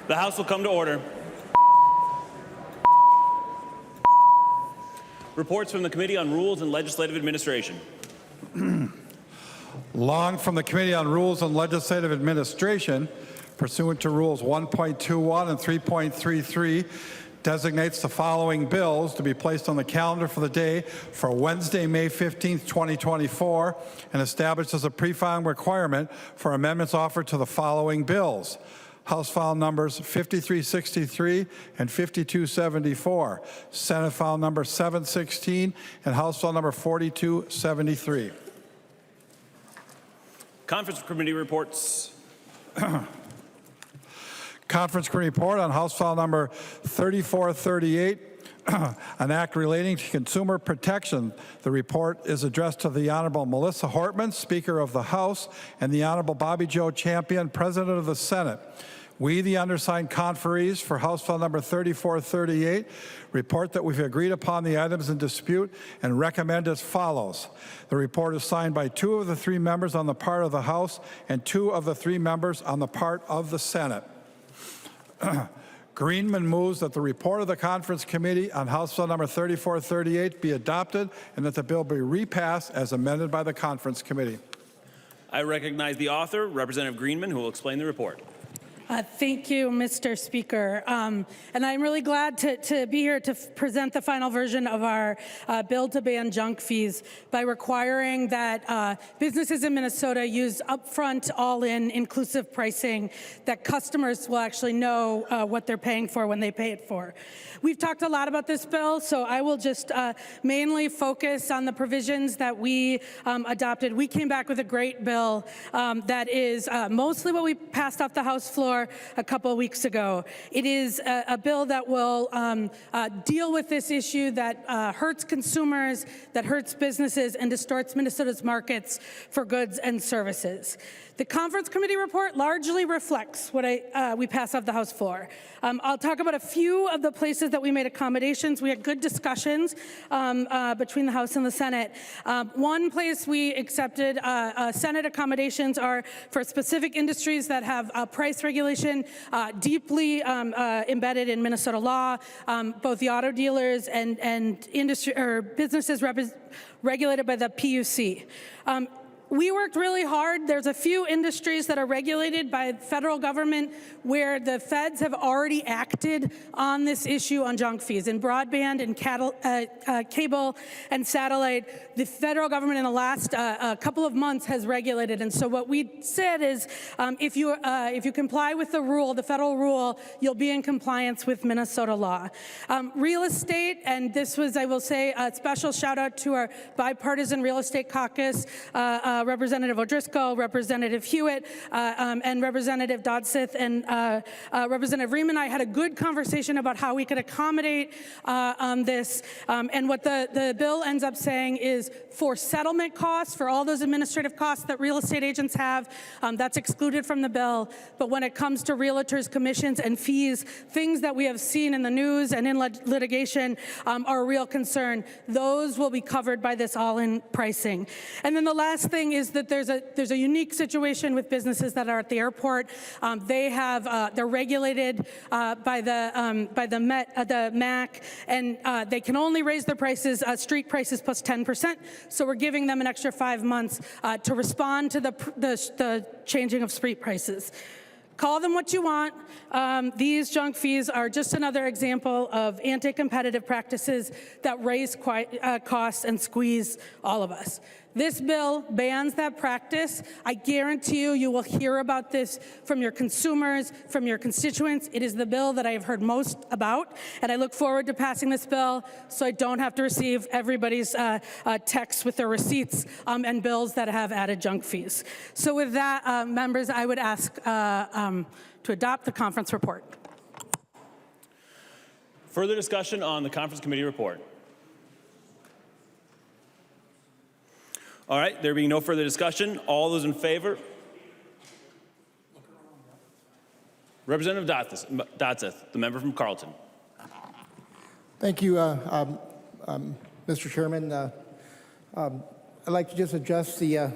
The House will come to order. Reports from the Committee on Rules and Legislative Administration. Long from the Committee on Rules and Legislative Administration, pursuant to Rules 1.21 and 3.33, designates the following bills to be placed on the calendar for the day for Wednesday, May 15th, 2024, and establishes a pre-filing requirement for amendments offered to the following bills. House file numbers 5363 and 5274, Senate file number 716, and House file number 4273. Conference Committee reports. Conference Committee report on House file number 3438, an act relating to consumer protection. The report is addressed to the Honorable Melissa Hortman, Speaker of the House, and the Honorable Bobby Joe Champion, President of the Senate. We, the undersigned conferees for House File number 3438, report that we've agreed upon the items in dispute and recommend as follows. The report is signed by 2 of the 3 members on the part of the House and 2 of the 3 members on the part of the Senate. Greenman moves that the report of the Conference Committee on House File number 3438 be adopted and that the bill be repassed as amended by the Conference Committee. I recognize the author, Representative Greenman, who will explain the report. Thank you, Mr. Speaker. And I'm really glad to be here to present the final version of our bill to ban junk fees by requiring that businesses in Minnesota use upfront, all-in, inclusive pricing that customers will actually know what they're paying for when they pay it for. We've talked a lot about this bill, so I will just mainly focus on the provisions that we adopted. We came back with a great bill that is mostly what we passed off the House floor a couple of weeks ago. It is a bill that will deal with this issue that hurts consumers, that hurts businesses, and distorts Minnesota's markets for goods and services. The Conference Committee report largely reflects what we passed off the House floor. I'll talk about a few of the places that we made accommodations. We had good discussions between the House and the Senate. One place we accepted Senate accommodations are for specific industries that have price regulation deeply embedded in Minnesota law, both the auto dealers and industry or businesses regulated by the PUC. We worked really hard. There's a few industries that are regulated by the federal government where the feds have already acted on this issue on junk fees. In broadband and cable and satellite, the federal government in the last couple of months has regulated. And so what we said is if you comply with the rule, the federal rule, you'll be in compliance with Minnesota law. Real estate, and this was, I will say, a special shout out to our bipartisan real estate caucus, Representative O'Driscoll, Representative Hewitt, and Representative Dodseth, and Representative Greenman and I had a good conversation about how we could accommodate this. And what the bill ends up saying is for settlement costs, for all those administrative costs that real estate agents have, that's excluded from the bill. But when it comes to realtors' commissions and fees, things that we have seen in the news and in litigation are a real concern. Those will be covered by this all-in pricing. And then the last thing is that there's a unique situation with businesses that are at the airport. They're regulated by the MAC, and they can only raise their prices, street prices plus 10%. So we're giving them an extra 5 months to respond to the changing of street prices. Call them what you want. These junk fees are just another example of anti-competitive practices that raise costs and squeeze all of us. This bill bans that practice. I guarantee you will hear about this from your consumers, from your constituents. It is the bill that I have heard most about, and I look forward to passing this bill so I don't have to receive everybody's texts with their receipts and bills that have added junk fees. So with that, members, I would ask to adopt the conference report. Further discussion on the Conference Committee report. All right, there being no further discussion, all those in favor? Representative Dodseth, the member from Carleton. Thank you, Mr. Chairman. I'd like to just address the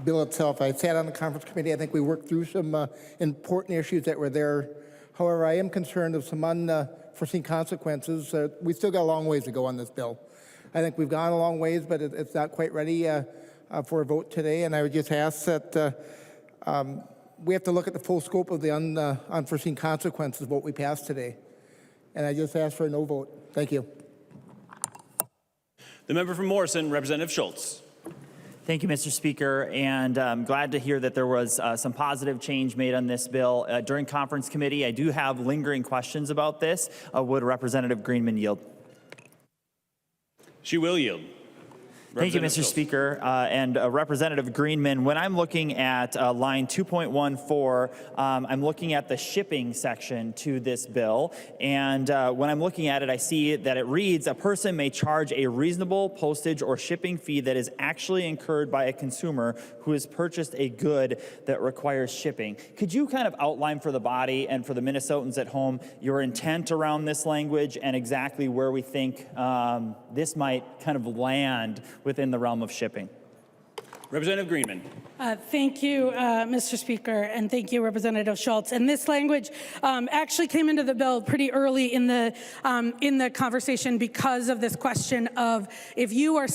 bill itself. I sat on the Conference Committee. I think we worked through some important issues that were there. However, I am concerned of some unforeseen consequences. We've still got a long ways to go on this bill. I think we've gone a long ways, but it's not quite ready for a vote today. And I would just ask that we have to look at the full scope of the unforeseen consequences of what we passed today. And I just ask for a no vote. Thank you. The member from Morrison, Representative Schultz. Thank you, Mr. Speaker, and I'm glad to hear that there was some positive change made on this bill. During conference committee, I do have lingering questions about this. Would Representative Greenman yield? She will yield. Thank you, Mr. Schultz. Speaker. And Representative Greenman, when I'm looking at line 2.14, I'm looking at the shipping section to this bill. And when I'm looking at it, I see that it reads, a person may charge a reasonable postage or shipping fee that is actually incurred by a consumer who has purchased a good that requires shipping. Could you kind of outline for the body and for the Minnesotans at home your intent around this language and exactly where we think this might kind of land within the realm of shipping? Representative Greenman. Thank you, Mr. Speaker, and thank you, Representative Schultz. And this language actually came into the bill pretty early in the conversation because of this question of if you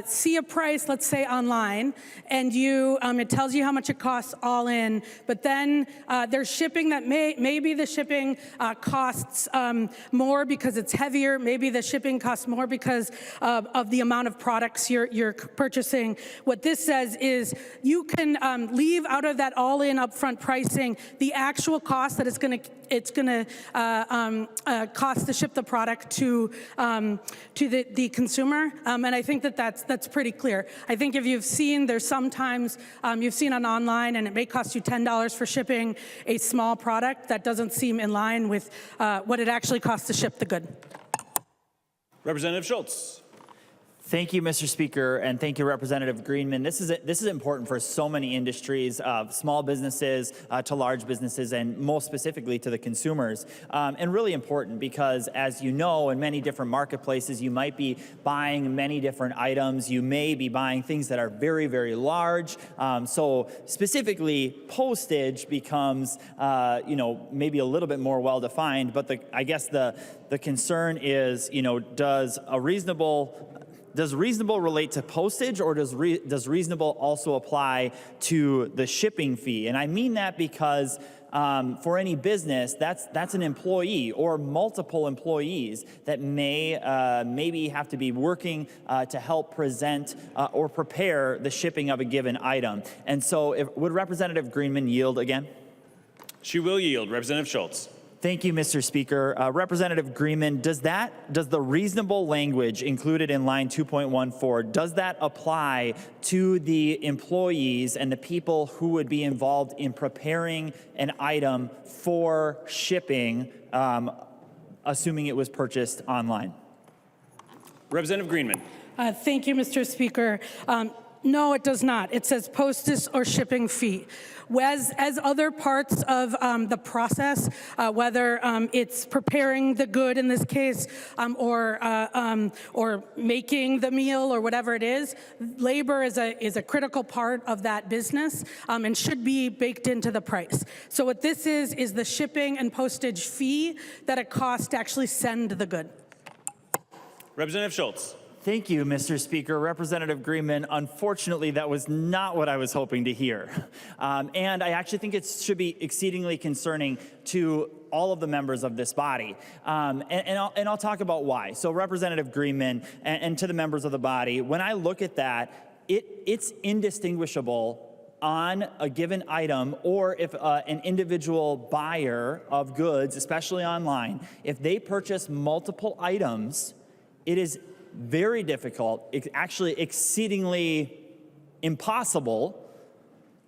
see a price, let's say online, and it tells you how much it costs all in, but then there's shipping that maybe the shipping costs more because it's heavier, maybe the shipping costs more because of the amount of products you're purchasing. What this says is you can leave out of that all-in upfront pricing the actual cost that it's going to cost to ship the product to the consumer, and I think that's pretty clear. I think if you've seen, there's sometimes you've seen on online, and it may cost you $10 for shipping a small product that doesn't seem in line with what it actually costs to ship the good. Representative Schultz. Thank you, Mr. Speaker, and thank you, Representative Greenman. This is important for so many industries, small businesses to large businesses, and most specifically to the consumers. And really important because, as you know, in many different marketplaces, you might be buying many different items. You may be buying things that are very, very large. So specifically, postage becomes, maybe a little bit more well-defined. But I guess the concern is, does reasonable relate to postage, or does reasonable also apply to the shipping fee? And I mean that because for any business, that's an employee or multiple employees that maybe have to be working to help present or prepare the shipping of a given item. And so would Representative Greenman yield again? She will yield. Representative Schultz. Thank you, Mr. Speaker. Representative Greenman, does the reasonable language included in line 2.14, does that apply to the employees and the people who would be involved in preparing an item for shipping, assuming it was purchased online? Representative Greenman. Thank you, Mr. Speaker. No, it does not. It says postage or shipping fee. As other parts of the process, whether it's preparing the good in this case, or making the meal or whatever it is, labor is a critical part of that business and should be baked into the price. So what this is the shipping and postage fee that it costs to actually send the good. Representative Schultz. Thank you, Mr. Speaker. Representative Greenman, unfortunately, that was not what I was hoping to hear. And I actually think it should be exceedingly concerning to all of the members of this body. And I'll talk about why. So Representative Greenman and to the members of the body, when I look at that, it's indistinguishable on a given item, or if an individual buyer of goods, especially online, if they purchase multiple items, it is very difficult, actually exceedingly impossible,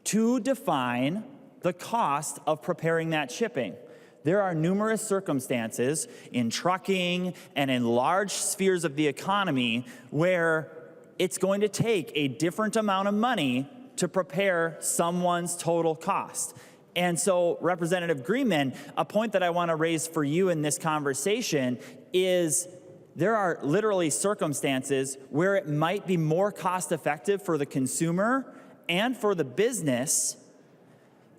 to define the cost of preparing that shipping. There are numerous circumstances in trucking and in large spheres of the economy where it's going to take a different amount of money to prepare someone's total cost. And so, Representative Greenman, a point that I want to raise for you in this conversation is there are literally circumstances where it might be more cost effective for the consumer and for the business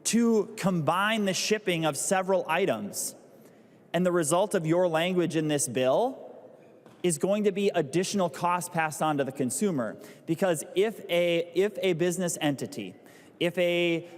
to combine the shipping of several items. And the result of your language in this bill is going to be additional costs passed on to the consumer. Because if a business entity, if a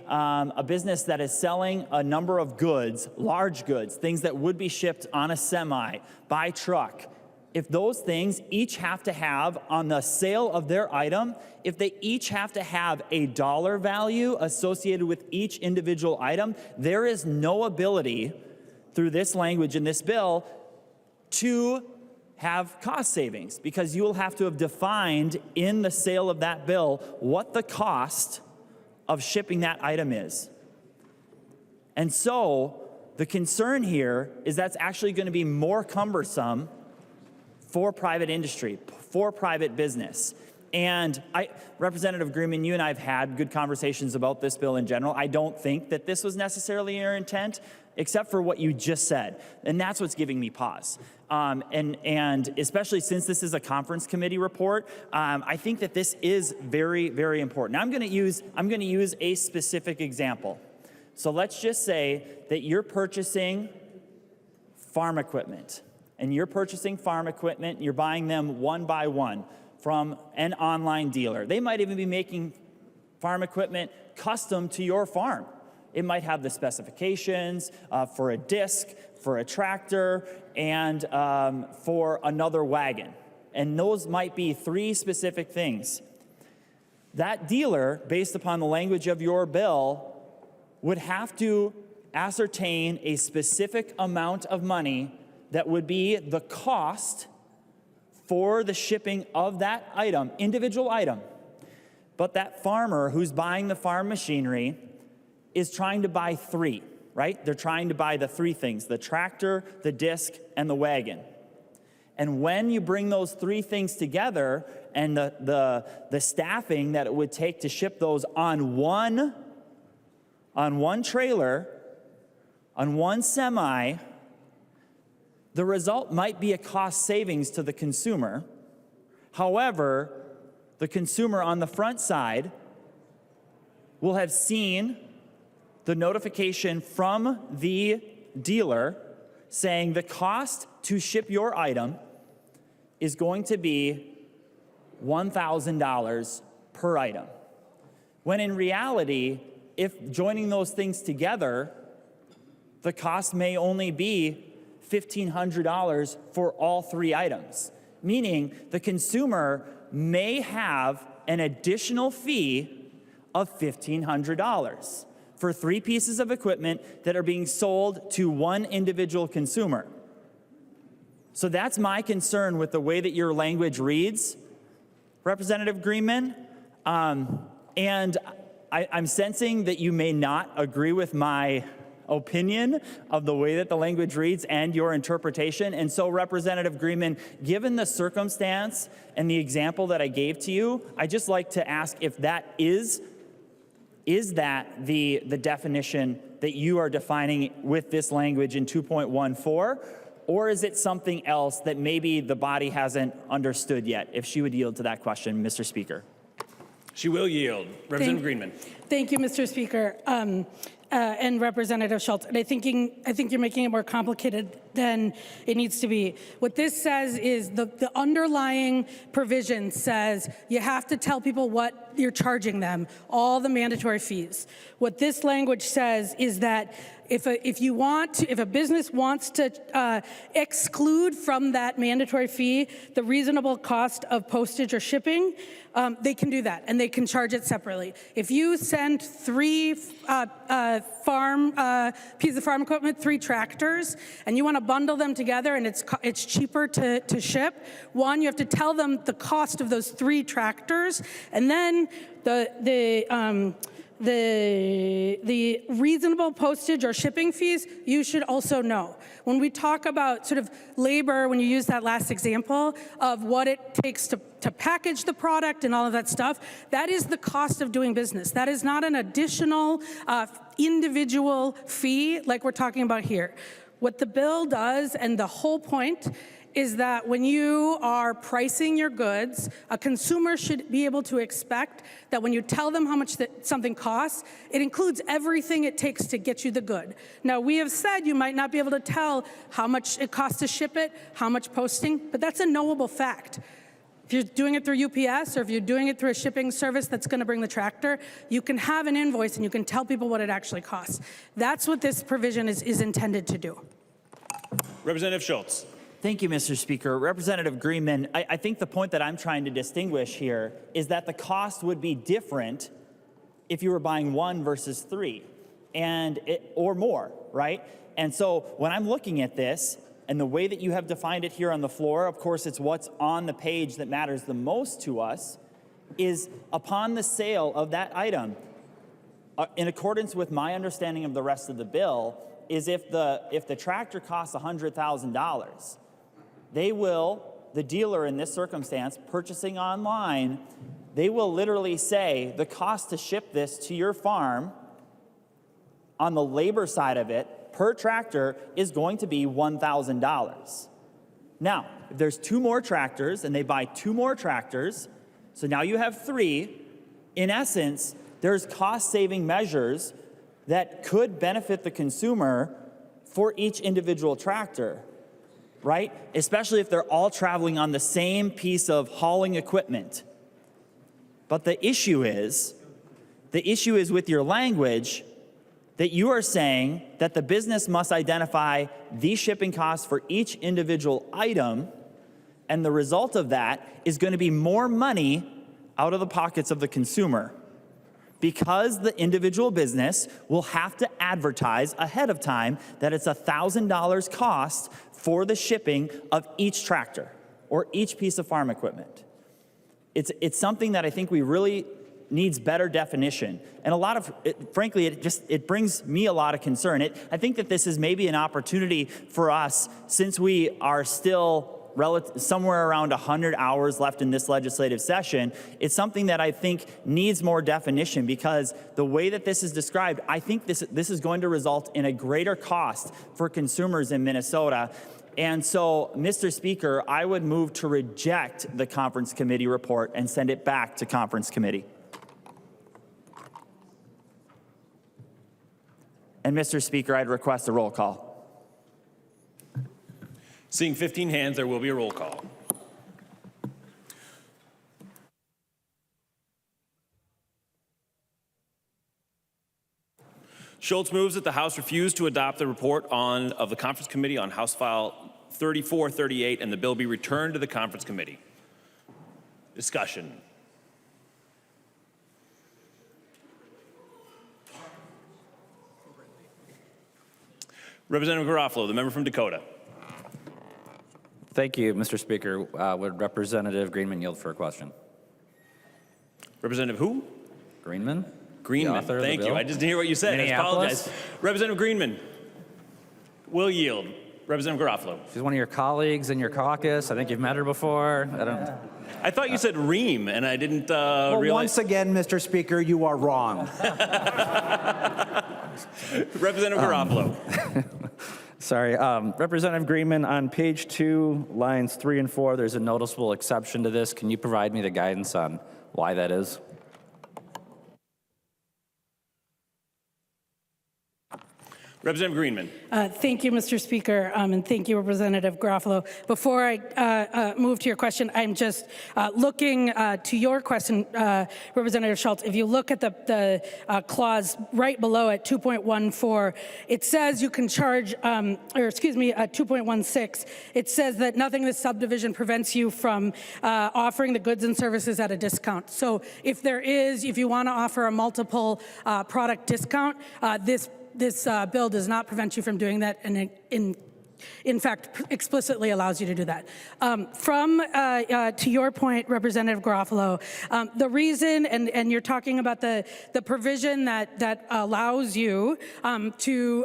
business that is selling a number of goods, large goods, things that would be shipped on a semi, by truck, if those things each have to have on the sale of their item, if they each have to have a dollar value associated with each individual item, there is no ability through this language in this bill to have cost savings, because you will have to have defined in the sale of that bill what the cost of shipping that item is. And so the concern here is that's actually going to be more cumbersome for private industry, for private business. And Representative Greenman, you and I have had good conversations about this bill in general. I don't think that this was necessarily your intent, except for what you just said. And that's what's giving me pause. And especially since this is a conference committee report, I think that this is very, very important. Now I'm going to use a specific example. So let's just say that you're purchasing farm equipment. And you're purchasing farm equipment, you're buying them one by one from an online dealer. They might even be making farm equipment custom to your farm. It might have the specifications for a disc, for a tractor, and for another wagon. And those might be 3 specific things. That dealer, based upon the language of your bill, would have to ascertain a specific amount of money that would be the cost for the shipping of that item, individual item. But that farmer who's buying the farm machinery is trying to buy 3, right? They're trying to buy the 3 things, the tractor, the disc, and the wagon. And when you bring those 3 things together and the staffing that it would take to ship those on one trailer, on one semi, the result might be a cost savings to the consumer. However, the consumer on the front side will have seen the notification from the dealer saying the cost to ship your item is going to be $1,000 per item. When in reality, if joining those things together, the cost may only be $1,500 for all 3 items, meaning the consumer may have an additional fee of $1,500 for 3 pieces of equipment that are being sold to one individual consumer. So that's my concern with the way that your language reads, Representative Greenman. And I'm sensing that you may not agree with my opinion of the way that the language reads and your interpretation. And so, Representative Greenman, given the circumstance and the example that I gave to you, I'd just like to ask if that is that the definition that you are defining with this language in 2.14, or is it something else that maybe the body hasn't understood yet? If she would yield to that question, Mr. Speaker. She will yield. Representative Greenman. Thank you, Mr. Speaker. And Representative Schultz, and I think you're making it more complicated than it needs to be. What this says is the underlying provision says you have to tell people what you're charging them, all the mandatory fees. What this language says is that if a business wants to exclude from that mandatory fee the reasonable cost of postage or shipping, they can do that, and they can charge it separately. If you send 3 pieces of farm equipment, 3 tractors, and you want to bundle them together, and it's cheaper to ship, one, you have to tell them the cost of those 3 tractors, and then the reasonable postage or shipping fees, you should also know. When we talk about sort of labor, when you use that last example of what it takes to package the product and all of that stuff, that is the cost of doing business. That is not an additional individual fee like we're talking about here. What the bill does, and the whole point, is that when you are pricing your goods, a consumer should be able to expect that when you tell them how much something costs, it includes everything it takes to get you the good. Now, we have said you might not be able to tell how much it costs to ship it, how much posting, but that's a knowable fact. If you're doing it through UPS or if you're doing it through a shipping service that's going to bring the tractor, you can have an invoice and you can tell people what it actually costs. That's what this provision is intended to do. Representative Schultz. Thank you, Mr. Speaker. Representative Greenman, I think the point that I'm trying to distinguish here is that the cost would be different if you were buying 1 versus 3 or more, right? And so when I'm looking at this and the way that you have defined it here on the floor, of course, it's what's on the page that matters the most to us, is upon the sale of that item, in accordance with my understanding of the rest of the bill, is if the tractor costs $100,000, the dealer in this circumstance, purchasing online, they will literally say the cost to ship this to your farm on the labor side of it per tractor is going to be $1,000. Now, if there's 2 more tractors and they buy 2 more tractors, so now you have 3, in essence, there's cost-saving measures that could benefit the consumer for each individual tractor, right? Especially if they're all traveling on the same piece of hauling equipment. But the issue is with your language that you are saying that the business must identify the shipping costs for each individual item, and the result of that is going to be more money out of the pockets of the consumer, because the individual business will have to advertise ahead of time that it's $1,000 cost for the shipping of each tractor or each piece of farm equipment. It's something that I think we really needs better definition. And frankly, it brings me a lot of concern. I think that this is maybe an opportunity for us, since we are still somewhere around 100 hours left in this legislative session. It's something that I think needs more definition, because the way that this is described, I think this is going to result in a greater cost for consumers in Minnesota. And so, Mr. Speaker, I would move to reject the conference committee report and send it back to conference committee. And Mr. Speaker, I'd request a roll call. Seeing 15 hands, there will be a roll call. Schultz moves that the House refuse to adopt the report of the Conference Committee on House File 3438 and the bill be returned to the Conference Committee. Discussion. Representative Garofalo, the member from Dakota. Thank you, Mr. Speaker. Would Representative Greenman yield for a question? Representative who? Greenman? Greenman, thank you. I just didn't hear what you said. I apologize. Representative Greenman will yield. Representative Garofalo. She's one of your colleagues in your caucus. I think you've met her before. I thought you said ream, and I didn't realize. Once again, Mr. Speaker, you are wrong. Representative Garofalo. Sorry. Representative Greenman, on page 2, lines 3 and 4, there's a noticeable exception to this. Can you provide me the guidance on why that is? Representative Greenman. Thank you, Mr. Speaker, and thank you, Representative Garofalo. Before I move to your question, I'm just looking to your question, Representative Schultz. If you look at the clause right below it, 2.14, it says you can charge, 2.16, it says that nothing in this subdivision prevents you from offering the goods and services at a discount. So if you want to offer a multiple product discount, this bill does not prevent you from doing that, and in fact, explicitly allows you to do that. To your point, Representative Garofalo, the reason, and you're talking about the provision that allows you to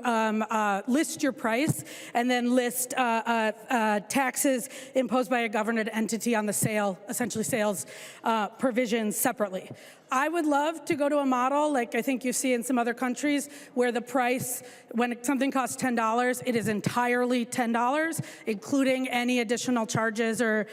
list your price and then list taxes imposed by a government entity on the sale, essentially sales provisions separately. I would love to go to a model like I think you see in some other countries where the price, when something costs $10, it is entirely $10, including any additional charges or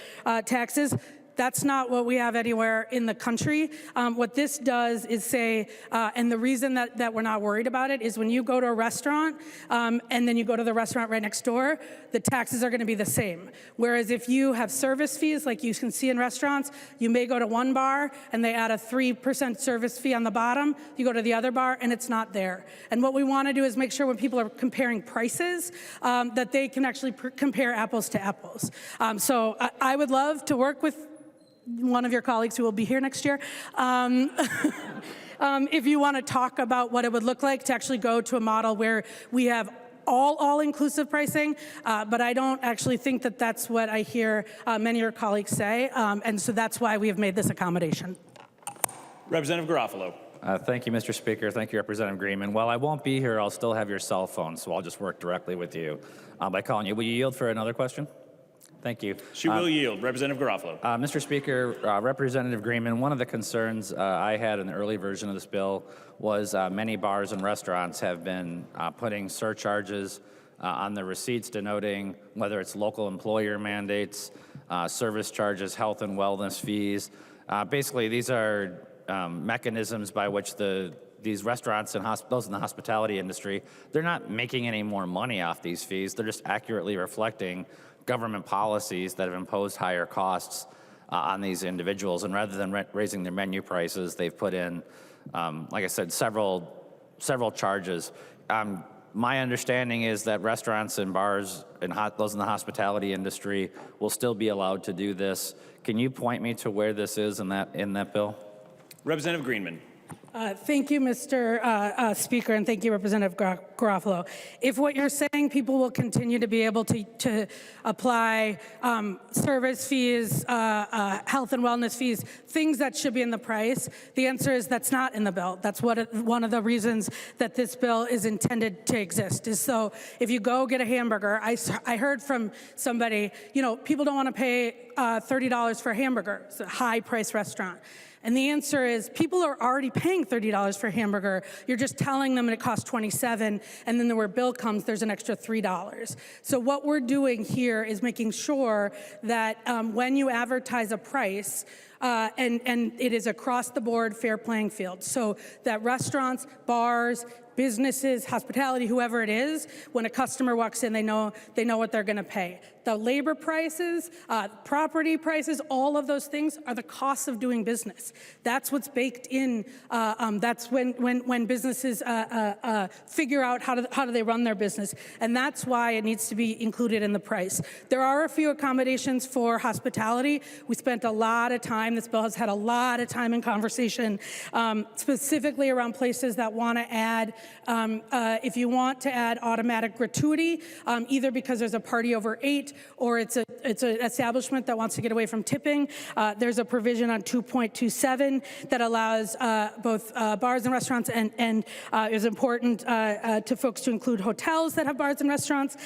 taxes. That's not what we have anywhere in the country. What this does is say, and the reason that we're not worried about it is when you go to a restaurant and then you go to the restaurant right next door, the taxes are going to be the same. Whereas if you have service fees, like you can see in restaurants, you may go to one bar and they add a 3% service fee on the bottom. You go to the other bar and it's not there. And what we want to do is make sure when people are comparing prices that they can actually compare apples to apples. So I would love to work with one of your colleagues who will be here next year, if you want to talk about what it would look like to actually go to a model where we have all-inclusive pricing, but I don't actually think that that's what I hear many of your colleagues say, and so that's why we have made this accommodation. Representative Garofalo. Thank you, Mr. Speaker. Thank you, Representative Greenman. While I won't be here, I'll still have your cell phone, so I'll just work directly with you by calling you. Will you yield for another question? Thank you. She will yield. Representative Garofalo. Mr. Speaker, Representative Greenman, one of the concerns I had in the early version of this bill was many bars and restaurants have been putting surcharges on the receipts denoting whether it's local employer mandates, service charges, health and wellness fees. Basically, these are mechanisms by which these restaurants and those in the hospitality industry, they're not making any more money off these fees. They're just accurately reflecting government policies that have imposed higher costs on these individuals. And rather than raising their menu prices, they've put in, like I said, several charges. My understanding is that restaurants and bars and those in the hospitality industry will still be allowed to do this. Can you point me to where this is in that bill? Representative Greenman. Thank you, Mr. Speaker, and thank you, Representative Garofalo. If what you're saying, people will continue to be able to apply service fees, health and wellness fees, things that should be in the price, the answer is that's not in the bill. That's one of the reasons that this bill is intended to exist, is so if you go get a hamburger, I heard from somebody, people don't want to pay $30 for a hamburger. It's a high-priced restaurant. And the answer is people are already paying $30 for a hamburger. You're just telling them it costs $27, and then where bill comes, there's an extra $3. So what we're doing here is making sure that when you advertise a price, and it is across the board fair playing field, so that restaurants, bars, businesses, hospitality, whoever it is, when a customer walks in, they know what they're going to pay. The labor prices, property prices, all of those things are the costs of doing business. That's what's baked in. That's when businesses figure out how do they run their business, and that's why it needs to be included in the price. There are a few accommodations for hospitality. We spent a lot of time. This bill has had a lot of time and conversation, specifically around places that want to add. If you want to add automatic gratuity, either because there's a party over 8 or it's an establishment that wants to get away from tipping, there's a provision on 2.27 that allows both bars and restaurants and is important to folks to include hotels that have bars and restaurants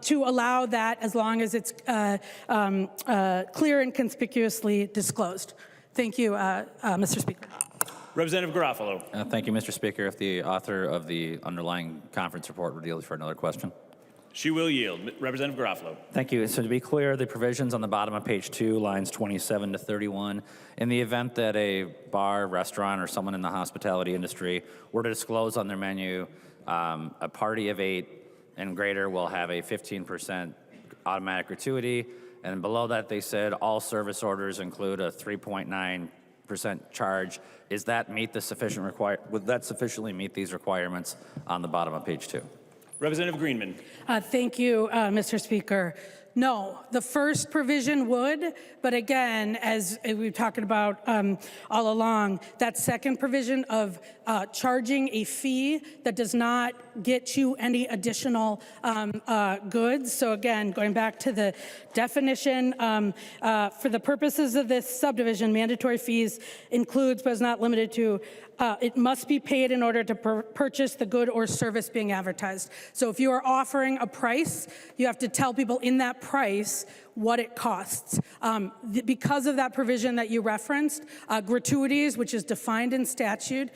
to allow that as long as it's clear and conspicuously disclosed. Thank you, Mr. Speaker. Representative Garofalo. Thank you, Mr. Speaker. If the author of the underlying conference report would yield for another question. She will yield. Representative Garofalo. Thank you. So to be clear, the provisions on the bottom of page 2, lines 27 to 31, in the event that a bar, restaurant, or someone in the hospitality industry were to disclose on their menu a party of 8 and greater will have a 15% automatic gratuity, and below that they said all service orders include a 3.9% charge. Would that sufficiently meet these requirements on the bottom of page 2? Representative Greenman. Thank you, Mr. Speaker. No, the first provision would, but again, as we've talked about all along, that second provision of charging a fee that does not get you any additional goods. So again, going back to the definition, for the purposes of this subdivision, mandatory fees includes but is not limited to it must be paid in order to purchase the good or service being advertised. So if you are offering a price, you have to tell people in that price what it costs. Because of that provision that you referenced, gratuities, which is defined in statute,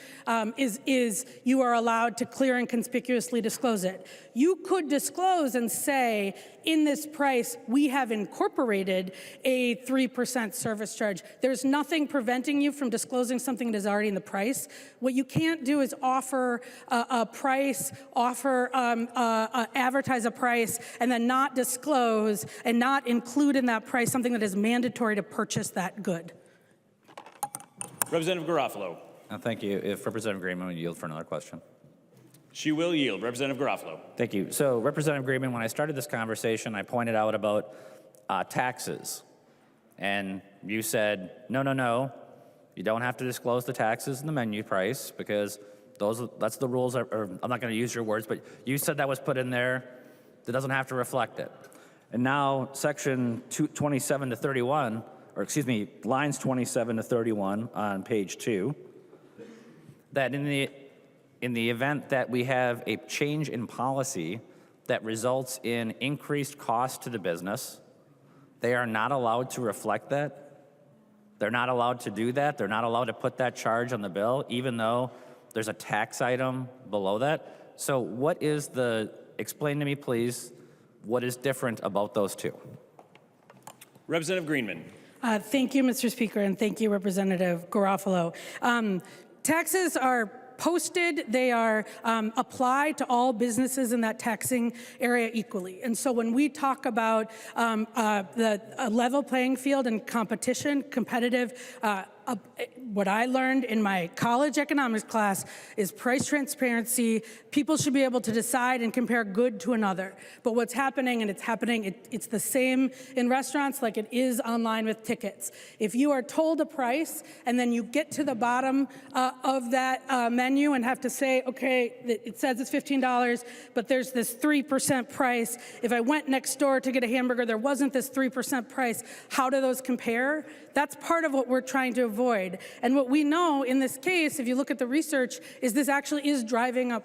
is you are allowed to clear and conspicuously disclose it. You could disclose and say, in this price, we have incorporated a 3% service charge. There's nothing preventing you from disclosing something that is already in the price. What you can't do is offer a price, advertise a price, and then not disclose and not include in that price something that is mandatory to purchase that good. Representative Garofalo. Thank you. If Representative Greenman would yield for another question. She will yield. Representative Garofalo. Thank you. So, Representative Greenman, when I started this conversation, I pointed out about taxes. And you said, no, you don't have to disclose the taxes and the menu price because that's the rules, or I'm not going to use your words, but you said that was put in there. That doesn't have to reflect it. And now section 27 to 31, or excuse me, lines 27 to 31 on page 2, that in the event that we have a change in policy that results in increased cost to the business, they are not allowed to reflect that. They're not allowed to do that. They're not allowed to put that charge on the bill, even though there's a tax item below that. So what is explain to me, please, what is different about those two? Representative Greenman. Thank you, Mr. Speaker, and thank you, Representative Garofalo. Taxes are posted, they are applied to all businesses in that taxing area equally. And so when we talk about the level playing field and competition, competitive, what I learned in my college economics class is price transparency. People should be able to decide and compare good to another. But what's happening, and it's the same in restaurants like it is online with tickets. If you are told a price and then you get to the bottom of that menu and have to say, okay, it says it's $15, but there's this 3% price. If I went next door to get a hamburger, there wasn't this 3% price. How do those compare? That's part of what we're trying to avoid. And what we know in this case, if you look at the research, is this actually is driving up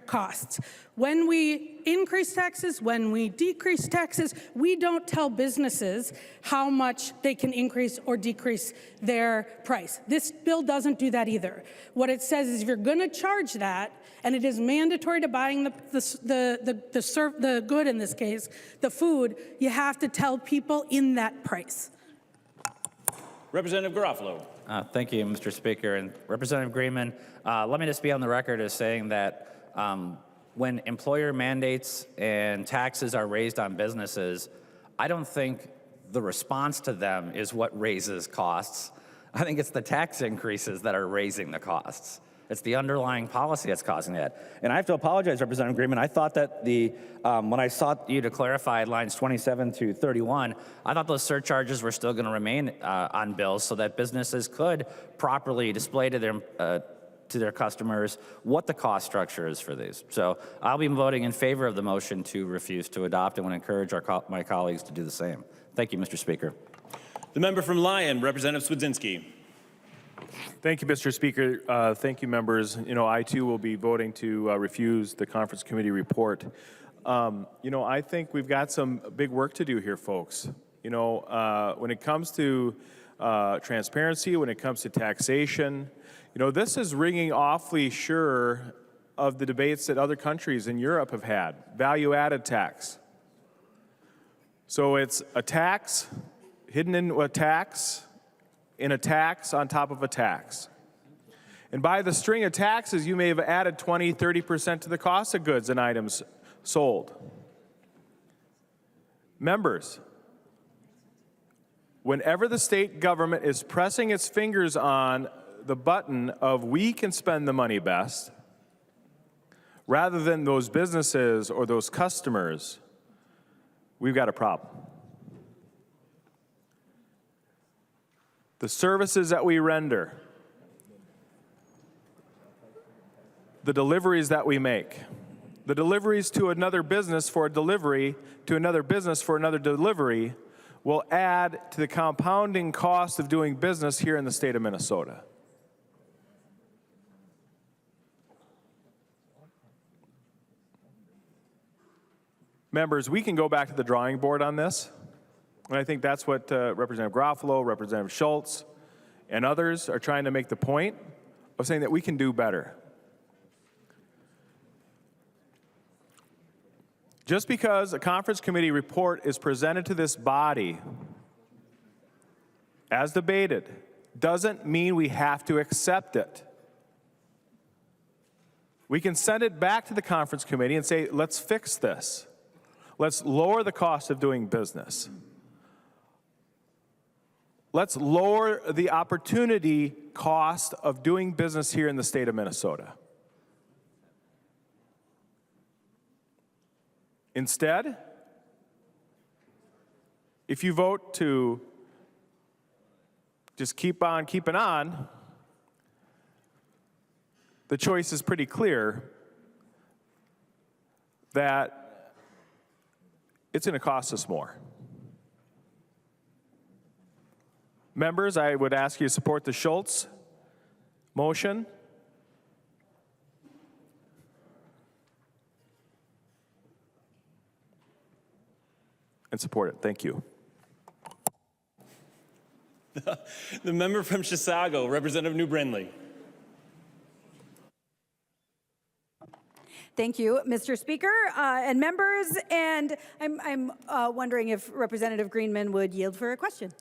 costs. When we increase taxes, when we decrease taxes, we don't tell businesses how much they can increase or decrease their price. This bill doesn't do that either. What it says is if you're going to charge that, and it is mandatory to buying the good in this case, the food, you have to tell people in that price. Representative Garofalo. Thank you, Mr. Speaker. And Representative Greenman, let me just be on the record as saying that when employer mandates and taxes are raised on businesses, I don't think the response to them is what raises costs. I think it's the tax increases that are raising the costs. It's the underlying policy that's causing that. And I have to apologize, Representative Greenman. I thought that when I sought you to clarify lines 27 to 31, I thought those surcharges were still going to remain on bills so that businesses could properly display to their customers what the cost structure is for these. So I'll be voting in favor of the motion to refuse to adopt and would encourage my colleagues to do the same. Thank you, Mr. Speaker. The member from Lyon, Representative Swedzinski. Thank you, Mr. Speaker. Thank you, members. I too will be voting to refuse the conference committee report. I think we've got some big work to do here, folks. When it comes to transparency, when it comes to taxation, this is ringing awfully sure of the debates that other countries in Europe have had. Value-added tax. So it's a tax, hidden in a tax on top of a tax. And by the string of taxes, you may have added 20, 30% to the cost of goods and items sold. Members, whenever the state government is pressing its fingers on the button of we can spend the money best, rather than those businesses or those customers, we've got a problem. The services that we render, the deliveries that we make, the deliveries to another business for a delivery, to another business for another delivery, will add to the compounding cost of doing business here in the state of Minnesota. Members, we can go back to the drawing board on this. And I think that's what Representative Garofalo, Representative Schultz, and others are trying to make the point of saying that we can do better. Just because a conference committee report is presented to this body as debated doesn't mean we have to accept it. We can send it back to the conference committee and say, let's fix this. Let's lower the cost of doing business. Let's lower the opportunity cost of doing business here in the state of Minnesota. Instead, if you vote to just keep on keeping on, the choice is pretty clear that it's going to cost us more. Members, I would ask you to support the Schultz motion. And support it. Thank you. The member from Chisago, Representative New Brindley. Thank you, Mr. Speaker and members. And I'm wondering if Representative Greenman would yield for a question.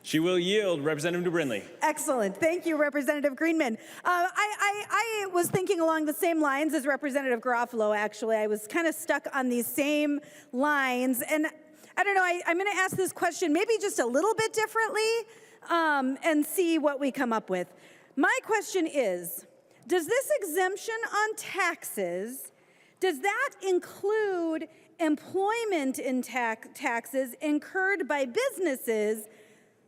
She will yield. Representative New Brindley. Excellent. Thank you, Representative Greenman. I was thinking along the same lines as Representative Garofalo, actually. I was kind of stuck on these same lines. And I don't know, I'm going to ask this question maybe just a little bit differently and see what we come up with. My question is, does this exemption on taxes, does that include employment in taxes incurred by businesses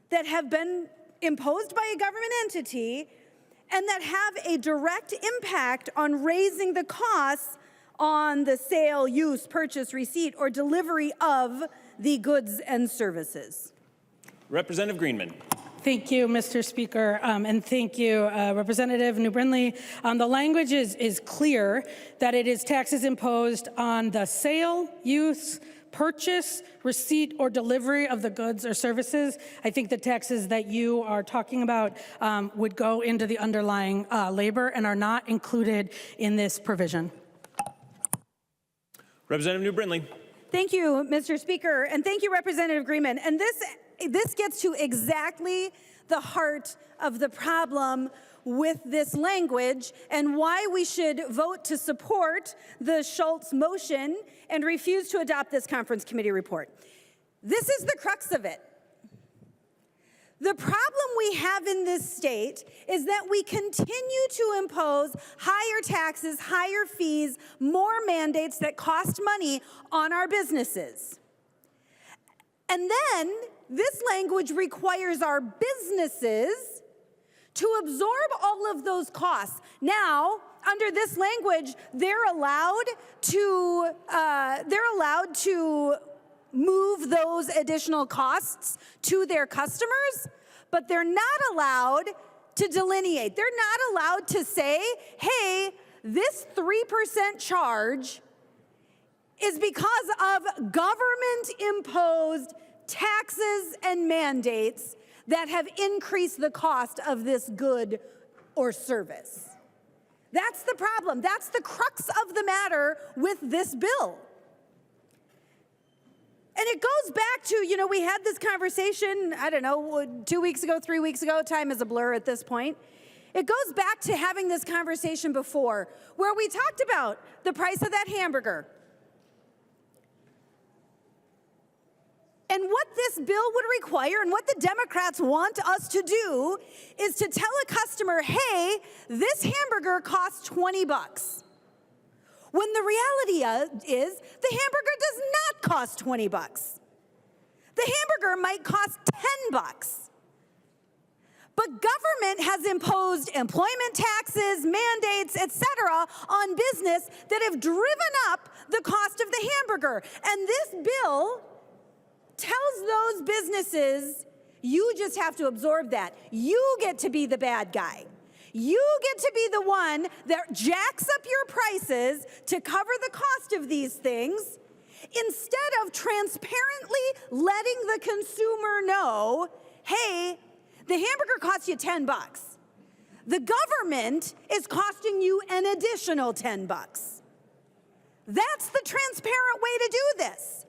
that have been imposed by a government entity and that have a direct impact on raising the costs on the sale, use, purchase, receipt, or delivery of the goods and services? Representative Greenman. Thank you, Mr. Speaker, and thank you, Representative New Brindley. The language is clear that it is taxes imposed on the sale, use, purchase, receipt, or delivery of the goods or services. I think the taxes that you are talking about would go into the underlying labor and are not included in this provision. Representative New Brindley. Thank you, Mr. Speaker, and thank you, Representative Greenman. And this gets to exactly the heart of the problem with this language and why we should vote to support the Schultz motion and refuse to adopt this conference committee report. This is the crux of it. The problem we have in this state is that we continue to impose higher taxes, higher fees, more mandates that cost money on our businesses. And then this language requires our businesses to absorb all of those costs. Now, under this language, they're allowed to move those additional costs to their customers, but they're not allowed to delineate. They're not allowed to say, hey, this 3% charge is because of government-imposed taxes and mandates that have increased the cost of this good or service. That's the problem. That's the crux of the matter with this bill. And it goes back to, we had this conversation, I don't know, 2 weeks ago, 3 weeks ago, time is a blur at this point. It goes back to having this conversation before, where we talked about the price of that hamburger. And what this bill would require and what the Democrats want us to do is to tell a customer, hey, this hamburger costs $20. When the reality is the hamburger does not cost $20. The hamburger might cost $10. But government has imposed employment taxes, mandates, etc. on business that have driven up the cost of the hamburger. And this bill tells those businesses, you just have to absorb that. You get to be the bad guy. You get to be the one that jacks up your prices to cover the cost of these things, instead of transparently letting the consumer know, hey, the hamburger costs you 10 bucks. The government is costing you an additional 10 bucks. That's the transparent way to do this.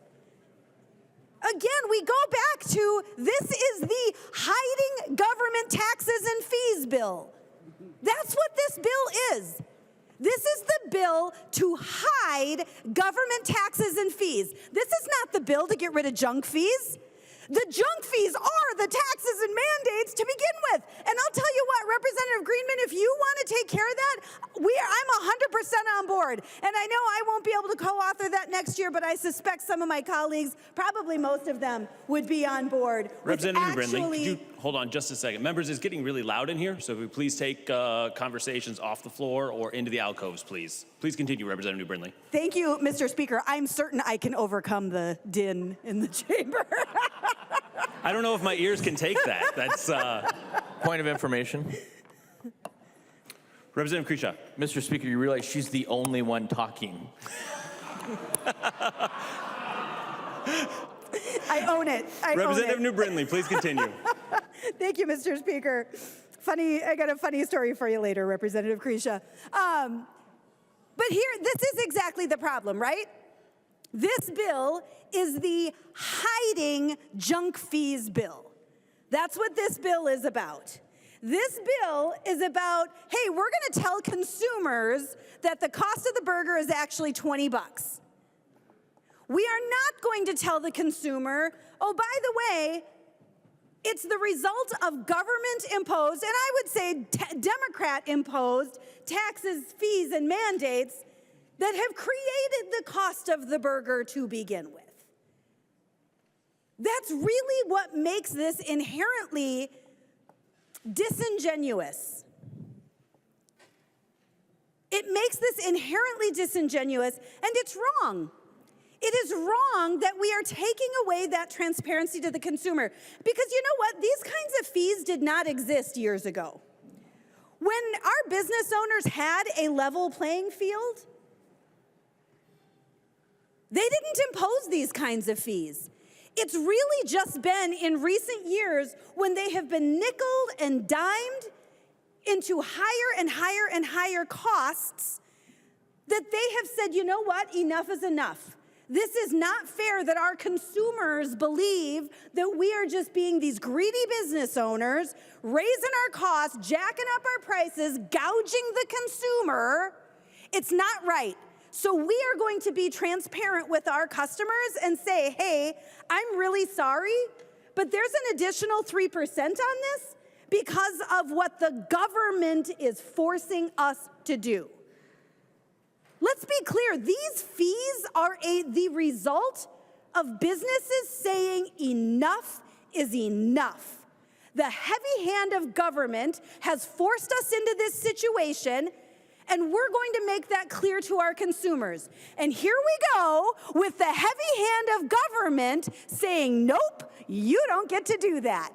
Again, we go back to this is the hiding government taxes and fees bill. That's what this bill is. This is the bill to hide government taxes and fees. This is not the bill to get rid of junk fees. The junk fees are the taxes and mandates to begin with. And I'll tell you what, Representative Greenman, if you want to take care of that, I'm 100% on board. And I know I won't be able to co-author that next year, but I suspect some of my colleagues, probably most of them, would be on board. Representative Brindley, could you hold on just a second? Members, it's getting really loud in here, so if we please take conversations off the floor or into the alcoves, please. Please continue, Representative Brindley. Thank you, Mr. Speaker. I'm certain I can overcome the din in the chamber. I don't know if my ears can take that. That's Point of information. Representative Kresha. Mr. Speaker, you realize she's the only one talking. I own it. Representative New Brindley, please continue. Thank you, Mr. Speaker. I got a funny story for you later, Representative Kresha. But here, this is exactly the problem, right? This bill is the hiding junk fees bill. That's what this bill is about. This bill is about, hey, we're going to tell consumers that the cost of the burger is actually 20 bucks. We are not going to tell the consumer, oh, by the way, it's the result of government-imposed, and I would say Democrat-imposed taxes, fees, and mandates that have created the cost of the burger to begin with. That's really what makes this inherently disingenuous. It makes this inherently disingenuous, and it's wrong. It is wrong that we are taking away that transparency to the consumer. Because you know what? These kinds of fees did not exist years ago. When our business owners had a level playing field, they didn't impose these kinds of fees. It's really just been in recent years when they have been nickeled and dimed into higher and higher and higher costs that they have said, you know what, enough is enough. This is not fair that our consumers believe that we are just being these greedy business owners, raising our costs, jacking up our prices, gouging the consumer. It's not right. So we are going to be transparent with our customers and say, hey, I'm really sorry, but there's an additional 3% on this because of what the government is forcing us to do. Let's be clear, these fees are the result of businesses saying enough is enough. The heavy hand of government has forced us into this situation, and we're going to make that clear to our consumers. And here we go with the heavy hand of government saying, nope, you don't get to do that.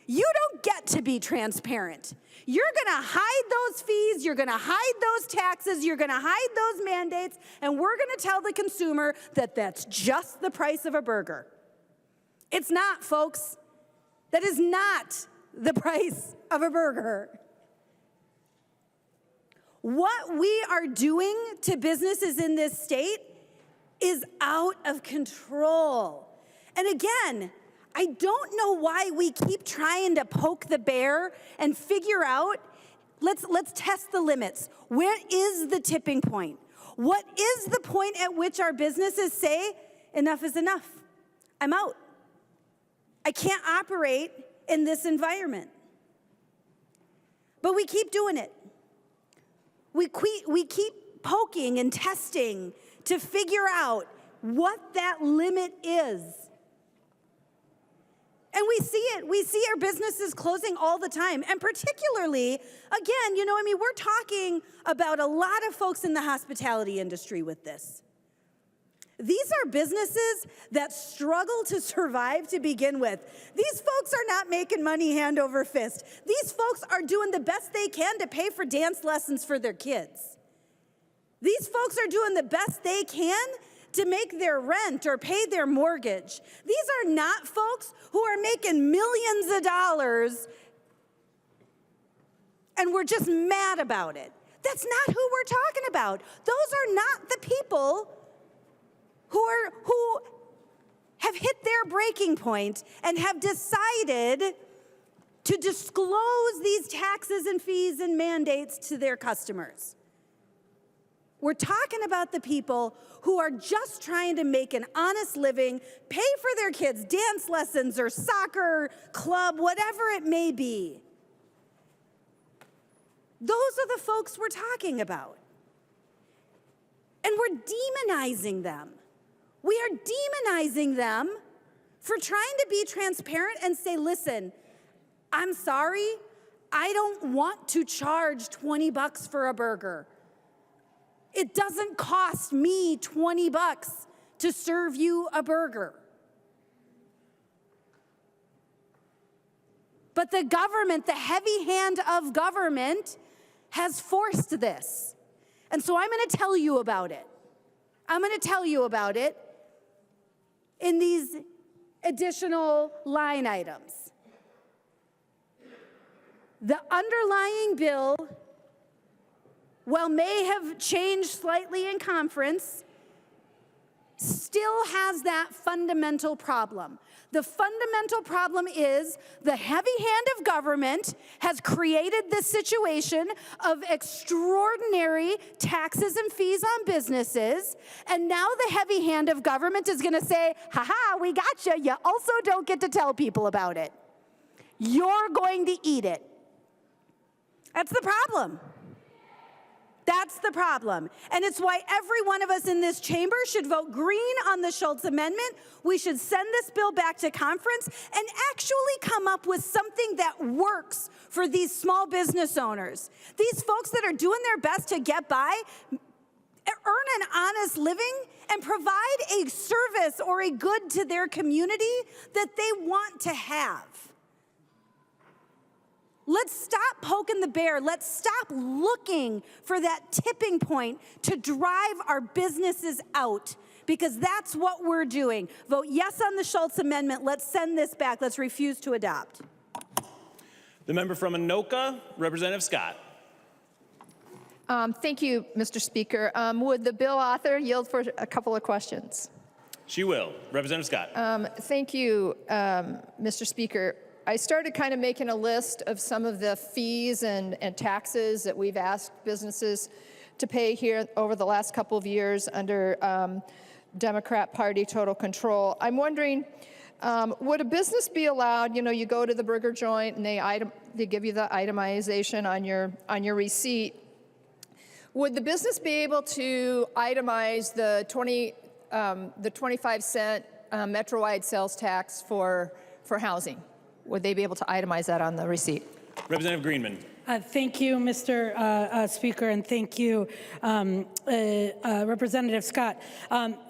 You don't get to be transparent. You're going to hide those fees, you're going to hide those taxes, you're going to hide those mandates, and we're going to tell the consumer that that's just the price of a burger. It's not, folks. That is not the price of a burger. What we are doing to businesses in this state is out of control. And again, I don't know why we keep trying to poke the bear and figure out, let's test the limits. Where is the tipping point? What is the point at which our businesses say, enough is enough? I'm out. I can't operate in this environment. But we keep doing it. We keep poking and testing to figure out what that limit is. And we see it. We see our businesses closing all the time. And particularly, again, we're talking about a lot of folks in the hospitality industry with this. These are businesses that struggle to survive to begin with. These folks are not making money hand over fist. These folks are doing the best they can to pay for dance lessons for their kids. These folks are doing the best they can to make their rent or pay their mortgage. These are not folks who are making millions of dollars and we're just mad about it. That's not who we're talking about. Those are not the people who have hit their breaking point and have decided to disclose these taxes and fees and mandates to their customers. We're talking about the people who are just trying to make an honest living, pay for their kids' dance lessons or soccer club, whatever it may be. Those are the folks we're talking about. And we're demonizing them. We are demonizing them for trying to be transparent and say, listen, I'm sorry, I don't want to charge $20 for a burger. It doesn't cost me $20 to serve you a burger. But the government, the heavy hand of government, has forced this. And so I'm going to tell you about it. I'm going to tell you about it in these additional line items. The underlying bill, while may have changed slightly in conference, still has that fundamental problem. The fundamental problem is the heavy hand of government has created this situation of extraordinary taxes and fees on businesses, and now the heavy hand of government is going to say, ha-ha, we got you. You also don't get to tell people about it. You're going to eat it. That's the problem. That's the problem. And it's why every one of us in this chamber should vote green on the Schultz Amendment. We should send this bill back to conference and actually come up with something that works for these small business owners. These folks that are doing their best to get by, earn an honest living, and provide a service or a good to their community that they want to have. Let's stop poking the bear. Let's stop looking for that tipping point to drive our businesses out, because that's what we're doing. Vote yes on the Schultz Amendment. Let's send this back. Let's refuse to adopt. The member from Anoka, Representative Scott. Thank you, Mr. Speaker. Would the bill author yield for a couple of questions? She will. Representative Scott. Thank you, Mr. Speaker. I started kind of making a list of some of the fees and taxes that we've asked businesses to pay here over the last couple of years under Democrat Party total control. I'm wondering, would a business be allowed, you go to the burger joint and they give you the itemization on your receipt. Would the business be able to itemize the 25-cent Metro-wide sales tax for housing? Would they be able to itemize that on the receipt? Representative Greenman. Thank you, Mr. Speaker, and thank you, Representative Scott.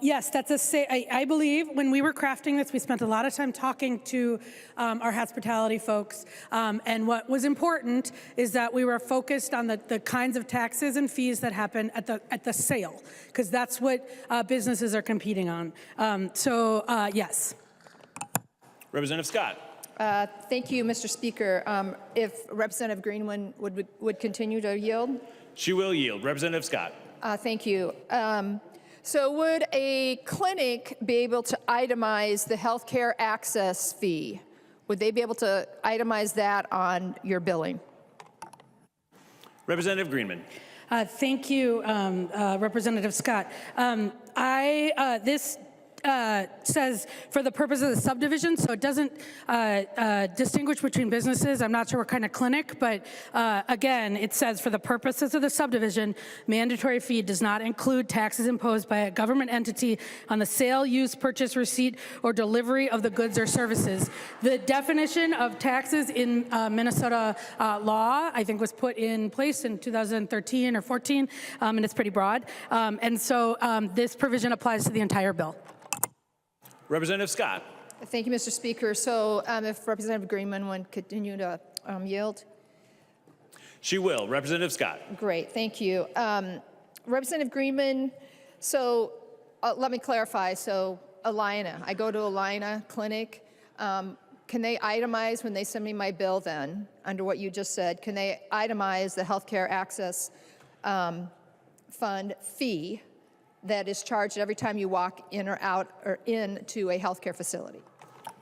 Yes, I believe when we were crafting this, we spent a lot of time talking to our hospitality folks, and what was important is that we were focused on the kinds of taxes and fees that happen at the sale, because that's what businesses are competing on. Yes. Representative Scott. Thank you, Mr. Speaker. If Representative Greenman would continue to yield? She will yield. Representative Scott. Thank you. So would a clinic be able to itemize the healthcare access fee? Would they be able to itemize that on your billing? Representative Greenman. Thank you, Representative Scott. This says for the purpose of the subdivision, so it doesn't distinguish between businesses. I'm not sure what kind of clinic, but again, it says for the purposes of the subdivision, mandatory fee does not include taxes imposed by a government entity on the sale, use, purchase, receipt, or delivery of the goods or services. The definition of taxes in Minnesota law, I think, was put in place in 2013 or 14, and it's pretty broad. And so this provision applies to the entire bill. Representative Scott. Thank you, Mr. Speaker. So if Representative Greenman would continue to yield? She will. Representative Scott. Great, thank you. Representative Greenman, so let me clarify. So Alina, I go to Alina Clinic. Can they itemize when they send me my bill then, under what you just said, can they itemize the healthcare access fund fee that is charged every time you walk in or out or into a healthcare facility?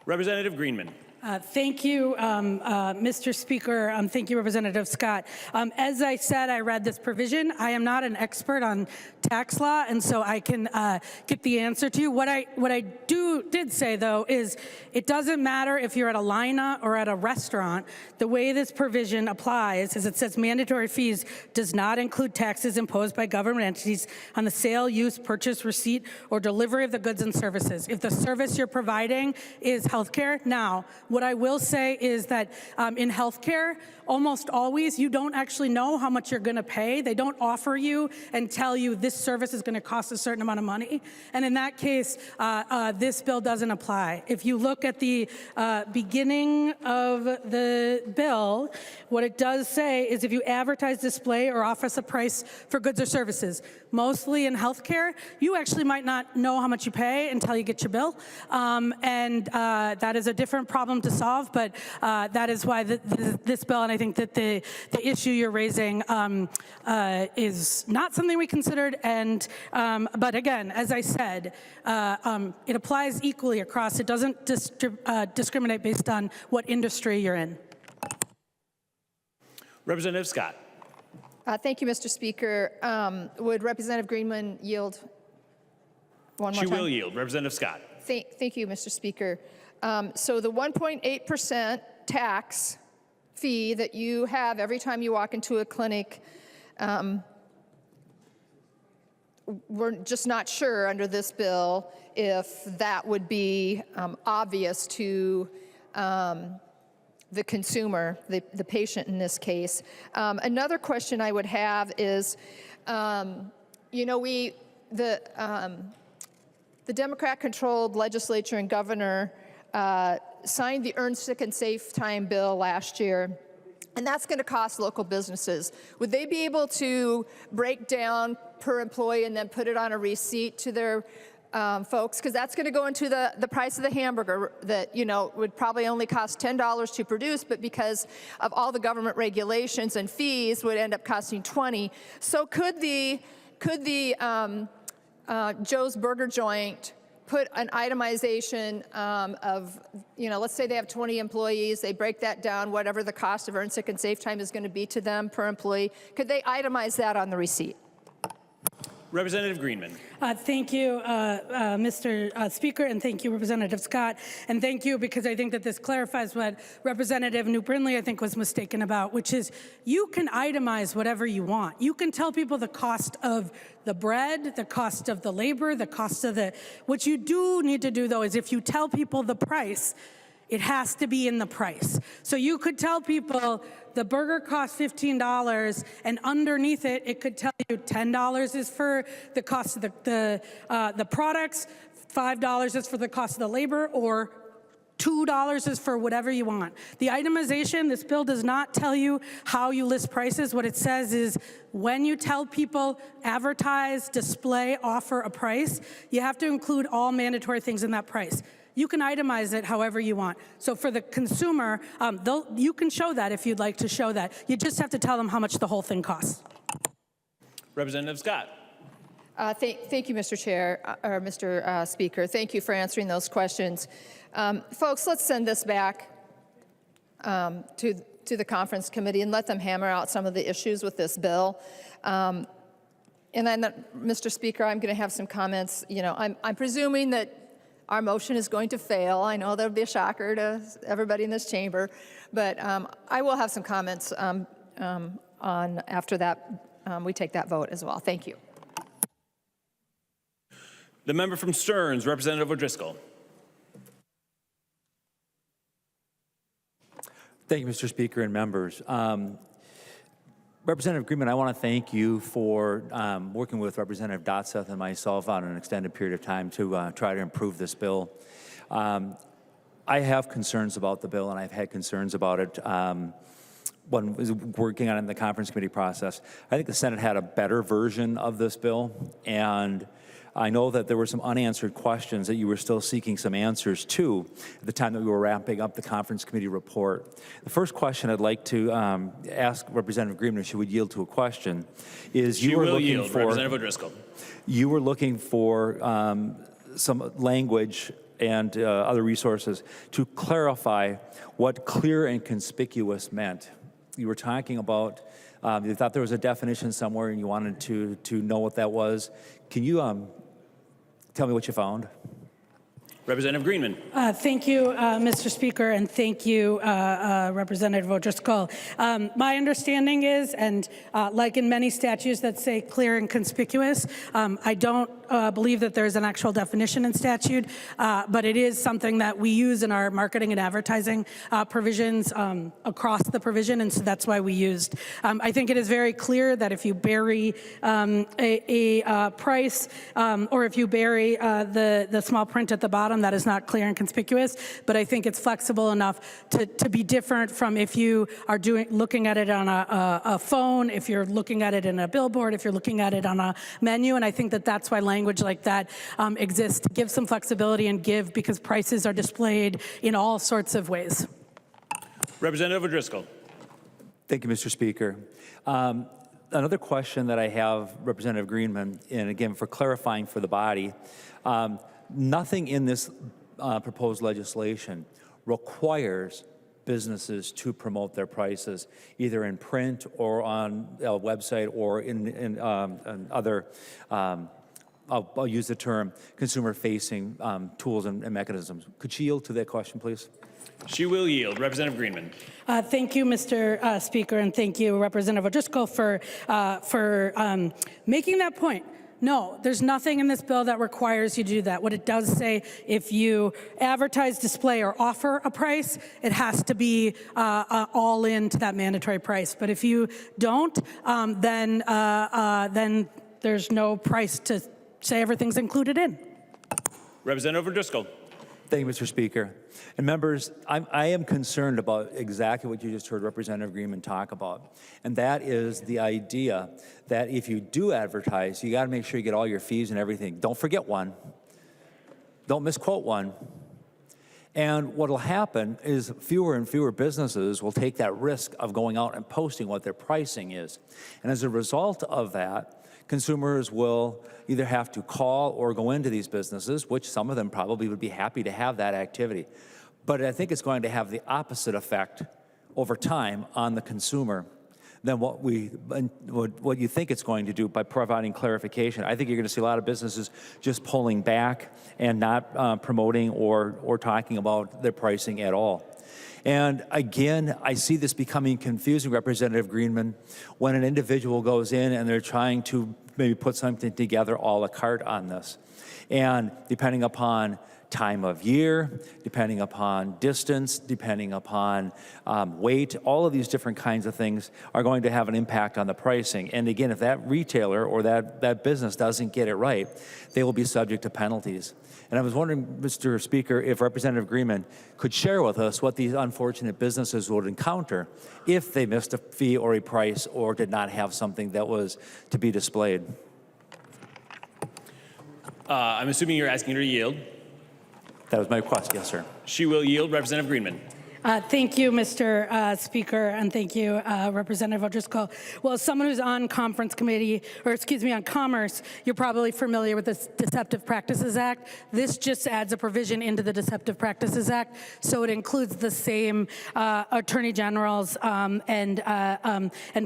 Representative Greenman. Thank you, Mr. Speaker. Thank you, Representative Scott. As I said, I read this provision. I am not an expert on tax law, and so I can get the answer to you. What I did say, though, is it doesn't matter if you're at a Lina or at a restaurant. The way this provision applies is it says mandatory fees does not include taxes imposed by government entities on the sale, use, purchase, receipt, or delivery of the goods and services. If the service you're providing is healthcare, now, what I will say is that in healthcare, almost always you don't actually know how much you're going to pay. They don't offer you and tell you this service is going to cost a certain amount of money. And in that case, this bill doesn't apply. If you look at the beginning of the bill, what it does say is if you advertise, display, or offer a price for goods or services, mostly in healthcare, you actually might not know how much you pay until you get your bill. And that is a different problem to solve, but that is why this bill, and I think that the issue you're raising is not something we considered. And but again, as I said, it applies equally across. It doesn't discriminate based on what industry you're in. Representative Scott. Thank you, Mr. Speaker. Would Representative Greenman yield one more time? She will yield. Representative Scott. Thank you, Mr. Speaker. So the 1.8% tax fee that you have every time you walk into a clinic, we're just not sure under this bill if that would be obvious to the consumer, the patient in this case. Another question I would have is, you know, the Democrat-controlled legislature and governor signed the Earn Sick and Safe Time bill last year, and that's going to cost local businesses. Would they be able to break down per employee and then put it on a receipt to their folks? Because that's going to go into the price of the hamburger that, you know, would probably only cost $10 to produce, but because of all the government regulations and fees would end up costing $20. So could the Joe's Burger Joint put an itemization of, you know, let's say they have 20 employees, they break that down, whatever the cost of Earn Sick and Safe Time is going to be to them per employee. Could they itemize that on the receipt? Representative Greenman. Thank you, Mr. Speaker, and thank you, Representative Scott. And thank you, because I think that this clarifies what Representative New Brindley, I think, was mistaken about, which is you can itemize whatever you want. You can tell people the cost of the bread, the cost of the labor, the cost of the... What you do need to do, though, is if you tell people the price, it has to be in the price. So you could tell people the burger costs $15, and underneath it, it could tell you $10 is for the cost of the products, $5 is for the cost of the labor, or $2 is for whatever you want. The itemization, this bill does not tell you how you list prices. What it says is when you tell people, advertise, display, offer a price, you have to include all mandatory things in that price. You can itemize it however you want. So for the consumer, you can show that if you'd like to show that. You just have to tell them how much the whole thing costs. Representative Scott. Thank you, Mr. Chair, or Mr. Speaker. Thank you for answering those questions. Folks, let's send this back to the conference committee and let them hammer out some of the issues with this bill. And then, Mr. Speaker, I'm going to have some comments. You know, I'm presuming that our motion is going to fail. I know that'll be a shocker to everybody in this chamber, but I will have some comments on after that we take that vote as well. Thank you. The member from Stearns, Representative O'Driscoll. Thank you, Mr. Speaker and members. Representative Greenman, I want to thank you for working with Representative Dotseth and myself on an extended period of time to try to improve this bill. I have concerns about the bill, and I've had concerns about it when I was working on it in the conference committee process. I think the Senate had a better version of this bill, and I know that there were some unanswered questions that you were still seeking some answers to at the time that we were wrapping up the conference committee report. The first question I'd like to ask Representative Greenman, if she would yield to a question, is She will yield. Representative O'Driscoll. You were looking for some language and other resources to clarify what clear and conspicuous meant. You were talking about, you thought there was a definition somewhere and you wanted to know what that was. Can you tell me what you found? Representative Greenman. Thank you, Mr. Speaker, and thank you, Representative O'Driscoll. My understanding is, and like in many statutes that say clear and conspicuous, I don't believe that there's an actual definition in statute, but it is something that we use in our marketing and advertising provisions across the provision, and so that's why we used. I think it is very clear that if you bury a price or if you bury the small print at the bottom, that is not clear and conspicuous, but I think it's flexible enough to be different from if you are looking at it on a phone, if you're looking at it in a billboard, if you're looking at it on a menu, and I think that that's why language like that exists, to give some flexibility and because prices are displayed in all sorts of ways. Representative O'Driscoll. Thank you, Mr. Speaker. Another question that I have, Representative Greenman, and again, for clarifying for the body, nothing in this proposed legislation requires businesses to promote their prices, either in print or on a website or in other, I'll use the term, consumer-facing tools and mechanisms. Could she yield to that question, please? She will yield. Representative Greenman. Thank you, Mr. Speaker, and thank you, Representative O'Driscoll, for making that point. No, there's nothing in this bill that requires you to do that. What it does say, if you advertise, display, or offer a price, it has to be all in to that mandatory price. But if you don't, then there's no price to say everything's included in. Representative O'Driscoll. Thank you, Mr. Speaker. And members, I am concerned about exactly what you just heard Representative Greenman talk about, and that is the idea that if you do advertise, you got to make sure you get all your fees and everything. Don't forget one. Don't misquote one. And what will happen is fewer and fewer businesses will take that risk of going out and posting what their pricing is. And as a result of that, consumers will either have to call or go into these businesses, which some of them probably would be happy to have that activity. But I think it's going to have the opposite effect over time on the consumer than what you think it's going to do by providing clarification. I think you're going to see a lot of businesses just pulling back and not promoting or talking about their pricing at all. And again, I see this becoming confusing, Representative Greenman, when an individual goes in and they're trying to maybe put something together a la carte on this. And depending upon time of year, depending upon distance, depending upon weight, all of these different kinds of things are going to have an impact on the pricing. And again, if that retailer or that business doesn't get it right, they will be subject to penalties. And I was wondering, Mr. Speaker, if Representative Greenman could share with us what these unfortunate businesses would encounter if they missed a fee or a price or did not have something that was to be displayed. I'm assuming you're asking her to yield. That was my request, yes, sir. She will yield. Representative Greenman. Thank you, Mr. Speaker, and thank you, Representative O'Driscoll. Well, as someone who's on conference committee, or excuse me, on commerce, you're probably familiar with the Deceptive Practices Act. This just adds a provision into the Deceptive Practices Act, so it includes the same attorney generals and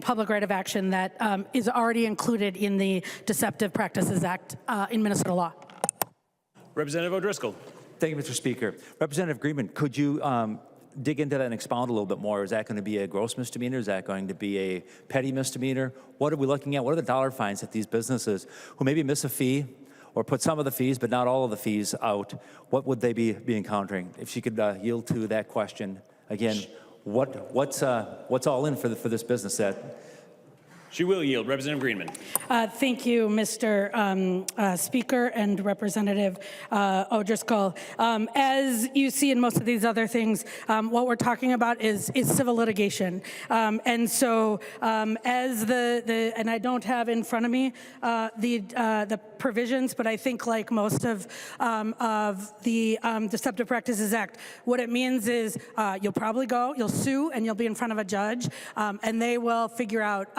public right of action that is already included in the Deceptive Practices Act in Minnesota law. Representative O'Driscoll. Thank you, Mr. Speaker. Representative Greenman, could you dig into that and expound a little bit more? Is that going to be a gross misdemeanor? Is that going to be a petty misdemeanor? What are we looking at? What are the dollar fines that these businesses who maybe miss a fee or put some of the fees but not all of the fees out, what would they be encountering? If she could yield to that question again, what's all in for this business that? She will yield. Representative Greenman. Thank you, Mr. Speaker and Representative O'Driscoll. As you see in most of these other things, what we're talking about is civil litigation. And so as and I don't have in front of me the provisions, but I think like most of the Deceptive Practices Act, what it means is you'll probably you'll sue, and you'll be in front of a judge, and they will figure out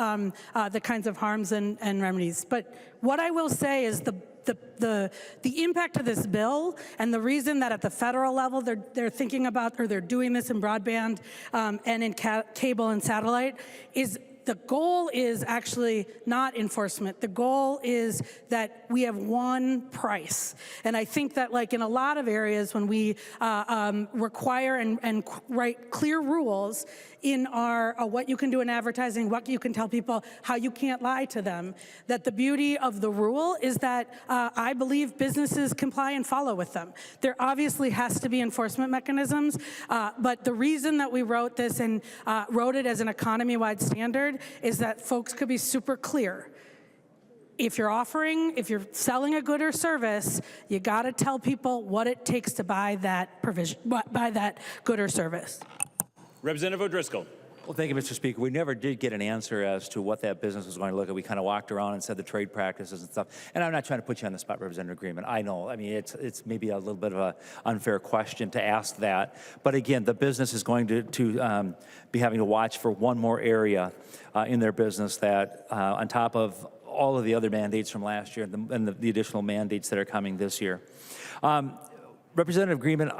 the kinds of harms and remedies. But what I will say is the impact of this bill, and the reason that at the federal level they're thinking about, or they're doing this in broadband and in cable and satellite, is the goal is actually not enforcement. The goal is that we have one price. And I think that like in a lot of areas when we require and write clear rules in our what you can do in advertising, what you can tell people, how you can't lie to them, that the beauty of the rule is that I believe businesses comply and follow with them. There obviously has to be enforcement mechanisms, but the reason that we wrote this and wrote it as an economy-wide standard is that folks could be super clear. If you're selling a good or service, you got to tell people what it takes to buy that good or service. Representative O'Driscoll. Well, thank you, Mr. Speaker. We never did get an answer as to what that business was going to look at. We kind of walked around and said the trade practices and stuff. And I'm not trying to put you on the spot, Representative Greenman. I know. I mean, it's maybe a little bit of an unfair question to ask that. But again, the business is going to be having to watch for one more area in their business that, on top of all of the other mandates from last year and the additional mandates that are coming this year. Representative Greenman,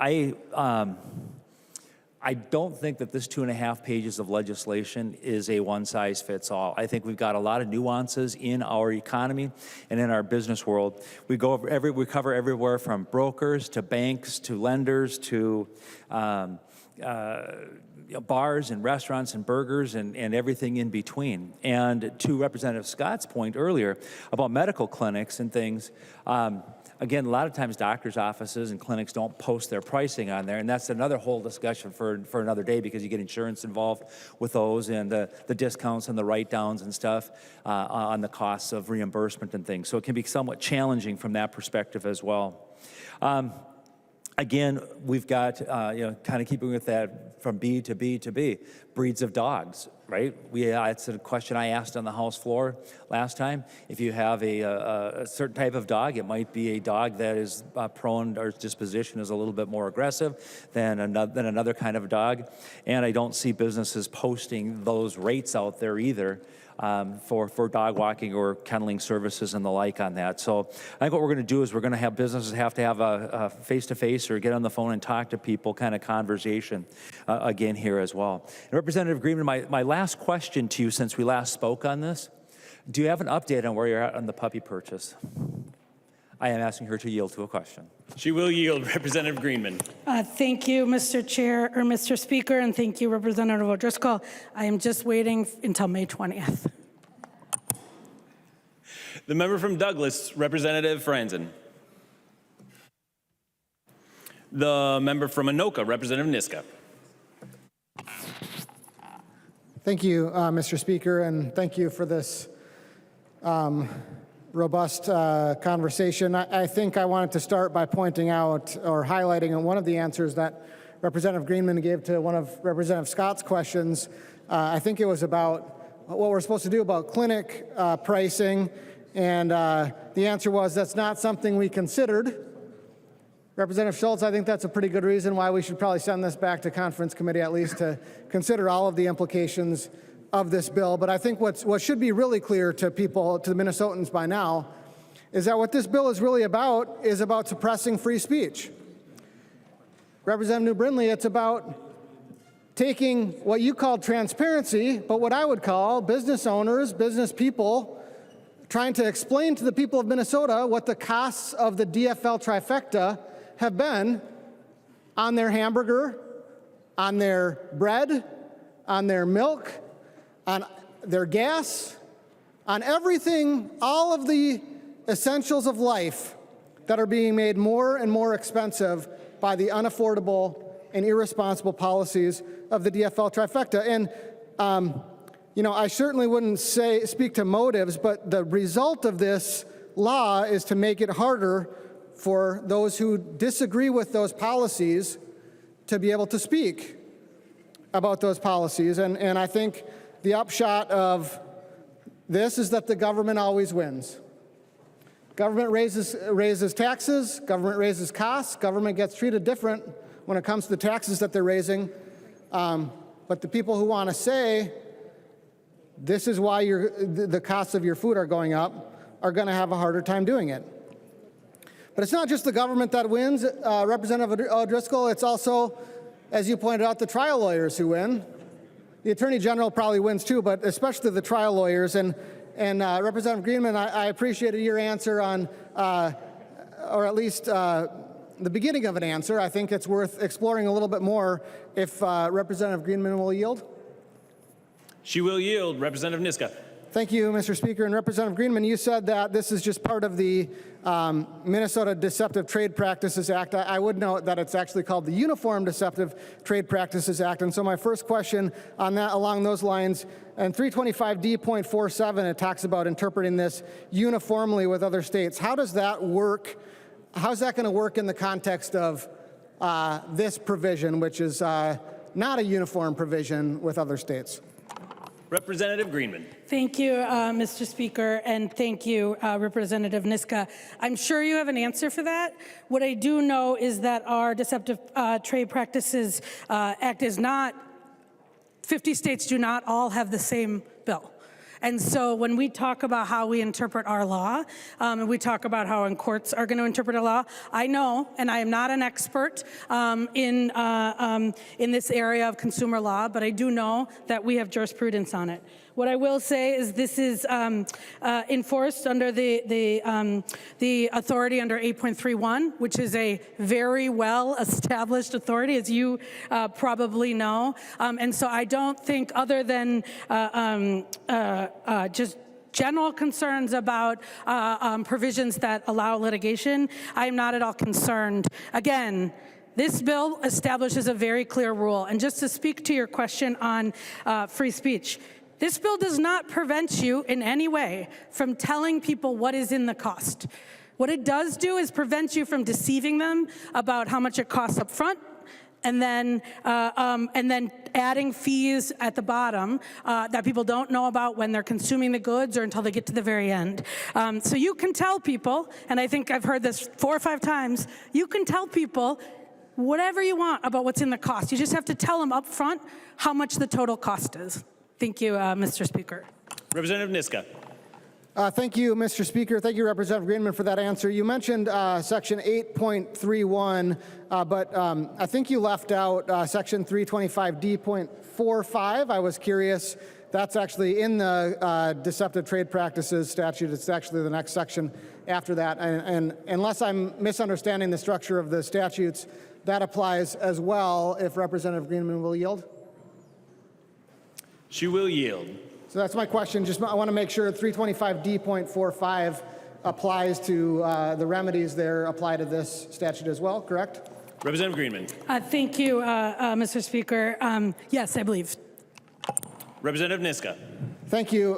I don't think that this 2.5 pages of legislation is a one-size-fits-all. I think we've got a lot of nuances in our economy and in our business world. We cover everywhere from brokers to banks to lenders to bars and restaurants and burgers and everything in between. And to Representative Scott's point earlier about medical clinics and things, again, a lot of times doctors' offices and clinics don't post their pricing on there, and that's another whole discussion for another day because you get insurance involved with those and the discounts and the write-downs and stuff on the costs of reimbursement and things. So it can be somewhat challenging from that perspective as well. Again, we've got, kind of keeping with that from B to B to B, breeds of dogs, right? It's a question I asked on the House floor last time. If you have a certain type of dog, it might be a dog that is prone, or its disposition is a little bit more aggressive than another kind of dog. And I don't see businesses posting those rates out there either. For dog walking or kenneling services and the like on that. So I think what we're going to do is we're going to have businesses have to have a face-to-face or get on the phone and talk to people kind of conversation again here as well. And Representative Greenman, my last question to you since we last spoke on this, do you have an update on where you're at on the puppy purchase? I am asking her to yield to a question. She will yield. Representative Greenman. Thank you, Mr. Speaker, and thank you, Representative O'Driscoll. I am just waiting until May 20th. The member from Douglas, Representative Franzen. The member from Anoka, Representative Niska. Thank you, Mr. Speaker, and thank you for this robust conversation. I think I wanted to start by pointing out or highlighting one of the answers that Representative Greenman gave to one of Representative Scott's questions. I think it was about what we're supposed to do about clinic pricing, and the answer was that's not something we considered. Representative Schultz, I think that's a pretty good reason why we should probably send this back to conference committee at least to consider all of the implications of this bill. But I think what should be really clear to people, to the Minnesotans by now, is that what this bill is really about is about suppressing free speech. Representative New Brindley, it's about taking what you called transparency, but what I would call business owners, business people, trying to explain to the people of Minnesota what the costs of the DFL trifecta have been on their hamburger, on their bread, on their milk, on their gas, on everything, all of the essentials of life that are being made more and more expensive by the unaffordable and irresponsible policies of the DFL trifecta. And I certainly wouldn't speak to motives, but the result of this law is to make it harder for those who disagree with those policies to be able to speak about those policies. And I think the upshot of this is that the government always wins. Government raises taxes, government raises costs, government gets treated different when it comes to the taxes that they're raising. But the people who want to say this is why the costs of your food are going up are going to have a harder time doing it. But it's not just the government that wins, Representative O'Driscoll. It's also, as you pointed out, the trial lawyers who win. The Attorney General probably wins too, but especially the trial lawyers. And Representative Greenman, I appreciated your answer on, or at least the beginning of an answer. I think it's worth exploring a little bit more if Representative Greenman will yield. She will yield. Representative Niska. Thank you, Mr. Speaker. And Representative Greenman, you said that this is just part of the Minnesota Deceptive Trade Practices Act. I would note that it's actually called the Uniform Deceptive Trade Practices Act. And so my first question on that, along those lines, and 325D.47, it talks about interpreting this uniformly with other states. How does that work? How's that going to work in the context of this provision, which is not a uniform provision with other states? Representative Greenman. Thank you, Mr. Speaker, and thank you, Representative Niska. I'm sure you have an answer for that. What I do know is that our Deceptive Trade Practices Act is not, 50 states do not all have the same bill. And so when we talk about how we interpret our law, and we talk about how courts are going to interpret a law, I know, and I am not an expert in this area of consumer law, but I do know that we have jurisprudence on it. What I will say is this is enforced under the authority under 8.31, which is a very well-established authority, as you probably know. And so I don't think, other than just general concerns about provisions that allow litigation, I am not at all concerned. Again, this bill establishes a very clear rule. And just to speak to your question on free speech, this bill does not prevent you in any way from telling people what is in the cost. What it does do is prevent you from deceiving them about how much it costs up front, and then adding fees at the bottom that people don't know about when they're consuming the goods or until they get to the very end. So you can tell people, and I think I've heard this 4 or 5 times, you can tell people whatever you want about what's in the cost. You just have to tell them up front how much the total cost is. Thank you, Mr. Speaker. Representative Niska. Thank you, Mr. Speaker. Thank you, Representative Greenman, for that answer. You mentioned Section 8.31, but I think you left out Section 325D.45. I was curious. That's actually in the Deceptive Trade Practices statute. It's actually the next section after that. And unless I'm misunderstanding the structure of the statutes, that applies as well, if Representative Greenman will yield. She will yield. So that's my question. I want to make sure 325D.45 applies to the remedies there apply to this statute as well, correct? Representative Greenman. Thank you, Mr. Speaker. Yes, I believe. Representative Niska. Thank you,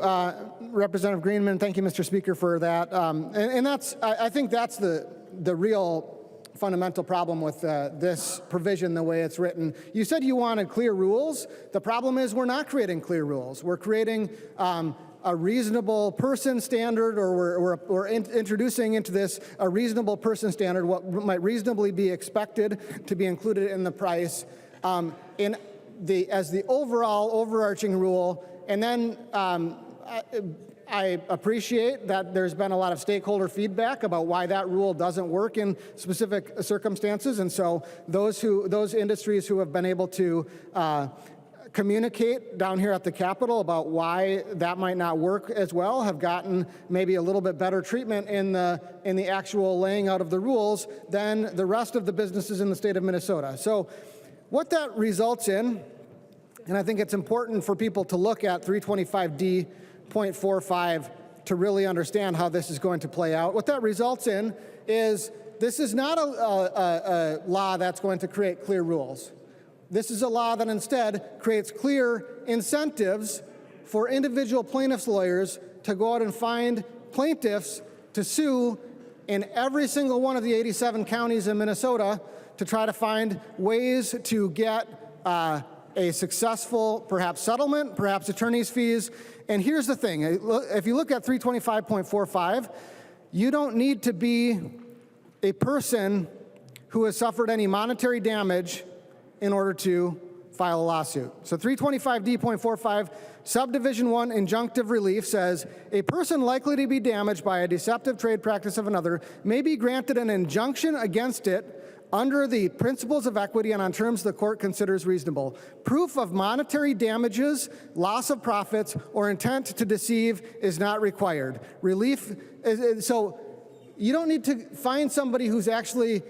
Representative Greenman. Thank you, Mr. Speaker, for that. And I think that's the real fundamental problem with this provision, the way it's written. You said you wanted clear rules. The problem is we're not creating clear rules. We're creating a reasonable person standard, or we're introducing into this a reasonable person standard, what might reasonably be expected to be included in the price as the overall overarching rule. And then I appreciate that there's been a lot of stakeholder feedback about why that rule doesn't work in specific circumstances. And so those industries who have been able to communicate down here at the Capitol about why that might not work as well have gotten maybe a little bit better treatment in the actual laying out of the rules than the rest of the businesses in the state of Minnesota. So what that results in, and I think it's important for people to look at 325D.45 to really understand how this is going to play out. What that results in is this is not a law that's going to create clear rules. This is a law that instead creates clear incentives for individual plaintiffs' lawyers to go out and find plaintiffs to sue in every single one of the 87 counties in Minnesota to try to find ways to get a successful, perhaps settlement, perhaps attorney's fees. And here's the thing, if you look at 325.45, you don't need to be a person who has suffered any monetary damage in order to file a lawsuit. So 325D.45, subdivision 1, injunctive relief says, a person likely to be damaged by a deceptive trade practice of another may be granted an injunction against it under the principles of equity and on terms the court considers reasonable. Proof of monetary damages, loss of profits, or intent to deceive is not required. Relief, so you don't need to find somebody who's actually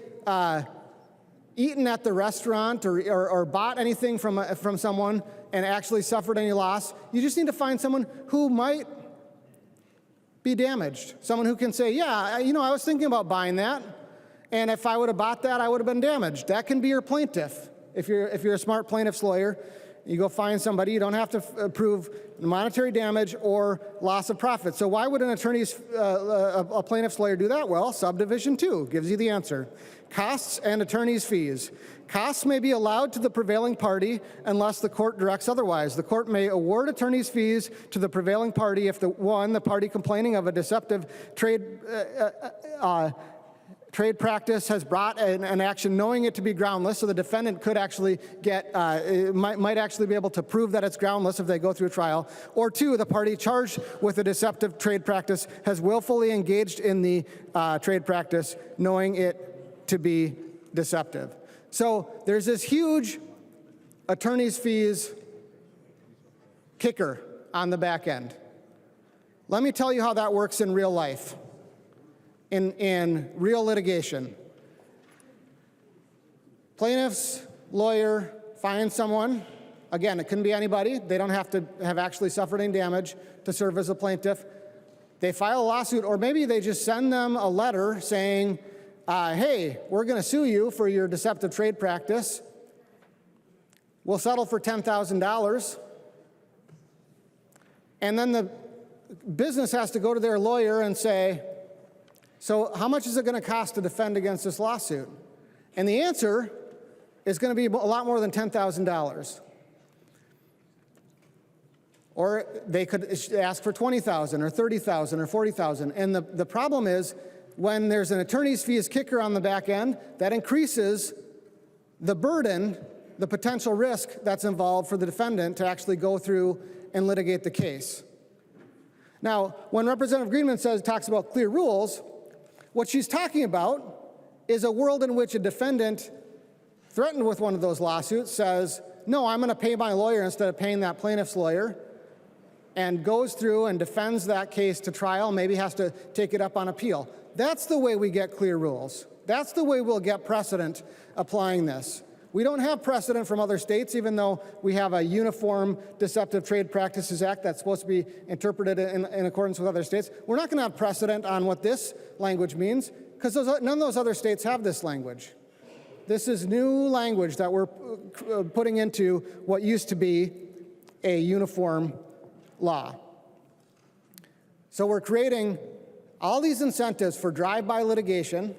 eaten at the restaurant or bought anything from someone and actually suffered any loss. You just need to find someone who might be damaged. Someone who can say, yeah, I was thinking about buying that, and if I would have bought that, I would have been damaged. That can be your plaintiff. If you're a smart plaintiff's lawyer, you go find somebody. You don't have to prove monetary damage or loss of profit. So why would a plaintiff's lawyer do that? Well, subdivision 2 gives you the answer. Costs and attorney's fees. Costs may be allowed to the prevailing party unless the court directs otherwise. The court may award attorney's fees to the prevailing party if the party complaining of a deceptive trade practice has brought an action knowing it to be groundless, so the defendant could actually might actually be able to prove that it's groundless if they go through a trial. Or 2, the party charged with a deceptive trade practice has willfully engaged in the trade practice knowing it to be deceptive. So there's this huge attorney's fees kicker on the back end. Let me tell you how that works in real life. In real litigation. Plaintiff's lawyer finds someone, again, it can be anybody, they don't have to have actually suffered any damage to serve as a plaintiff. They file a lawsuit, or maybe they just send them a letter saying, hey, we're going to sue you for your deceptive trade practice. We'll settle for $10,000. And then the business has to go to their lawyer and say, so how much is it going to cost to defend against this lawsuit? And the answer is going to be a lot more than $10,000. Or they could ask for $20,000 or $30,000 or $40,000. And the problem is when there's an attorney's fees kicker on the back end, that increases the burden, the potential risk that's involved for the defendant to actually go through and litigate the case. Now, when Representative Greenman talks about clear rules, what she's talking about is a world in which a defendant threatened with one of those lawsuits says, no, I'm going to pay my lawyer instead of paying that plaintiff's lawyer, and goes through and defends that case to trial, maybe has to take it up on appeal. That's the way we get clear rules. That's the way we'll get precedent applying this. We don't have precedent from other states, even though we have a uniform Deceptive Trade Practices Act that's supposed to be interpreted in accordance with other states. We're not going to have precedent on what this language means, because none of those other states have this language. This is new language that we're putting into what used to be a uniform law. So we're creating all these incentives for drive-by litigation.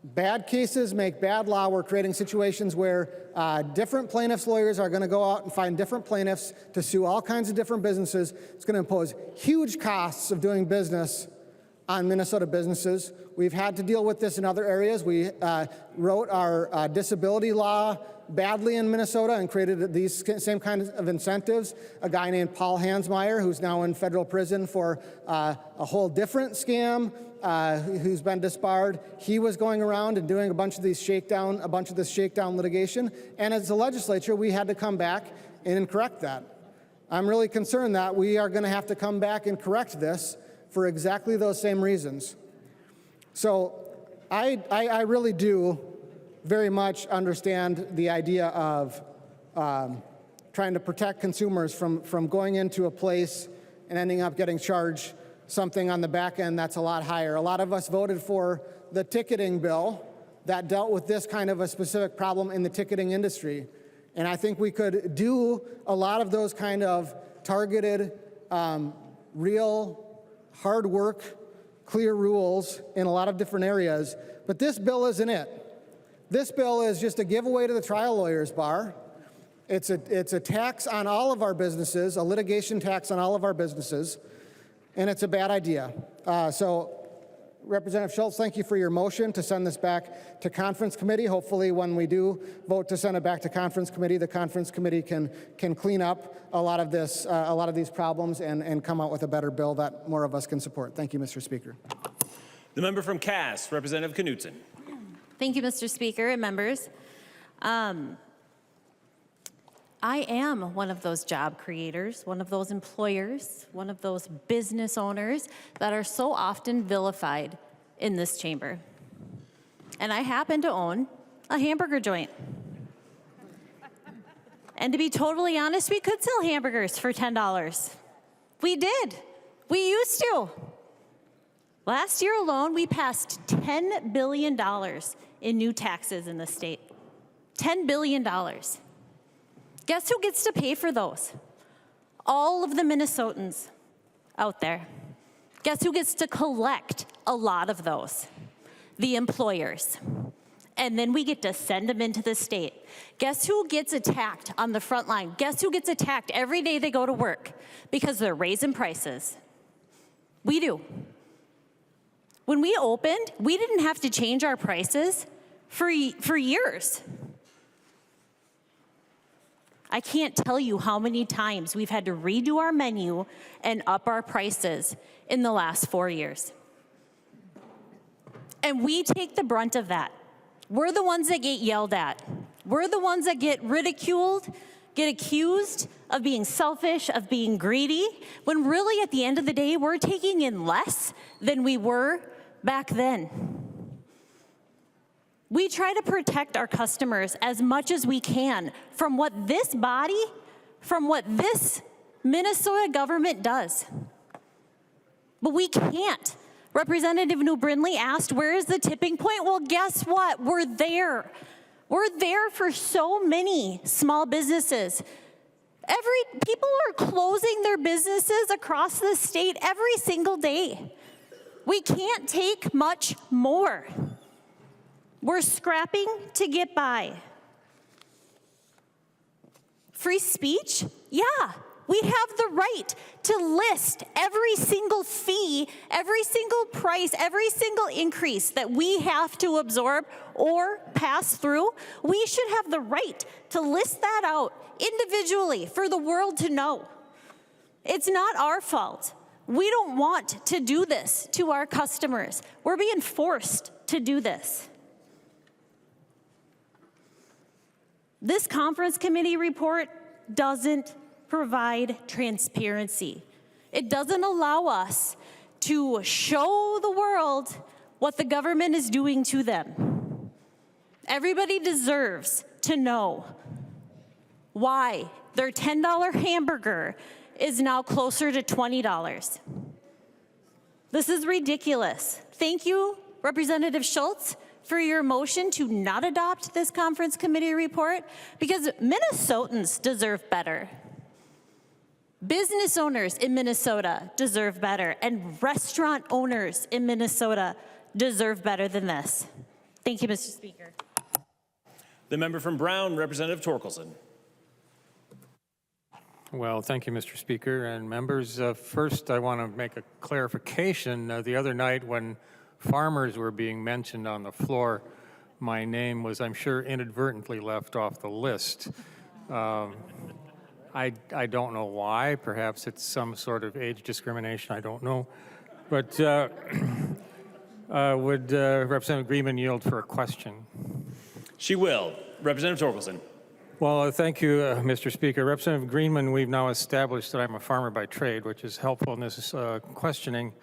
Bad cases make bad law. We're creating situations where different plaintiffs' lawyers are going to go out and find different plaintiffs to sue all kinds of different businesses. It's going to impose huge costs of doing business on Minnesota businesses. We've had to deal with this in other areas. We wrote our disability law badly in Minnesota and created these same kinds of incentives. A guy named Paul Hansmeier, who's now in federal prison for a whole different scam, who's been disbarred. He was going around and doing a bunch of this shakedown litigation. And as a legislature, we had to come back and correct that. I'm really concerned that we are going to have to come back and correct this for exactly those same reasons. So I really do very much understand the idea of trying to protect consumers from going into a place and ending up getting charged something on the back end that's a lot higher. A lot of us voted for the ticketing bill that dealt with this kind of a specific problem in the ticketing industry. And I think we could do a lot of those kind of targeted, real hard work, clear rules in a lot of different areas, but this bill isn't it. This bill is just a giveaway to the trial lawyers bar. It's a tax on all of our businesses, a litigation tax on all of our businesses, and it's a bad idea. So, Representative Schultz, thank you for your motion to send this back to conference committee. Hopefully, when we do vote to send it back to conference committee, the conference committee can clean up a lot of these problems and come out with a better bill that more of us can support. Thank you, Mr. Speaker. The member from Cass, Representative Knutson. Thank you, Mr. Speaker and members. I am one of those job creators, one of those employers, one of those business owners that are so often vilified in this chamber. And I happen to own a hamburger joint. And to be totally honest, we could sell hamburgers for $10. We did. We used to. Last year alone, we passed $10 billion in new taxes in the state. $10 billion. Guess who gets to pay for those? All of the Minnesotans out there. Guess who gets to collect a lot of those? The employers. And then we get to send them into the state. Guess who gets attacked on the front line? Guess who gets attacked every day they go to work? Because they're raising prices. We do. When we opened, we didn't have to change our prices for years. I can't tell you how many times we've had to redo our menu and up our prices in the last 4 years. And we take the brunt of that. We're the ones that get yelled at. We're the ones that get ridiculed, get accused of being selfish, of being greedy, when really at the end of the day, we're taking in less than we were back then. We try to protect our customers as much as we can from what this body, from what this Minnesota government does. But we can't. Representative New Brindley asked, where is the tipping point? Well, guess what? We're there. We're there for so many small businesses. People are closing their businesses across the state every single day. We can't take much more. We're scrapping to get by. Free speech? Yeah, we have the right to list every single fee, every single price, every single increase that we have to absorb or pass through. We should have the right to list that out individually for the world to know. It's not our fault. We don't want to do this to our customers. We're being forced to do this. This conference committee report doesn't provide transparency. It doesn't allow us to show the world what the government is doing to them. Everybody deserves to know why their $10 hamburger is now closer to $20. This is ridiculous. Thank you, Representative Schultz, for your motion to not adopt this conference committee report, because Minnesotans deserve better. Business owners in Minnesota deserve better, and restaurant owners in Minnesota deserve better than this. Thank you, Mr. Speaker. The member from Brown, Representative Torkelson. Well, thank you, Mr. Speaker and members. First, I want to make a clarification. The other night when farmers were being mentioned on the floor, my name was, I'm sure, inadvertently left off the list. I don't know why. Perhaps it's some sort of age discrimination. I don't know. But would Representative Greenman yield for a question? She will. Representative Torkelson. Well, thank you, Mr. Speaker. Representative Greenman, we've now established that I'm a farmer by trade, which is helpful in this questioning.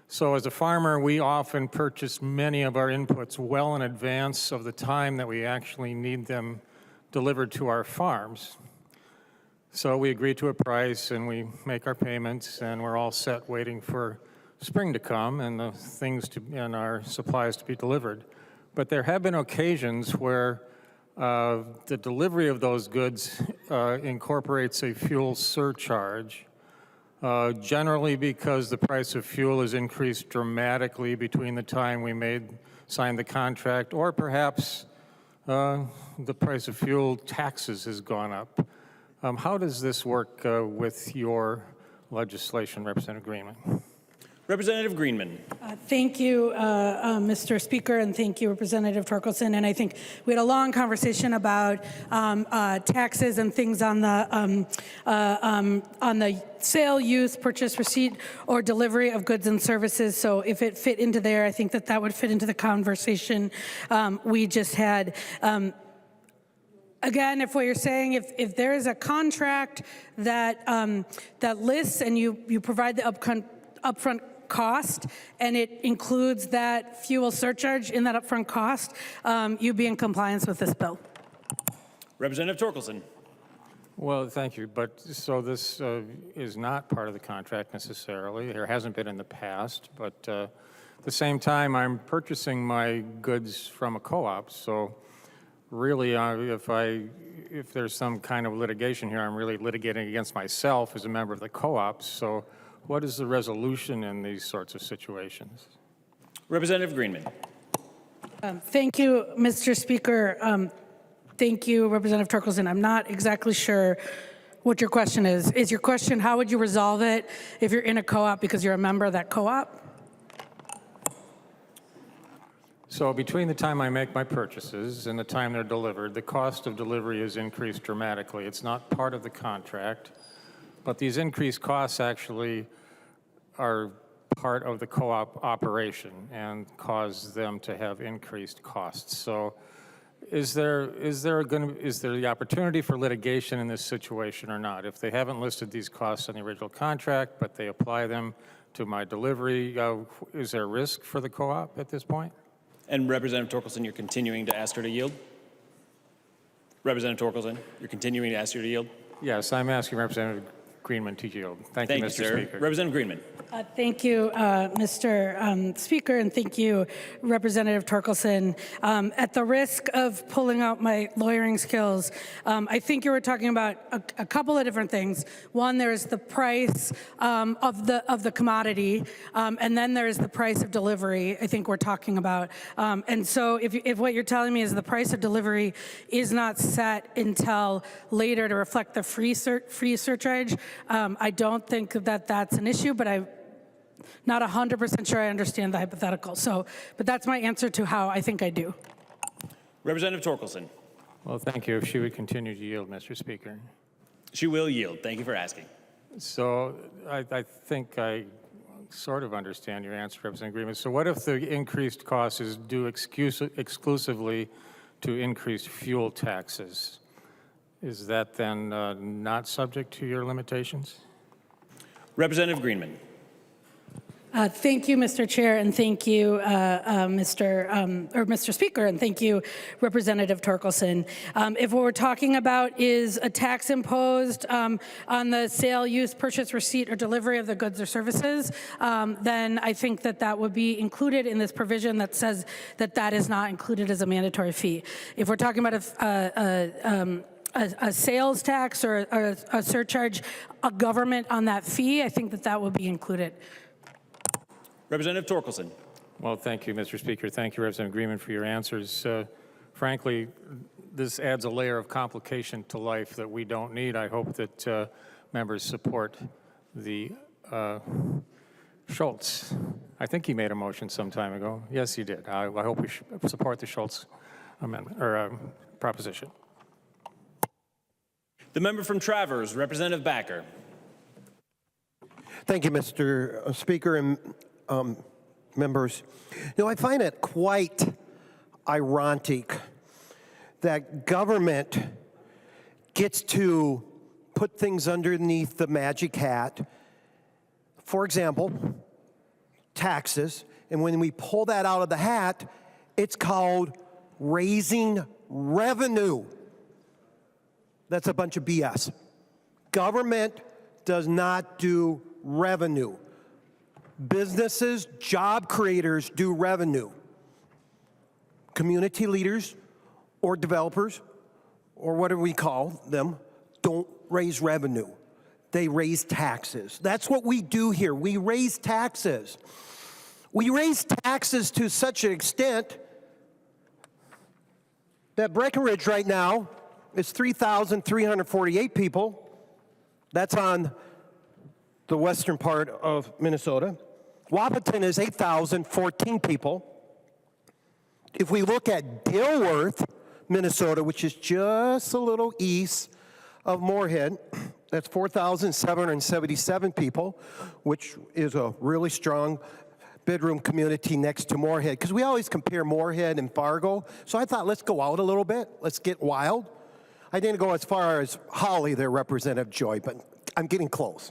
So as a farmer, we often purchase many of our inputs well in advance of the time that we actually need them delivered to our farms. So we agree to a price and we make our payments and we're all set waiting for spring to come and the things and our supplies to be delivered. But there have been occasions where The delivery of those goods incorporates a fuel surcharge, generally because the price of fuel has increased dramatically between the time we signed the contract, or perhaps the price of fuel taxes has gone up. How does this work with your legislation, Representative Greenman? Representative Greenman. Thank you, Mr. Speaker, and thank you, Representative Torkelson. And I think we had a long conversation about taxes and things on the sale, use, purchase, receipt, or delivery of goods and services. So if it fit into there, I think that that would fit into the conversation we just had. Again, if what you're saying, if there is a contract that that lists and you provide the upfront cost, and it includes that fuel surcharge in that upfront cost, you'd be in compliance with this bill. Representative Torkelson. Well, thank you. But so this is not part of the contract necessarily. There hasn't been in the past. But at the same time, I'm purchasing my goods from a co-op. So really, if there's some kind of litigation here, I'm really litigating against myself as a member of the co-op. So what is the resolution in these sorts of situations? Representative Greenman. Thank you, Mr. Speaker. Thank you, Representative Torkelson. I'm not exactly sure what your question is. Is your question, how would you resolve it if you're in a co-op because you're a member of that co-op? So between the time I make my purchases and the time they're delivered, the cost of delivery has increased dramatically. It's not part of the contract, but these increased costs actually are part of the co-op operation and cause them to have increased costs. So is there the opportunity for litigation in this situation or not? If they haven't listed these costs in the original contract, but they apply them to my delivery, is there risk for the co-op at this point? And Representative Torkelson, you're continuing to ask her to yield? Representative Torkelson, you're continuing to ask her to yield? Yes, I'm asking Representative Greenman to yield. Thank you, Mr. sir. Speaker. Representative Greenman. Thank you, Mr. Speaker, and thank you, Representative Torkelson. At the risk of pulling out my lawyering skills, I think you were talking about a couple of different things. One, there's the price of the commodity, and then there's the price of delivery. I think we're talking about, and so if what you're telling me is the price of delivery is not set until later to reflect the free surcharge, I don't think that that's an issue, but I'm not 100% sure I understand the hypothetical. So, but that's my answer to how I think I do. Representative Torkelson. Well, thank you. If she would continue to yield, Mr. Speaker. She will yield. Thank you for asking. So I think I sort of understand your answer, Representative Greenman. So what if the increased cost is due exclusively to increased fuel taxes? Is that then not subject to your limitations? Representative Greenman. Thank you, Mr. Chair, and thank you, Mr. Speaker, and thank you, Representative Torkelson. If what we're talking about is a tax imposed on the sale, use, purchase, receipt, or delivery of the goods or services, then I think that that would be included in this provision that says that that is not included as a mandatory fee. If we're talking about a sales tax or a surcharge, a government on that fee, I think that that would be included. Representative Torkelson. Well, thank you, Mr. Speaker. Thank you, Representative Greenman, for your answers. Frankly, this adds a layer of complication to life that we don't need. I hope that members support the Schultz. I think he made a motion some time ago. Yes, he did. I hope we should support the Schultz amendment or proposition. The member from Travers, Representative Backer. Thank you, Mr. Speaker and members. You know, I find it quite ironic that government gets to put things underneath the magic hat. For example, taxes. And when we pull that out of the hat, it's called raising revenue. That's a bunch of BS. Government does not do revenue. Businesses, job creators do revenue. Community leaders or developers or what do we call them, don't raise revenue. They raise taxes. That's what we do here. We raise taxes. We raise taxes to such an extent that Breckenridge right now is 3,348 people. That's on the western part of Minnesota. Wahpeton is 8,014 people. If we look at Dilworth, Minnesota, which is just a little east of Moorhead, that's 4,777 people, which is a really strong bedroom community next to Moorhead, because we always compare Moorhead and Fargo. So I thought, let's go out a little bit. Let's get wild. I didn't go as far as Holly, their Representative Joy, but I'm getting close.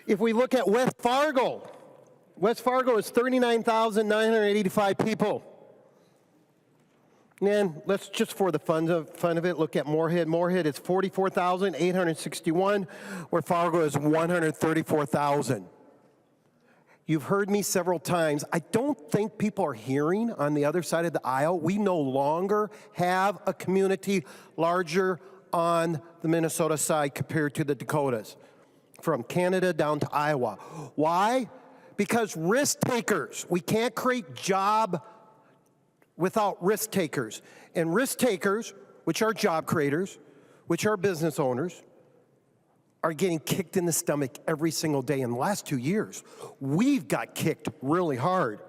If we look at West Fargo is 39,985 people. And let's just for the fun of it, look at Moorhead. Moorhead is 44,861, where Fargo is 134,000. You've heard me several times. I don't think people are hearing on the other side of the aisle. We no longer have a community larger on the Minnesota side compared to the Dakotas, from Canada down to Iowa. Why? Because risk takers. We can't create job without risk takers. And risk takers, which are job creators, which are business owners, are getting kicked in the stomach every single day. In the last 2 years, we've got kicked really hard.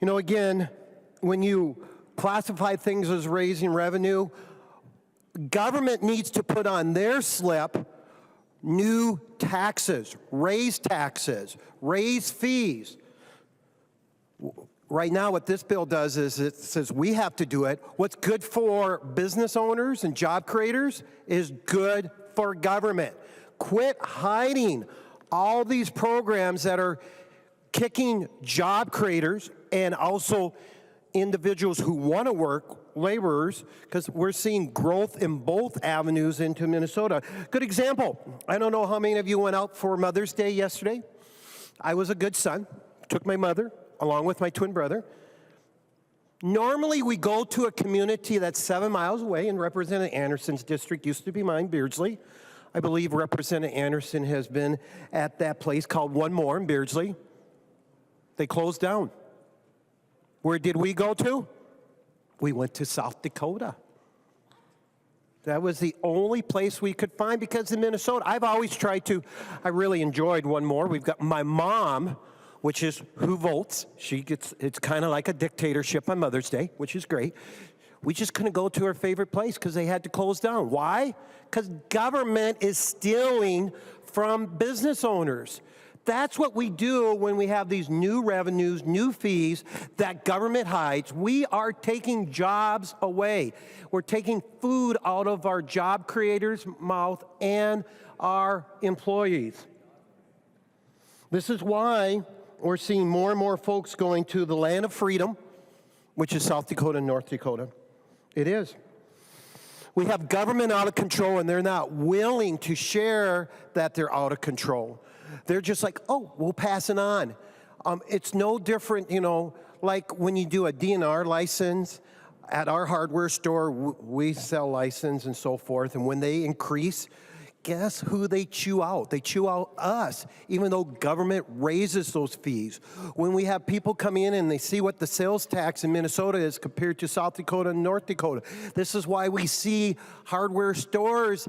You know, again, when you classify things as raising revenue, government needs to put on their slip new taxes, raise fees. Right now, what this bill does is it says we have to do it. What's good for business owners and job creators is good for government. Quit hiding all these programs that are kicking job creators and also individuals who want to work, laborers, because we're seeing growth in both avenues into Minnesota. Good example. I don't know how many of you went out for Mother's Day yesterday. I was a good son, took my mother along with my twin brother. Normally we go to a community that's 7 miles away, and Representative Anderson's district used to be mine, Beardsley. I believe Representative Anderson has been at that place called One More in Beardsley. They closed down. Where did we go to? We went to South Dakota. That was the only place we could find, because in Minnesota, I've always tried to, I really enjoyed One More. We've got my mom, which is who votes. It's kind of like a dictatorship on Mother's Day, which is great. We just couldn't go to her favorite place because they had to close down. Why? Because government is stealing from business owners. That's what we do when we have these new revenues, new fees that government hides. We are taking jobs away. We're taking food out of our job creators' mouth and our employees. This is why we're seeing more and more folks going to the land of freedom, which is South Dakota and North Dakota. It is. We have government out of control, and they're not willing to share that they're out of control. They're just like, oh, we'll pass it on. It's no different, you know, like when you do a DNR license. At our hardware store, we sell license and so forth, and when they increase, guess who they chew out? They chew out us, even though government raises those fees. When we have people come in and they see what the sales tax in Minnesota is compared to South Dakota and North Dakota, this is why we see hardware stores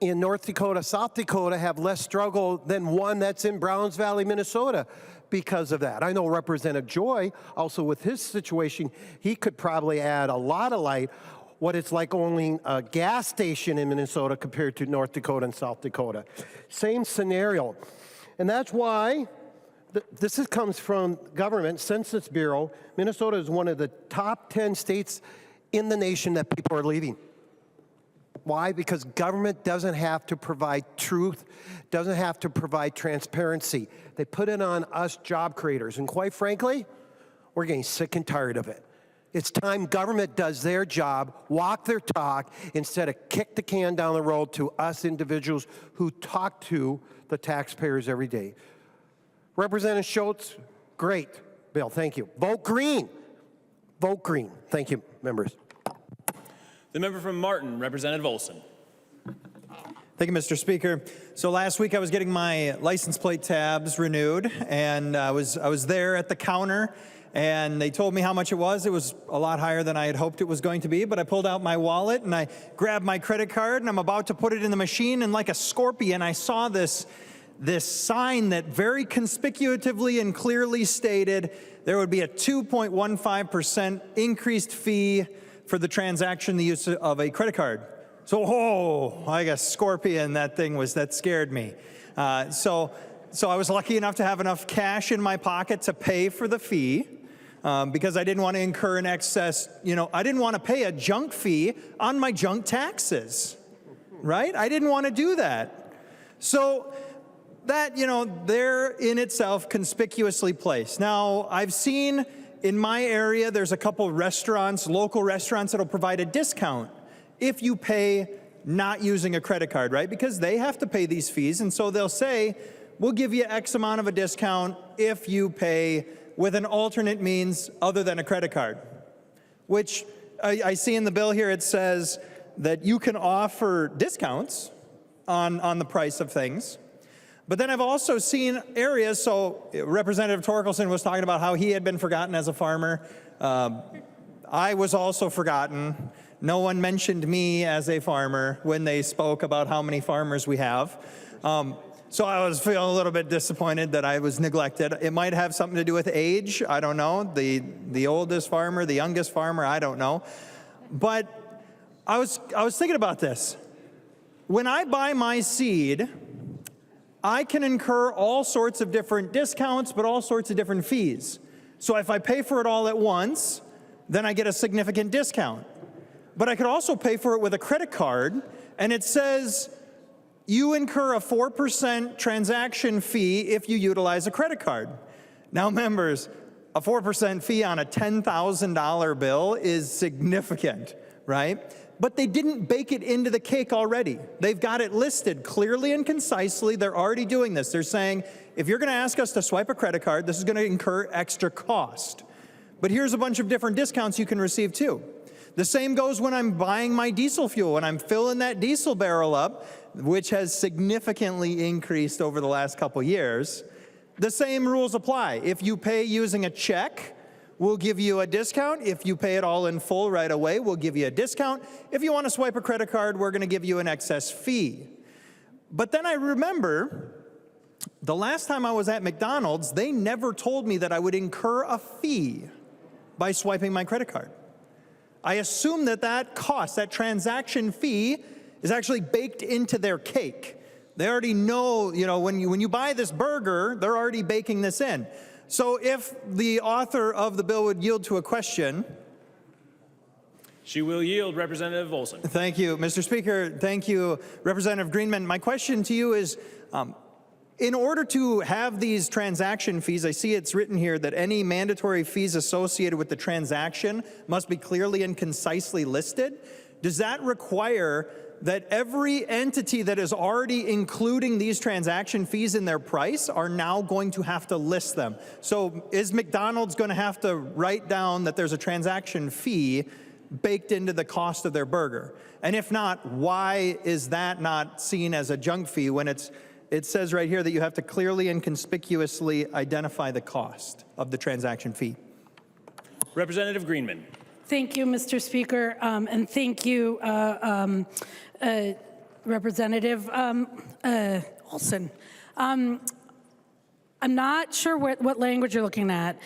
in North Dakota, South Dakota have less struggle than one that's in Browns Valley, Minnesota, because of that. I know Representative Joy, also with his situation, he could probably add a lot of light what it's like owning a gas station in Minnesota compared to North Dakota and South Dakota. Same scenario. And that's why this comes from government, Census Bureau. Minnesota is one of the top 10 states in the nation that people are leaving. Why? Because government doesn't have to provide truth, doesn't have to provide transparency. They put it on us job creators. And quite frankly, we're getting sick and tired of it. It's time government does their job, walk their talk, instead of kick the can down the road to us individuals who talk to the taxpayers every day. Representative Schultz, great bill, thank you. Vote green. Vote green. Thank you, members. The member from Martin, Representative Olson. Thank you, Mr. Speaker. So last week I was getting my license plate tabs renewed, and I was there at the counter, and they told me how much it was. It was a lot higher than I had hoped it was going to be, but I pulled out my wallet and I grabbed my credit card and I'm about to put it in the machine, and like a scorpion, I saw this sign that very conspicuously and clearly stated there would be a 2.15% increased fee for the transaction, the use of a credit card. So, like a scorpion, that scared me. So I was lucky enough to have enough cash in my pocket to pay for the fee because I didn't want to incur an excess, I didn't want to pay a junk fee on my junk taxes, right? I didn't want to do that. So that, they're in itself conspicuously placed. Now, I've seen in my area, there's a couple restaurants, local restaurants, that'll provide a discount if you pay not using a credit card, right? Because they have to pay these fees, and so they'll say, we'll give you X amount of a discount if you pay with an alternate means other than a credit card, which I see in the bill here. It says that you can offer discounts on the price of things. But then I've also seen areas, so Representative Torkelson was talking about how he had been forgotten as a farmer. I was also forgotten. No one mentioned me as a farmer when they spoke about how many farmers we have. So I was feeling a little bit disappointed that I was neglected. It might have something to do with age. I don't know. The oldest farmer, the youngest farmer, I don't know. But I was thinking about this. When I buy my seed, I can incur all sorts of different discounts, but all sorts of different fees. So if I pay for it all at once, then I get a significant discount. But I could also pay for it with a credit card, and it says you incur a 4% transaction fee if you utilize a credit card. Now, members, a 4% fee on a $10,000 bill is significant, right? But they didn't bake it into the cake already. They've got it listed clearly and concisely. They're already doing this. They're saying, if you're going to ask us to swipe a credit card, this is going to incur extra cost. But here's a bunch of different discounts you can receive too. The same goes when I'm buying my diesel fuel, when I'm filling that diesel barrel up, which has significantly increased over the last couple years. The same rules apply. If you pay using a check, we'll give you a discount. If you pay it all in full right away, we'll give you a discount. If you want to swipe a credit card, we're going to give you an excess fee. But then I remember the last time I was at McDonald's, they never told me that I would incur a fee by swiping my credit card. I assume that cost, that transaction fee, is actually baked into their cake. They already know, when you buy this burger, they're already baking this in. So if the author of the bill would yield to a question. She will yield, Representative Olson. Thank you, Mr. Speaker. Thank you, Representative Greenman. My question to you is, in order to have these transaction fees, I see it's written here that any mandatory fees associated with the transaction must be clearly and concisely listed. Does that require that every entity that is already including these transaction fees in their price are now going to have to list them? So is McDonald's going to have to write down that there's a transaction fee baked into the cost of their burger? And if not, why is that not seen as a junk fee when it says right here that you have to clearly and conspicuously identify the cost of the transaction fee? Representative Greenman. Thank you, Mr. Speaker, and thank you, Representative Olson. I'm not sure what language you're looking at.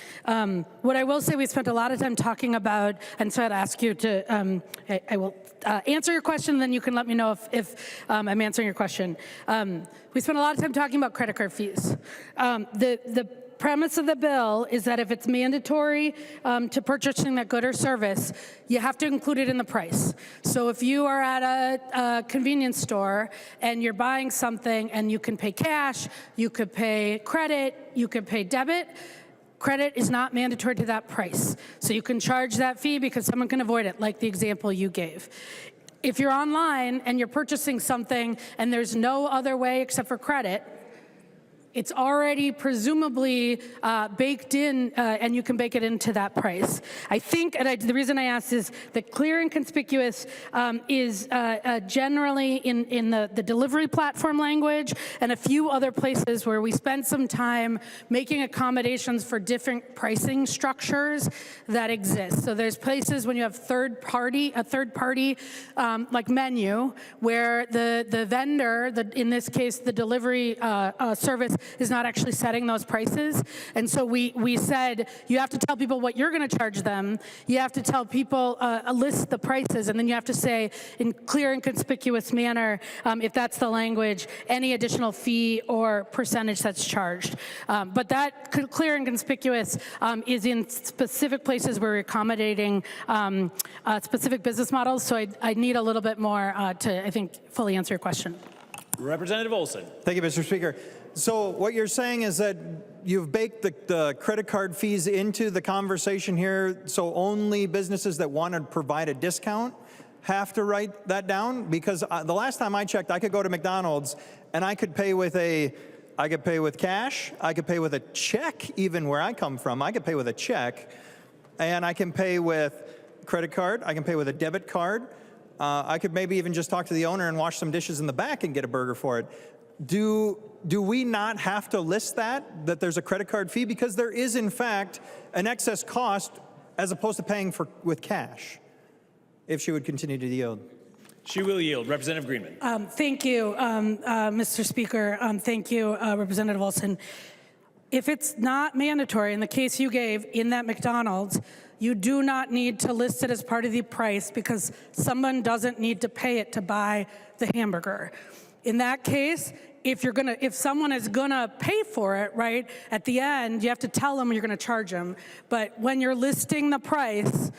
What I will say, we spent a lot of time talking about, and so I'd ask you to, I will answer your question, then you can let me know if I'm answering your question. We spent a lot of time talking about credit card fees. The premise of the bill is that if it's mandatory to purchasing that good or service, you have to include it in the price. So if you are at a convenience store and you're buying something and you can pay cash, you could pay credit, you could pay debit, credit is not mandatory to that price. So you can charge that fee because someone can avoid it, like the example you gave. If you're online and you're purchasing something and there's no other way except for credit, it's already presumably baked in, and you can bake it into that price. I think, and the reason I asked is that clear and conspicuous is generally in the delivery platform language and a few other places where we spent some time making accommodations for different pricing structures that exist. So there's places when you have a third party like menu, where the vendor, in this case the delivery service, is not actually setting those prices. And so we said, you have to tell people what you're going to charge them. You have to tell people, list the prices, and then you have to say in clear and conspicuous manner, if that's the language, any additional fee or percentage that's charged. But that clear and conspicuous is in specific places where we're accommodating specific business models. So I need a little bit more to, I think, fully answer your question. Representative Olson. Thank you, Mr. Speaker. So what you're saying is that you've baked the credit card fees into the conversation here, so only businesses that want to provide a discount have to write that down? Because the last time I checked, I could go to McDonald's and I could pay with cash, I could pay with a check, even where I come from. I could pay with a check, and I can pay with credit card, I can pay with a debit card. I could maybe even just talk to the owner and wash some dishes in the back and get a burger for it. Do we not have to list that there's a credit card fee? Because there is, in fact, an excess cost as opposed to paying with cash, if she would continue to yield. She will yield. Representative Greenman. Thank you, Mr. Speaker. Thank you, Representative Olson. If it's not mandatory, in the case you gave, in that McDonald's, you do not need to list it as part of the price because someone doesn't need to pay it to buy the hamburger. In that case, if someone is gonna pay for it, right, at the end, you have to tell them you're gonna charge them. But when you're listing the price,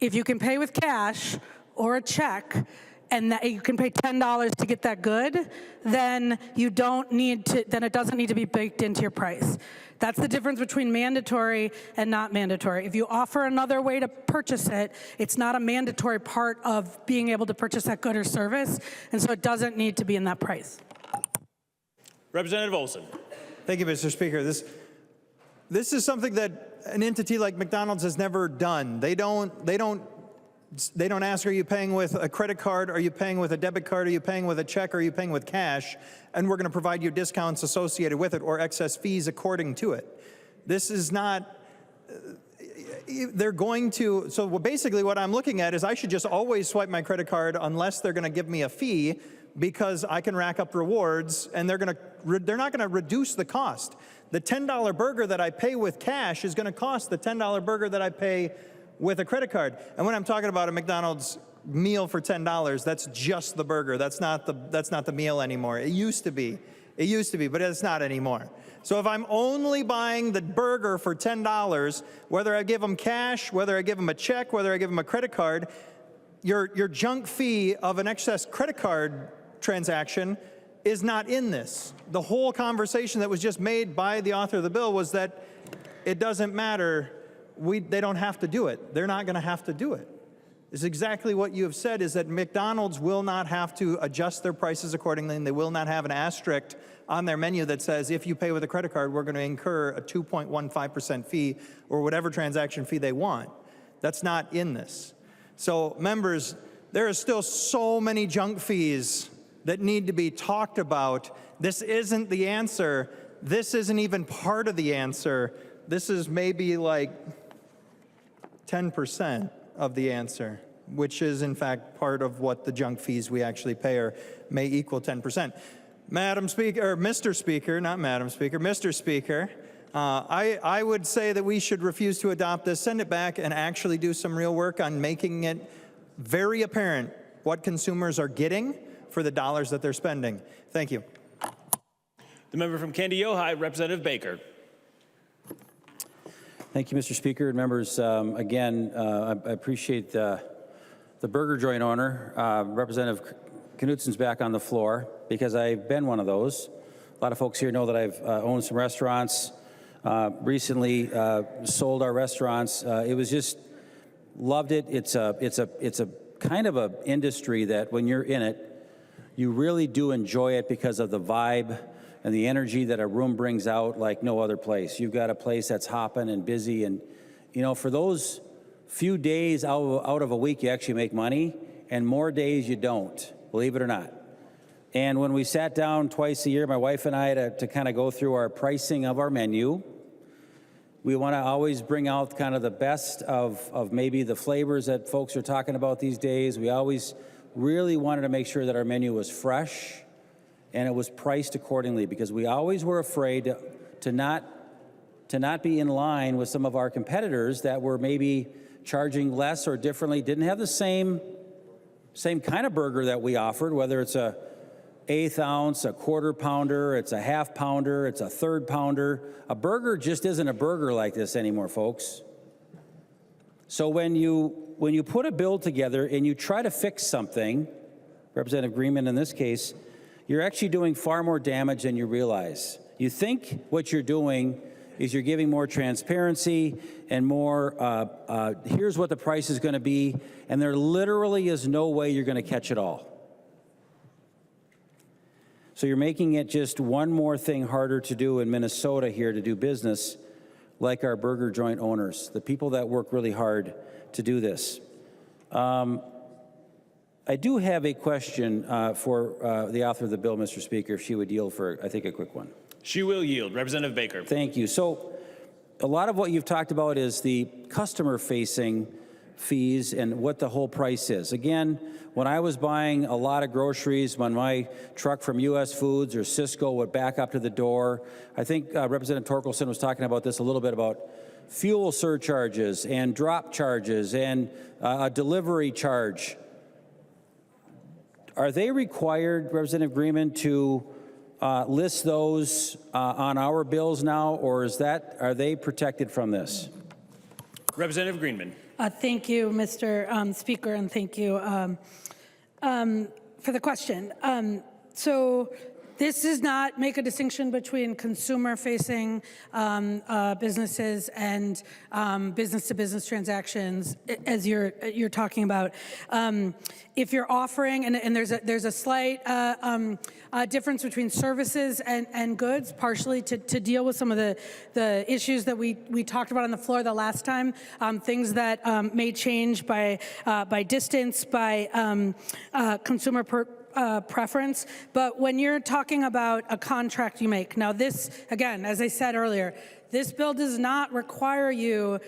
if you can pay with cash or a check, and that you can pay $10 to get that good, then you don't need to, then it doesn't need to be baked into your price. That's the difference between mandatory and not mandatory. If you offer another way to purchase it, it's not a mandatory part of being able to purchase that good or service, and so it doesn't need to be in that price. Representative Olson. Thank you, Mr. Speaker. This is something that an entity like McDonald's has never done. They don't ask, are you paying with a credit card? Are you paying with a debit card? Are you paying with a check? Are you paying with cash? And we're going to provide you discounts associated with it or excess fees according to it. This is not, they're going to, so basically what I'm looking at is I should just always swipe my credit card unless they're going to give me a fee, because I can rack up rewards, and they're not going to reduce the cost. The $10 burger that I pay with cash is going to cost the $10 burger that I pay with a credit card. And when I'm talking about a McDonald's meal for $10, that's just the burger. That's not the meal anymore. It used to be, but it's not anymore. So if I'm only buying the burger for $10, whether I give them cash, whether I give them a check, whether I give them a credit card, your junk fee of an excess credit card transaction is not in this. The whole conversation that was just made by the author of the bill was that it doesn't matter. They don't have to do it. They're not going to have to do it. It's exactly what you have said, is that McDonald's will not have to adjust their prices accordingly, and they will not have an asterisk on their menu that says, if you pay with a credit card, we're going to incur a 2.15% fee or whatever transaction fee they want. That's not in this. So, members, there are still so many junk fees that need to be talked about. This isn't the answer. This isn't even part of the answer. This is maybe like 10% of the answer, which is in fact part of what the junk fees we actually pay may equal 10%. Madam Speaker, or Mr. Speaker, not Madam Speaker, Mr. Speaker, I would say that we should refuse to adopt this, send it back, and actually do some real work on making it very apparent what consumers are getting for the dollars that they're spending. Thank you. The member from Candy Ojai, Representative Baker. Thank you, Mr. Speaker. Members, again, I appreciate the burger joint owner. Representative Knudsen's back on the floor because I've been one of those. A lot of folks here know that I've owned some restaurants, recently sold our restaurants. It was just, loved it. It's a kind of a industry that when you're in it, you really do enjoy it because of the vibe and the energy that a room brings out like no other place. You've got a place that's hopping and busy, and you know, for those few days out of a week, you actually make money, and more days you don't, believe it or not. And when we sat down twice a year, my wife and I, to kind of go through our pricing of our menu, we want to always bring out kind of the best of maybe the flavors that folks are talking about these days. We always really wanted to make sure that our menu was fresh and it was priced accordingly, because we always were afraid to not be in line with some of our competitors that were maybe charging less or differently, didn't have the same kind of burger that we offered, whether it's a 1/8 ounce, a 1/4 pounder, it's a 1/2 pounder, it's a 1/3 pounder. A burger just isn't a burger like this anymore, folks. So when you put a bill together and you try to fix something, Representative Greenman in this case, you're actually doing far more damage than you realize. You think what you're doing is you're giving more transparency and more, here's what the price is going to be, and there literally is no way you're going to catch it all. So you're making it just one more thing harder to do in Minnesota here to do business, like our burger joint owners, the people that work really hard to do this. I do have a question for the author of the bill, Mr. Speaker, if she would yield for, I think, a quick one. She will yield. Representative Baker. Thank you. So a lot of what you've talked about is the customer-facing fees and what the whole price is. Again, when I was buying a lot of groceries, when my truck from U.S. Foods or Cisco would back up to the door, I think Representative Torkelson was talking about this a little bit, about fuel surcharges and drop charges and a delivery charge. Are they required, Representative Greenman, to list those on our bills now, or are they protected from this? Representative Greenman. Thank you, Mr. Speaker, and thank you for the question. So this does not make a distinction between consumer-facing businesses and business-to-business transactions, as you're talking about. If you're offering, and there's a slight difference between services and goods, partially to deal with some of the issues that we talked about on the floor the last time, things that may change by distance, by consumer preference. But when you're talking about a contract you make, now this, again, as I said earlier, this bill does not require you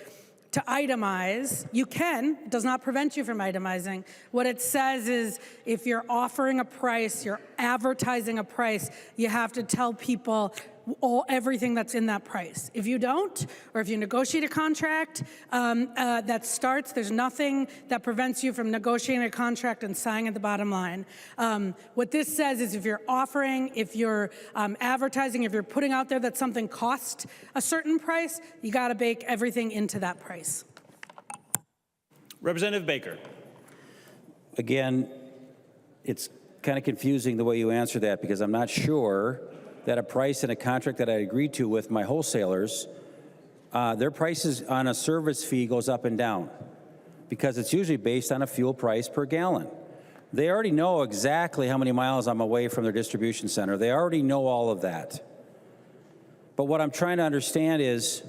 to itemize. You can, it does not prevent you from itemizing. What it says is if you're offering a price, you're advertising a price, you have to tell people everything that's in that price. If you don't, or if you negotiate a contract that starts, there's nothing that prevents you from negotiating a contract and signing at the bottom line. What this says is if you're offering, if you're advertising, if you're putting out there that something costs a certain price, you got to bake everything into that price. Representative Baker. Again, it's kind of confusing the way you answer that, because I'm not sure that a price in a contract that I agreed to with my wholesalers, their prices on a service fee goes up and down, because it's usually based on a fuel price per gallon. They already know exactly how many miles I'm away from their distribution center. They already know all of that. But what I'm trying to understand is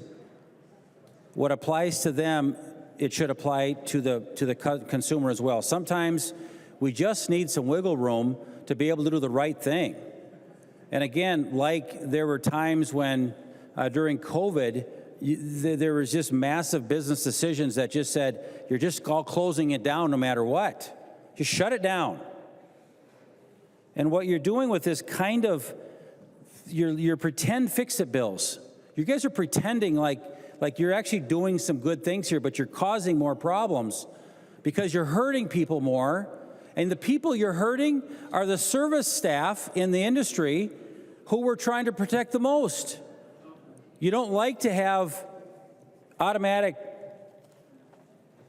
what applies to them, it should apply to the consumer as well. Sometimes we just need some wiggle room to be able to do the right thing. And again, like there were times when during COVID, there was just massive business decisions that just said, you're just all closing it down no matter what. Just shut it down. And what you're doing with this kind of, your pretend fix-it bills. You guys are pretending like you're actually doing some good things here, but you're causing more problems because you're hurting people more. And the people you're hurting are the service staff in the industry who we're trying to protect the most. You don't like to have automatic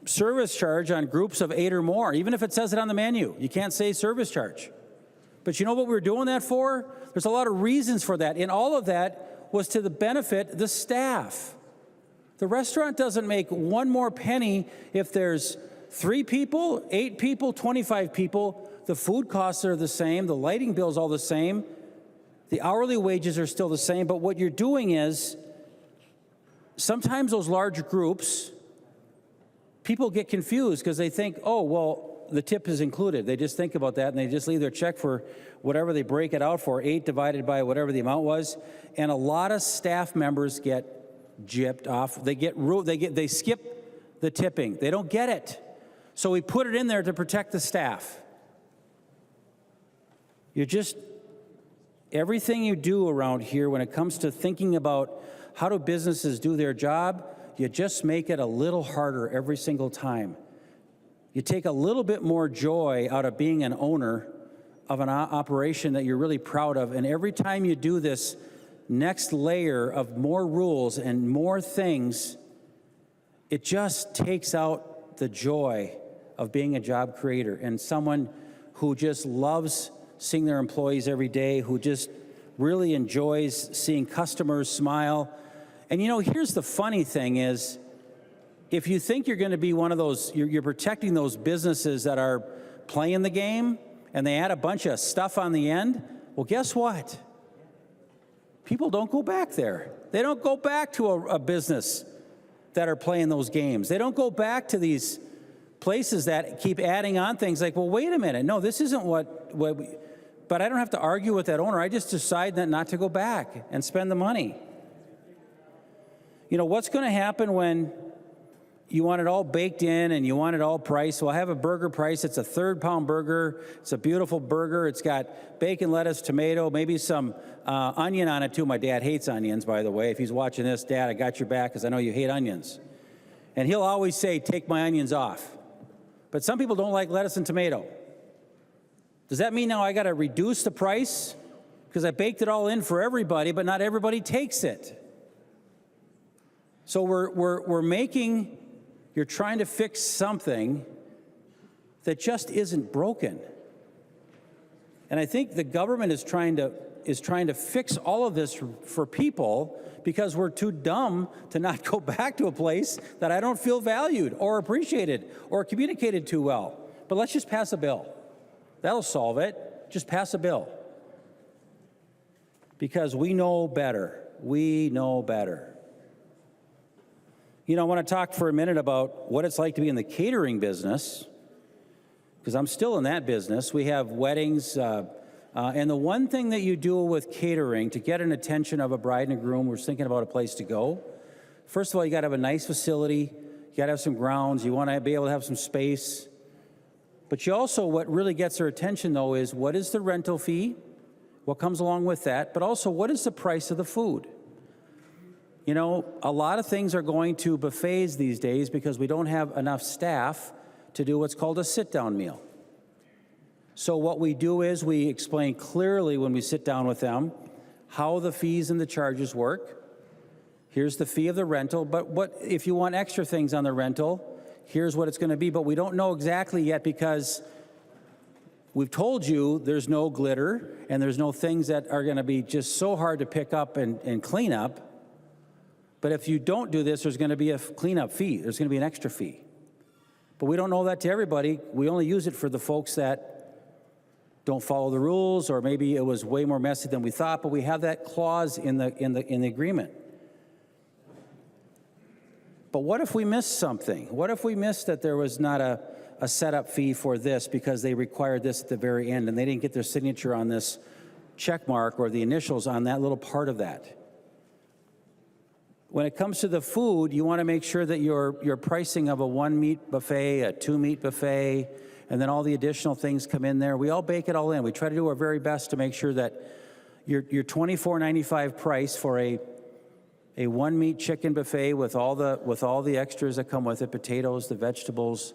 service charge on groups of 8 or more, even if it says it on the menu. You can't say service charge. But you know what we're doing that for? There's a lot of reasons for that, and all of that was to the benefit the staff. The restaurant doesn't make one more penny if there's 3 people, 8 people, 25 people. The food costs are the same. The lighting bill's all the same. The hourly wages are still the same, but what you're doing is sometimes those large groups, people get confused because they think, oh, well, the tip is included. They just think about that and they just leave their check for whatever they break it out for, 8 divided by whatever the amount was. And a lot of staff members get gypped off. They skip the tipping. They don't get it. So we put it in there to protect the staff. Everything you do around here when it comes to thinking about how do businesses do their job, you just make it a little harder every single time. You take a little bit more joy out of being an owner of an operation that you're really proud of, and every time you do this next layer of more rules and more things, it just takes out the joy of being a job creator and someone who just loves seeing their employees every day, who just really enjoys seeing customers smile. And you know, here's the funny thing is, if you think you're going to be one of those, you're protecting those businesses that are playing the game and they add a bunch of stuff on the end, well, guess what? People don't go back there. They don't go back to a business that are playing those games. They don't go back to these places that keep adding on things like, well, wait a minute. No, this isn't what we, but I don't have to argue with that owner. I just decide that not to go back and spend the money. You know, what's going to happen when you want it all baked in and you want it all priced? Well, I have a burger price. It's a 3rd-pound burger. It's a beautiful burger. It's got bacon, lettuce, tomato, maybe some onion on it too. My dad hates onions, by the way. If he's watching this, Dad, I got your back because I know you hate onions. And he'll always say, take my onions off. But some people don't like lettuce and tomato. Does that mean now I got to reduce the price because I baked it all in for everybody, but not everybody takes it? So we're making, you're trying to fix something that just isn't broken. And I think the government is trying to fix all of this for people because we're too dumb to not go back to a place that I don't feel valued or appreciated or communicated to well. But let's just pass a bill. That'll solve it. Just pass a bill. Because we know better. We know better. You know, I want to talk for a minute about what it's like to be in the catering business, because I'm still in that business. We have weddings, and the one thing that you do with catering to get an attention of a bride and a groom who's thinking about a place to go, first of all, you got to have a nice facility. You got to have some grounds. You want to be able to have some space. But you also, what really gets their attention, though, is what is the rental fee, what comes along with that, but also what is the price of the food? You know, a lot of things are going to buffets these days because we don't have enough staff to do what's called a sit-down meal. So what we do is we explain clearly when we sit down with them how the fees and the charges work. Here's the fee of the rental, but what if you want extra things on the rental, here's what it's going to be. But we don't know exactly yet because we've told you there's no glitter and there's no things that are going to be just so hard to pick up and clean up. But if you don't do this, there's going to be a cleanup fee. There's going to be an extra fee. But we don't know that to everybody. We only use it for the folks that don't follow the rules, or maybe it was way more messy than we thought, but we have that clause in the agreement. But what if we missed something? What if we missed that there was not a setup fee for this because they required this at the very end and they didn't get their signature on this check mark or the initials on that little part of that? When it comes to the food, you want to make sure that your pricing of a 1-meat buffet, a 2-meat buffet, and then all the additional things come in there. We all bake it all in. We try to do our very best to make sure that your $24.95 price for a 1-meat chicken buffet with all the extras that come with it, potatoes, the vegetables,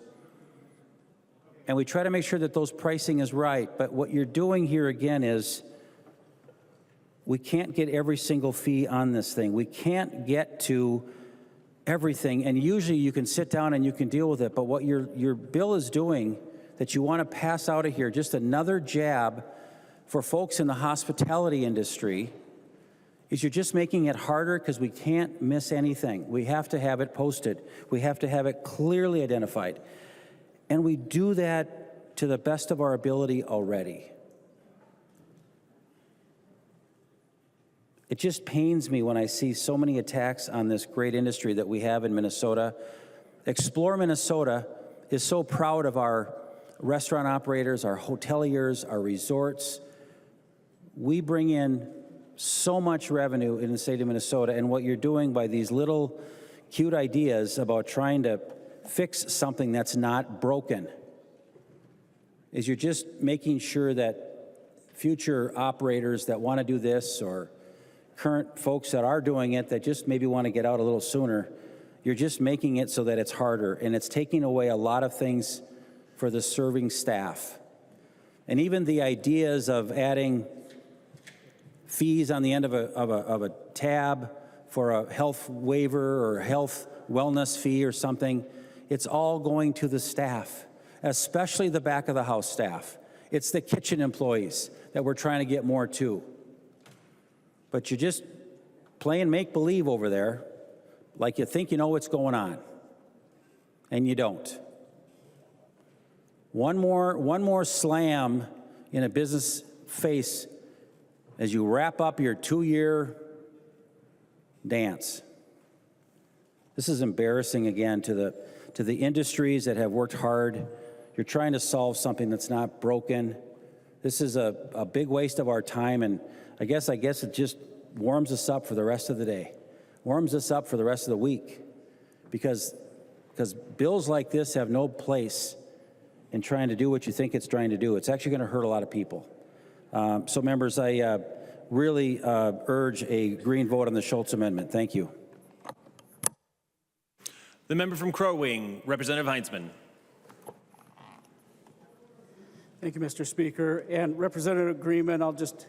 and we try to make sure that those pricing is right. But what you're doing here again is we can't get every single fee on this thing. We can't get to everything, and usually you can sit down and you can deal with it, but what your bill is doing that you want to pass out of here, just another jab for folks in the hospitality industry, is you're just making it harder because we can't miss anything. We have to have it posted. We have to have it clearly identified. And we do that to the best of our ability already. It just pains me when I see so many attacks on this great industry that we have in Minnesota. Explore Minnesota is so proud of our restaurant operators, our hoteliers, our resorts. We bring in so much revenue in the state of Minnesota, and what you're doing by these little cute ideas about trying to fix something that's not broken is you're just making sure that future operators that want to do this, or current folks that are doing it that just maybe want to get out a little sooner, you're just making it so that it's harder, and it's taking away a lot of things for the serving staff. And even the ideas of adding fees on the end of a tab for a health waiver or health wellness fee or something, it's all going to the staff, especially the back of the house staff. It's the kitchen employees that we're trying to get more to. But you're just playing make-believe over there, like you think you know what's going on, and you don't. One more slam in a business face as you wrap up your 2-year dance. This is embarrassing again to the industries that have worked hard. You're trying to solve something that's not broken. This is a big waste of our time, and I guess it just warms us up for the rest of the day, warms us up for the rest of the week, because bills like this have no place in trying to do what you think it's trying to do. It's actually going to hurt a lot of people. So members, I really urge a green vote on the Schultz amendment. Thank you. The member from Crow Wing, Representative Heinzman. Thank you, Mr. Speaker. And Representative Greenman, I'll just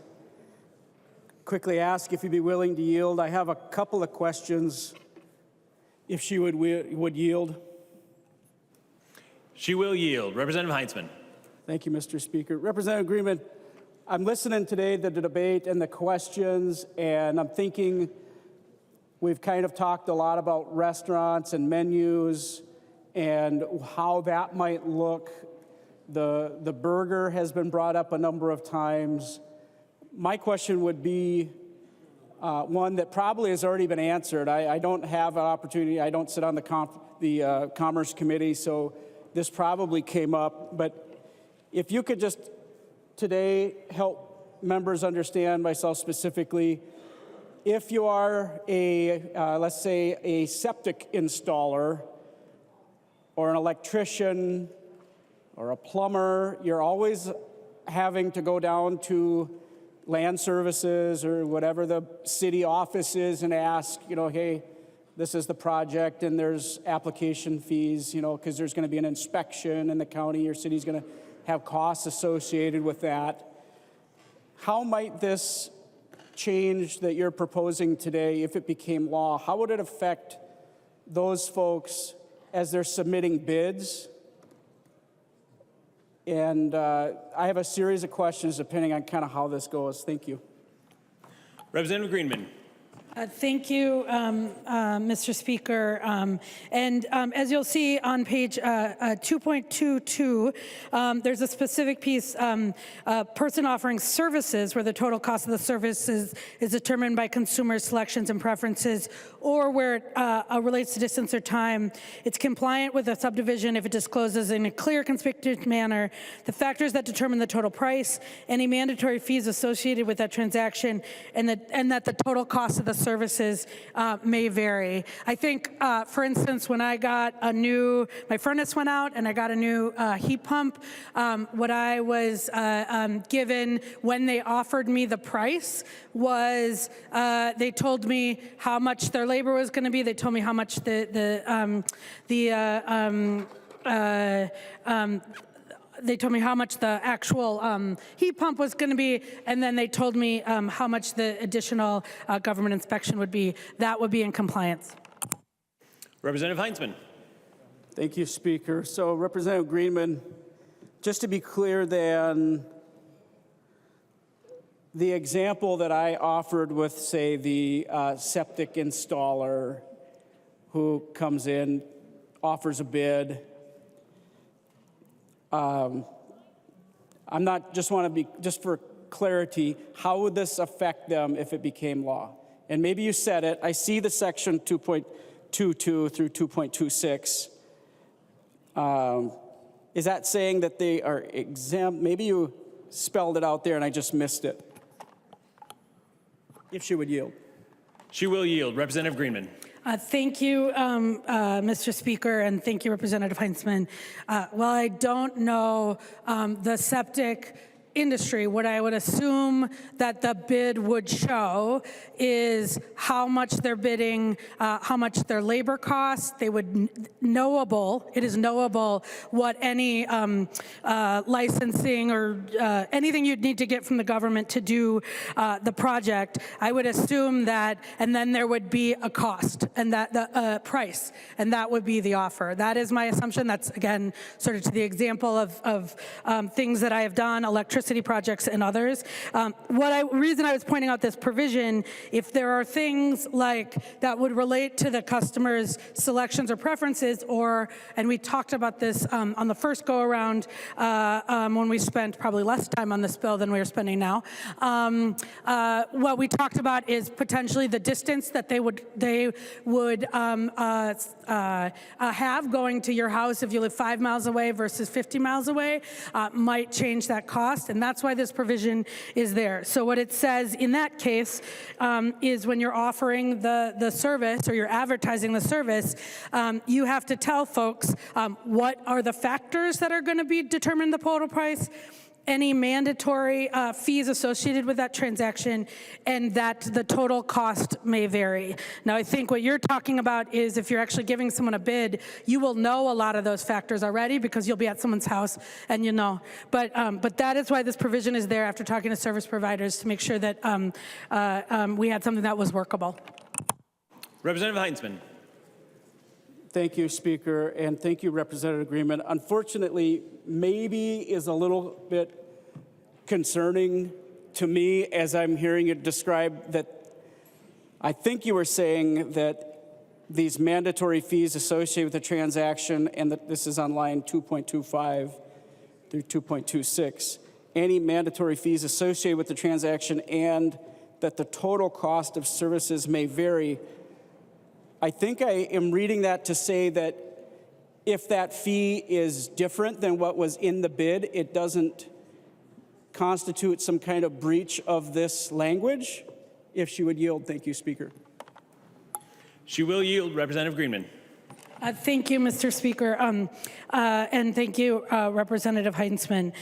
quickly ask if you'd be willing to yield. I have a couple of questions, if she would yield. She will yield. Representative Heinzman. Thank you, Mr. Speaker. Representative Greenman, I'm listening today to the debate and the questions, and I'm thinking we've kind of talked a lot about restaurants and menus and how that might look. The burger has been brought up a number of times. My question would be one that probably has already been answered. I don't have an opportunity. I don't sit on the Commerce Committee, so this probably came up. But if you could just today help members understand, myself specifically, if you are let's say, a septic installer or an electrician or a plumber, you're always having to go down to land services or whatever the city office is and ask, hey, this is the project and there's application fees, because there's going to be an inspection in the county, your city's going to have costs associated with that. How might this change that you're proposing today, if it became law, how would it affect those folks as they're submitting bids? And I have a series of questions depending on kind of how this goes. Thank you. Representative Greenman. Thank you, Mr. Speaker. As you'll see on page 2.22, there's a specific piece, person offering services, where the total cost of the services is determined by consumer selections and preferences, or where it relates to distance or time. It's compliant with a subdivision if it discloses in a clear, conspicuous manner the factors that determine the total price, any mandatory fees associated with that transaction, and that the total cost of the services may vary. I think, for instance, when I got my furnace went out and I got a new heat pump, what I was given when they offered me the price was they told me how much their labor was going to be. They told me how much they told me how much the actual heat pump was going to be, and then they told me how much the additional government inspection would be. That would be in compliance. Representative Heinzman. Thank you, Speaker. So, Representative Greenman, just to be clear then, the example that I offered with, say, the septic installer who comes in, offers a bid, I'm not, just want to be, just for clarity, how would this affect them if it became law? And maybe you said it. I see the section 2.22 through 2.26. Is that saying that they are exempt? Maybe you spelled it out there and I just missed it. If she would yield. She will yield. Representative Greenman. Thank you, Mr. Speaker, and thank you, Representative Heinzman. While I don't know the septic industry, what I would assume that the bid would show is how much they're bidding, how much their labor costs. They would it is knowable what any licensing or anything you'd need to get from the government to do the project. I would assume that, and then there would be a cost and that the price, and that would be the offer. That is my assumption. That's, again, sort of to the example of things that I have done, electricity projects and others. Reason I was pointing out this provision, if there are things like that would relate to the customer's selections or preferences, and we talked about this on the first go around when we spent probably less time on this bill than we are spending now. What we talked about is potentially the distance that they would have going to your house if you live 5 miles away versus 50 miles away might change that cost, and that's why this provision is there. So what it says in that case is when you're offering the service or you're advertising the service, you have to tell folks what are the factors that are going to be determine the total price, any mandatory fees associated with that transaction, and that the total cost may vary. Now, I think what you're talking about is if you're actually giving someone a bid, you will know a lot of those factors already because you'll be at someone's house and you know. But that is why this provision is there after talking to service providers to make sure that we had something that was workable. Representative Heinzman. Thank you, Speaker, and thank you, Representative Greenman. Unfortunately, maybe is a little bit concerning to me as I'm hearing it described that I think you were saying that these mandatory fees associated with the transaction, and that this is on line 2.25 through 2.26, any mandatory fees associated with the transaction and that the total cost of services may vary. I think I am reading that to say that if that fee is different than what was in the bid, it doesn't constitute some kind of breach of this language. If she would yield, thank you, Speaker. She will yield. Representative Greenman. Thank you, Mr. Speaker, and thank you, Representative Heinzman.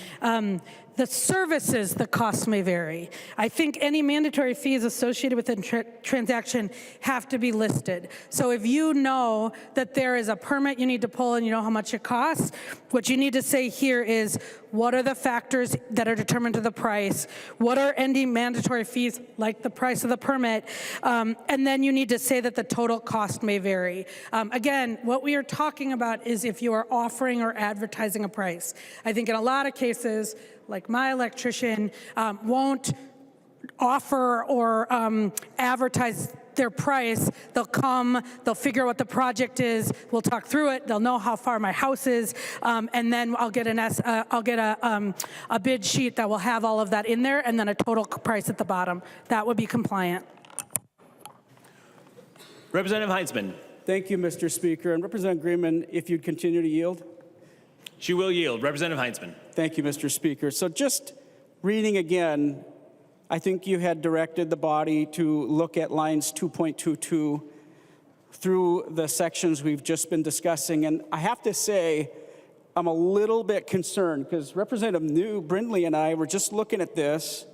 The services, the cost may vary. I think any mandatory fees associated with the transaction have to be listed. So if you know that there is a permit you need to pull and you know how much it costs, what you need to say here is, what are the factors that are determined to the price? What are any mandatory fees, like the price of the permit? And then you need to say that the total cost may vary. Again, what we are talking about is if you are offering or advertising a price. I think in a lot of cases, like my electrician, won't offer or advertise their price. They'll come, they'll figure out what the project is, we'll talk through it, they'll know how far my house is, and then I'll get a bid sheet that will have all of that in there, and then a total price at the bottom. That would be compliant. Representative Heinzman. Thank you, Mr. Speaker. And Representative Greenman, if you'd continue to yield. She will yield. Representative Heinzman. Thank you, Mr. Speaker. So just reading again, I think you had directed the body to look at lines 2.22 through the sections we've just been discussing. And I have to say, I'm a little bit concerned because Representative Brindley and I were just looking at this,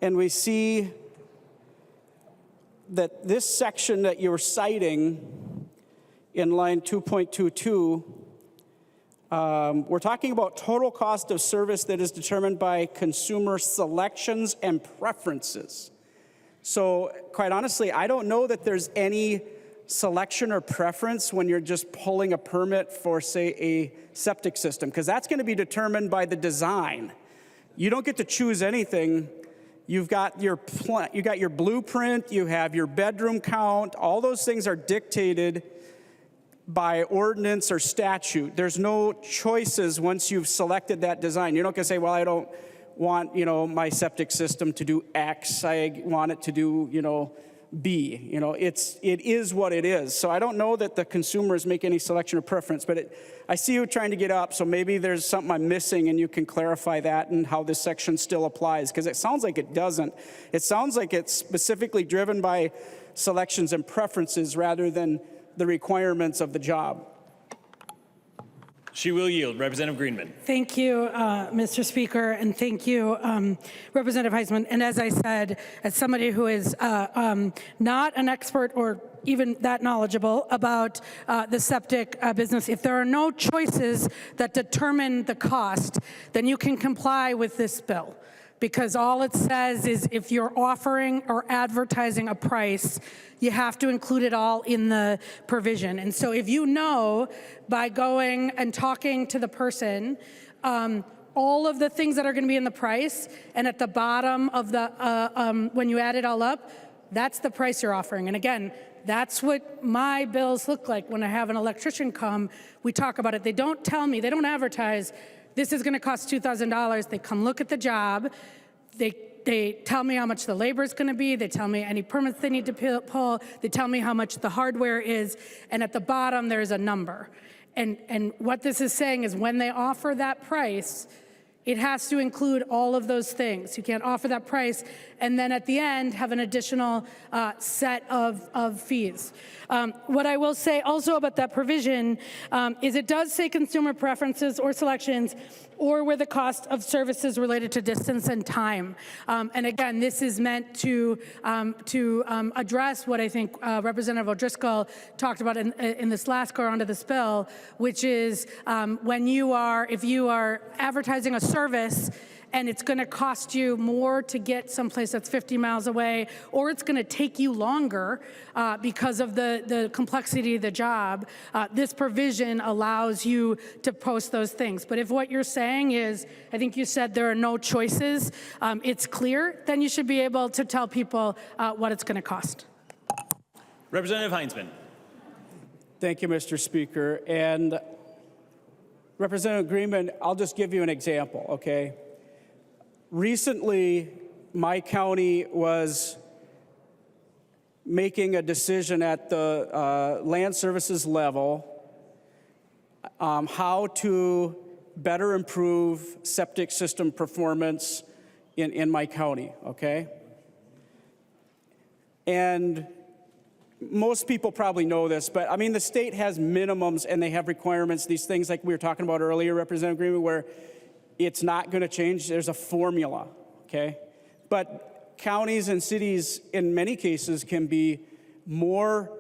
and we see that this section that you're citing in line 2.22, we're talking about total cost of service that is determined by consumer selections and preferences. So quite honestly, I don't know that there's any selection or preference when you're just pulling a permit for, say, a septic system, because that's going to be determined by the design. You don't get to choose anything. You've got your blueprint, you have your bedroom count, all those things are dictated by ordinance or statute. There's no choices once you've selected that design. You're not going to say, well, I don't want, my septic system to do X. I want it to do, B. It is what it is. So I don't know that the consumers make any selection or preference, but I see you trying to get up, so maybe there's something I'm missing and you can clarify that and how this section still applies, because it sounds like it doesn't. It sounds like it's specifically driven by selections and preferences rather than the requirements of the job. She will yield. Representative Greenman. Thank you, Mr. Speaker, and thank you, Representative Heisman. And as I said, as somebody who is not an expert or even that knowledgeable about the septic business, if there are no choices that determine the cost, then you can comply with this bill. Because all it says is if you're offering or advertising a price, you have to include it all in the provision. And so if you know by going and talking to the person, all of the things that are going to be in the price, and at the bottom of the, when you add it all up, that's the price you're offering. And again, that's what my bills look like when I have an electrician come. We talk about it. They don't tell me, they don't advertise, this is going to cost $2,000. They come look at the job. They tell me how much the labor is going to be. They tell me any permits they need to pull. They tell me how much the hardware is. And at the bottom, there's a number. And what this is saying is when they offer that price, it has to include all of those things. You can't offer that price and then at the end have an additional set of fees. What I will say also about that provision is it does say consumer preferences or selections or where the cost of services related to distance and time. And again, this is meant to address what I think Representative O'Driscoll talked about in this last go around of this bill, which is if you are advertising a service and it's going to cost you more to get someplace that's 50 miles away, or it's going to take you longer because of the complexity of the job, this provision allows you to post those things. But if what you're saying is, I think you said there are no choices, it's clear, then you should be able to tell people what it's going to cost. Representative Heisman. Thank you, Mr. Speaker. And Representative Greenman, I'll just give you an example, okay? Recently, my county was making a decision at the land services level how to better improve septic system performance in my county, okay? And most people probably know this, but I mean, the state has minimums and they have requirements, these things like we were talking about earlier, Representative Greenman, where it's not going to change. There's a formula, okay? But counties and cities, in many cases, can be more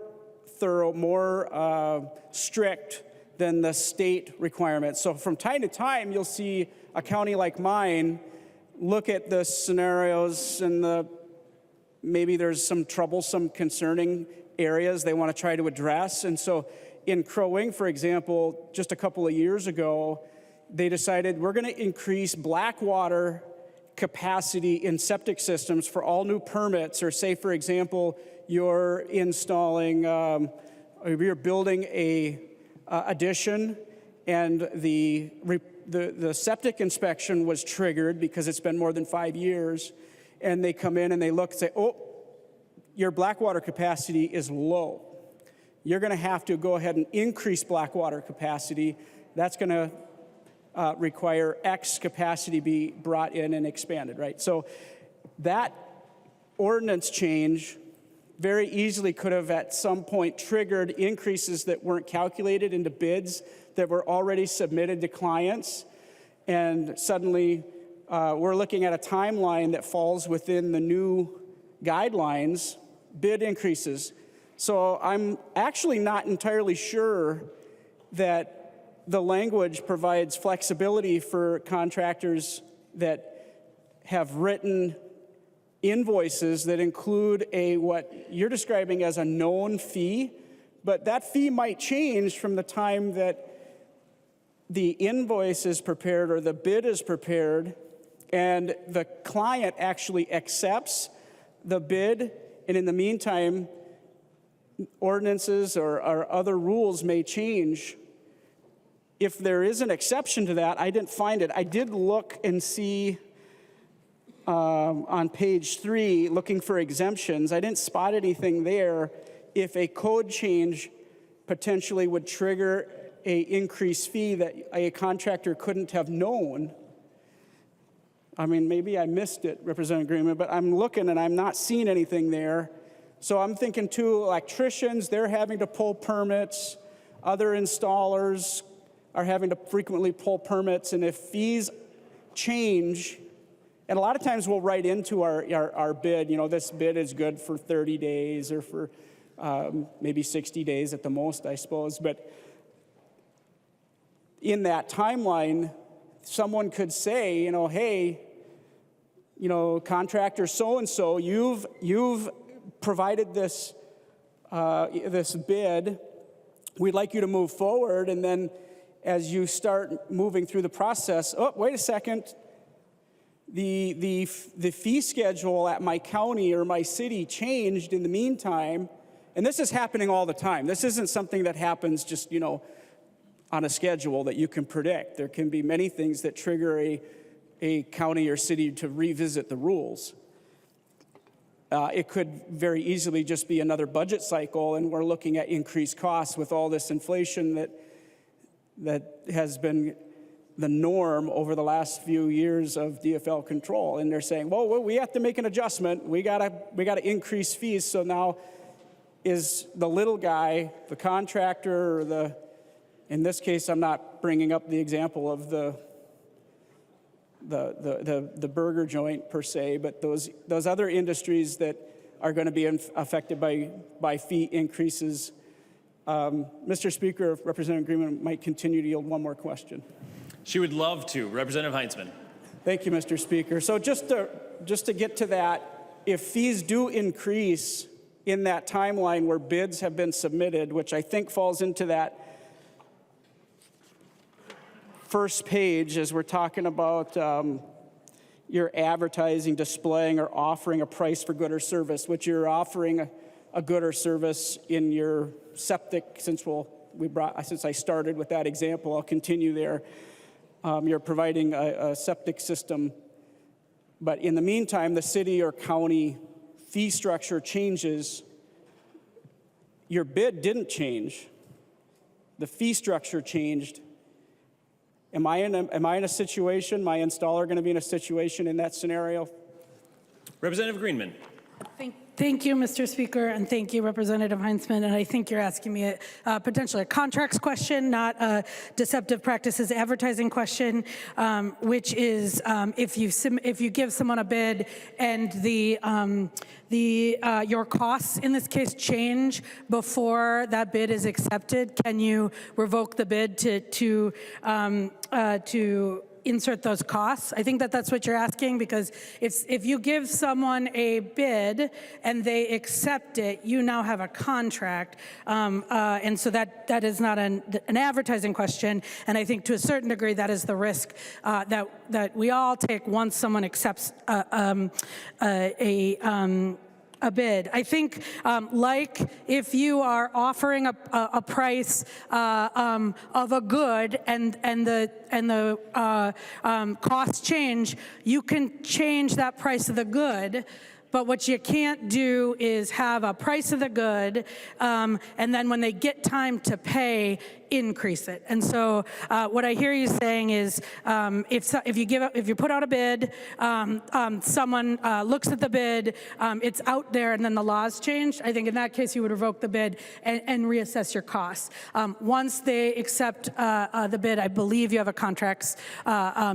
thorough, more strict than the state requirements. So from time to time, you'll see a county like mine look at the scenarios and maybe there's some troublesome, concerning areas they want to try to address. And so in Crow Wing, for example, just a couple of years ago, they decided we're going to increase black water capacity in septic systems for all new permits, or say, for example, you're installing, you're building a addition and the septic inspection was triggered because it's been more than 5 years, and they come in and they look and say, oh, your black water capacity is low. You're going to have to go ahead and increase black water capacity. That's going to require X capacity be brought in and expanded, right? So that ordinance change very easily could have at some point triggered increases that weren't calculated into bids that were already submitted to clients. And suddenly we're looking at a timeline that falls within the new guidelines, bid increases. So I'm actually not entirely sure that the language provides flexibility for contractors that have written invoices that include what you're describing as a known fee, but that fee might change from the time that the invoice is prepared or the bid is prepared and the client actually accepts the bid, and in the meantime, ordinances or other rules may change. If there is an exception to that, I didn't find it. I did look and see on page 3, looking for exemptions. I didn't spot anything there. If a code change potentially would trigger a increased fee that a contractor couldn't have known. I mean, maybe I missed it, Representative Greenman, but I'm looking and I'm not seeing anything there. So I'm thinking too, electricians, they're having to pull permits. Other installers are having to frequently pull permits. And if fees change, and a lot of times we'll write into our bid, you know, this bid is good for 30 days or for maybe 60 days at the most, I suppose. But in that timeline, someone could say, you know, hey, you know, contractor so-and-so, you've provided this, this bid. We'd like you to move forward. And then as you start moving through the process, oh, wait a second, the fee schedule at my county or my city changed in the meantime. And this is happening all the time. This isn't something that happens just, you know, on a schedule that you can predict. There can be many things that trigger a county or city to revisit the rules. It could very easily just be another budget cycle, and we're looking at increased costs with all this inflation that has been the norm over the last few years of DFL control. And they're saying, well, we have to make an adjustment. We gotta increase fees. So now is the little guy, the contractor, or in this case, I'm not bringing up the example of the burger joint per se, but those other industries that are going to be affected by fee increases. Mr. Speaker, if Representative Greenman might continue to yield one more question. She would love to. Representative Heinzman. Thank you, Mr. Speaker. So just to get to that, if fees do increase in that timeline where bids have been submitted, which I think falls into that first page as we're talking about your advertising, displaying, or offering a price for good or service, which you're offering a good or service in your septic. Since I started with that example, I'll continue there. You're providing a septic system, but in the meantime, the city or county fee structure changes. Your bid didn't change. The fee structure changed. Am I in a situation, my installer going to be in a situation in that scenario? Representative Greenman. Thank you, Mr. Speaker, and thank you, Representative Heinzman. And I think you're asking me potentially a contracts question, not a deceptive practices advertising question, which is if you give someone a bid and your costs in this case change before that bid is accepted, can you revoke the bid to insert those costs? I think that's what you're asking, because if you give someone a bid and they accept it, you now have a contract, and so that is not an advertising question. And I think to a certain degree that is the risk that we all take once someone accepts a bid. I think like if you are offering a price of a good and the costs change, you can change that price of the good. But what you can't do is have a price of the good, and then when they get time to pay, increase it. And so what I hear you saying is if you put out a bid, someone looks at the bid, it's out there, and then the laws change, I think in that case you would revoke the bid and reassess your costs. Once they accept the bid, I believe you have a contracts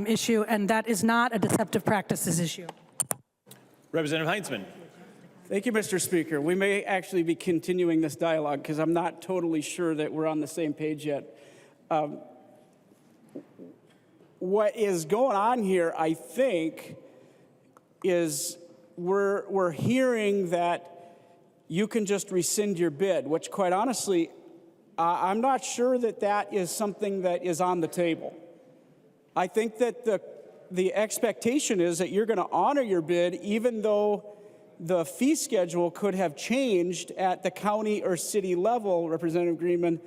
issue, and that is not a deceptive practices issue. Representative Heinzman. Thank you, Mr. Speaker. We may actually be continuing this dialogue because I'm not totally sure that we're on the same page yet. What is going on here, I think, is we're hearing that you can just rescind your bid, which quite honestly, I'm not sure that is something that is on the table. I think that the expectation is that you're going to honor your bid even though the fee schedule could have changed at the county or city level, Representative Greenman.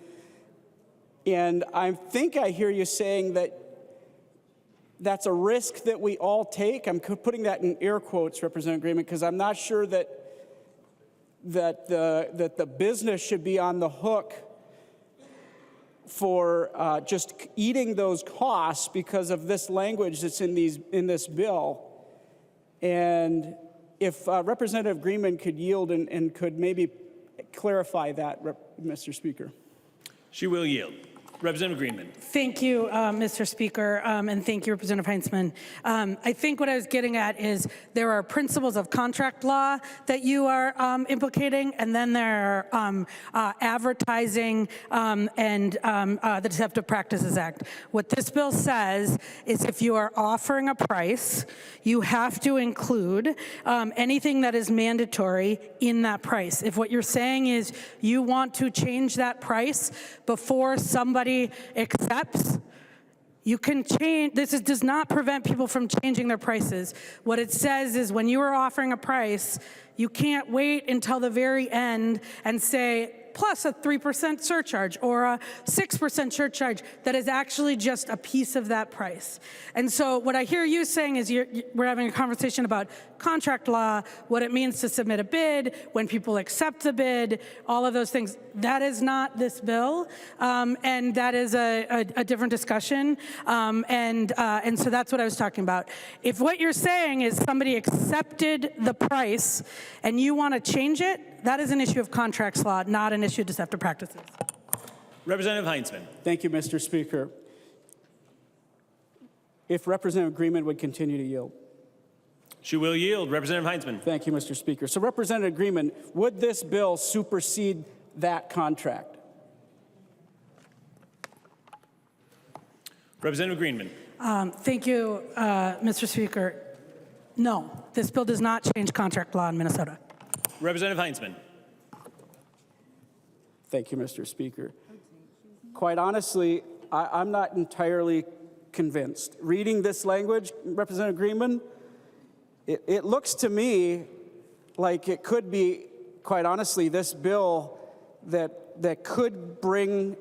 And I think I hear you saying that that's a risk that we all take. I'm putting that in air quotes, Representative Greenman, because I'm not sure that the business should be on the hook for just eating those costs because of this language that's in this bill. And if Representative Greenman could yield and could maybe clarify that, Mr. Speaker. She will yield. Representative Greenman. Thank you, Mr. Speaker, and thank you, Representative Heinzman. I think what I was getting at is there are principles of contract law that you are implicating, and then there are advertising and the Deceptive Practices Act. What this bill says is if you are offering a price, you have to include anything that is mandatory in that price. If what you're saying is you want to change that price before somebody accepts, you can change. This does not prevent people from changing their prices. What it says is when you are offering a price, you can't wait until the very end and say, plus a 3% surcharge or a 6% surcharge that is actually just a piece of that price. And so what I hear you saying is we're having a conversation about contract law, what it means to submit a bid, when people accept the bid, all of those things. That is not this bill, and that is a different discussion. And so that's what I was talking about. If what you're saying is somebody accepted the price and you want to change it, that is an issue of contracts law, not an issue of deceptive practices. Representative Heinzman. Thank you, Mr. Speaker. If Representative Greenman would continue to yield. She will yield. Representative Heinzman. Thank you, Mr. Speaker. So Representative Greenman, would this bill supersede that contract? Representative Greenman. Thank you, Mr. Speaker. No, this bill does not change contract law in Minnesota. Representative Heinzman. Thank you, Mr. Speaker. Quite honestly, I'm not entirely convinced. Reading this language, Representative Greenman, it looks to me like it could be, quite honestly, this bill that could bring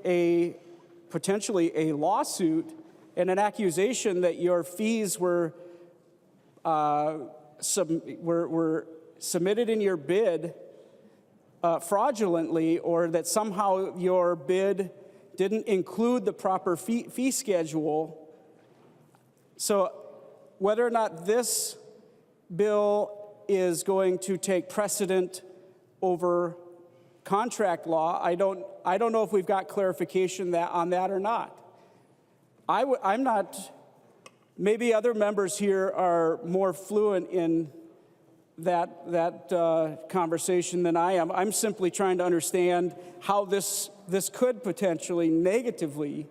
potentially a lawsuit and an accusation that your fees were submitted in your bid fraudulently, or that somehow your bid didn't include the proper fee schedule. So whether or not this bill is going to take precedent over contract law, I don't know if we've got clarification on that or not. I'm not, maybe other members here are more fluent in that conversation than I am. I'm simply trying to understand how this could potentially negatively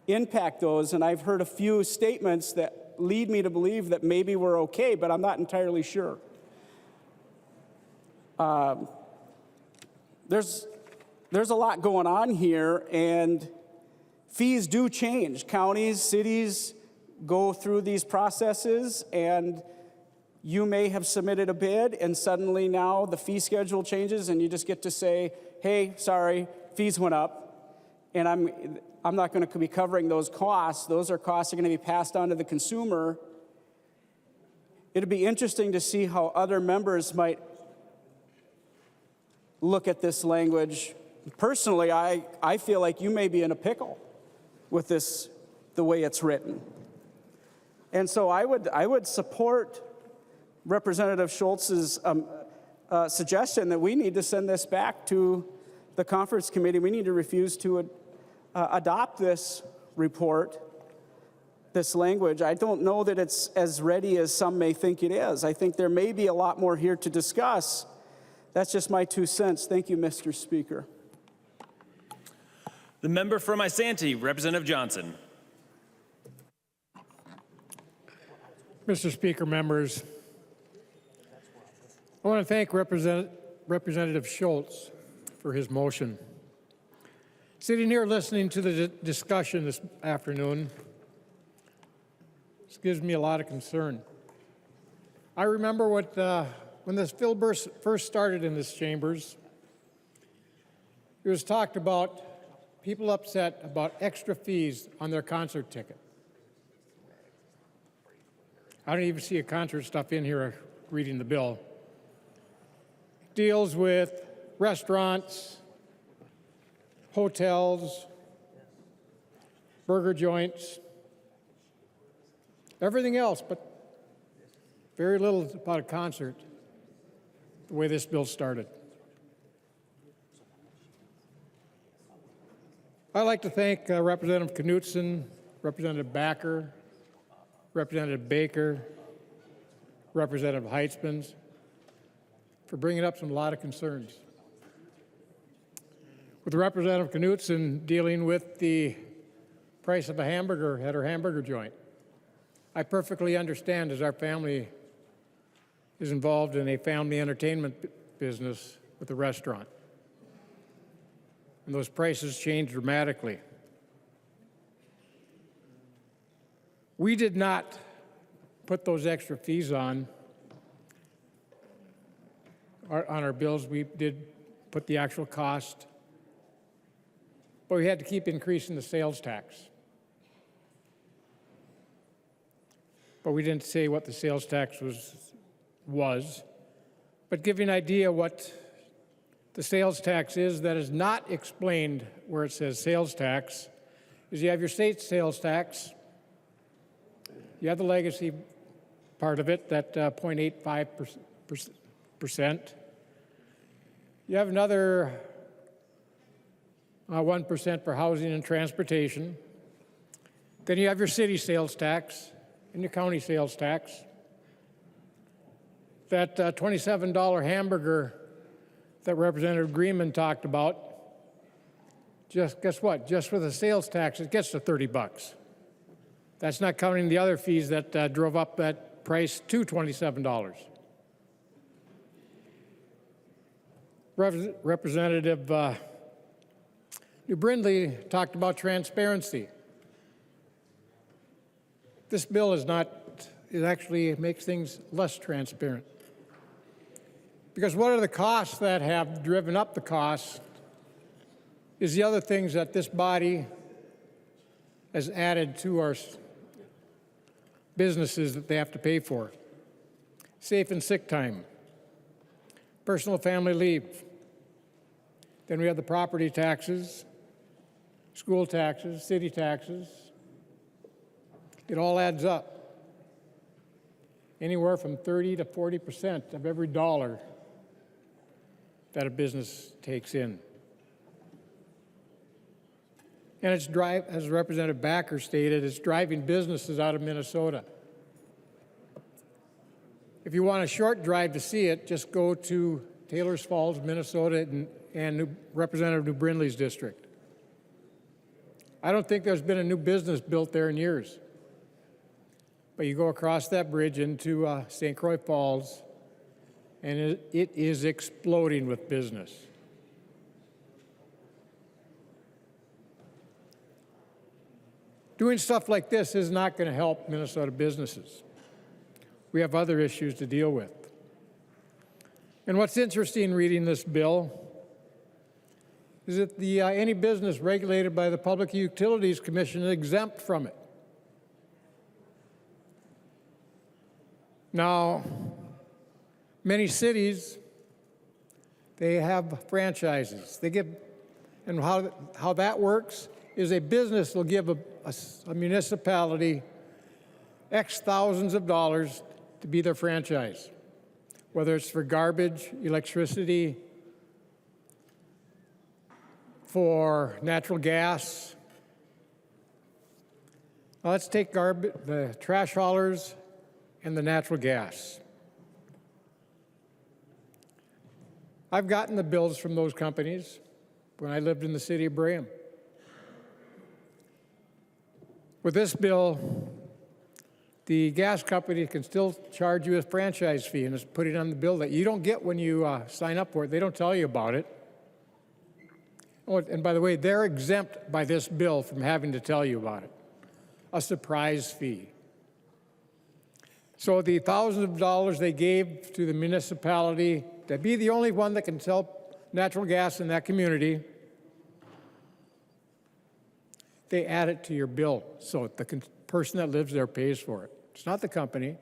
impact those, and I've heard a few statements that lead me to believe that maybe we're okay, but I'm not entirely sure. There's a lot going on here, and fees do change. Counties, cities go through these processes, and you may have submitted a bid, and suddenly now the fee schedule changes, and you just get to say, hey, sorry, fees went up, and I'm not going to be covering those costs. Those are costs that are going to be passed on to the consumer. It'd be interesting to see how other members might look at this language. Personally, I feel like you may be in a pickle with this, the way it's written. And so I would support Representative Schultz's suggestion that we need to send this back to the conference committee. We need to refuse to adopt this report, this language. I don't know that it's as ready as some may think it is. I think there may be a lot more here to discuss. That's just my 2 cents. Thank you, Mr. Speaker. The member from Isanti, Representative Johnson. Mr. Speaker, members, I want to thank Representative Schultz for his motion. Sitting here listening to the discussion this afternoon, this gives me a lot of concern. I remember when this bill first started in this chambers, it was talked about people upset about extra fees on their concert ticket. I don't even see a concert stuff in here reading the bill. Deals with restaurants, hotels, burger joints, everything else, but very little about a concert, the way this bill started. I'd like to thank Representative Knutson, Representative Backer, Representative Baker, Representative Heitzmans for bringing up a lot of concerns. With Representative Knutson dealing with the price of a hamburger at her hamburger joint, I perfectly understand, as our family is involved in a family entertainment business with a restaurant. And those prices change dramatically. We did not put those extra fees on our bills. We did put the actual cost, but we had to keep increasing the sales tax. But we didn't say what the sales tax was. But give you an idea what the sales tax is that is not explained where it says sales tax is you have your state sales tax, you have the legacy part of it, that 0.85%. You have another 1% for housing and transportation. Then you have your city sales tax and your county sales tax. That $27 hamburger that Representative Greenman talked about, just guess what? Just for the sales tax, it gets to $30. That's not counting the other fees that drove up that price to $27. Representative New Brindley talked about transparency. This bill is not, it actually makes things less transparent. Because what are the costs that have driven up the costs is the other things that this body has added to our businesses that they have to pay for. Safe and sick time, personal family leave. Then we have the property taxes, school taxes, city taxes. It all adds up. Anywhere from 30 to 40% of every dollar that a business takes in. And it's as Representative Backer stated, it's driving businesses out of Minnesota. If you want a short drive to see it, just go to Taylor's Falls, Minnesota, and Representative New Brindley's district. I don't think there's been a new business built there in years. But you go across that bridge into St. Croix Falls, and it is exploding with business. Doing stuff like this is not going to help Minnesota businesses. We have other issues to deal with. And what's interesting reading this bill is that any business regulated by the Public Utilities Commission is exempt from it. Now, many cities, they have franchises. They give, and how that works is a business will give a municipality X thousands of dollars to be their franchise, whether it's for garbage, electricity, for natural gas. Now let's take the trash haulers and the natural gas. I've gotten the bills from those companies when I lived in the city of Braham. With this bill, the gas company can still charge you a franchise fee and just put it on the bill that you don't get when you sign up for it. They don't tell you about it. Oh, and by the way, they're exempt by this bill from having to tell you about it. A surprise fee. So the thousands of dollars they gave to the municipality to be the only one that can sell natural gas in that community, they add it to your bill. So the person that lives there pays for it. It's not the company,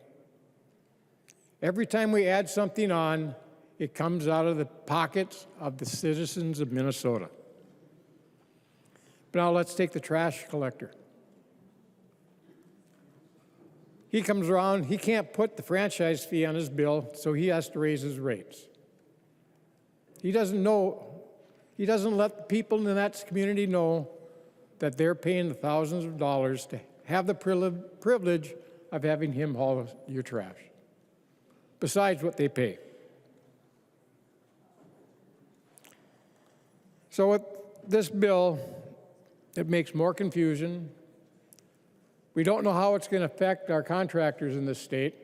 Every time we add something on, it comes out of the pockets of the citizens of Minnesota. But now let's take the trash collector. He comes around, he can't put the franchise fee on his bill, so he has to raise his rates. He doesn't let the people in that community know that they're paying the thousands of dollars to have the privilege of having him haul your trash, besides what they pay. So with this bill, it makes more confusion. We don't know how it's going to affect our contractors in this state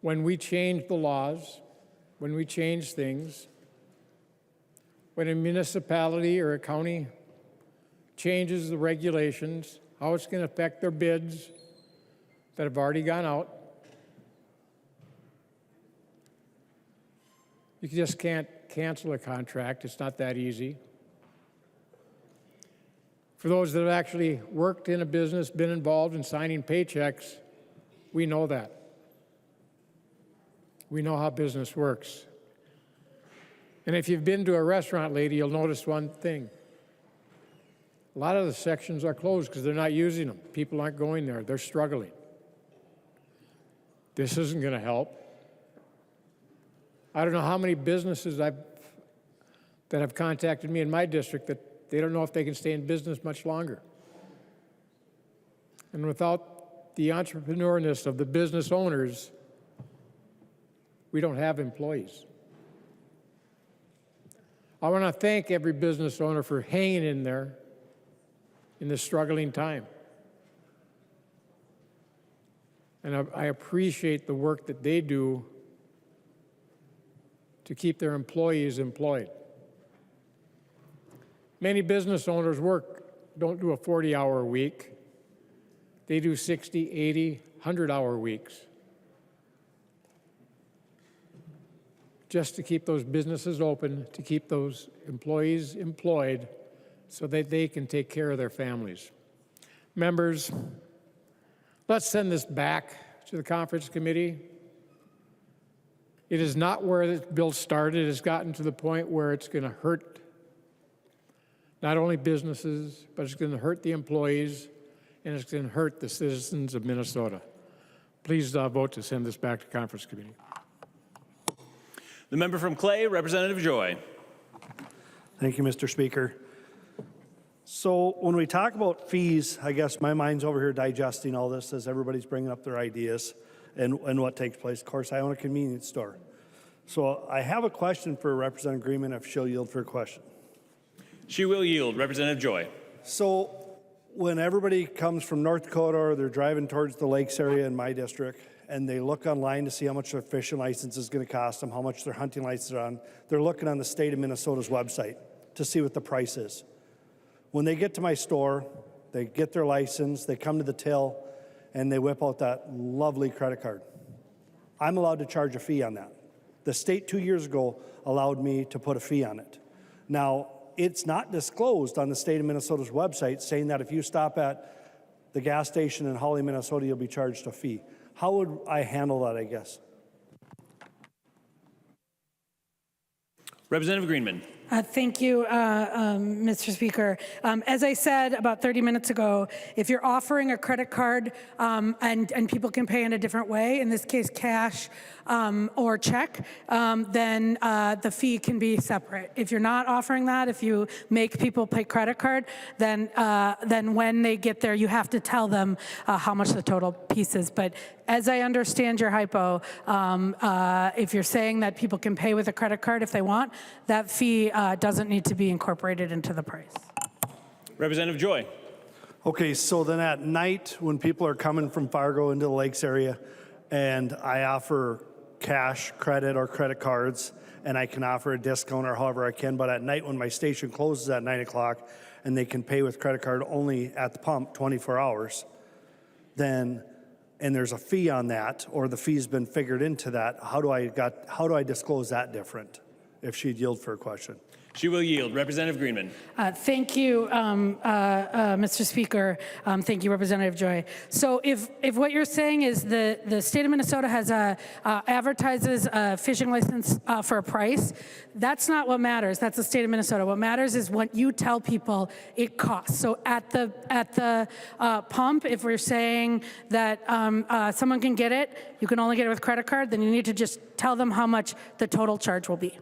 when we change the laws, when we change things, when a municipality or a county changes the regulations, how it's going to affect their bids that have already gone out. You just can't cancel a contract. It's not that easy. For those that have actually worked in a business, been involved in signing paychecks, we know that. We know how business works. And if you've been to a restaurant lately, you'll notice one thing. A lot of the sections are closed because they're not using them. People aren't going there. They're struggling. This isn't going to help. I don't know how many businesses that have contacted me in my district that they don't know if they can stay in business much longer. And without the entrepreneurness of the business owners, we don't have employees. I want to thank every business owner for hanging in there in this struggling time. And I appreciate the work that they do to keep their employees employed. Many business owners don't do a 40-hour week. They do 60, 80, 100-hour weeks just to keep those businesses open, to keep those employees employed so that they can take care of their families. Members, let's send this back to the conference committee. It is not where this bill started. It's gotten to the point where it's going to hurt not only businesses, but it's going to hurt the employees, and it's going to hurt the citizens of Minnesota. Please vote to send this back to conference committee. The member from Clay, Representative Joy. Thank you, Mr. Speaker. So when we talk about fees, I guess my mind's over here digesting all this as everybody's bringing up their ideas and what takes place. Of course, I own a convenience store. So I have a question for Representative Greenman if she'll yield for a question. She will yield. Representative Joy. So when everybody comes from North Dakota or they're driving towards the lakes area in my district and they look online to see how much their fishing license is going to cost them, how much their hunting license is on, they're looking on the state of Minnesota's website to see what the price is. When they get to my store, they get their license, they come to the till, and they whip out that lovely credit card. I'm allowed to charge a fee on that. The state 2 years ago allowed me to put a fee on it. Now, it's not disclosed on the state of Minnesota's website saying that if you stop at the gas station in Hawley, Minnesota, you'll be charged a fee. How would I handle that, I guess? Representative Greenman. Thank you, Mr. Speaker. As I said about 30 minutes ago, if you're offering a credit card and people can pay in a different way, in this case cash or check, then the fee can be separate. If you're not offering that, if you make people pay credit card, then when they get there, you have to tell them how much the total piece is. But as I understand your hypo, if you're saying that people can pay with a credit card if they want, that fee doesn't need to be incorporated into the price. Representative Joy. Okay, so then at night when people are coming from Fargo into the lakes area and I offer cash, credit, or credit cards, and I can offer a discount or however I can, but at night when my station closes at 9 o'clock and they can pay with credit card only at the pump 24 hours, then, and there's a fee on that, or the fee's been figured into that, how do I disclose that different? If she'd yield for a question. She will yield. Representative Greenman. Thank you, Mr. Speaker. Thank you, Representative Joy. So if what you're saying is the state of Minnesota has advertises a fishing license for a price, that's not what matters. That's the state of Minnesota. What matters is what you tell people it costs. So at the pump, if we're saying that someone can get it, you can only get it with credit card, then you need to just tell them how much the total charge will be.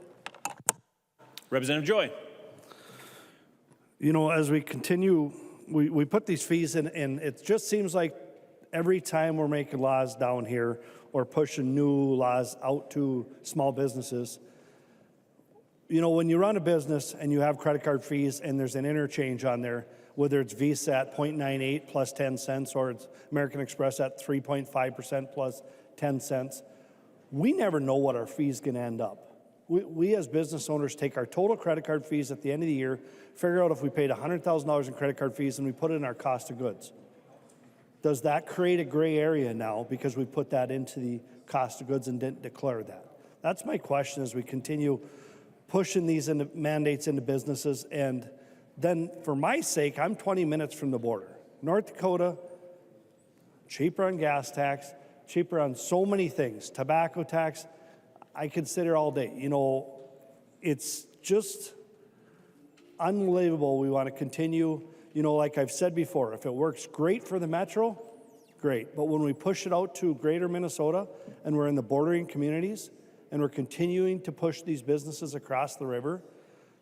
Representative Joy. You know, as we continue, we put these fees in, and it just seems like every time we're making laws down here or pushing new laws out to small businesses, you know, when you run a business and you have credit card fees and there's an interchange on there, whether it's Visa at 0.98 plus 10 cents or it's American Express at 3.5% plus 10 cents, we never know what our fee's going to end up. We as business owners take our total credit card fees at the end of the year, figure out if we paid $100,000 in credit card fees, and we put it in our cost of goods. Does that create a gray area now because we put that into the cost of goods and didn't declare that? That's my question as we continue pushing these mandates into businesses. And then for my sake, I'm 20 minutes from the border. North Dakota, cheaper on gas tax, cheaper on so many things, tobacco tax, I consider all day. You know, it's just unbelievable. We want to continue, you know, like I've said before, if it works great for the metro, great. But when we push it out to greater Minnesota and we're in the bordering communities and we're continuing to push these businesses across the river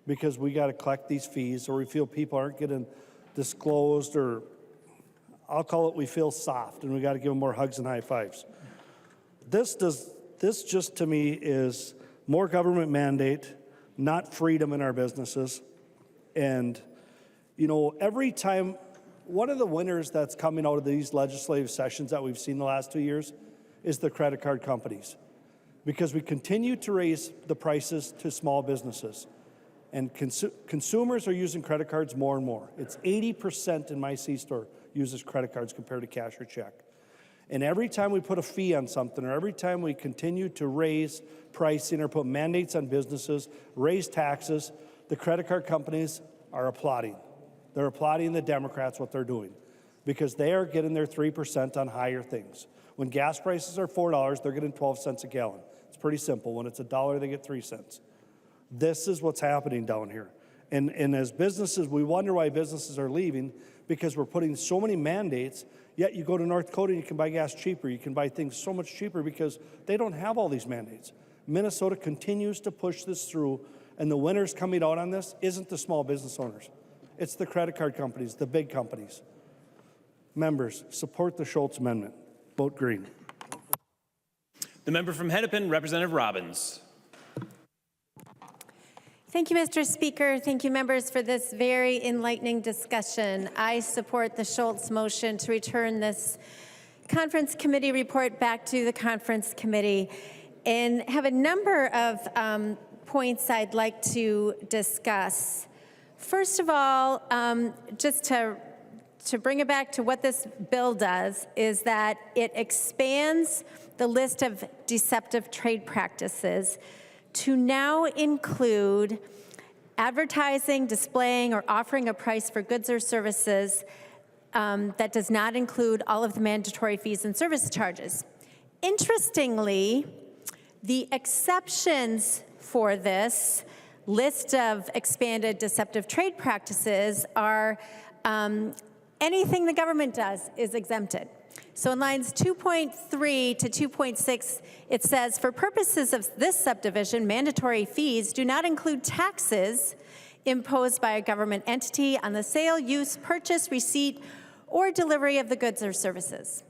because we got to collect these fees or we feel people aren't getting disclosed, or I'll call it we feel soft and we got to give them more hugs and high fives. This just to me is more government mandate, not freedom in our businesses. And, you know, every time, one of the winners that's coming out of these legislative sessions that we've seen the last 2 years is the credit card companies. Because we continue to raise the prices to small businesses. And consumers are using credit cards more and more. It's 80% in my C-store uses credit cards compared to cash or check. And every time we put a fee on something, or every time we continue to raise pricing or put mandates on businesses, raise taxes, the credit card companies are applauding. They're applauding the Democrats what they're doing because they are getting their 3% on higher things. When gas prices are $4, they're getting 12 cents a gallon. It's pretty simple. When it's $1, they get 3 cents. This is what's happening down here. And as businesses, we wonder why businesses are leaving because we're putting so many mandates. Yet you go to North Dakota and you can buy gas cheaper. You can buy things so much cheaper because they don't have all these mandates. Minnesota continues to push this through, and the winners coming out on this isn't the small business owners. It's the credit card companies, the big companies. Members, support the Schultz Amendment. Vote green. The member from Hennepin, Representative Robbins. Thank you, Mr. Speaker. Thank you, members, for this very enlightening discussion. I support the Schultz motion to return this conference committee report back to the conference committee and have a number of points I'd like to discuss. First of all, just to bring it back to what this bill does is that it expands the list of deceptive trade practices to now include advertising, displaying, or offering a price for goods or services that does not include all of the mandatory fees and service charges. Interestingly, the exceptions for this list of expanded deceptive trade practices are anything the government does is exempted. So in lines 2.3 to 2.6, it says, for purposes of this subdivision, mandatory fees do not include taxes imposed by a government entity on the sale, use, purchase, receipt, or delivery of the goods or services.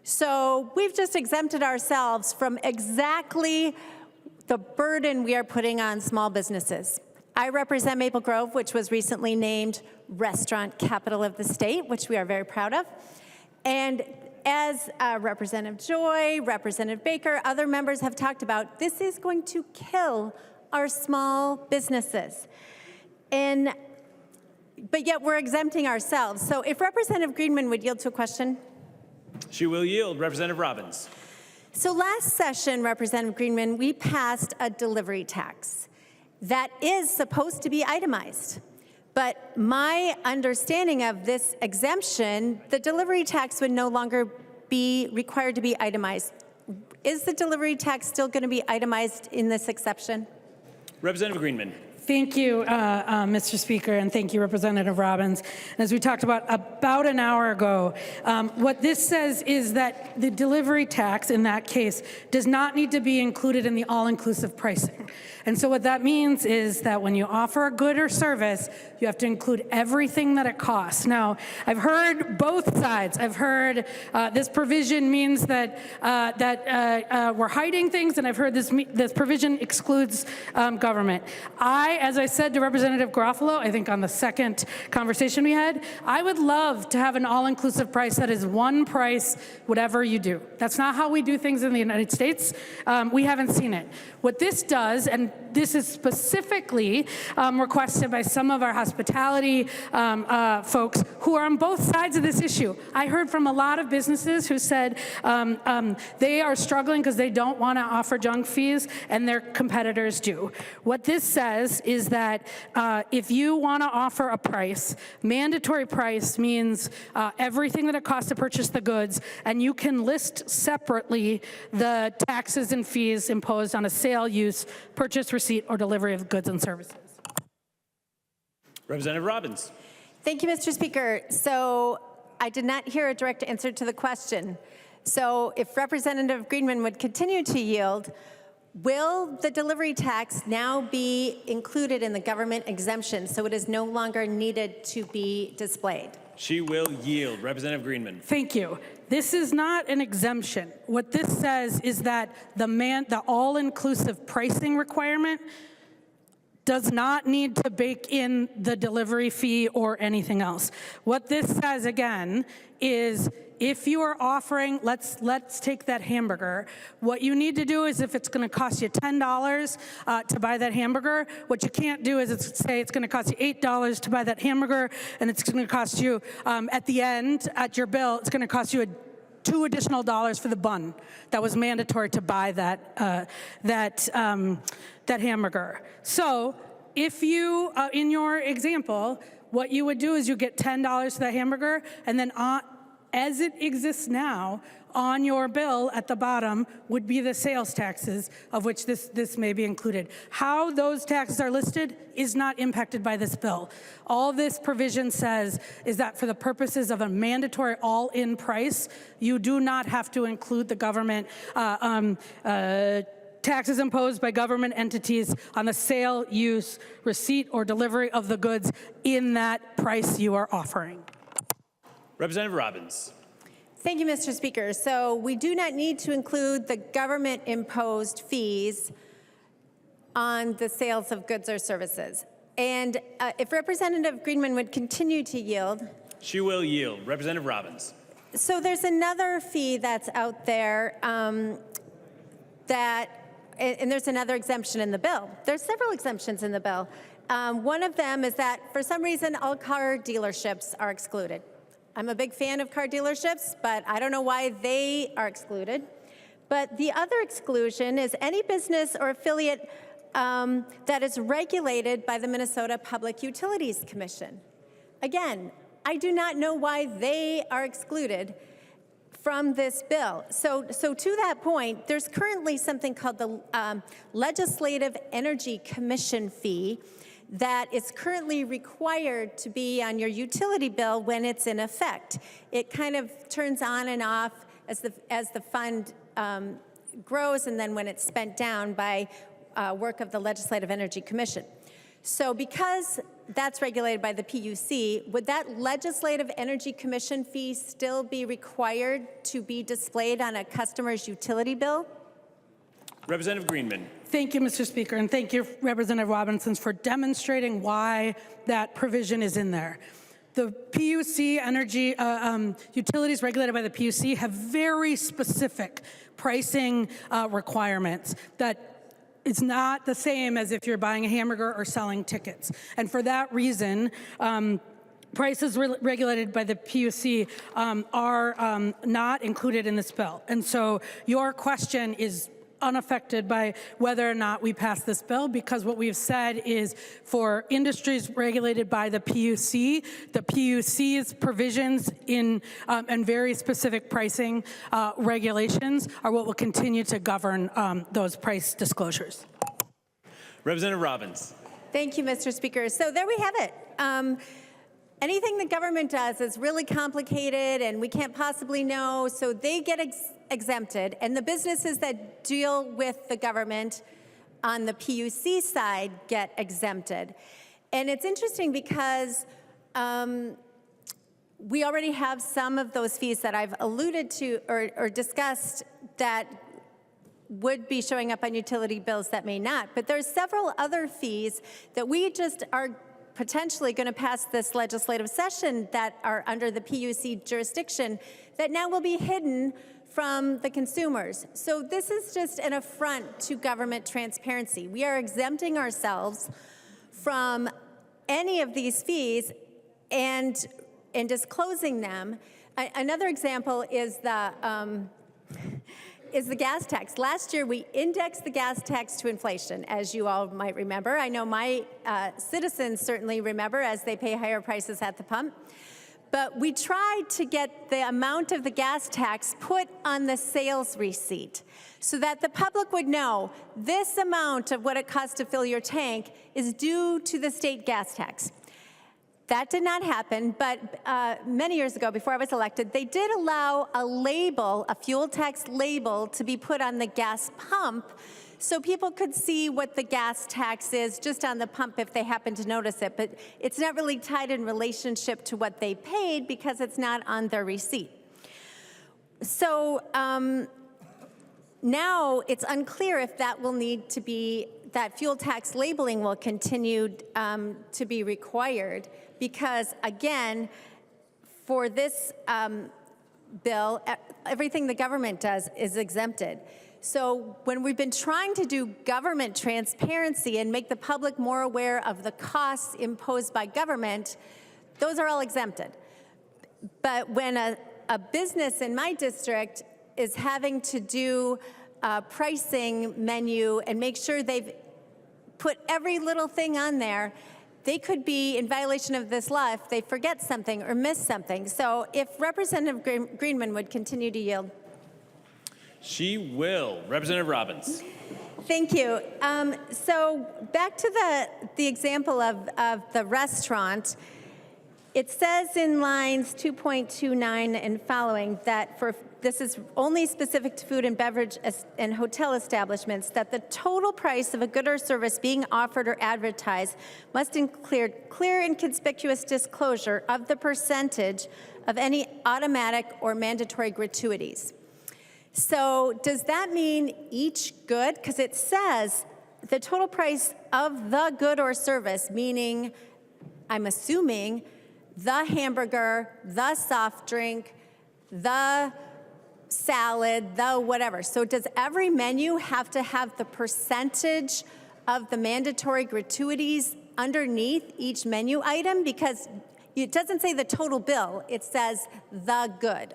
So we've just exempted ourselves from exactly the burden we are putting on small businesses. I represent Maple Grove, which was recently named Restaurant Capital of the State, which we are very proud of. And as Representative Joy, Representative Baker, other members have talked about, this is going to kill our small businesses. But yet we're exempting ourselves. So if Representative Greenman would yield to a question. She will yield. Representative Robbins. So last session, Representative Greenman, we passed a delivery tax. that is supposed to be itemized. But my understanding of this exemption, the delivery tax would no longer be required to be itemized. Is the delivery tax still going to be itemized in this exception? Representative Greenman. Thank you, Mr. Speaker, and thank you, Representative Robbins. As we talked about an hour ago, what this says is that the delivery tax, in that case, does not need to be included in the all-inclusive pricing. And so what that means is that when you offer a good or service, you have to include everything that it costs. Now, I've heard both sides. I've heard this provision means that we're hiding things, and I've heard this provision excludes government. As I said to Representative Garofalo, I think on the second conversation we had, I would love to have an all-inclusive price that is one price, whatever you do. That's not how we do things in the United States. We haven't seen it. What this does, and this is specifically requested by some of our hospitality folks who are on both sides of this issue. I heard from a lot of businesses who said they are struggling because they don't want to offer junk fees and their competitors do. What this says is that if you want to offer a price, mandatory price means everything that it costs to purchase the goods, and you can list separately the taxes and fees imposed on a sale, use, purchase, receipt, or delivery of goods and services. Representative Robbins. Thank you, Mr. Speaker. So I did not hear a direct answer to the question. So if Representative Greenman would continue to yield, will the delivery tax now be included in the government exemption so it is no longer needed to be displayed? She will yield. Representative Greenman. Thank you. This is not an exemption. What this says is that the all-inclusive pricing requirement does not need to bake in the delivery fee or anything else. What this says, again, is if you are offering, let's take that hamburger. What you need to do is if it's going to cost you $10 to buy that hamburger, what you can't do is say it's going to cost you $8 to buy that hamburger, and it's going to cost you, at the end, at your bill, it's going to cost you $2 additional for the bun that was mandatory to buy that hamburger. So if you, in your example, what you would do is you get $10 for that hamburger, and then as it exists now, on your bill at the bottom would be the sales taxes, of which this may be included. How those taxes are listed is not impacted by this bill. All this provision says is that for the purposes of a mandatory all-in price, you do not have to include the government taxes imposed by government entities on the sale, use, receipt, or delivery of the goods in that price you are offering. Representative Robbins. Thank you, Mr. Speaker. So we do not need to include the government-imposed fees on the sales of goods or services. And if Representative Greenman would continue to yield. She will yield. Representative Robbins. So there's another fee that's out there and there's another exemption in the bill. There's several exemptions in the bill. One of them is that for some reason all car dealerships are excluded. I'm a big fan of car dealerships, but I don't know why they are excluded. But the other exclusion is any business or affiliate that is regulated by the Minnesota Public Utilities Commission. Again, I do not know why they are excluded from this bill. So to that point, there's currently something called the Legislative Energy Commission fee that is currently required to be on your utility bill when it's in effect. It kind of turns on and off as the fund grows, and then when it's spent down by work of the Legislative Energy Commission. So because that's regulated by the PUC, would that Legislative Energy Commission fee still be required to be displayed on a customer's utility bill? Representative Greenman. Thank you, Mr. Speaker, and thank you, Representative Robinson, for demonstrating why that provision is in there. The PUC, energy utilities regulated by the PUC, have very specific pricing requirements that it's not the same as if you're buying a hamburger or selling tickets. And for that reason, prices regulated by the PUC are not included in this bill. And so your question is unaffected by whether or not we pass this bill, because what we've said is for industries regulated by the PUC's provisions in and very specific pricing regulations are what will continue to govern those price disclosures. Representative Robbins. Thank you, Mr. Speaker. So there we have it. Anything the government does is really complicated and we can't possibly know, so they get exempted, and the businesses that deal with the government on the PUC side get exempted. And it's interesting because we already have some of those fees that I've alluded to or discussed that would be showing up on utility bills that may not. But there's several other fees that we just are potentially going to pass this legislative session that are under the PUC jurisdiction that now will be hidden from the consumers. So this is just an affront to government transparency. We are exempting ourselves from any of these fees and disclosing them. Another example is the gas tax. Last year, we indexed the gas tax to inflation, as you all might remember. I know my citizens certainly remember, as they pay higher prices at the pump. But we tried to get the amount of the gas tax put on the sales receipt so that the public would know this amount of what it costs to fill your tank is due to the state gas tax. That did not happen, but many years ago, before I was elected, they did allow a label, a fuel tax label, to be put on the gas pump so people could see what the gas tax is just on the pump if they happen to notice it. But it's not really tied in relationship to what they paid because it's not on their receipt. So now it's unclear if that will need to be, that fuel tax labeling will continue to be required. Because, again, for this bill, everything the government does is exempted. So when we've been trying to do government transparency and make the public more aware of the costs imposed by government, those are all exempted. But when a business in my district is having to do a pricing menu and make sure they've put every little thing on there, they could be in violation of this law if they forget something or miss something. So if Representative Greenman would continue to yield. She will. Representative Robbins. Thank you. So back to the example of the restaurant. It says in lines 2.29 and following that this is only specific to food and beverage and hotel establishments, that the total price of a good or service being offered or advertised must include clear and conspicuous disclosure of the percentage of any automatic or mandatory gratuities. So does that mean each good? Because it says the total price of the good or service, meaning, I'm assuming, the hamburger, the soft drink, the salad, the whatever. So does every menu have to have the percentage of the mandatory gratuities underneath each menu item? Because it doesn't say the total bill, it says the good.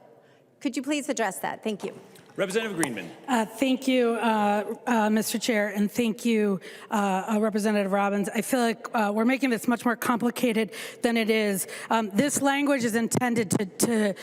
Could you please address that? Thank you. Representative Greenman. Thank you, Mr. Chair, and thank you, Representative Robbins. I feel like we're making this much more complicated than it is. This language is intended to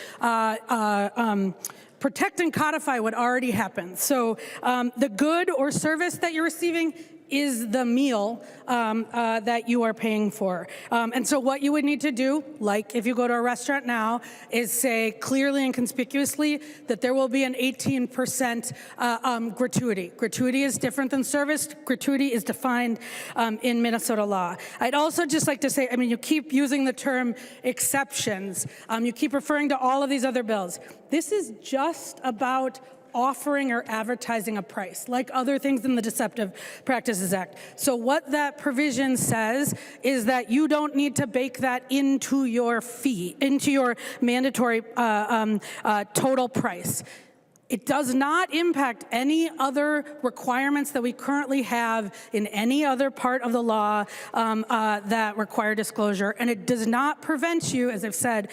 protect and codify what already happened. So the good or service that you're receiving is the meal that you are paying for. And so what you would need to do, like if you go to a restaurant now, is say clearly and conspicuously that there will be an 18% gratuity. Gratuity is different than service. Gratuity is defined in Minnesota law. I'd also just like to say, I mean, you keep using the term exceptions. You keep referring to all of these other bills. This is just about offering or advertising a price, like other things in the Deceptive Practices Act. So what that provision says is that you don't need to bake that into your fee, into your mandatory total price. It does not impact any other requirements that we currently have in any other part of the law that require disclosure. And it does not prevent you, as I've said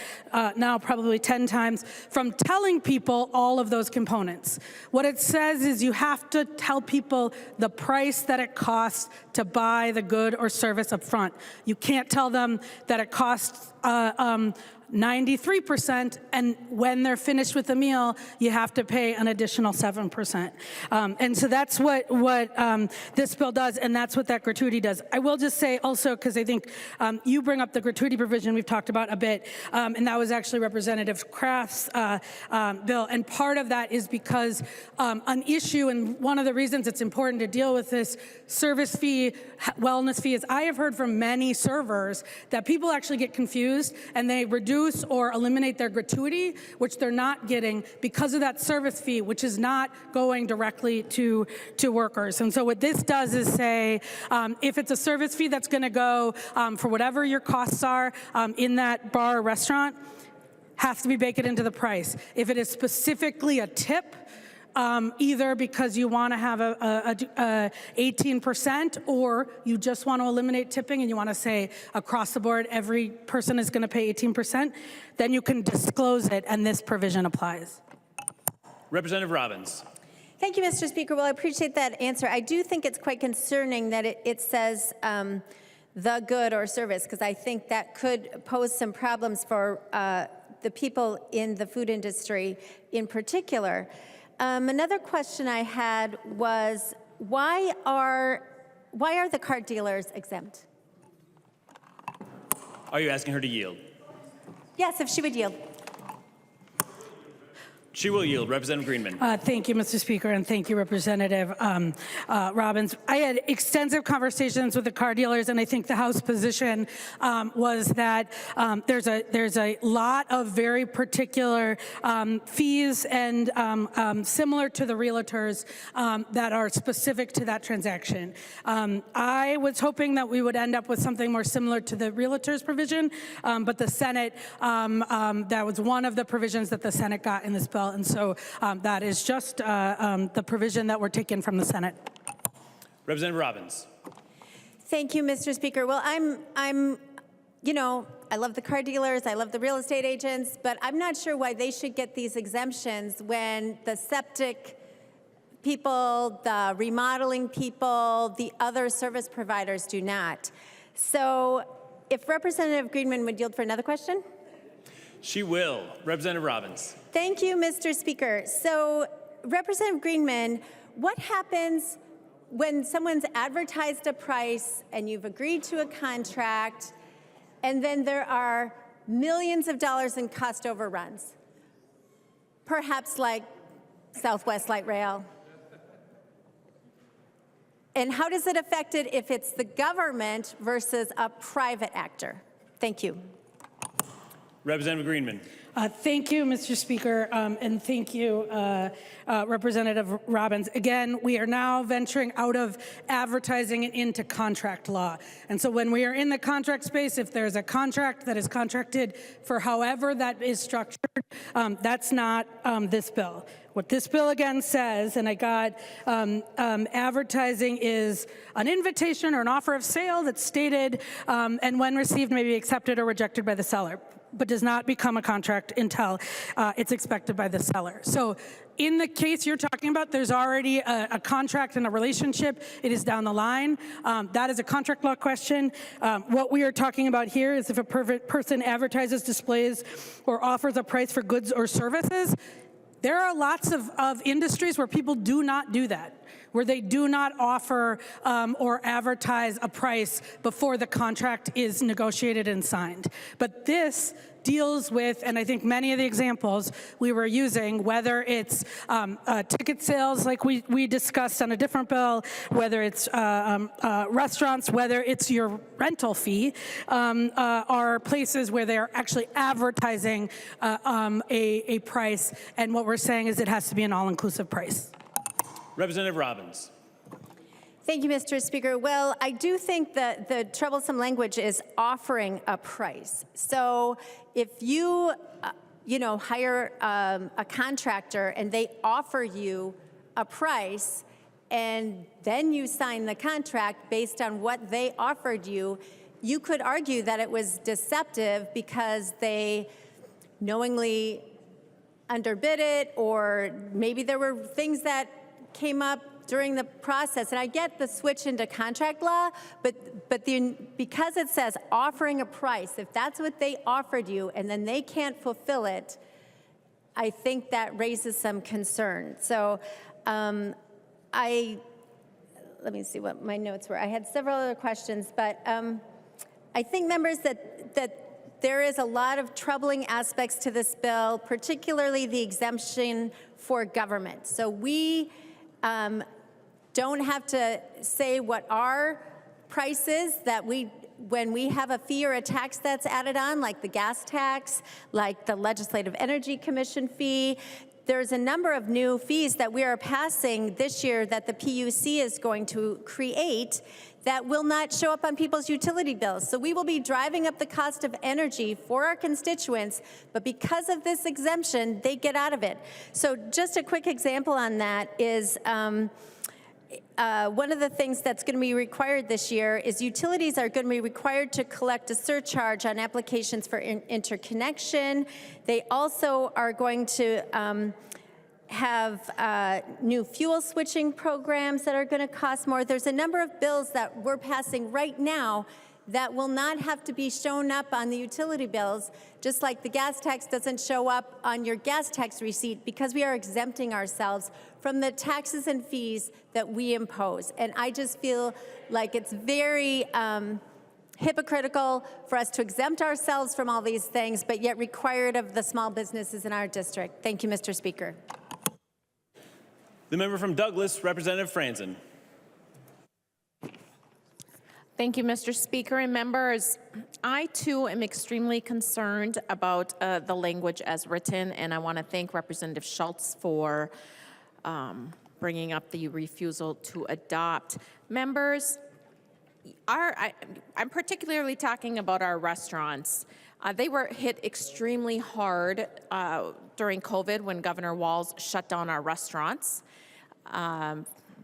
now probably 10 times, from telling people all of those components. What it says is you have to tell people the price that it costs to buy the good or service up front. You can't tell them that it costs 93%, and when they're finished with the meal, you have to pay an additional 7%. And so that's what this bill does, and that's what that gratuity does. I will just say also, because I think you bring up the gratuity provision we've talked about a bit, and that was actually Representative Kraft's bill, and part of that is because an issue, and one of the reasons it's important to deal with this service fee, wellness fee, is I have heard from many servers that people actually get confused, and they reduce or eliminate their gratuity, which they're not getting because of that service fee, which is not going directly to workers. And so what this does is say, if it's a service fee that's going to go for whatever your costs are in that bar or restaurant, has to be baked into the price. If it is specifically a tip, either because you want to have a 18% or you just want to eliminate tipping and you want to say across the board every person is going to pay 18%, then you can disclose it and this provision applies. Representative Robbins. Thank you, Mr. Speaker. Well, I appreciate that answer. I do think it's quite concerning that it says the good or service, because I think that could pose some problems for the people in the food industry in particular. Another question I had was, why are the car dealers exempt? Are you asking her to yield? Yes, if she would yield. She will yield. Representative Greenman. Thank you, Mr. Speaker, and thank you, Representative Robbins. I had extensive conversations with the car dealers, and I think the House position was that there's a lot of very particular fees and similar to the realtors that are specific to that transaction. I was hoping that we would end up with something more similar to the realtors provision, but the Senate, that was one of the provisions that the Senate got in this bill. And so that is just the provision that we're taking from the Senate. Representative Robbins. Thank you, Mr. Speaker. Well, you know, I love the car dealers, I love the real estate agents, but I'm not sure why they should get these exemptions when the septic people, the remodeling people, the other service providers do not. So if Representative Greenman would yield for another question? She will. Representative Robbins. Thank you, Mr. Speaker. So, Representative Greenman, what happens when someone's advertised a price and you've agreed to a contract, and then there are millions of dollars in cost overruns? Perhaps like Southwest Light Rail. And how does it affect it if it's the government versus a private actor? Thank you. Representative Greenman. Thank you, Mr. Speaker, and thank you, Representative Robbins. Again, we are now venturing out of advertising and into contract law. And so when we are in the contract space, if there's a contract that is contracted for however that is structured, that's not this bill. What this bill again says, and I got advertising is an invitation or an offer of sale that's stated and when received may be accepted or rejected by the seller, but does not become a contract until it's expected by the seller. So in the case you're talking about, there's already a contract and a relationship. It is down the line. That is a contract law question. What we are talking about here is if a person advertises, displays, or offers a price for goods or services. There are lots of industries where people do not do that, where they do not offer or advertise a price before the contract is negotiated and signed. But this deals with, and I think many of the examples we were using, whether it's ticket sales like we discussed on a different bill, whether it's restaurants, whether it's your rental fee, are places where they're actually advertising a price, and what we're saying is it has to be an all-inclusive price. Representative Robbins. Thank you, Mr. Speaker. Well, I do think that the troublesome language is offering a price. So if you hire a contractor and they offer you a price and then you sign the contract based on what they offered you, you could argue that it was deceptive because they knowingly underbid it, or maybe there were things that came up during the process. And I get the switch into contract law, but because it says offering a price, if that's what they offered you and then they can't fulfill it, I think that raises some concern. So let me see what my notes were. I had several other questions, but I think, members, that there is a lot of troubling aspects to this bill, particularly the exemption for government. So we don't have to say what our price is when we have a fee or a tax that's added on, like the gas tax, like the Legislative Energy Commission fee. There's a number of new fees that we are passing this year that the PUC is going to create that will not show up on people's utility bills. So we will be driving up the cost of energy for our constituents, but because of this exemption, they get out of it. So just a quick example on that is one of the things that's going to be required this year is utilities are going to be required to collect a surcharge on applications for interconnection. They also are going to have new fuel switching programs that are going to cost more. There's a number of bills that we're passing right now that will not have to be shown up on the utility bills, just like the gas tax doesn't show up on your gas tax receipt, because we are exempting ourselves from the taxes and fees that we impose. And I just feel like it's very hypocritical for us to exempt ourselves from all these things, but yet require it of the small businesses in our district. Thank you, Mr. Speaker. The member from Douglas, Representative Franzen. Thank you, Mr. Speaker and members. I, too, am extremely concerned about the language as written, and I want to thank Representative Schultz for bringing up the refusal to adopt. Members, I'm particularly talking about our restaurants. They were hit extremely hard during COVID when Governor Walz shut down our restaurants,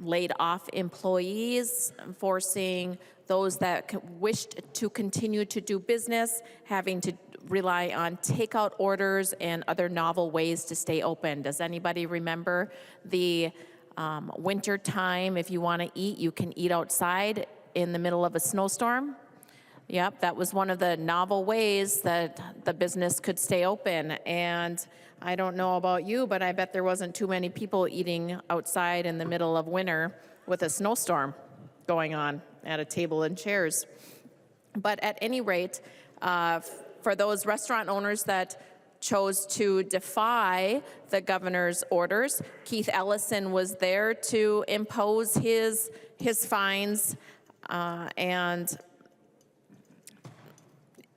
laid off employees, forcing those that wished to continue to do business, having to rely on takeout orders and other novel ways to stay open. Does anybody remember the winter time? If you want to eat, you can eat outside in the middle of a snowstorm. Yep, that was one of the novel ways that the business could stay open. And I don't know about you, but I bet there wasn't too many people eating outside in the middle of winter with a snowstorm going on at a table and chairs. But at any rate, for those restaurant owners that chose to defy the governor's orders, Keith Ellison was there to impose his fines, and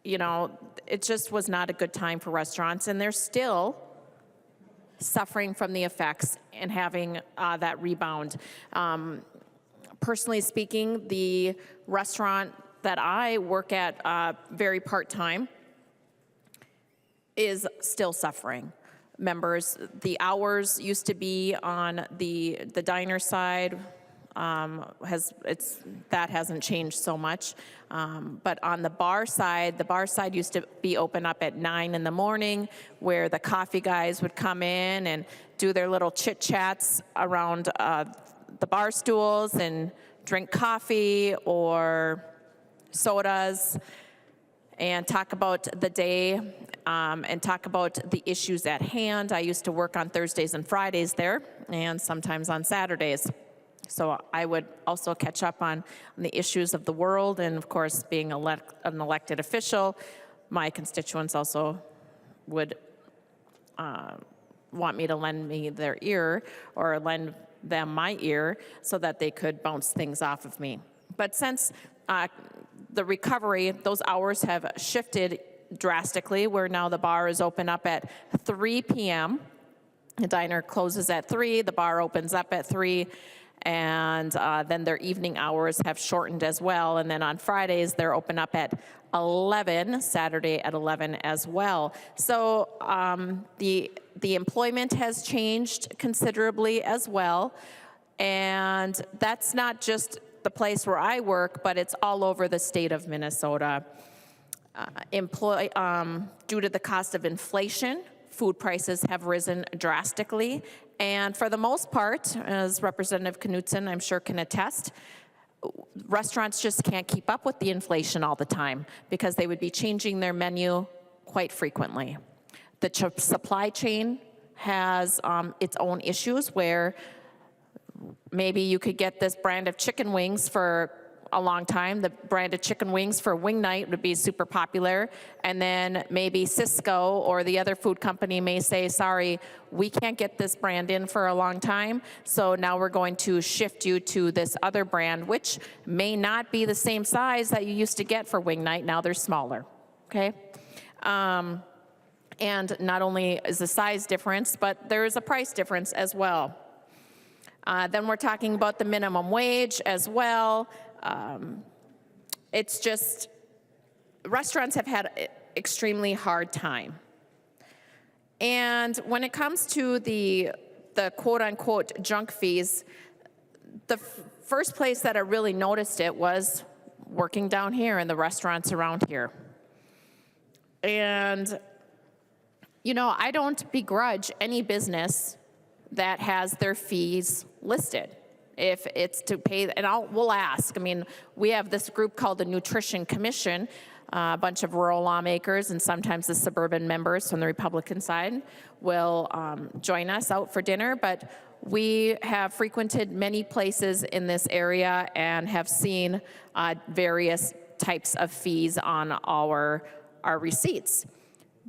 you know, it just was not a good time for restaurants, and they're still suffering from the effects and having that rebound. Personally speaking, the restaurant that I work at very part-time is still suffering. Members, the hours used to be on the diner side, that hasn't changed so much. But on the bar side used to be open up at 9 in the morning, where the coffee guys would come in and do their little chit chats around the bar stools and drink coffee or sodas and talk about the day and talk about the issues at hand. I used to work on Thursdays and Fridays there, and sometimes on Saturdays. So I would also catch up on the issues of the world, and of course, being an elected official, my constituents also would want me to lend me their ear or lend them my ear so that they could bounce things off of me. But since the recovery, those hours have shifted drastically, where now the bar is open up at 3 p.m. The diner closes at 3, the bar opens up at 3, And then their evening hours have shortened as well. And then on Fridays, they're open up at 11, Saturday at 11 as well. So the employment has changed considerably as well. And that's not just the place where I work, but it's all over the state of Minnesota. Due to the cost of inflation, food prices have risen drastically. And for the most part, as Representative Knutson, I'm sure, can attest, restaurants just can't keep up with the inflation all the time because they would be changing their menu quite frequently. The supply chain has its own issues where maybe you could get this brand of chicken wings for a long time. The brand of chicken wings for wing night would be super popular. And then maybe Cisco or the other food company may say, sorry, we can't get this brand in for a long time. So now we're going to shift you to this other brand, which may not be the same size that you used to get for wing night. Now they're smaller, okay? And not only is the size difference, but there is a price difference as well. Then we're talking about the minimum wage as well. It's just, restaurants have had an extremely hard time. And when it comes to the quote-unquote junk fees, the first place that I really noticed it was working down here in the restaurants around here. And, you know, I don't begrudge any business that has their fees listed. If it's to pay, and we'll ask. I mean, we have this group called the Nutrition Commission, a bunch of rural lawmakers and sometimes the suburban members from the Republican side will join us out for dinner, but we have frequented many places in this area and have seen various types of fees on our receipts.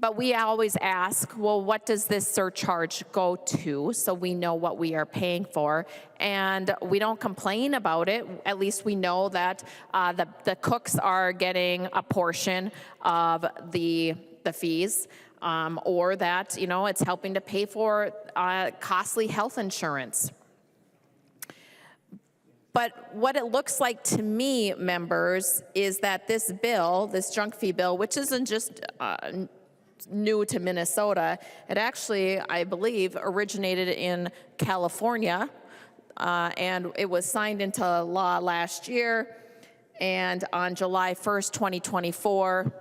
But we always ask, well, what does this surcharge go to, so we know what we are paying for? And we don't complain about it. At least we know that the cooks are getting a portion of the fees, or that, you know, it's helping to pay for costly health insurance. But what it looks like to me, members, is that this bill, this junk fee bill, which isn't just new to Minnesota. It actually, I believe, originated in California, and it was signed into law last year. And on July 1st, 2024,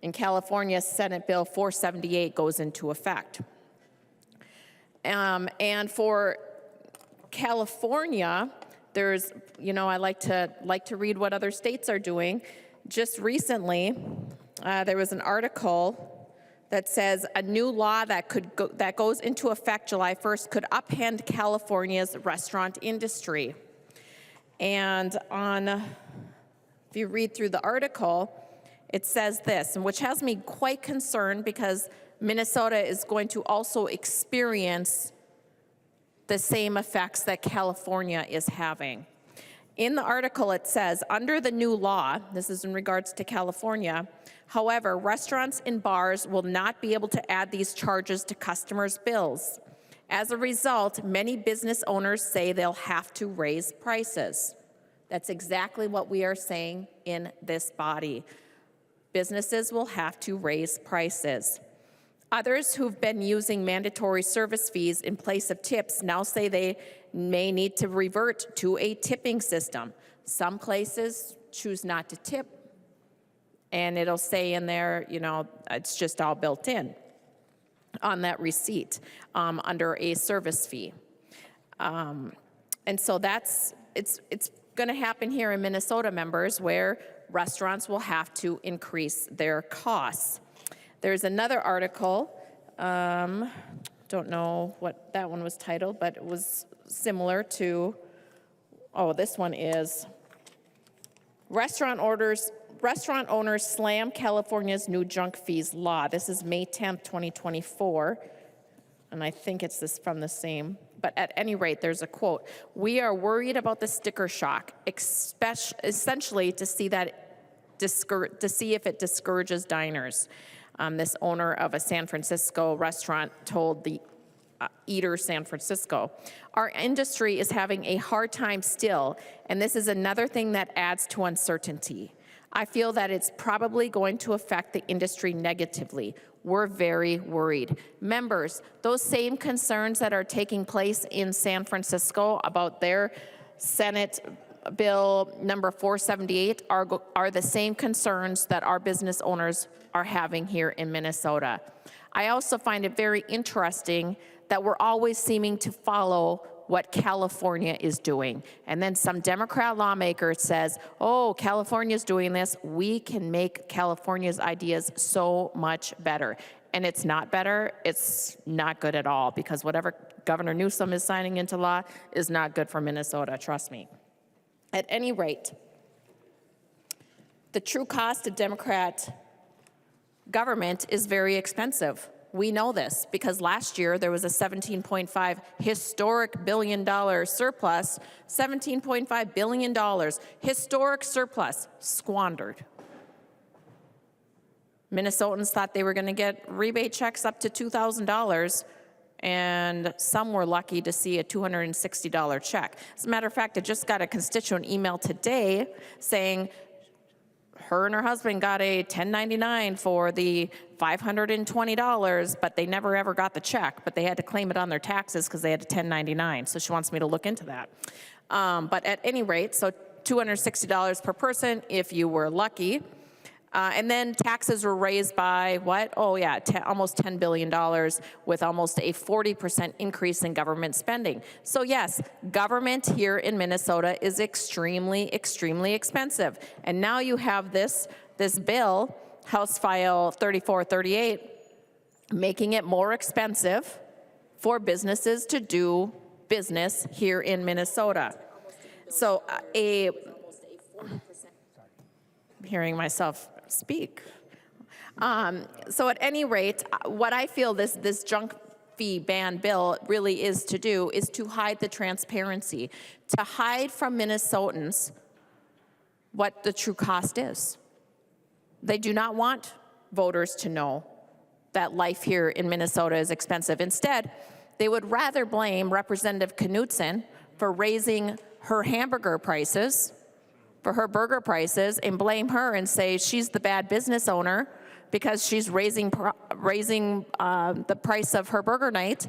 in California, Senate Bill 478 goes into effect. And for California, there's, you know, I like to read what other states are doing. Just recently, there was an article that says a new law that goes into effect July 1st could upend California's restaurant industry. And if you read through the article, it says this, which has me quite concerned because Minnesota is going to also experience the same effects that California is having. In the article, it says, under the new law, this is in regards to California, however, restaurants and bars will not be able to add these charges to customers' bills. As a result, many business owners say they'll have to raise prices. That's exactly what we are saying in this body. Businesses will have to raise prices. Others who've been using mandatory service fees in place of tips now say they may need to revert to a tipping system. Some places choose not to tip, and it'll say in there, you know, it's just all built in on that receipt under a service fee. And so it's going to happen here in Minnesota, members, where restaurants will have to increase their costs. There's another article, don't know what that one was titled, but it was similar to, this one is, restaurant owners slam California's new junk fees law. This is May 10th, 2024, and I think it's this from the same, but at any rate, there's a quote. We are worried about the sticker shock, essentially to see if it discourages diners. This owner of a San Francisco restaurant told the eater San Francisco. Our industry is having a hard time still, and this is another thing that adds to uncertainty. I feel that it's probably going to affect the industry negatively. We're very worried. Members, those same concerns that are taking place in San Francisco about their Senate Bill number 478 are the same concerns that our business owners are having here in Minnesota. I also find it very interesting that we're always seeming to follow what California is doing. And then some Democrat lawmaker says, oh, California's doing this. We can make California's ideas so much better. And it's not better, it's not good at all, because whatever Governor Newsom is signing into law is not good for Minnesota, trust me. At any rate, the true cost of Democrat government is very expensive. We know this because last year there was a $17.5 historic billion-dollar surplus, $17.5 billion, historic surplus, squandered. Minnesotans thought they were going to get rebate checks up to $2,000, and some were lucky to see a $260 check. As a matter of fact, I just got a constituent email today saying her and her husband got a 1099 for the $520, but they never ever got the check, but they had to claim it on their taxes because they had a 1099. So she wants me to look into that. But at any rate, so $260 per person if you were lucky. And then taxes were raised by what? Oh yeah, almost $10 billion with almost a 40% increase in government spending. So yes, government here in Minnesota is extremely, extremely expensive. And now you have this bill, House File 3438, making it more expensive for businesses to do business here in Minnesota. So I'm hearing myself speak. So at any rate, what I feel this junk fee ban bill really is to do is to hide the transparency, to hide from Minnesotans what the true cost is. They do not want voters to know that life here in Minnesota is expensive. Instead, they would rather blame Representative Knutson for raising her hamburger prices, for her burger prices, and blame her and say she's the bad business owner because she's raising the price of her burger night,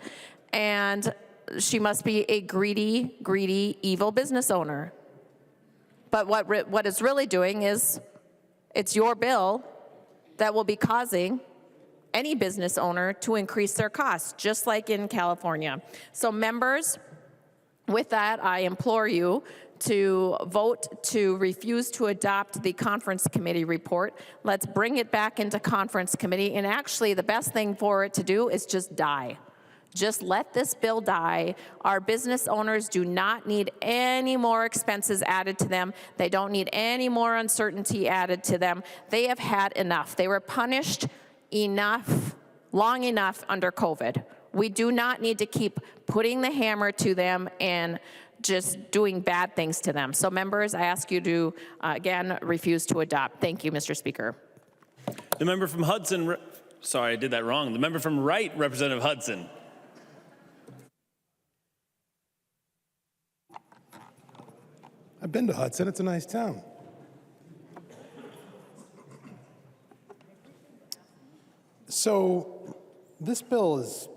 and she must be a greedy, greedy, evil business owner. But what it's really doing is it's your bill that will be causing any business owner to increase their costs, just like in California. So members, with that, I implore you to vote to refuse to adopt the conference committee report. Let's bring it back into conference committee, and actually the best thing for it to do is just die. Just let this bill die. Our business owners do not need any more expenses added to them. They don't need any more uncertainty added to them. They have had enough. They were punished enough, long enough under COVID. We do not need to keep putting the hammer to them and just doing bad things to them. So members, I ask you to, again, refuse to adopt. Thank you, Mr. Speaker. The member from Hudson, sorry, I did that wrong. The member from Wright, Representative Hudson. I've been to Hudson, it's a nice town. So this bill is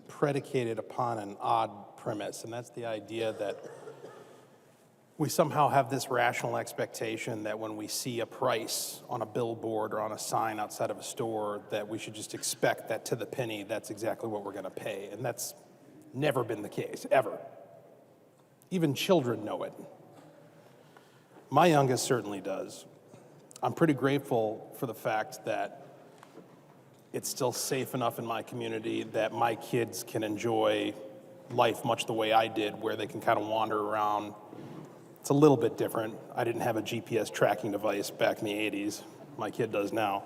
predicated upon an odd premise, and that's the idea that we somehow have this rational expectation that when we see a price on a billboard or on a sign outside of a store, that we should just expect that to the penny, that's exactly what we're going to pay. And that's never been the case, ever. Even children know it. My youngest certainly does. I'm pretty grateful for the fact that it's still safe enough in my community that my kids can enjoy life much the way I did, where they can kind of wander around. It's a little bit different. I didn't have a GPS tracking device back in the 80s. My kid does now.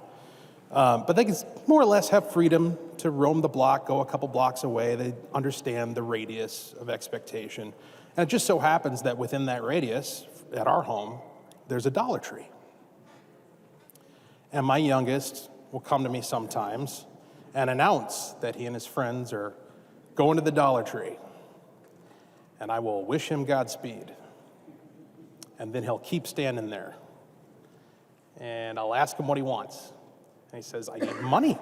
But they can more or less have freedom to roam the block, go a couple blocks away. They understand the radius of expectation. And it just so happens that within that radius, at our home, there's a Dollar Tree. And my youngest will come to me sometimes and announce that he and his friends are go into the Dollar Tree, and I will wish him Godspeed. And then he'll keep standing there. And I'll ask him what he wants. And he says, I need money.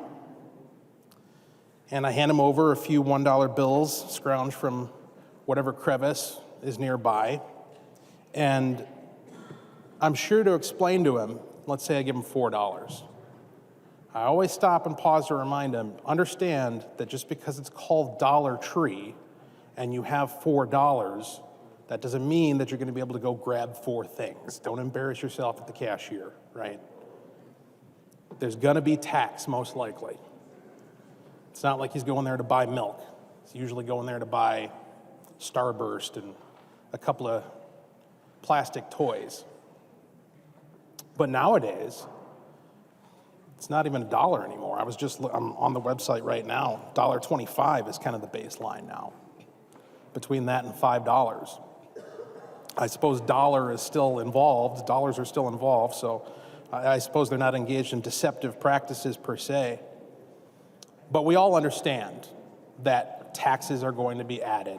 And I hand him over a few $1 bills, scrounged from whatever crevice is nearby. And I'm sure to explain to him, let's say I give him $4. I always stop and pause to remind him, understand that just because it's called Dollar Tree and you have $4, that doesn't mean that you're going to be able to go grab 4 things. Don't embarrass yourself at the cashier, right? There's going to be tax, most likely. It's not like he's going there to buy milk. He's usually going there to buy Starburst and a couple of plastic toys. But nowadays, it's not even $1 anymore. I'm on the website right now. $1.25 is kind of the baseline now. Between that and $5. I suppose dollars are still involved, so I suppose they're not engaged in deceptive practices per se. But we all understand that taxes are going to be added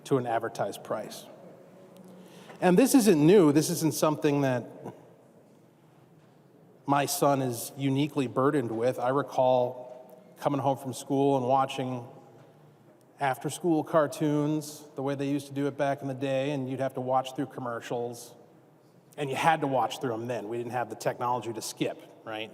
to an advertised price. And this isn't new. This isn't something that my son is uniquely burdened with. I recall coming home from school and watching after-school cartoons, the way they used to do it back in the day, and you'd have to watch through commercials. And you had to watch through them then. We didn't have the technology to skip, right?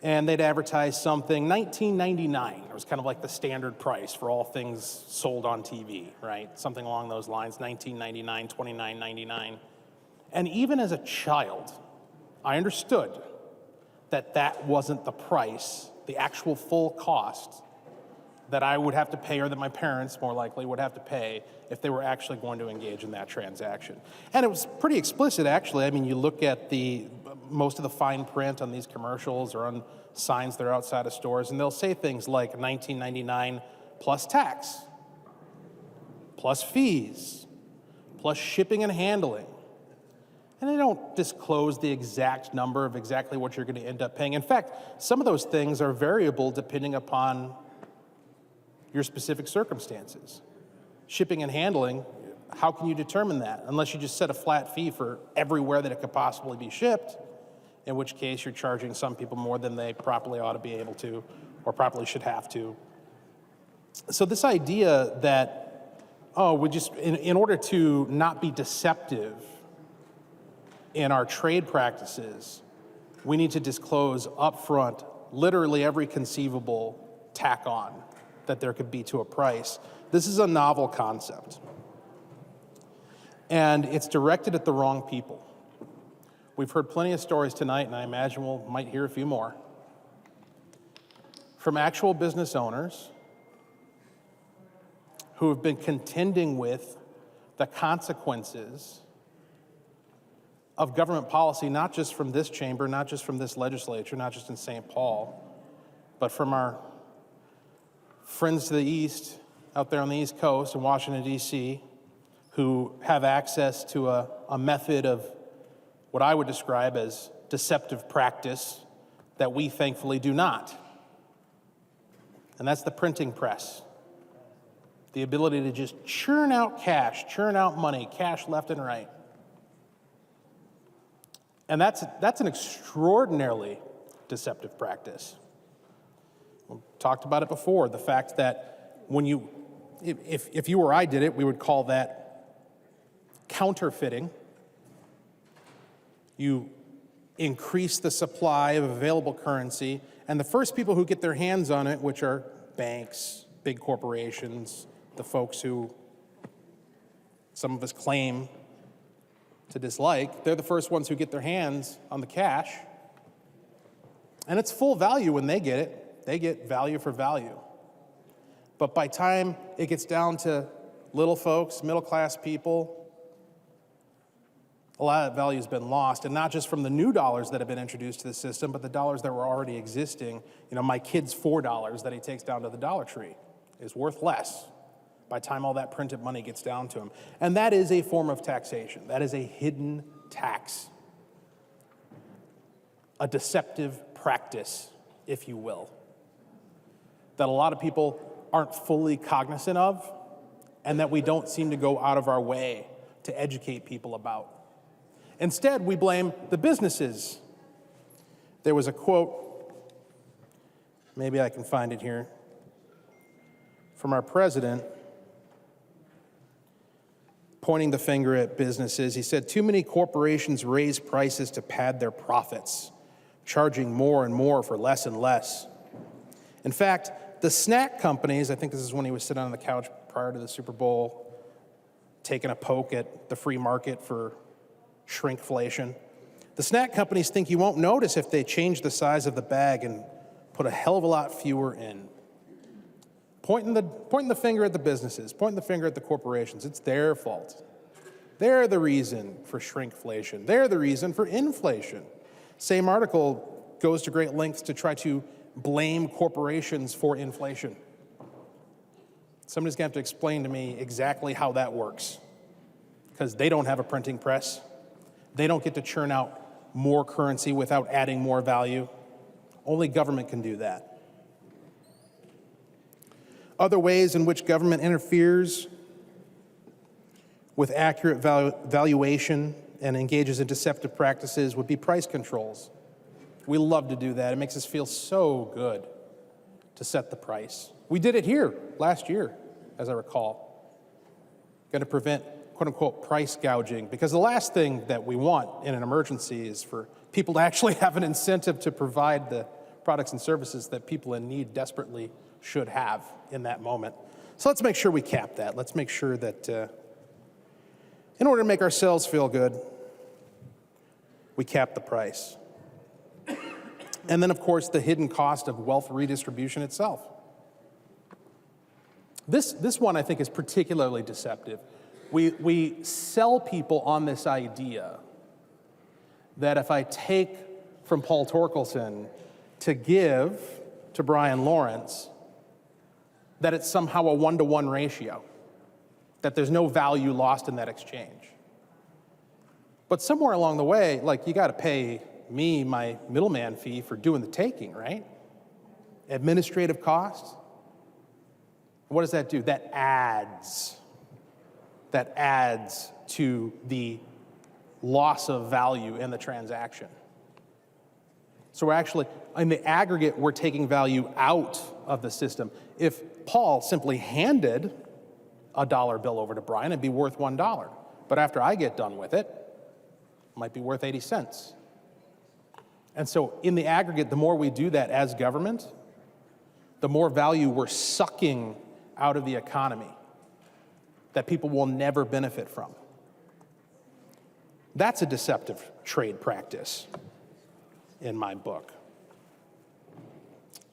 And they'd advertise something, $19.99. It was kind of like the standard price for all things sold on TV, right? Something along those lines, $19.99, $29.99. And even as a child, I understood that that wasn't the price, the actual full cost that I would have to pay, or that my parents more likely would have to pay if they were actually going to engage in that transaction. And it was pretty explicit, actually. I mean, you look at most of the fine print on these commercials or on signs that are outside of stores, and they'll say things like $19.99 plus tax, plus fees, plus shipping and handling. And they don't disclose the exact number of exactly what you're going to end up paying. In fact, some of those things are variable depending upon your specific circumstances. Shipping and handling, how can you determine that? Unless you just set a flat fee for everywhere that it could possibly be shipped, in which case you're charging some people more than they properly ought to be able to, or properly should have to. So this idea that, in order to not be deceptive in our trade practices, we need to disclose upfront literally every conceivable tack on that there could be to a price. This is a novel concept. And it's directed at the wrong people. We've heard plenty of stories tonight, and I imagine we might hear a few more, from actual business owners who have been contending with the consequences of government policy, not just from this chamber, not just from this legislature, not just in St. Paul, but from our friends to the east, out there on the East Coast in Washington, D.C., who have access to a method of what I would describe as deceptive practice that we thankfully do not. And that's the printing press. The ability to just churn out cash, churn out money, cash left and right. And that's an extraordinarily deceptive practice. We talked about it before, the fact that if you or I did it, we would call that counterfeiting. You increase the supply of available currency, and the first people who get their hands on it, which are banks, big corporations, the folks who some of us claim to dislike, they're the first ones who get their hands on the cash. And it's full value when they get it. They get value for value. But by the time it gets down to little folks, middle-class people, a lot of that value has been lost, and not just from the new dollars that have been introduced to the system, but the dollars that were already existing. You know, my kid's $4 that he takes down to the Dollar Tree is worth less by the time all that printed money gets down to him. And that is a form of taxation. That is a hidden tax, a deceptive practice, if you will, that a lot of people aren't fully cognizant of and that we don't seem to go out of our way to educate people about. Instead, we blame the businesses. There was a quote, maybe I can find it here, from our president, pointing the finger at businesses. He said, "Too many corporations raise prices to pad their profits, charging more and more for less and less. In fact, the snack companies," I think this is when he was sitting on the couch prior to the Super Bowl, taking a poke at the free market for shrinkflation. "The snack companies think you won't notice if they change the size of the bag and put a hell of a lot fewer in." Pointing the finger at the businesses, pointing the finger at the corporations. It's their fault. They're the reason for shrinkflation. They're the reason for inflation. Same article goes to great lengths to try to blame corporations for inflation. Somebody's going to have to explain to me exactly how that works, because they don't have a printing press. They don't get to churn out more currency without adding more value. Only government can do that. Other ways in which government interferes with accurate valuation and engages in deceptive practices would be price controls. We love to do that. It makes us feel so good to set the price. We did it here last year, as I recall. Going to prevent, quote unquote, price gouging, because the last thing that we want in an emergency is for people to actually have an incentive to provide the products and services that people in need desperately should have in that moment. So let's make sure we cap that. Let's make sure that in order to make ourselves feel good, we cap the price. And then, of course, the hidden cost of wealth redistribution itself. This one, I think, is particularly deceptive. We sell people on this idea that if I take from Paul Torkelson to give to Brian Lawrence, that it's somehow a 1-to-1 ratio, that there's no value lost in that exchange. But somewhere along the way, like, you got to pay me my middleman fee for doing the taking, right? Administrative costs. What does that do? That adds to the loss of value in the transaction. So we're actually, in the aggregate, we're taking value out of the system. If Paul simply handed a dollar bill over to Brian, it'd be worth $1. But after I get done with it, it might be worth 80 cents. And so in the aggregate, the more we do that as government, the more value we're sucking out of the economy that people will never benefit from. That's a deceptive trade practice in my book.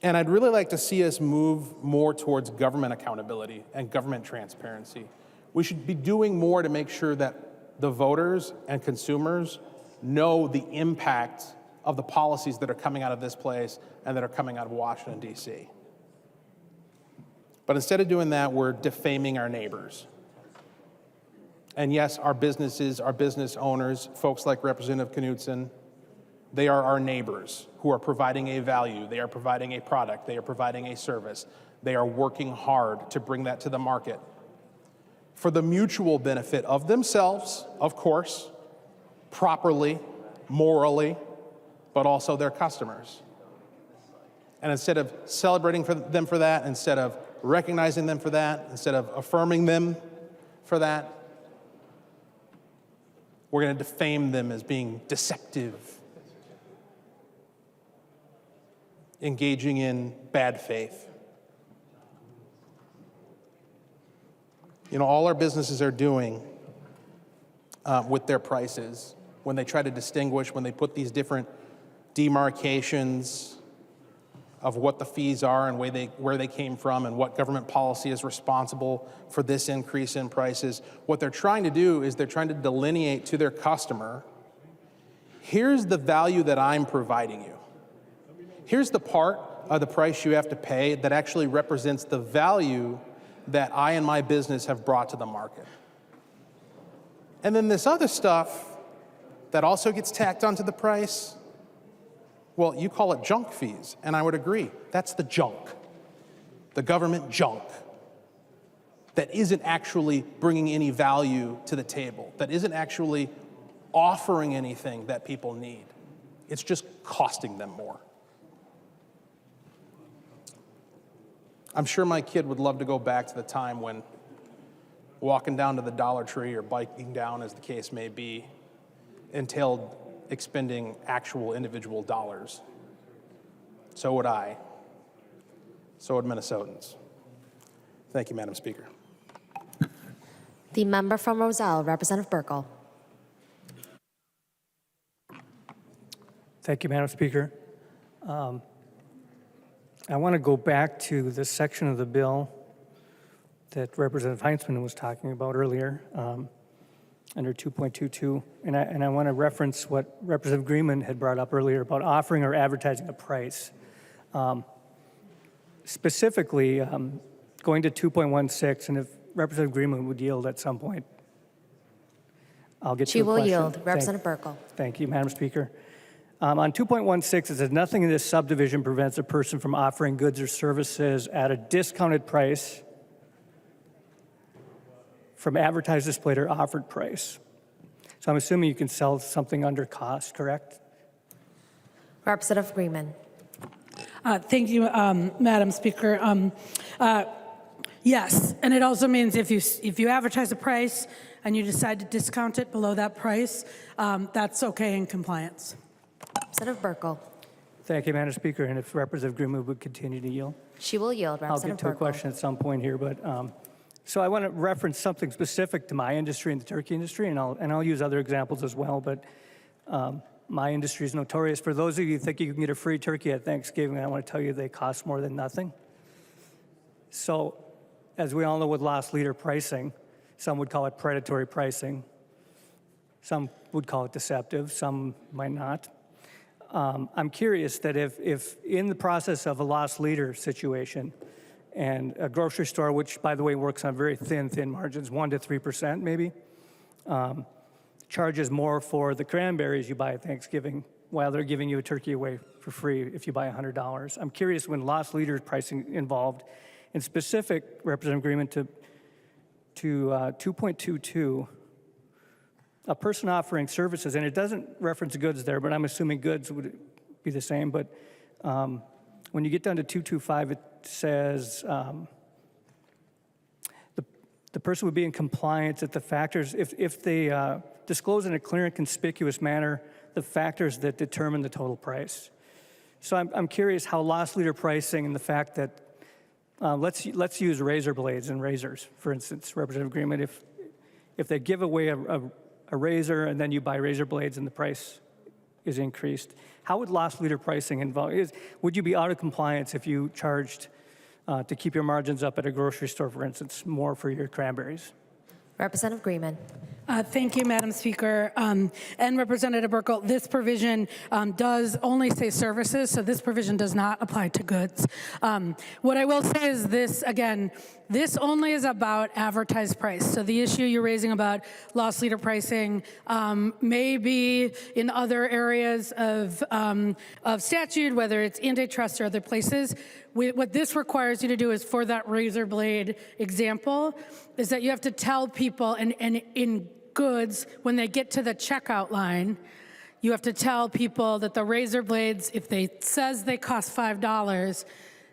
And I'd really like to see us move more towards government accountability and government transparency. We should be doing more to make sure that the voters and consumers know the impact of the policies that are coming out of this place and that are coming out of Washington, D.C. But instead of doing that, we're defaming our neighbors. And yes, our businesses, our business owners, folks like Representative Knudsen, they are our neighbors who are providing a value, they are providing a product, they are providing a service. They are working hard to bring that to the market for the mutual benefit of themselves, of course, properly, morally, but also their customers. And instead of celebrating them for that, instead of recognizing them for that, instead of affirming them for that, we're going to defame them as being deceptive, engaging in bad faith. You know, all our businesses are doing with their prices, when they try to distinguish, when they put these different demarcations of what the fees are and where they came from and what government policy is responsible for this increase in prices, what they're trying to do is they're trying to delineate to their customer, here's the value that I'm providing you. Here's the part of the price you have to pay that actually represents the value that I and my business have brought to the market. And then this other stuff that also gets tacked onto the price, well, you call it junk fees, and I would agree. That's the junk. the government junk that isn't actually bringing any value to the table, that isn't actually offering anything that people need. It's just costing them more. I'm sure my kid would love to go back to the time when walking down to the Dollar Tree or biking down, as the case may be, entailed expending actual individual dollars. So would I. So would Minnesotans. Thank you, Madam Speaker. The member from Roselle, Representative Burkle. Thank you, Madam Speaker. I want to go back to the section of the bill that Representative Heinzman was talking about earlier, under 2.22, and I want to reference what Representative Greenman had brought up earlier about offering or advertising a price. Specifically, going to 2.16, and if Representative Greenman would yield at some point, I'll get to She a will question. yield. Representative Burkle. Thank you, Madam Speaker. On 2.16, it says, nothing in this subdivision prevents a person from offering goods or services at a discounted price from advertised, displayed, or offered price. So I'm assuming you can sell something under cost, correct? Representative Greenman. Thank you, Madam Speaker. Yes, and it also means if you advertise a price and you decide to discount it below that price, that's okay in compliance. Representative Burkle. Thank you, Madam Speaker. And if Representative Greenman would continue to yield. She will yield. I'll get to a question at some point here, but so I want to reference something specific to my industry and the turkey industry, and I'll use other examples as well, but my industry is notorious. For those of you who think you can get a free turkey at Thanksgiving, I want to tell you they cost more than nothing. So as we all know with loss leader pricing, some would call it predatory pricing. Some would call it deceptive, some might not. I'm curious that if in the process of a loss leader situation and a grocery store, which by the way works on very thin margins, 1% to 3% maybe, charges more for the cranberries you buy at Thanksgiving while they're giving you a turkey away for free if you buy $100. I'm curious when loss leader pricing involved, in specific, Representative Greenman, to 2.22, a person offering services, and it doesn't reference goods there, but I'm assuming goods would be the same, but when you get down to 2.25, it says the person would be in compliance at the factors, if they disclose in a clear and conspicuous manner the factors that determine the total price. So I'm curious how loss leader pricing and the fact that, let's use razor blades and razors, for instance, Representative Greenman, if they give away a razor and then you buy razor blades and the price is increased, how would loss leader pricing involve? Would you be out of compliance if you charged to keep your margins up at a grocery store, for instance, more for your cranberries? Representative Greenman. Thank you, Madam Speaker. And Representative Burkle, this provision does only say services, so this provision does not apply to goods. What I will say is this, again, this only is about advertised price. So the issue you're raising about loss leader pricing may be in other areas of statute, whether it's antitrust or other places. What this requires you to do is, for that razor blade example, is that you have to tell people, and in goods, when they get to the checkout line, you have to tell people that the razor blades, if they says they cost $5,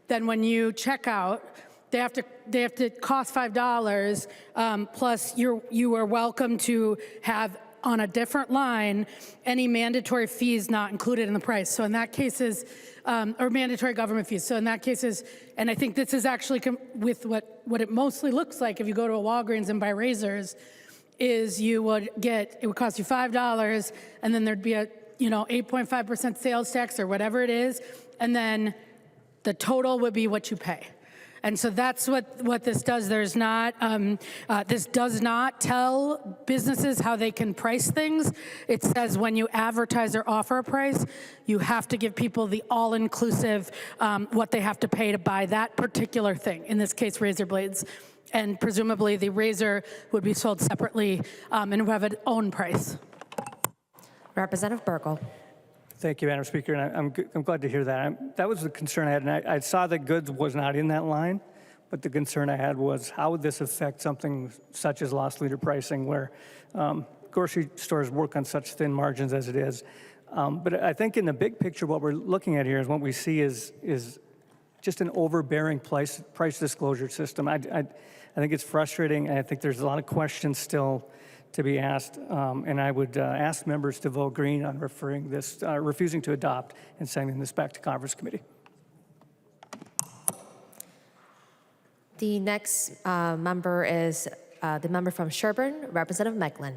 then when you check out, they have to cost $5, plus you are welcome to have on a different line any mandatory fees not included in the price. So in that cases, or mandatory government fees. So in that cases, and I think this is actually with what it mostly looks like if you go to a Walgreens and buy razors, is it would cost you $5, and then there'd be a 8.5% sales tax or whatever it is, and then the total would be what you pay. And so that's what this does. There's not, this does not tell businesses how they can price things. It says when you advertise or offer a price, you have to give people the all-inclusive, what they have to pay to buy that particular thing, in this case, razor blades. And presumably the razor would be sold separately and would have its own price. Representative Burkle. Thank you, Madam Speaker, and I'm glad to hear that. That was the concern I had, and I saw that goods was not in that line, but the concern I had was how would this affect something such as loss leader pricing, where grocery stores work on such thin margins as it is. But I think in the big picture, what we're looking at here is what we see is just an overbearing price disclosure system. I think it's frustrating, and I think there's a lot of questions still to be asked, and I would ask members to vote green on referring this, refusing to adopt and sending this back to Conference Committee. The next member is the member from Sherburne, Representative Mecklen.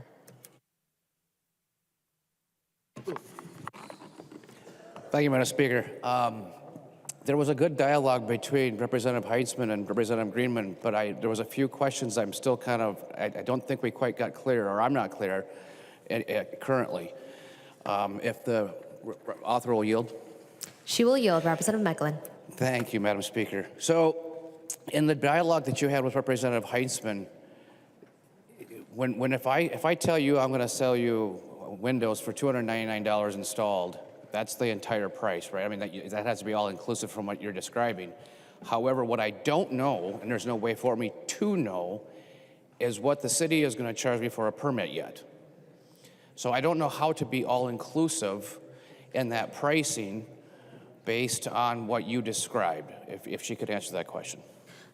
Thank you, Madam Speaker. There was a good dialogue between Representative Heitzman and Representative Greenman, but there was a few questions I'm still kind of, I don't think we quite got clear, or I'm not clear currently. If the author will yield. She will yield. Representative Mecklen. Thank you, Madam Speaker. So in the dialogue that you had with Representative Heitzman, if I tell you I'm going to sell you windows for $299 installed, that's the entire price, right? I mean, that has to be all inclusive from what you're describing. However, what I don't know, and there's no way for me to know, is what the city is going to charge me for a permit yet. So I don't know how to be all inclusive in that pricing based on what you described, if she could answer that question.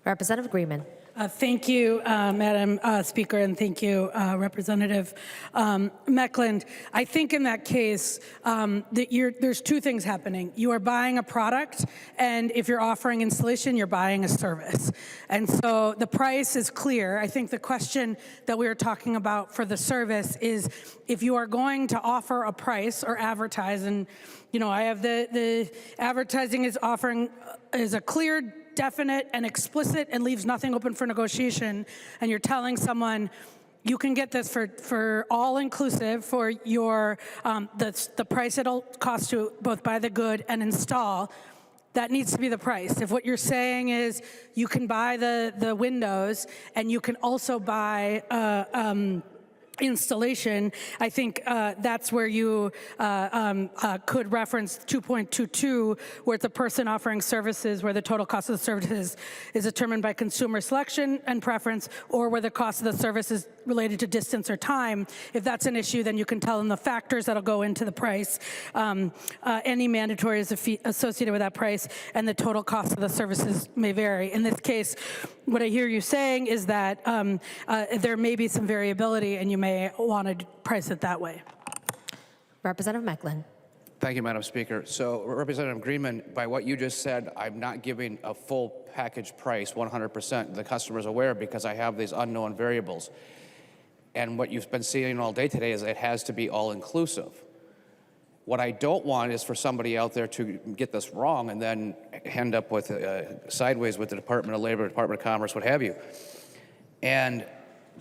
Representative Greenman. Thank you, Madam Speaker, and thank you, Representative Mecklen. I think in that case, there's two things happening. You are buying a product, and if you're offering installation, you're buying a service. And so the price is clear. I think the question that we were talking about for the service is if you are going to offer a price or advertise, and I have the advertising is a clear, definite and explicit and leaves nothing open for negotiation, and you're telling someone you can get this for all inclusive for your the price it'll cost to both buy the good and install, that needs to be the price. If what you're saying is you can buy the windows and you can also buy installation, I think that's where you could reference 2.22, where it's a person offering services where the total cost of the services is determined by consumer selection and preference, or where the cost of the service is related to distance or time. If that's an issue, then you can tell them the factors that'll go into the price, any mandatories associated with that price, and the total cost of the services may vary. In this case, what I hear you saying is that there may be some variability, and you may want to price it that way. Representative Mecklen. Thank you, Madam Speaker. So, Representative Greenman, by what you just said, I'm not giving a full package price 100%. The customer's aware because I have these unknown variables. And what you've been seeing all day today is it has to be all-inclusive. What I don't want is for somebody out there to get this wrong and then end up with sideways with the Department of Labor, Department of Commerce, what have you. And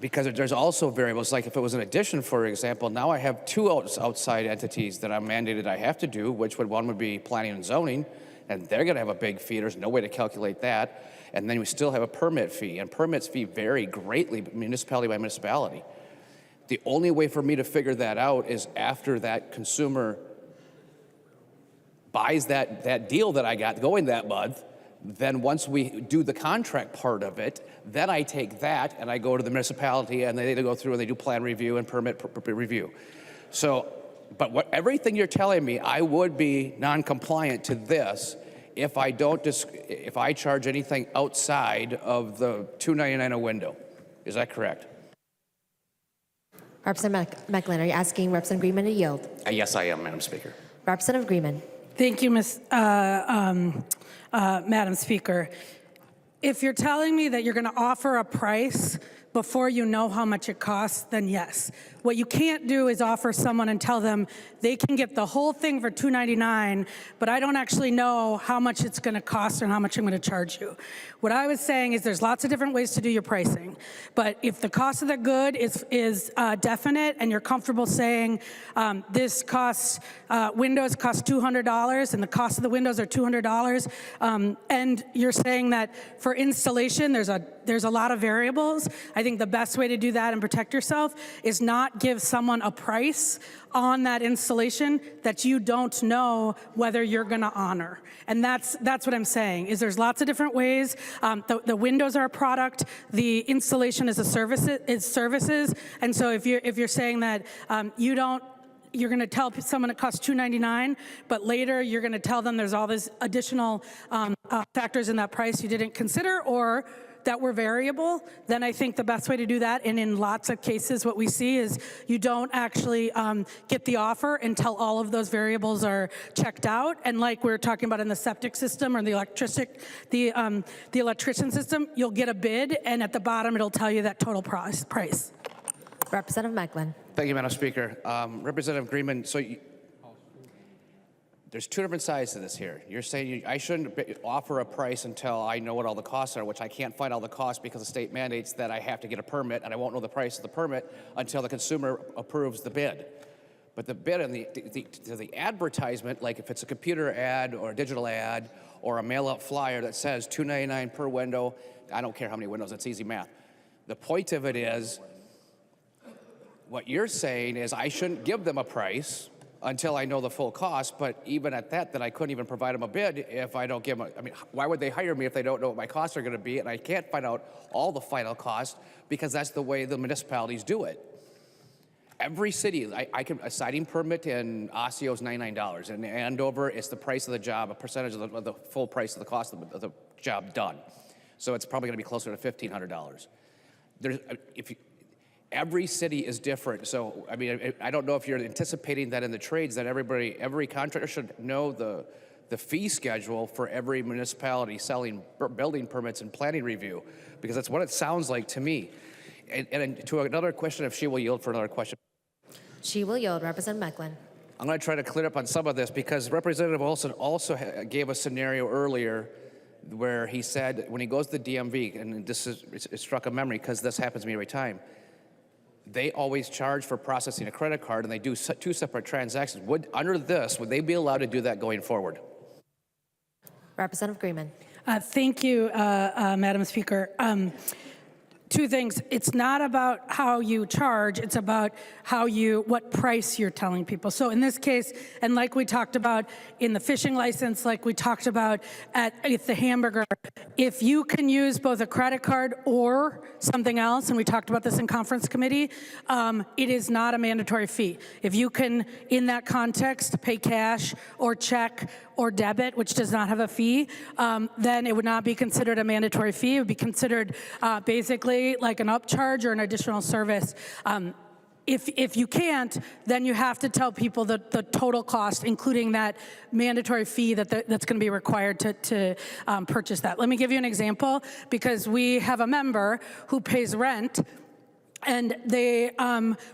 because there's also variables, like if it was an addition, for example, now I have two outside entities that I'm mandated I have to do, one would be planning and zoning, and they're gonna have a big fee. There's no way to calculate that. And then we still have a permit fee, and permits fee vary greatly municipality by municipality. The only way for me to figure that out is after that consumer buys that deal that I got going that month. Then once we do the contract part of it, then I take that and I go to the municipality and they go through and they do plan review and permit review. So, but everything you're telling me, I would be non-compliant to this if I if I charge anything outside of the $299 a window. Is that correct? Representative Mecklen, are you asking Representative Greenman to yield? Yes, I am, Madam Speaker. Representative Greenman. Thank you, Madam Speaker. If you're telling me that you're going to offer a price before you know how much it costs, then yes. What you can't do is offer someone and tell them they can get the whole thing for $299, but I don't actually know how much it's going to cost and how much I'm going to charge you. What I was saying is there's lots of different ways to do your pricing, but if the cost of the good is definite and you're comfortable saying this costs, windows cost $200 and the cost of the windows are $200, and you're saying that for installation there's a there's a lot of variables. I think the best way to do that and protect yourself is not give someone a price on that installation that you don't know whether you're going to honor. And that's what I'm saying, is there's lots of different ways. The windows are a product. The installation is services. And so if you're saying that you're going to tell someone it costs $299, but later you're going to tell them there's all these additional factors in that price you didn't consider or that were variable, then I think the best way to do that, and in lots of cases what we see is you don't actually get the offer until all of those variables are checked out. And like we were talking about in the septic system or the electrician system, you'll get a bid, and at the bottom it'll tell you that total price. Representative Meglin. Thank you, Madam Speaker. Representative Greenman, so there's two different sides to this here. You're saying I shouldn't offer a price until I know what all the costs are, which I can't find all the costs because the state mandates that I have to get a permit, and I won't know the price of the permit until the consumer approves the bid. But the bid and the advertisement, like if it's a computer ad or a digital ad or a mail-out flyer that says $299 per window, I don't care how many windows, it's easy math. The point of it is, what you're saying is I shouldn't give them a price until I know the full cost, but even at that I couldn't even provide them a bid if I don't give them I mean, why would they hire me if they don't know what my costs are going to be, and I can't find out all the final cost because that's the way the municipalities do it. Every city, a siding permit in Osseo is $99. In Andover, it's the price of the job, a percentage of the full price of the cost of the job done. So it's probably going to be closer to $1,500. Every city is different. So, I mean, I don't know if you're anticipating that in the trades that every contractor should know the fee schedule for every municipality selling building permits and planning review, because that's what it sounds like to me. And to another question, if she will yield for another question. She will yield. Representative Meglin. I'm going to try to clear up on some of this because Representative Olson also gave a scenario earlier where he said when he goes to the DMV, and it struck a memory because this happens to me every time, they always charge for processing a credit card, and they do two separate transactions. Under this, would they be allowed to do that going forward? Representative Greenman. Thank you, Madam Speaker. Two things. It's not about how you charge, it's about what price you're telling people. So in this case, and like we talked about in the fishing license, like we talked about at the hamburger, if you can use both a credit card or something else, and we talked about this in conference committee, it is not a mandatory fee. If you can, in that context, pay cash or check or debit, which does not have a fee, then it would not be considered a mandatory fee. It would be considered basically like an upcharge or an additional service. If you can't, then you have to tell people the total cost, including that mandatory fee that's going to be required to purchase that. Let me give you an example, because we have a member who pays rent, and they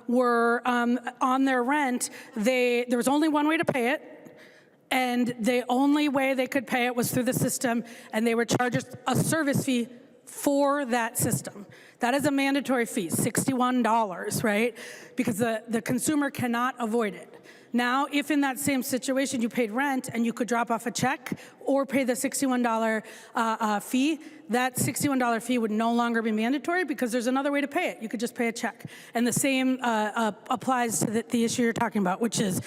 were on their rent, there was only one way to pay it, and the only way they could pay it was through the system, and they were charged a service fee for that system. That is a mandatory fee, $61, right? Because the consumer cannot avoid it. Now, if in that same situation you paid rent and you could drop off a check or pay the $61 fee, that $61 fee would no longer be mandatory because there's another way to pay it. You could just pay a check. And the same applies to the issue you're talking about, which is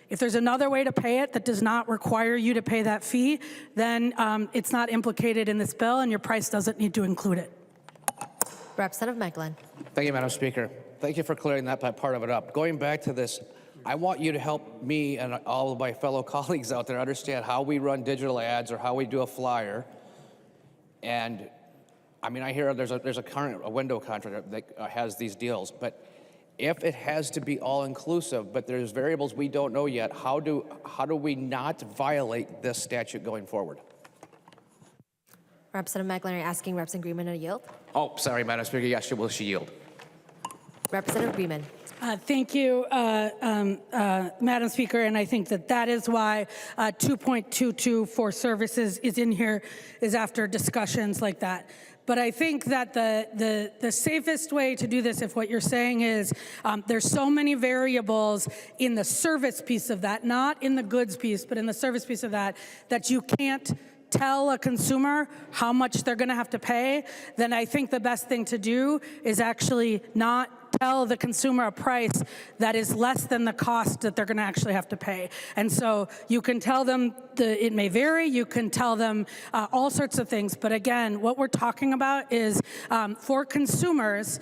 if there's another way to pay it that does not require you to pay that fee, then it's not implicated in this bill and your price doesn't need to include it. Representative Meglin. Thank you, Madam Speaker. Thank you for clearing that part of it up. Going back to this, I want you to help me and all of my fellow colleagues out there understand how we run digital ads or how we do a flyer. And I mean, I hear there's a window contractor that has these deals, but if it has to be all-inclusive, but there's variables we don't know yet, how do we not violate this statute going forward? Representative Meglin, are you asking Representative Greenman to yield? Oh, sorry, Madam Speaker. Yes, will she yield? Representative Greenman. Thank you, Madam Speaker, and I think that is why 2.22 for services is in here, is after discussions like that. But I think that the safest way to do this, if what you're saying is there's so many variables in the service piece of that, not in the goods piece, but in the service piece of that, that you can't tell a consumer how much they're going to have to pay, then I think the best thing to do is actually not tell the consumer a price that is less than the cost that they're going to actually have to pay. And so you can tell them it may vary, you can tell them all sorts of things, but again, what we're talking about is for consumers,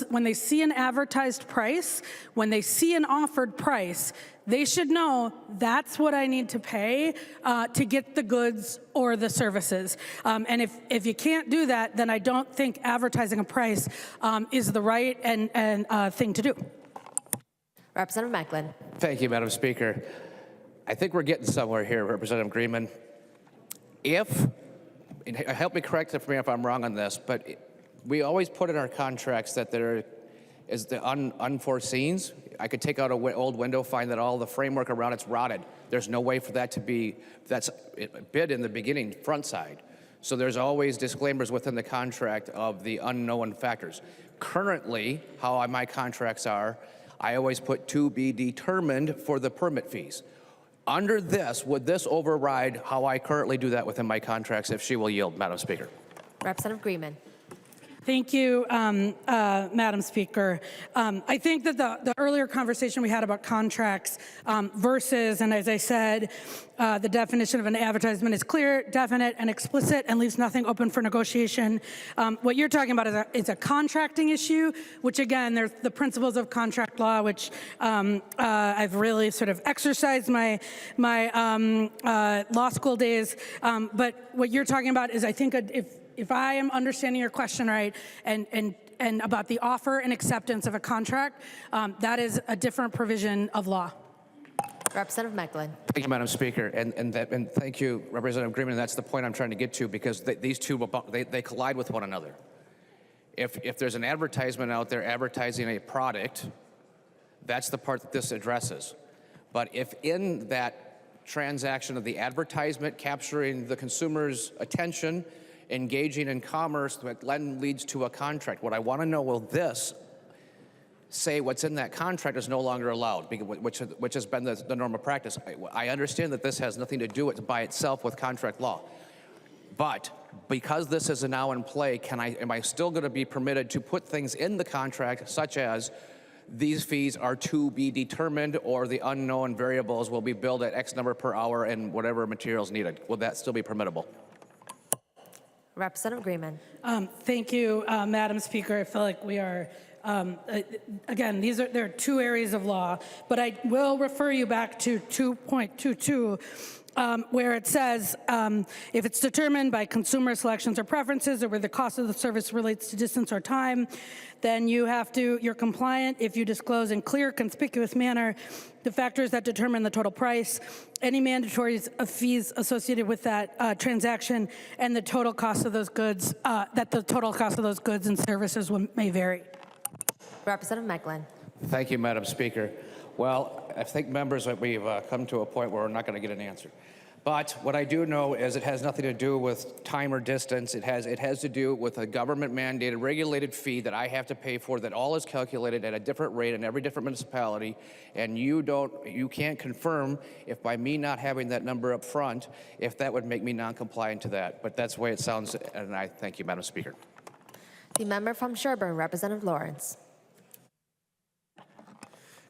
when they see an advertised price, when they see an offered price, they should know that's what I need to pay to get the goods or the services. And if you can't do that, then I don't think advertising a price is the right thing to do. Representative Macklin. Thank you, Madam Speaker. I think we're getting somewhere here, Representative Greenman. Help me correct me if I'm wrong on this, but we always put in our contracts that there is the unforeseens. I could take out an old window, find that all the framework around it's rotted. There's no way for that to be, that's bid in the beginning, front side. So there's always disclaimers within the contract of the unknown factors. Currently, how my contracts are, I always put to be determined for the permit fees. Under this, would this override how I currently do that within my contracts if she will yield, Madam Speaker? Representative Greenman. Thank you, Madam Speaker. I think that the earlier conversation we had about contracts versus, and as I said, the definition of an advertisement is clear, definite, and explicit, and leaves nothing open for negotiation. What you're talking about is a contracting issue, which again, there's the principles of contract law, which I've really sort of exercised my law school days. But what you're talking about is, I think, if I am understanding your question right, and about the offer and acceptance of a contract, that is a different provision of law. Representative Macklin. Thank you, Madam Speaker, and thank you, Representative Greenman. That's the point I'm trying to get to, because these two they collide with one another. If there's an advertisement out there advertising a product, that's the part that this addresses. But if in that transaction of the advertisement capturing the consumer's attention, engaging in commerce that then leads to a contract. What I want to know, will this say what's in that contract is no longer allowed, which has been the normal practice? I understand that this has nothing to do by itself with contract law. But because this is now in play, am I still going to be permitted to put things in the contract, such as these fees are to be determined, or the unknown variables will be billed at X number per hour and whatever materials needed? Will that still be permittable? Representative Greenman. Thank you, Madam Speaker. I feel like we are, again, there are two areas of law, but I will refer you back to 2.22, where it says, if it's determined by consumer selections or preferences, or where the cost of the service relates to distance or time, then you're compliant if you disclose in clear, conspicuous manner the factors that determine the total price, any mandatory fees associated with that transaction, and the total cost of those goods, and services may vary. Representative Macklin. Thank you, Madam Speaker. Well, I think members, we've come to a point where we're not going to get an answer. But what I do know is it has nothing to do with time or distance. It has to do with a government-mandated, regulated fee that I have to pay for, that all is calculated at a different rate in every different municipality. And you can't confirm if by me not having that number up front, if that would make me non-compliant to that. But that's the way it sounds, and I thank you, Madam Speaker. The member from Sherburne, Representative Lawrence.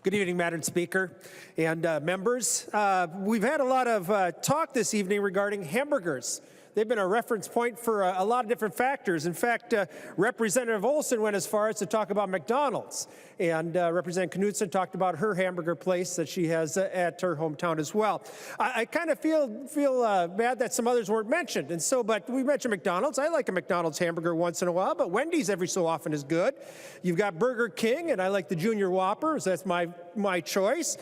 Good evening, Madam Speaker and members. We've had a lot of talk this evening regarding hamburgers. They've been a reference point for a lot of different factors. In fact, Representative Olson went as far as to talk about McDonald's, and Representative Knudsen talked about her hamburger place that she has at her hometown as well. I kind of feel bad that some others weren't mentioned, and so, but we mentioned McDonald's. I like a McDonald's hamburger once in a while, but Wendy's every so often is good. You've got Burger King, and I like the Junior Whopper, so that's my choice.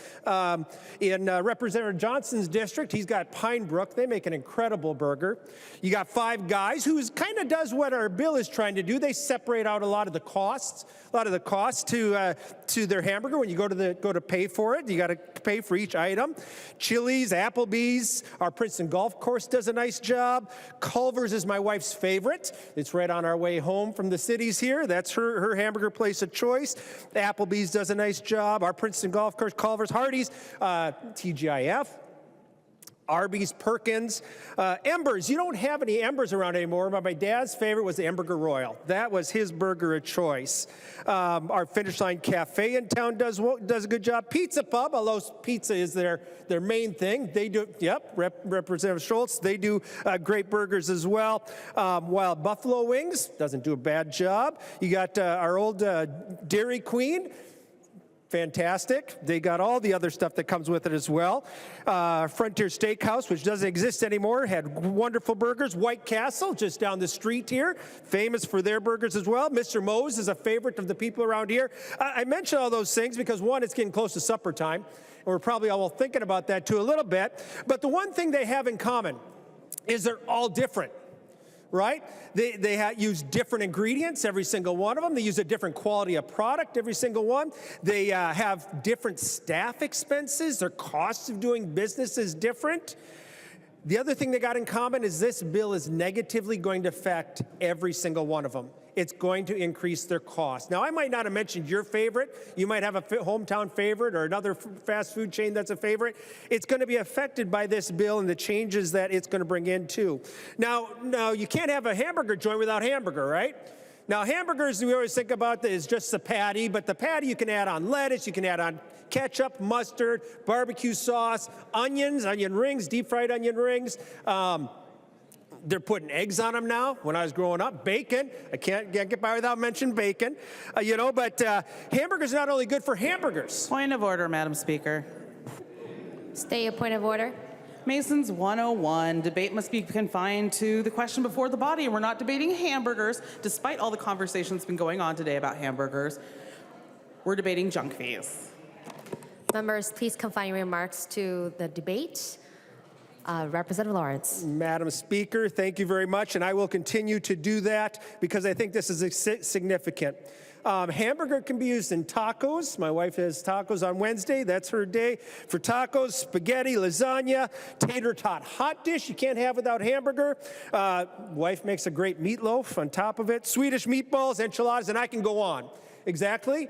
In Representative Johnson's district, he's got Pine Brook. They make an incredible burger. You got Five Guys, who kind of does what our bill is trying to do. They separate out a lot of the costs to their hamburger. When you go to pay for it, you got to pay for each item. Chili's, Applebee's, our Princeton Golf Course does a nice job. Culver's is my wife's favorite. It's right on our way home from the cities here. That's her hamburger place of choice. Applebee's does a nice job. Our Princeton Golf Course, Culver's, Hardee's, TGIF. Arby's, Perkins. Embers, you don't have any Embers around anymore, but my dad's favorite was the Hamburger Royal. That was his burger of choice. Our Finish Line Cafe in town does a good job. Pizza Pub, although pizza is their main thing. They do, yep, Representative Schultz, they do great burgers as well. Wild Buffalo Wings doesn't do a bad job. You got our old Dairy Queen. Fantastic. They got all the other stuff that comes with it as well. Frontier Steakhouse, which doesn't exist anymore, had wonderful burgers. White Castle, just down the street here, famous for their burgers as well. Mr. Moe's is a favorite of the people around here. I mention all those things because, one, it's getting close to supper time, and we're probably all thinking about that too a little bit. But the one thing they have in common is they're all different. Right? They use different ingredients, every single one of them. They use a different quality of product, every single one. They have different staff expenses. Their costs of doing business is different. The other thing they got in common is this bill is negatively going to affect every single one of them. It's going to increase their cost. Now, I might not have mentioned your favorite. You might have a hometown favorite or another fast food chain that's a favorite. It's going to be affected by this bill and the changes that it's going to bring in, too. Now, you can't have a hamburger joint without hamburger, right? Now, hamburgers, we always think about is just the patty, but the patty you can add on lettuce, you can add on ketchup, mustard, barbecue sauce, onions, onion rings, deep fried onion rings. They're putting eggs on them now. When I was growing up, bacon. I can't get by without mentioning bacon. But hamburgers are not only good for hamburgers. Point of order, Madam Speaker. Stay a point of order. Masons 101, debate must be confined to the question before the body. We're not debating hamburgers, despite all the conversation that's been going on today about hamburgers. We're debating junk fees. Members, please confine your remarks to the debate. Representative Lawrence. Madam Speaker, thank you very much, and I will continue to do that because I think this is significant. Hamburger can be used in tacos. My wife has tacos on Wednesday. That's her day for tacos, spaghetti, lasagna, tater tot hot dish you can't have without hamburger. Wife makes a great meatloaf on top of it, Swedish meatballs, enchiladas, and I can go on. Exactly.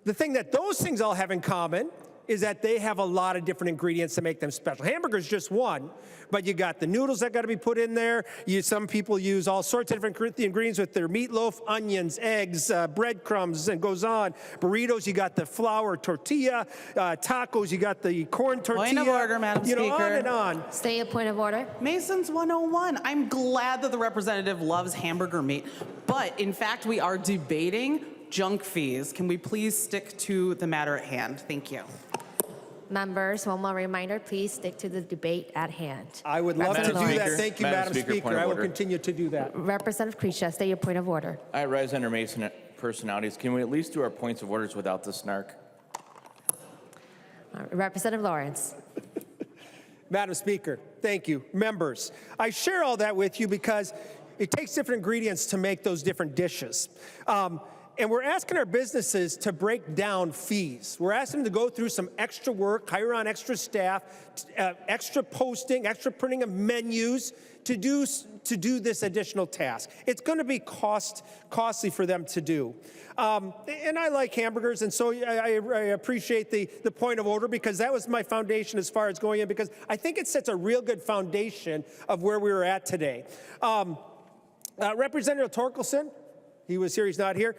The thing that those things all have in common is that they have a lot of different ingredients to make them special. Hamburger's just one, but you got the noodles that got to be put in there. Some people use all sorts of different ingredients with their meatloaf, onions, eggs, breadcrumbs, and goes on. Burritos, you got the flour tortilla. Tacos, you got the corn tortilla. Point of order, Madam Speaker. On and on. Stay a point of order. Masons 101, I'm glad that the representative loves hamburger meat, but in fact, we are debating junk fees. Can we please stick to the matter at hand? Thank you. Members, one more reminder, please stick to the debate at hand. I would love to do that. Thank you, Madam Speaker. I will continue to do that. Representative Krisha, state your point of order. I rise under Mason personalities. Can we at least do our points of orders without the snark? Representative Lawrence. Madam Speaker, thank you. Members, I share all that with you because it takes different ingredients to make those different dishes. And we're asking our businesses to break down fees. We're asking them to go through some extra work, hire on extra staff, extra posting, extra printing of menus to do this additional task. It's going to be costly for them to do. And I like hamburgers, and so I appreciate the point of order because that was my foundation as far as going in, because I think it sets a real good foundation of where we were at today. Representative Torkelson, he was here, he's not here.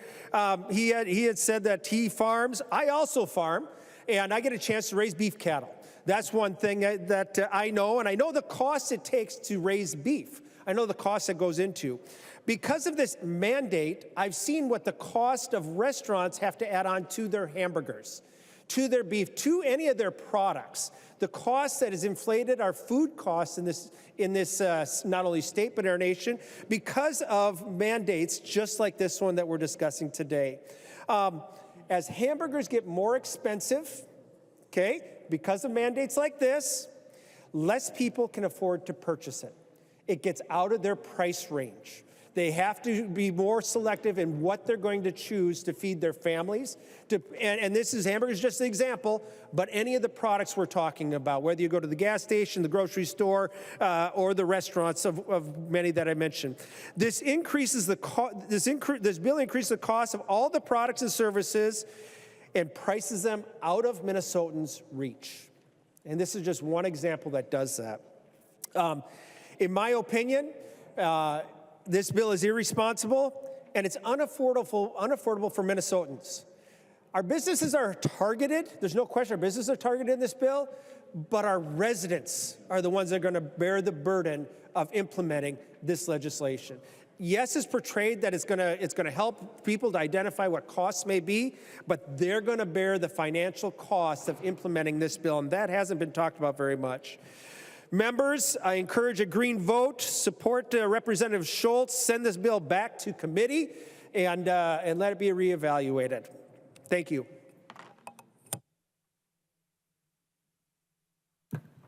He had said that he farms. I also farm, and I get a chance to raise beef cattle. That's one thing that I know, and I know the cost it takes to raise beef. I know the cost that goes into. Because of this mandate, I've seen what the cost of restaurants have to add on to their hamburgers, to their beef, to any of their products. The cost that has inflated our food costs in this not only state but our nation because of mandates just like this one that we're discussing today. As hamburgers get more expensive, okay, because of mandates like this, less people can afford to purchase it. It gets out of their price range. They have to be more selective in what they're going to choose to feed their families. And this is hamburgers, just an example, but any of the products we're talking about, whether you go to the gas station, the grocery store, or the restaurants of many that I mentioned. This increases this bill increases the cost of all the products and services and prices them out of Minnesotans' reach. And this is just one example that does that. In my opinion, this bill is irresponsible and it's unaffordable for Minnesotans. Our businesses are targeted. There's no question our businesses are targeted in this bill, but our residents are the ones that are going to bear the burden of implementing this legislation. Yes, it's portrayed that it's going to help people to identify what costs may be, but they're going to bear the financial cost of implementing this bill, and that hasn't been talked about very much. Members, I encourage a green vote. Support Representative Schultz. Send this bill back to committee and let it be reevaluated. Thank you.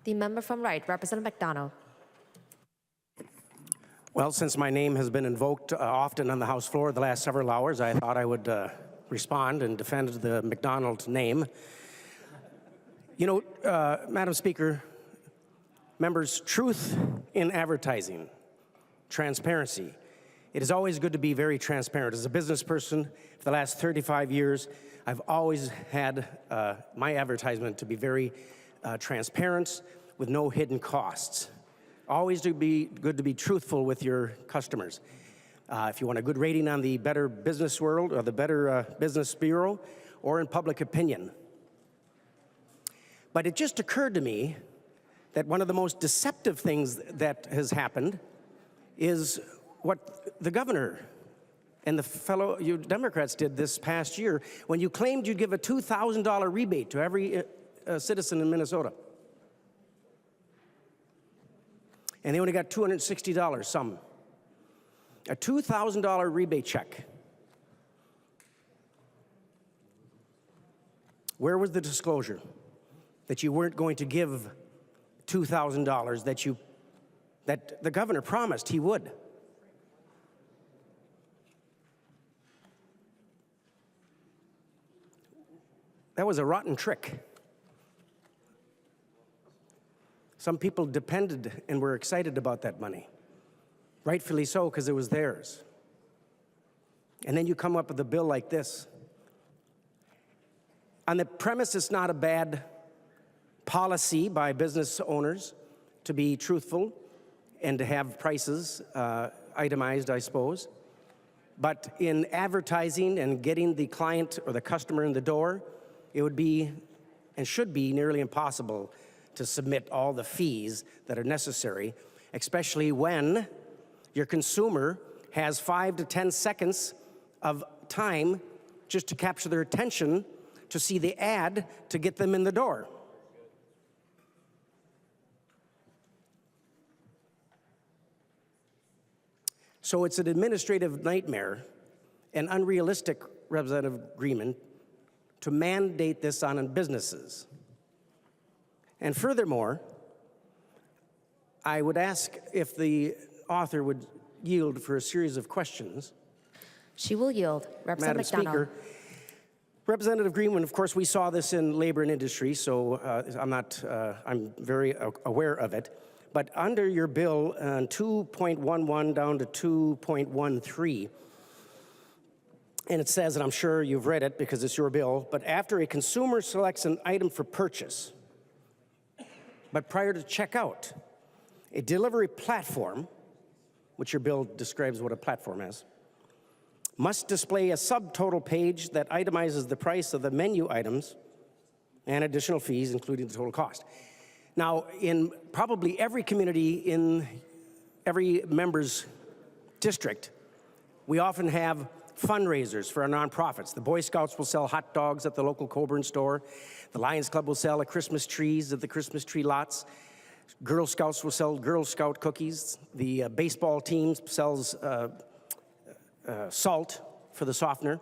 The member from Wright, Representative McDonald. Well, since my name has been invoked often on the House floor the last several hours, I thought I would respond and defend the McDonald name. You know, Madam Speaker, members, truth in advertising, transparency. It is always good to be very transparent. As a business person for the last 35 years, I've always had my advertisement to be very transparent with no hidden costs. Always to be good to be truthful with your customers. If you want a good rating on the Better Business World or the Better Business Bureau or in public opinion. But it just occurred to me that one of the most deceptive things that has happened is what the governor and the fellow you Democrats did this past year when you claimed you'd give a $2,000 rebate to every citizen in Minnesota. And they only got $260, some. A $2,000 rebate check. Where was the disclosure that you weren't going to give $2,000 that the governor promised he would? That was a rotten trick. Some people depended and were excited about that money. Rightfully so, because it was theirs. And then you come up with a bill like this. On the premise it's not a bad policy by business owners to be truthful and to have prices itemized, I suppose. But in advertising and getting the client or the customer in the door, it would be and should be nearly impossible to submit all the fees that are necessary, especially when your consumer has 5 to 10 seconds of time just to capture their attention to see the ad to get them in the door. So it's an administrative nightmare and unrealistic, Representative Greenman, to mandate this on businesses. And furthermore, I would ask if the author would yield for a series of questions. She will yield. Representative Madam McDonald. Speaker, Representative Greenman, of course, we saw this in labor and industry, so I'm very aware of it. But under your bill, 2.11 down to 2.13, and it says, and I'm sure you've read it because it's your bill, but after a consumer selects an item for purchase, but prior to checkout, a delivery platform, which your bill describes what a platform is, must display a subtotal page that itemizes the price of the menu items and additional fees, including the total cost. Now, in probably every community in every member's district, we often have fundraisers for our nonprofits. The Boy Scouts will sell hot dogs at the local Coburn store. The Lions Club will sell Christmas trees at the Christmas tree lots. Girl Scouts will sell Girl Scout cookies. The baseball team sells salt for the softener.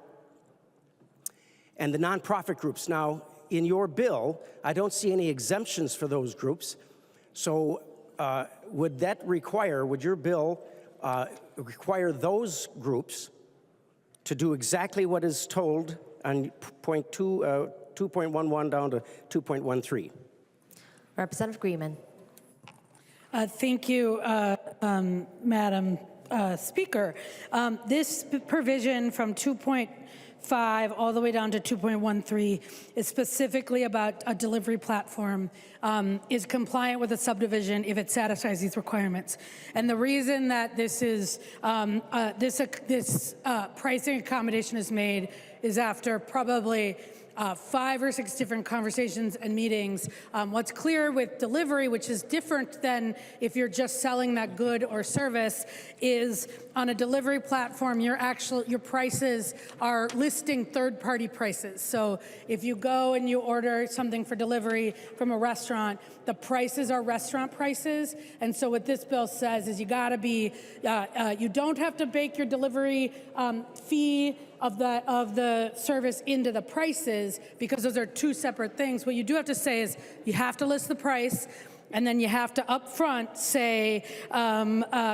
And the nonprofit groups. Now, in your bill, I don't see any exemptions for those groups. So would your bill require those groups to do exactly what is told on 2.11 down to 2.13? Representative Greenman. Thank you, Madam Speaker. This provision from 2.5 all the way down to 2.13 is specifically about a delivery platform is compliant with a subdivision if it satisfies these requirements. And the reason that this is this pricing accommodation is made is after probably 5 or 6 different conversations and meetings. What's clear with delivery, which is different than if you're just selling that good or service, is on a delivery platform, your prices are listing third-party prices. So if you go and you order something for delivery from a restaurant, the prices are restaurant prices. And so what this bill says is you gotta be, you don't have to bake your delivery fee of the service into the prices, because those are 2 separate things. What you do have to say is you have to list the price, and then you have to upfront say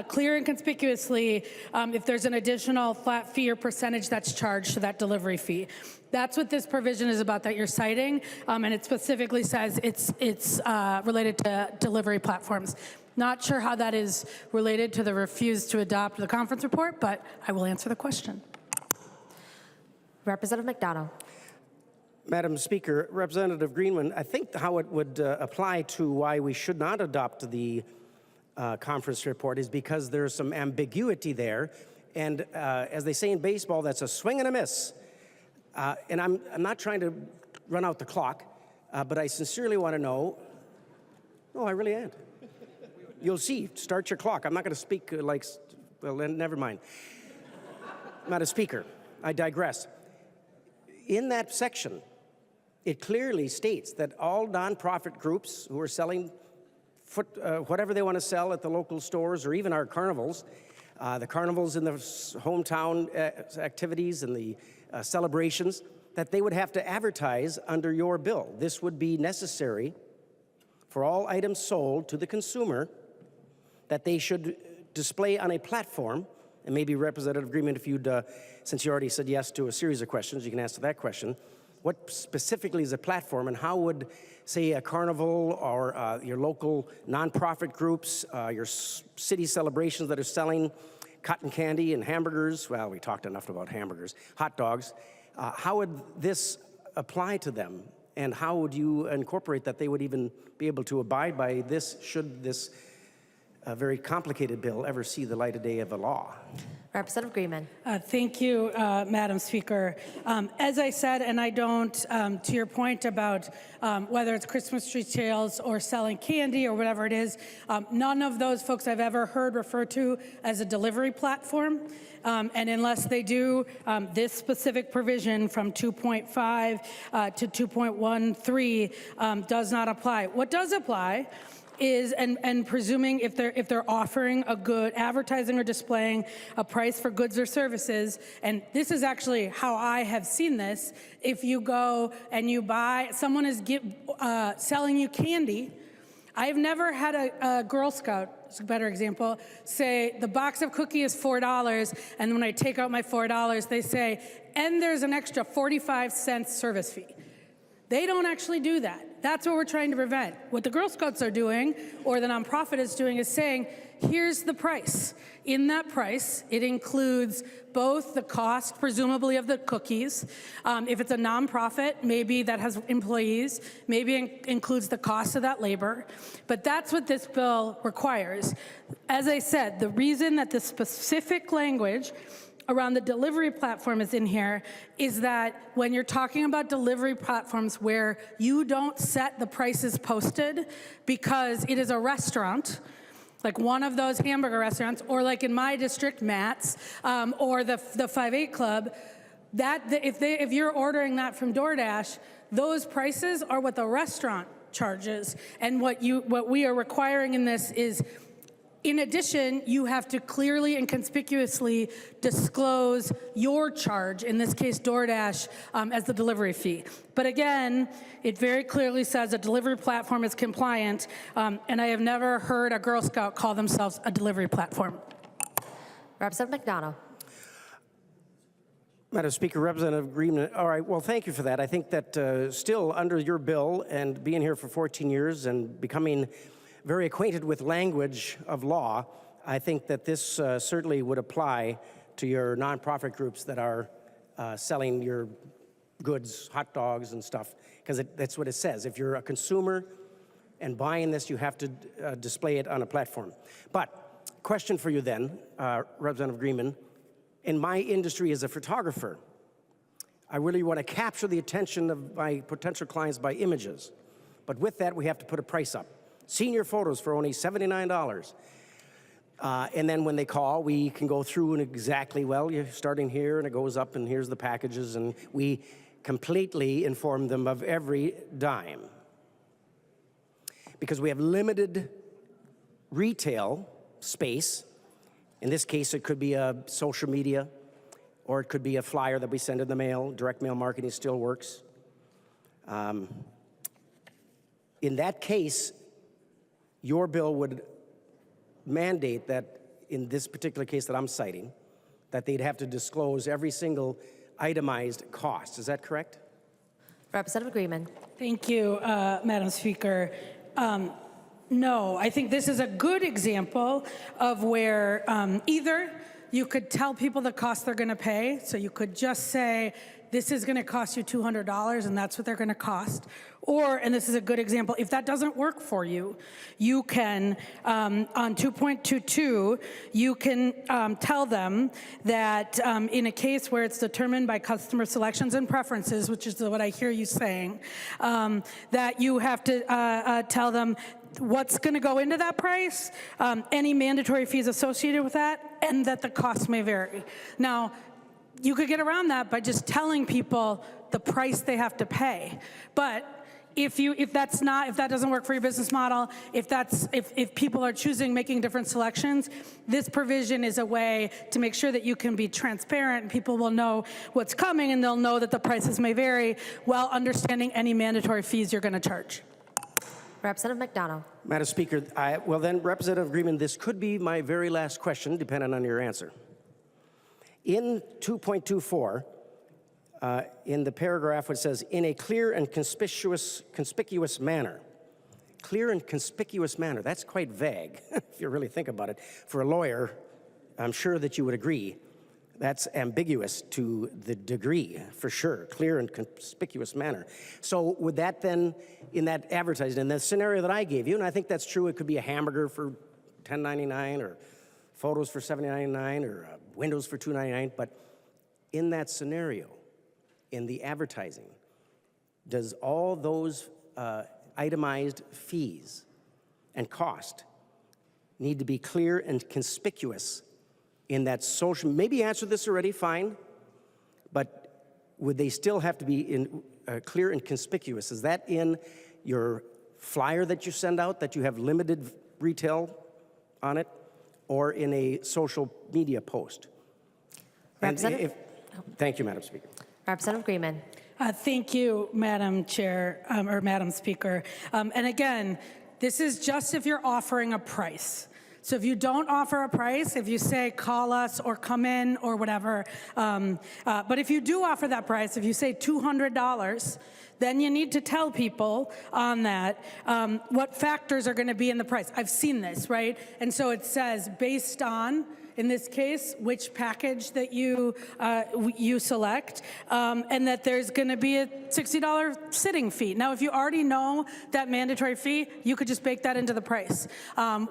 clear and conspicuously if there's an additional flat fee or percentage that's charged to that delivery fee. That's what this provision is about that you're citing, and it specifically says it's related to delivery platforms. Not sure how that is related to the refuse to adopt the conference report, but I will answer the question. Representative McDonough. Madam Speaker, Representative Greenman, I think how it would apply to why we should not adopt the conference report is because there's some ambiguity there. And as they say in baseball, that's a swing and a miss. And I'm not trying to run out the clock, but I sincerely want to know. No, I really am. You'll see. Start your clock. I'm not going to speak like, well, then never mind. Madam Speaker, I digress. In that section, it clearly states that all nonprofit groups who are selling whatever they want to sell at the local stores, or even our carnivals, the carnivals in the hometown activities and the celebrations, that they would have to advertise under your bill. This would be necessary for all items sold to the consumer, that they should display on a platform. And maybe Representative Greenman, if you'd, since you already said yes to a series of questions, you can answer that question. What specifically is a platform, and how would, say, a carnival or your local nonprofit groups, your city celebrations that are selling cotton candy and hamburgers, well, we talked enough about hamburgers, hot dogs, how would this apply to them? And how would you incorporate that they would even be able to abide by this, should this very complicated bill ever see the light of day of a law? Representative Greenman. Thank you, Madam Speaker. As I said, and I don't, to your point about whether it's Christmas tree sales or selling candy or whatever it is, none of those folks I've ever heard refer to as a delivery platform. And unless they do, this specific provision from 2.5 to 2.13 does not apply. What does apply is, and presuming if they're offering a good, advertising or displaying a price for goods or services, and this is actually how I have seen this, if you go and you buy, someone is selling you candy. I've never had a Girl Scout, it's a better example, say the box of cookies is $4, and when I take out my $4, they say, and there's an extra 45-cent service fee. They don't actually do that. That's what we're trying to prevent. What the Girl Scouts are doing, or the nonprofit is doing, is saying, here's the price. In that price, it includes both the cost, presumably, of the cookies. If it's a nonprofit, maybe that has employees, maybe it includes the cost of that labor. But that's what this bill requires. As I said, the reason that the specific language around the delivery platform is in here is that when you're talking about delivery platforms where you don't set the prices posted because it is a restaurant, like one of those hamburger restaurants, or like in my district, Matt's, or the 5-8 Club, if you're ordering that from DoorDash, those prices are what the restaurant charges. And what we are requiring in this is, in addition, you have to clearly and conspicuously disclose your charge, in this case DoorDash, as the delivery fee. But again, it very clearly says a delivery platform is compliant, and I have never heard a Girl Scout call themselves a delivery platform. Representative McDonough. Madam Speaker, Representative Greenman, all right, well, thank you for that. I think that still under your bill, and being here for 14 years and becoming very acquainted with language of law, I think that this certainly would apply to your nonprofit groups that are selling your goods, hot dogs and stuff, because that's what it says. If you're a consumer and buying this, you have to display it on a platform. But question for you then, Representative Greenman, in my industry as a photographer, I really want to capture the attention of my potential clients by images. But with that, we have to put a price up. Senior photos for only $79. And then when they call, we can go through and exactly, well, you're starting here and it goes up and here's the packages, and we completely inform them of every dime. Because we have limited retail space. In this case, it could be a social media, or it could be a flyer that we send in the mail. Direct mail marketing still works. In that case, your bill would mandate that, in this particular case that I'm citing, that they'd have to disclose every single itemized cost. Is that correct? Representative Greenman. Thank you, Madam Speaker. No, I think this is a good example of where either you could tell people the cost they're going to pay, so you could just say, this is going to cost you $200 and that's what they're going to cost. Or, and this is a good example, if that doesn't work for you, you can, on 2.22, you can tell them that in a case where it's determined by customer selections and preferences, which is what I hear you saying, that you have to tell them what's going to go into that price, any mandatory fees associated with that, and that the cost may vary. Now, you could get around that by just telling people the price they have to pay. But if that doesn't work for your business model, if people are choosing making different selections, this provision is a way to make sure that you can be transparent and people will know what's coming and they'll know that the prices may vary while understanding any mandatory fees you're going to charge. Representative McDonough. Madam Speaker, well then, Representative Greenman, this could be my very last question, depending on your answer. In 2.24, in the paragraph which says, in a clear and conspicuous manner. Clear and conspicuous manner, that's quite vague, if you really think about it. For a lawyer, I'm sure that you would agree, that's ambiguous to the degree, for sure, clear and conspicuous manner. So would that then, in that advertising, in the scenario that I gave you, and I think that's true, it could be a hamburger for $10.99 or photos for $7.99 or windows for $2.99, but in that scenario, in the advertising, does all those itemized fees and cost need to be clear and conspicuous in that social? Maybe you answered this already, fine, but would they still have to be in clear and conspicuous? Is that in your flyer that you send out, that you have limited retail on it, or in a social media post? Thank you, Madam Speaker. Representative Greenman. Thank you, Madam Chair, or Madam Speaker. And again, this is just if you're offering a price. So if you don't offer a price, if you say call us or come in or whatever, but if you do offer that price, if you say $200, then you need to tell people on that what factors are going to be in the price. I've seen this, right? And so it says based on, in this case, which package that you select, and that there's going to be a $60 sitting fee. Now, if you already know that mandatory fee, you could just bake that into the price,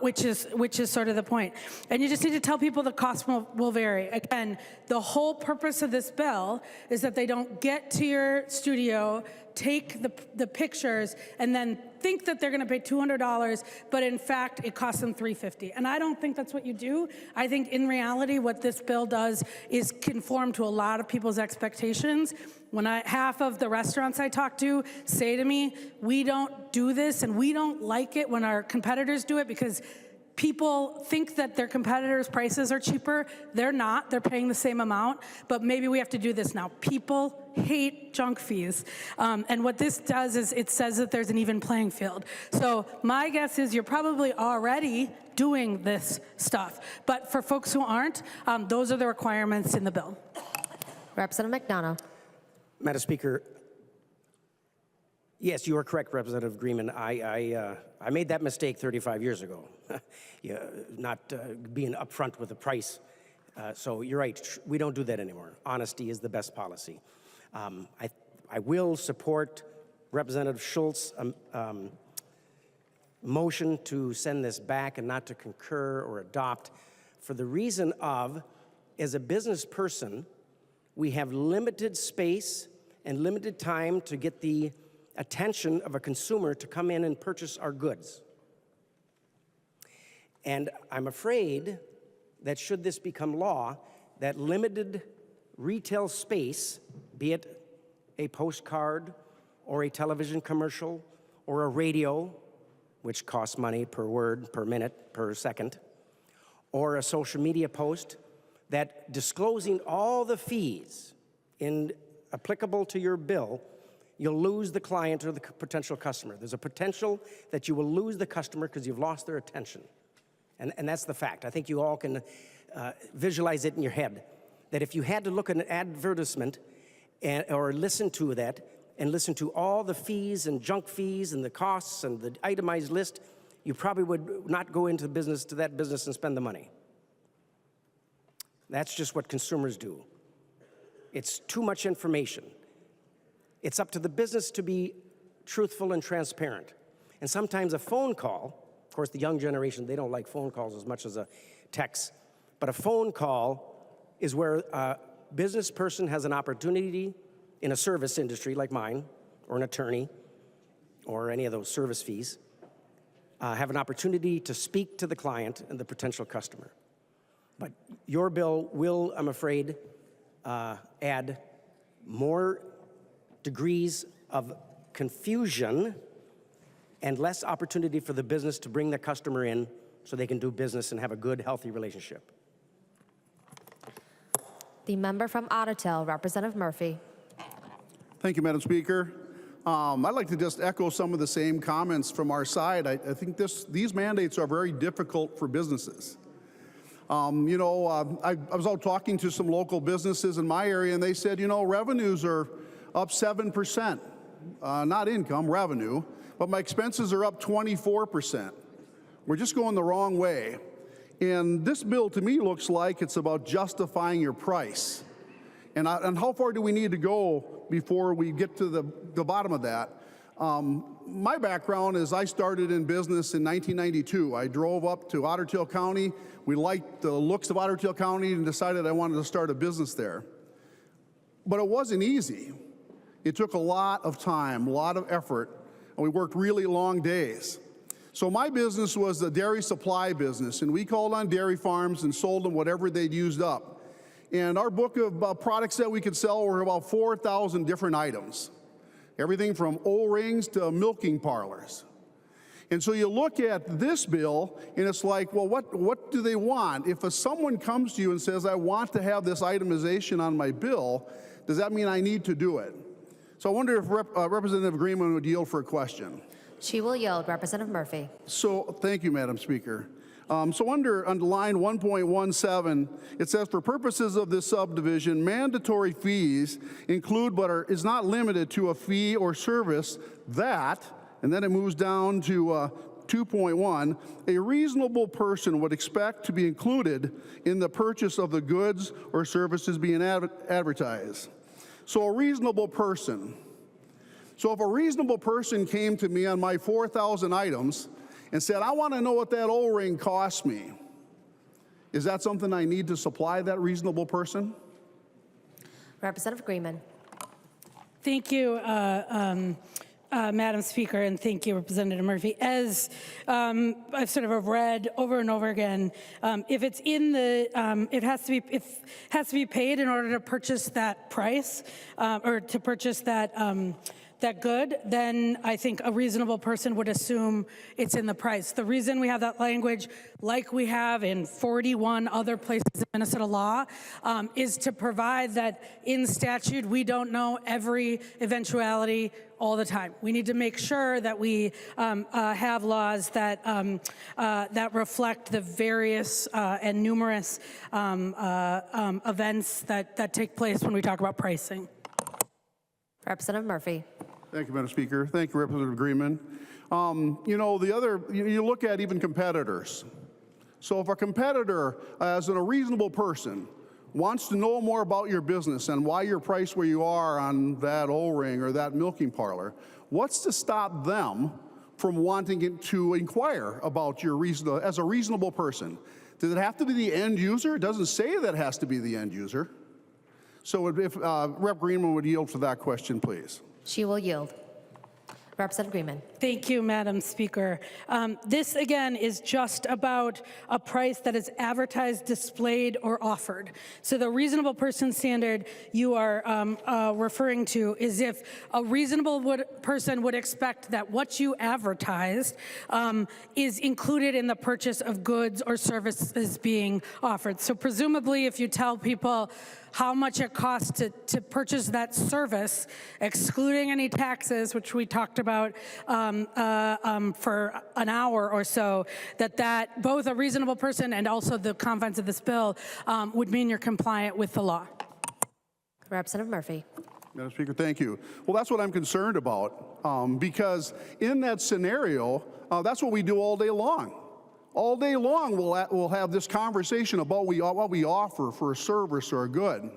which is sort of the point. And you just need to tell people the cost will vary. Again, the whole purpose of this bill is that they don't get to your studio, take the pictures, and then think that they're going to pay $200, but in fact, it costs them $350. And I don't think that's what you do. I think in reality, what this bill does is conform to a lot of people's expectations. When half of the restaurants I talk to say to me, we don't do this and we don't like it when our competitors do it because people think that their competitors' prices are cheaper. They're not. They're paying the same amount. But maybe we have to do this now. People hate junk fees. And what this does is it says that there's an even playing field. So my guess is you're probably already doing this stuff. But for folks who aren't, those are the requirements in the bill. Representative McDonough. Madam Speaker, yes, you are correct, Representative Greenman. I made that mistake 35 years ago, not being upfront with the price So you're right, we don't do that anymore. Honesty is the best policy. I will support Representative Schultz's motion to send this back and not to concur or adopt for the reason of, as a business person, we have limited space and limited time to get the attention of a consumer to come in and purchase our goods. And I'm afraid that should this become law, that limited retail space, be it a postcard or a television commercial or a radio, which costs money per word, per minute, per second, or a social media post, that disclosing all the fees applicable to your bill, you'll lose the client or the potential customer. There's a potential that you will lose the customer because you've lost their attention. And that's the fact. I think you all can visualize it in your head, that if you had to look at an advertisement or listen to that and listen to all the fees and junk fees and the costs and the itemized list, you probably would not go into that business and spend the money. That's just what consumers do. It's too much information. It's up to the business to be truthful and transparent. And sometimes a phone call, of course, the young generation, they don't like phone calls as much as a text, but a phone call is where a business person has an opportunity in a service industry like mine, or an attorney, or any of those service fees, have an opportunity to speak to the client and the potential customer. But your bill will, I'm afraid, add more degrees of confusion and less opportunity for the business to bring the customer in so they can do business and have a good, healthy relationship. The member from Ottertail, Representative Murphy. Thank you, Madam Speaker. I'd like to just echo some of the same comments from our side. I think these mandates are very difficult for businesses. I was out talking to some local businesses in my area, and they said, revenues are up 7%, not income, revenue, but my expenses are up 24%. We're just going the wrong way. And this bill to me looks like it's about justifying your price. And how far do we need to go before we get to the bottom of that? My background is I started in business in 1992. I drove up to Ottertail County. We liked the looks of Ottertail County and decided I wanted to start a business there. But it wasn't easy. It took a lot of time, a lot of effort, and we worked really long days. So my business was a dairy supply business, and we called on dairy farms and sold them whatever they'd used up. And our book of products that we could sell were about 4,000 different items, everything from O-rings to milking parlors. And so you look at this bill, and it's like, well, what do they want? If someone comes to you and says, I want to have this itemization on my bill, does that mean I need to do it? So I wonder if Representative Greenman would yield for a question. She will yield. Representative Murphy. So, thank you, Madam Speaker. So under line 1.17, it says, for purposes of this subdivision, mandatory fees include but is not limited to a fee or service that, and then it moves down to 2.1, a reasonable person would expect to be included in the purchase of the goods or services being advertised. So a reasonable person. So if a reasonable person came to me on my 4,000 items and said, I want to know what that O-ring cost me, is that something I need to supply that reasonable person? Representative Greenman. Thank you, Madam Speaker, and thank you, Representative Murphy. As I've sort of read over and over again, if it's in the, it has to be paid in order to purchase that price or to purchase that that good, then I think a reasonable person would assume it's in the price. The reason we have that language, like we have in 41 other places in Minnesota law, is to provide that in statute we don't know every eventuality all the time. We need to make sure that we have laws that that reflect the various and numerous events that take place when we talk about pricing. Representative Murphy. Thank you, Madam Speaker. Thank you, Representative Greenman. You know, you look at even competitors. So if a competitor, as a reasonable person, wants to know more about your business and why you're priced where you are on that O-ring or that milking parlor, what's to stop them from wanting to inquire about your as a reasonable person? Does it have to be the end user? It doesn't say that it has to be the end user. So if Rep. Greenman would yield for that question, please. She will yield. Representative Greenman. Thank you, Madam Speaker. This, again, is just about a price that is advertised, displayed, or offered. So the reasonable person standard you are referring to is if a reasonable person would expect that what you advertised is included in the purchase of goods or services being offered. So presumably, if you tell people how much it costs to purchase that service, excluding any taxes, which we talked about for an hour or so, that both a reasonable person and also the confines of this bill would mean you're compliant with the law. Representative Murphy. Madam Speaker, thank you. Well, that's what I'm concerned about, because in that scenario, that's what we do all day long. All day long, we'll have this conversation about what we offer for a service or a good.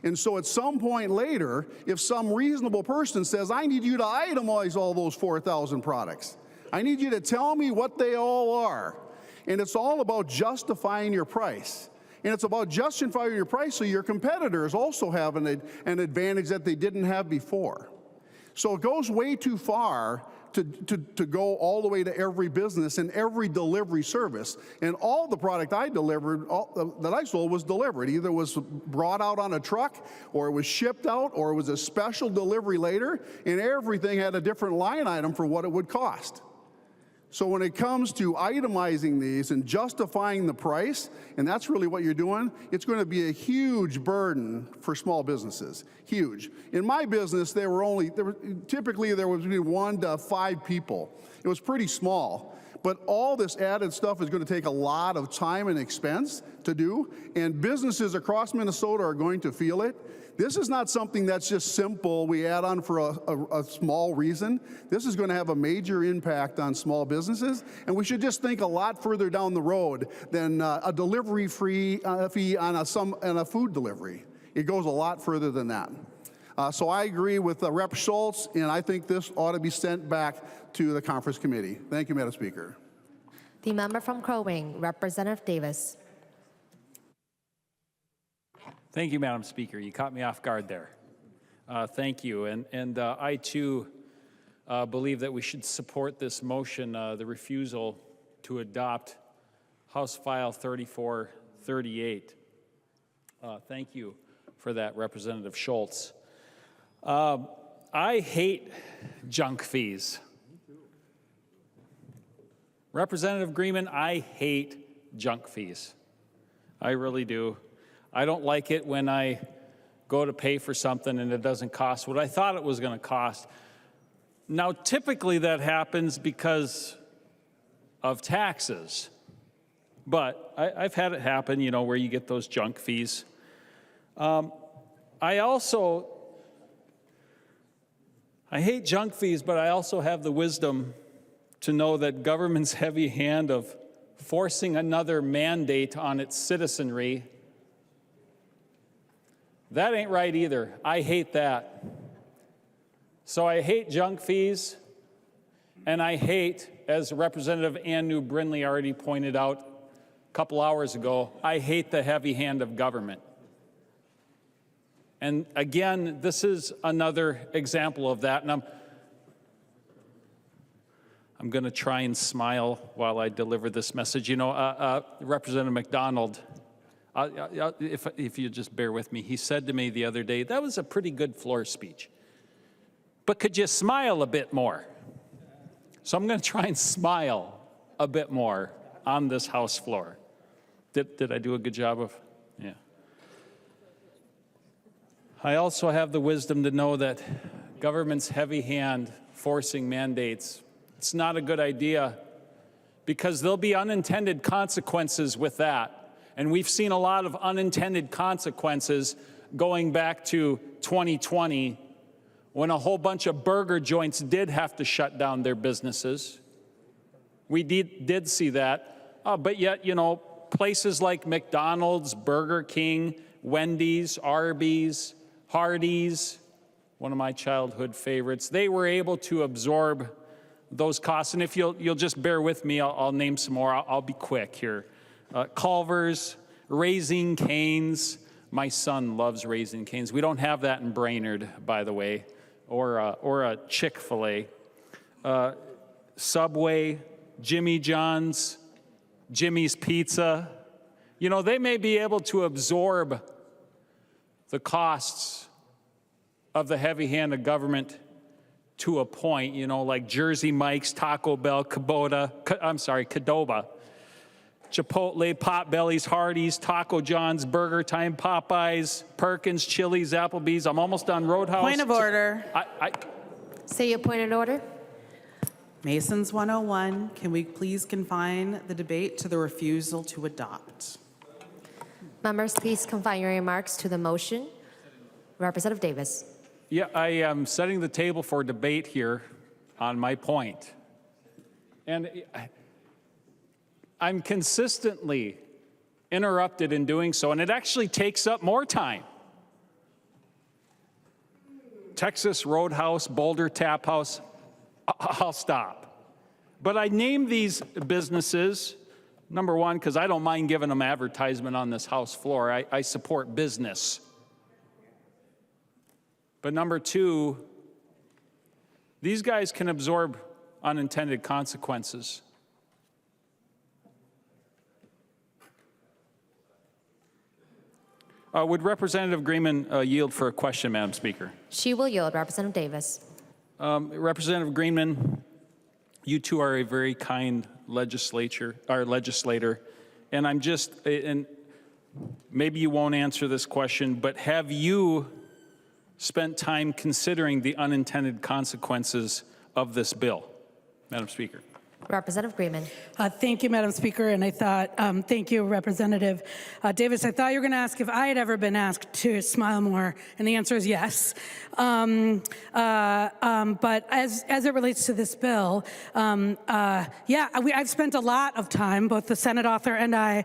And so at some point later, if some reasonable person says, I need you to itemize all those 4,000 products. I need you to tell me what they all are. And it's all about justifying your price. And it's about justifying your price so your competitors also have an advantage that they didn't have before. So it goes way too far to go all the way to every business and every delivery service. And all the product I delivered, that I sold, was delivered. Either was brought out on a truck, or it was shipped out, or it was a special delivery later, and everything had a different line item for what it would cost. So when it comes to itemizing these and justifying the price, and that's really what you're doing, it's going to be a huge burden for small businesses. Huge. In my business, typically there was between 1 to 5 people. It was pretty small. But all this added stuff is going to take a lot of time and expense to do, and businesses across Minnesota are going to feel it. This is not something that's just simple, we add on for a small reason. This is going to have a major impact on small businesses, and we should just think a lot further down the road than a delivery fee on a food delivery. It goes a lot further than that. So I agree with Rep. Schultz, and I think this ought to be sent back to the conference committee. Thank you, Madam Speaker. The member from Crow Wing, Representative Davis. Thank you, Madam Speaker. You caught me off guard there. Thank you. And I, too, believe that we should support this motion, the refusal to adopt House File 3438. Thank you for that, Representative Schultz. I hate junk fees. Representative Greenman, I hate junk fees. I really do. I don't like it when I go to pay for something and it doesn't cost what I thought it was going to cost. Now, typically that happens because of taxes, but I've had it happen, where you get those junk fees. I hate junk fees, but I also have the wisdom to know that government's heavy hand of forcing another mandate on its citizenry, that ain't right either. I hate that. So I hate junk fees, and I hate, as Representative Ann New Brindley already pointed out a couple hours ago, I hate the heavy hand of government. And again, this is another example of that, and I'm going to try and smile while I deliver this message. Representative McDonald, if you just bear with me, he said to me the other day, that was a pretty good floor speech, but could you smile a bit more? So I'm going to try and smile a bit more on this House floor. Did I do a good job of? Yeah. I also have the wisdom to know that government's heavy hand forcing mandates, it's not a good idea, because there'll be unintended consequences with that. And we've seen a lot of unintended consequences going back to 2020, when a whole bunch of burger joints did have to shut down their businesses. We did see that. But yet, you know, places like McDonald's, Burger King, Wendy's, Arby's, Hardee's, one of my childhood favorites, they were able to absorb those costs. And if you'll just bear with me, I'll name some more. I'll be quick here. Culver's, Raising Cane's. My son loves Raising Cane's. We don't have that in Brainerd, by the way, or a Chick-fil-A. Subway, Jimmy John's, Jimmy's Pizza. You know, they may be able to absorb the costs of the heavy hand of government to a point, you know, like Jersey Mike's, Taco Bell, Qdoba, Chipotle, Potbelly's, Hardee's, Taco John's, Burger Time, Popeyes, Perkins, Chili's, Applebee's. I'm almost done. Roadhouse. Point of order. Say your point of order. Masons 101, can we please confine the debate to the refusal to adopt? Members, please confine your remarks to the motion. Representative Davis. Yeah, I am setting the table for debate here on my point. And I'm consistently interrupted in doing so, and it actually takes up more time. Texas Roadhouse, Boulder Tap House, I'll stop. But I name these businesses, number one, because I don't mind giving them advertisement on this House floor. I support business. But number two, these guys can absorb unintended consequences. Would Representative Greenman yield for a question, Madam Speaker? She will yield. Representative Davis. Representative Greenman, you two are a very kind legislator, and I'm just, and maybe you won't answer this question, but have you spent time considering the unintended consequences of this bill, Madam Speaker? Representative Greenman. Thank you, Madam Speaker. And I thought, thank you, Representative Davis. I thought you were going to ask if I had ever been asked to smile more, and the answer is yes. But as it relates to this bill, I've spent a lot of time, both the Senate author and I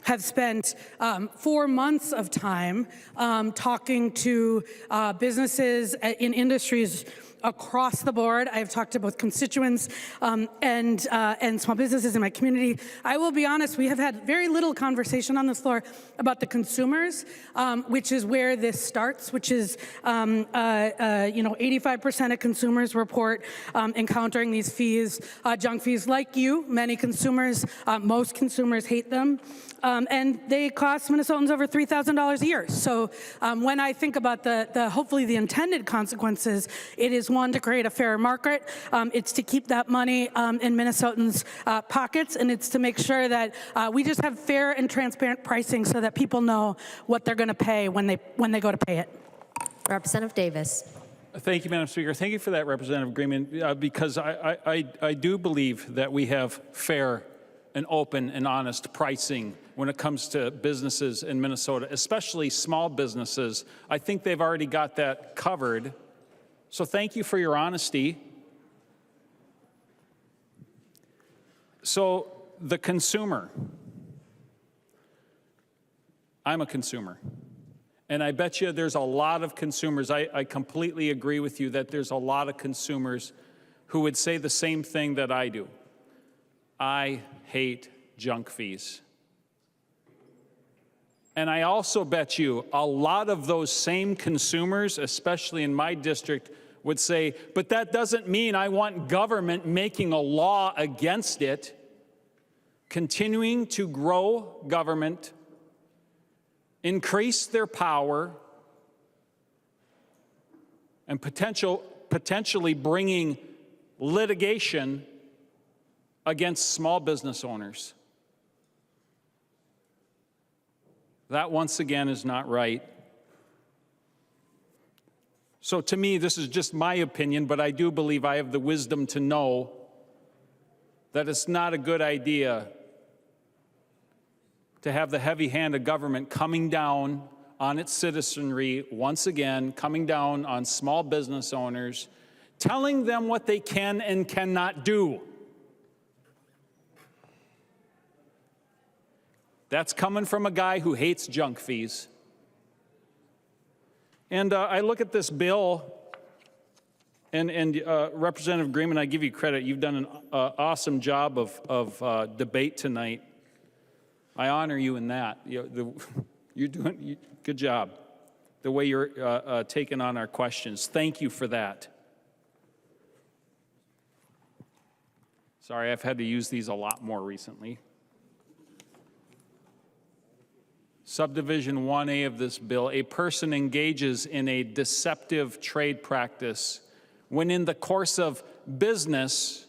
have spent 4 months of time talking to businesses in industries across the board. I've talked to both constituents and small businesses in my community. I will be honest, we have had very little conversation on this floor about the consumers, which is where this starts, which is 85% of consumers report encountering these fees, junk fees. Like you, many consumers, most consumers hate them. And they cost Minnesotans over $3,000 a year. So when I think about hopefully the intended consequences, it is one, to create a fair market. It's to keep that money in Minnesotans' pockets, and it's to make sure that we just have fair and transparent pricing so that people know what they're going to pay when they go to pay it. Representative Davis. Thank you, Madam Speaker. Thank you for that, Representative Greenman, because I do believe that we have fair and open and honest pricing when it comes to businesses in Minnesota, especially small businesses. I think they've already got that covered. So thank you for your honesty. So the consumer, I'm a consumer. And I bet you there's a lot of consumers, I completely agree with you that there's a lot of consumers who would say the same thing that I do. I hate junk fees. And I also bet you a lot of those same consumers, especially in my district, would say, but that doesn't mean I want government making a law against it, continuing to grow government, increase their power, and potentially bringing litigation against small business owners. That, once again, is not right. So to me, this is just my opinion, but I do believe I have the wisdom to know that it's not a good idea to have the heavy hand of government coming down on its citizenry, once again, coming down on small business owners, telling them what they can and cannot do. That's coming from a guy who hates junk fees. And I look at this bill, and Representative Greenman, I give you credit. You've done an awesome job of debate tonight. I honor you in that. You're doing good job. The way you're taking on our questions. Thank you for that. Sorry, I've had to use these a lot more recently. Subdivision 1A of this bill, a person engages in a deceptive trade practice when in the course of business,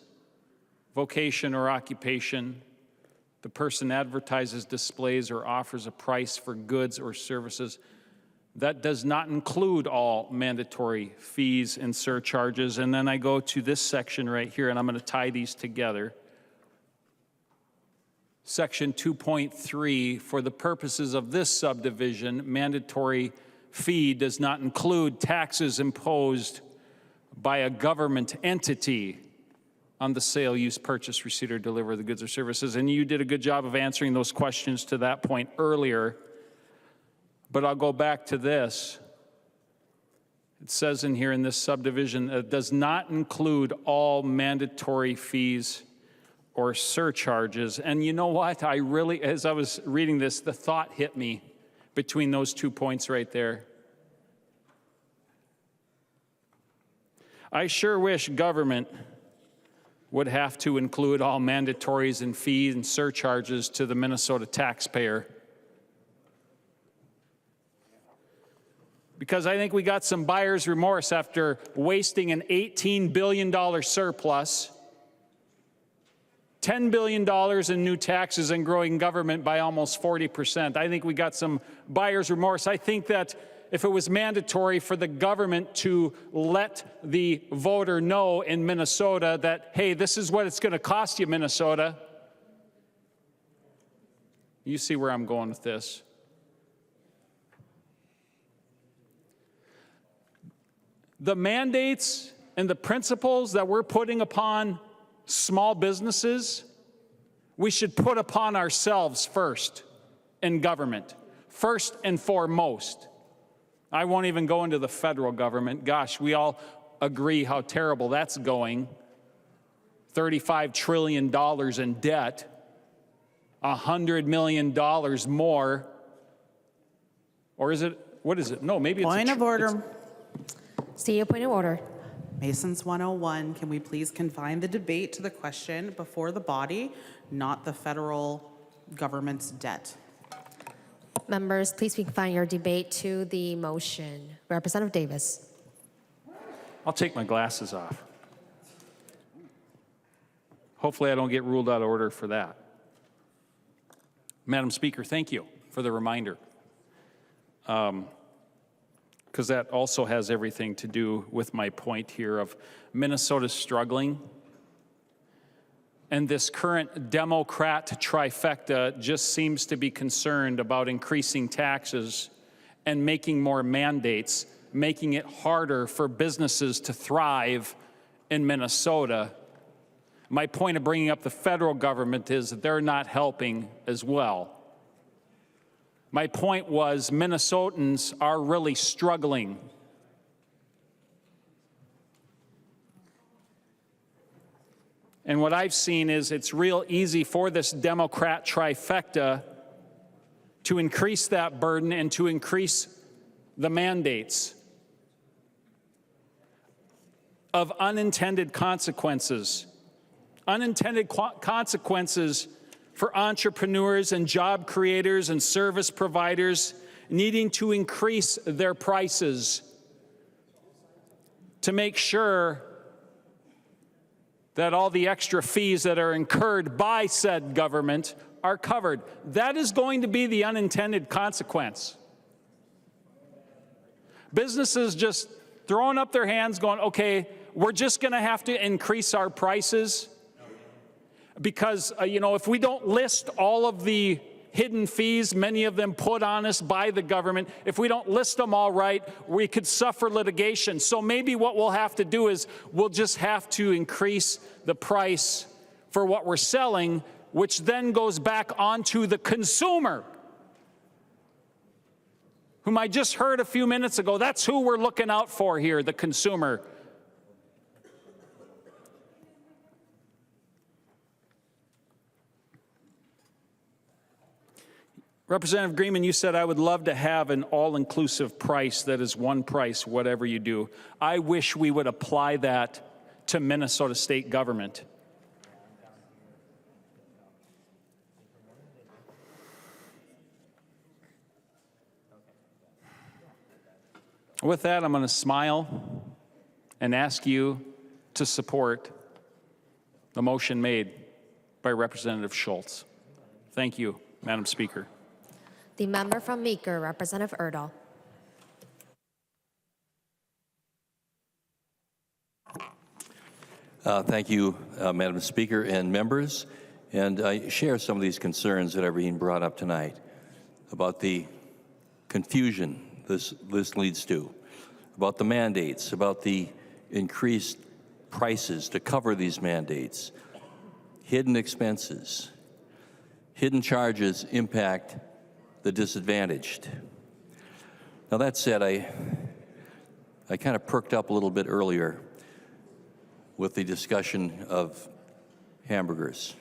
vocation, or occupation, the person advertises, displays, or offers a price for goods or services that does not include all mandatory fees and surcharges. And then I go to this section right here, and I'm going to tie these together. Section 2.3, for the purposes of this subdivision, mandatory fee does not include taxes imposed by a government entity on the sale, use, purchase, receipt, or deliver of the goods or services. And you did a good job of answering those questions to that point earlier. But I'll go back to this. It says in here in this subdivision, it does not include all mandatory fees or surcharges. And you know what? I really, as I was reading this, the thought hit me between those 2 points right there. I sure wish government would have to include all mandatories and fees and surcharges to the Minnesota taxpayer. Because I think we got some buyer's remorse after wasting an $18 billion surplus, $10 billion in new taxes, and growing government by almost 40%. I think we got some buyer's remorse. I think that if it was mandatory for the government to let the voter know in Minnesota that, hey, this is what it's going to cost you, Minnesota. You see where I'm going with this. The mandates and the principles that we're putting upon small businesses, we should put upon ourselves first in government, first and foremost. I won't even go into the federal government. Gosh, we all agree how terrible that's going. $35 trillion in debt, $100 million more. Or is it, what is it? No, maybe it's Point of order. CEO, point of order. Masons 101, can we please confine the debate to the question before the body, not the federal government's debt? Members, please confine your debate to the motion. Representative Davis. I'll take my glasses off. Hopefully I don't get ruled out of order for that. Madam Speaker, thank you for the reminder. Because that also has everything to do with my point here of Minnesota struggling. And this current Democrat trifecta just seems to be concerned about increasing taxes and making more mandates, making it harder for businesses to thrive in Minnesota. My point of bringing up the federal government is that they're not helping as well. My point was Minnesotans are really struggling. And what I've seen is it's real easy for this Democrat trifecta to increase that burden and to increase the mandates of unintended consequences. Unintended consequences for entrepreneurs and job creators and service providers needing to increase their prices to make sure that all the extra fees that are incurred by said government are covered. That is going to be the unintended consequence. Businesses just throwing up their hands going, okay, we're just going to have to increase our prices because, if we don't list all of the hidden fees, many of them put on us by the government, if we don't list them all right, we could suffer litigation. So maybe what we'll have to do is we'll just have to increase the price for what we're selling which then goes back onto the consumer, whom I just heard a few minutes ago. That's who we're looking out for here, the consumer. Representative Greenman, you said I would love to have an all-inclusive price that is one price, whatever you do. I wish we would apply that to Minnesota state government. With that, I'm going to smile and ask you to support the motion made by Representative Schultz. Thank you, Madam Speaker. The member from Meeker, Representative Erdahl. Thank you, Madam Speaker and members. And I share some of these concerns that are being brought up tonight about the confusion this leads to, about the mandates, about the increased prices to cover these mandates, hidden expenses, hidden charges impact the disadvantaged. Now that said, I kind of perked up a little bit earlier with the discussion of hamburgers,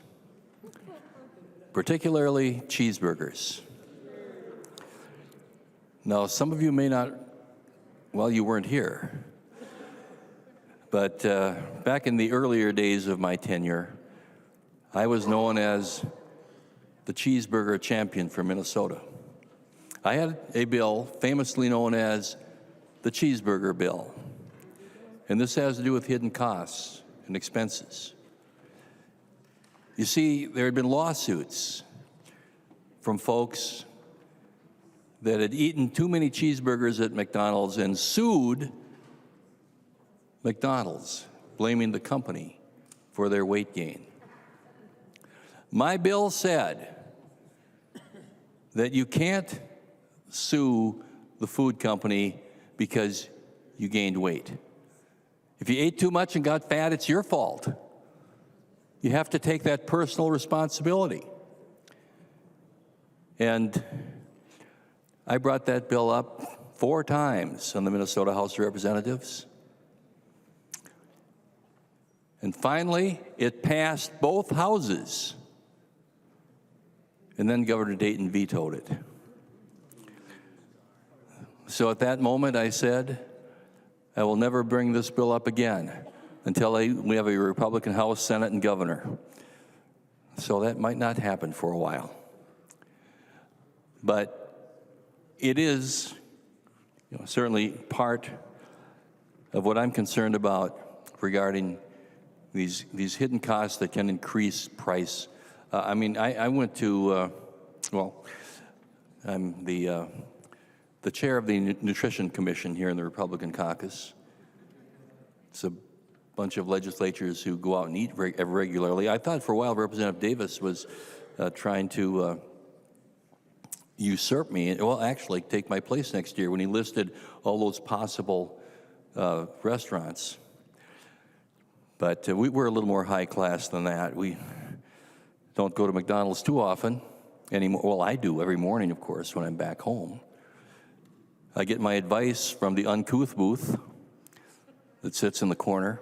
particularly cheeseburgers. Now, some of you may not, well, you weren't here, but back in the earlier days of my tenure, I was known as the cheeseburger champion for Minnesota. I had a bill famously known as the cheeseburger bill, and this has to do with hidden costs and expenses. You see, there had been lawsuits from folks that had eaten too many cheeseburgers at McDonald's and sued McDonald's, blaming the company for their weight gain. My bill said that you can't sue the food company because you gained weight. If you ate too much and got fat, it's your fault. You have to take that personal responsibility. And I brought that bill up 4 times on the Minnesota House of Representatives. And finally, it passed both houses. And then Governor Dayton vetoed it. So at that moment, I said, I will never bring this bill up again until we have a Republican House, Senate, and Governor. So that might not happen for a while. But it is certainly part of what I'm concerned about regarding these hidden costs that can increase price. I mean, I went to, well, I'm the chair of the Nutrition Commission here in the Republican caucus. It's a bunch of legislators who go out and eat regularly. I thought for a while Representative Davis was trying to usurp me, well, actually take my place next year when he listed all those possible restaurants. But we're a little more high class than that. We don't go to McDonald's too often anymore. Well, I do every morning, of course, when I'm back home. I get my advice from the uncouth booth that sits in the corner,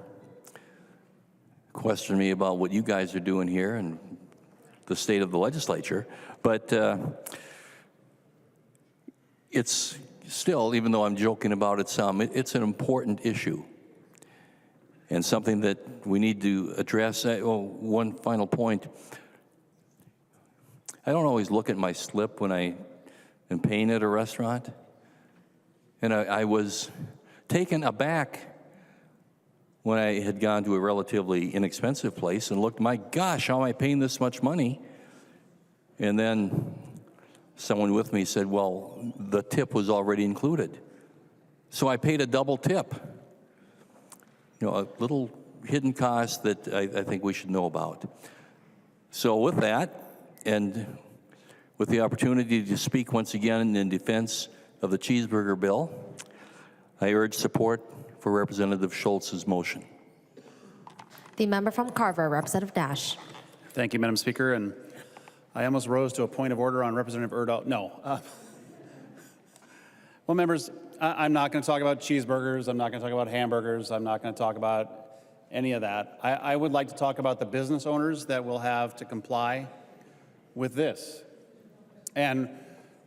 question me about what you guys are doing here and the state of the legislature. But it's still, even though I'm joking about it some, it's an important issue and something that we need to address. One final point. I don't always look at my slip when I am paying at a restaurant. And I was taken aback when I had gone to a relatively inexpensive place and looked, my gosh, how am I paying this much money? And then someone with me said, well, the tip was already included. So I paid a double tip. A little hidden cost that I think we should know about. So with that, and with the opportunity to speak once again in defense of the cheeseburger bill, I urge support for Representative Schultz's motion. The member from Carver, Representative Dash. Thank you, Madam Speaker. And I almost rose to a point of order on Representative Erdahl. No. Well, members, I'm not going to talk about cheeseburgers. I'm not going to talk about hamburgers. I'm not going to talk about any of that. I would like to talk about the business owners that will have to comply with this. And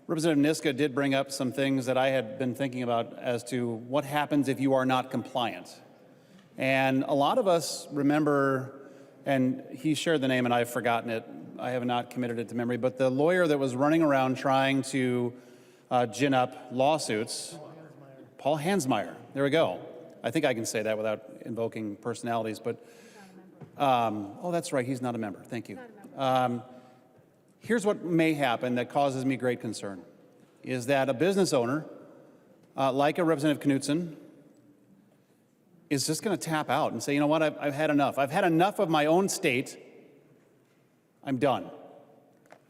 Representative Niska did bring up some things that I had been thinking about as to what happens if you are not compliant. And a lot of us remember, and he shared the name and I've forgotten it, I have not committed it to memory, but the lawyer that was running around trying to gin up lawsuits, Paul Hansmeier. There we go. I think I can say that without invoking personalities, but, oh, that's right, he's not a member. Thank you. Here's what may happen that causes me great concern, is that a business owner, like a Representative Knudsen, is just going to tap out and say, you know what, I've had enough. I've had enough of my own state. I'm done.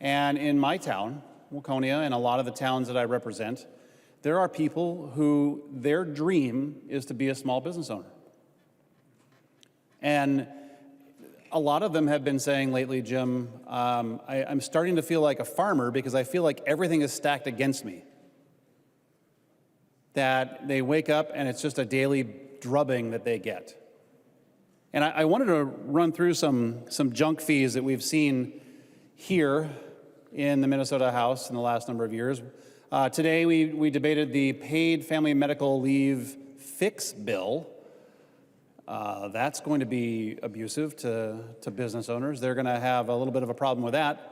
And in my town, Waconia, and a lot of the towns that I represent, there are people who their dream is to be a small business owner. And a lot of them have been saying lately, Jim, I'm starting to feel like a farmer because I feel like everything is stacked against me. That they wake up and it's just a daily drubbing that they get. And I wanted to run through some junk fees that we've seen here in the Minnesota House in the last number of years. Today we debated the paid family medical leave fix bill. That's going to be abusive to business owners. They're going to have a little bit of a problem with that.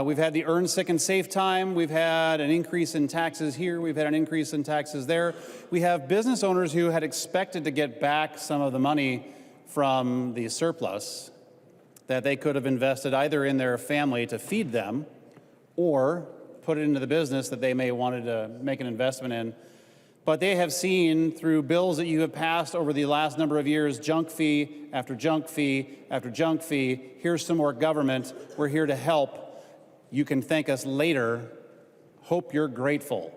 We've had the earn sick and safe time. We've had an increase in taxes here. We've had an increase in taxes there. We have business owners who had expected to get back some of the money from the surplus that they could have invested either in their family to feed them or put it into the business that they may wanted to make an investment in. But they have seen through bills that you have passed over the last number of years, junk fee after junk fee after junk fee. Here's some more government. We're here to help. You can thank us later. Hope you're grateful.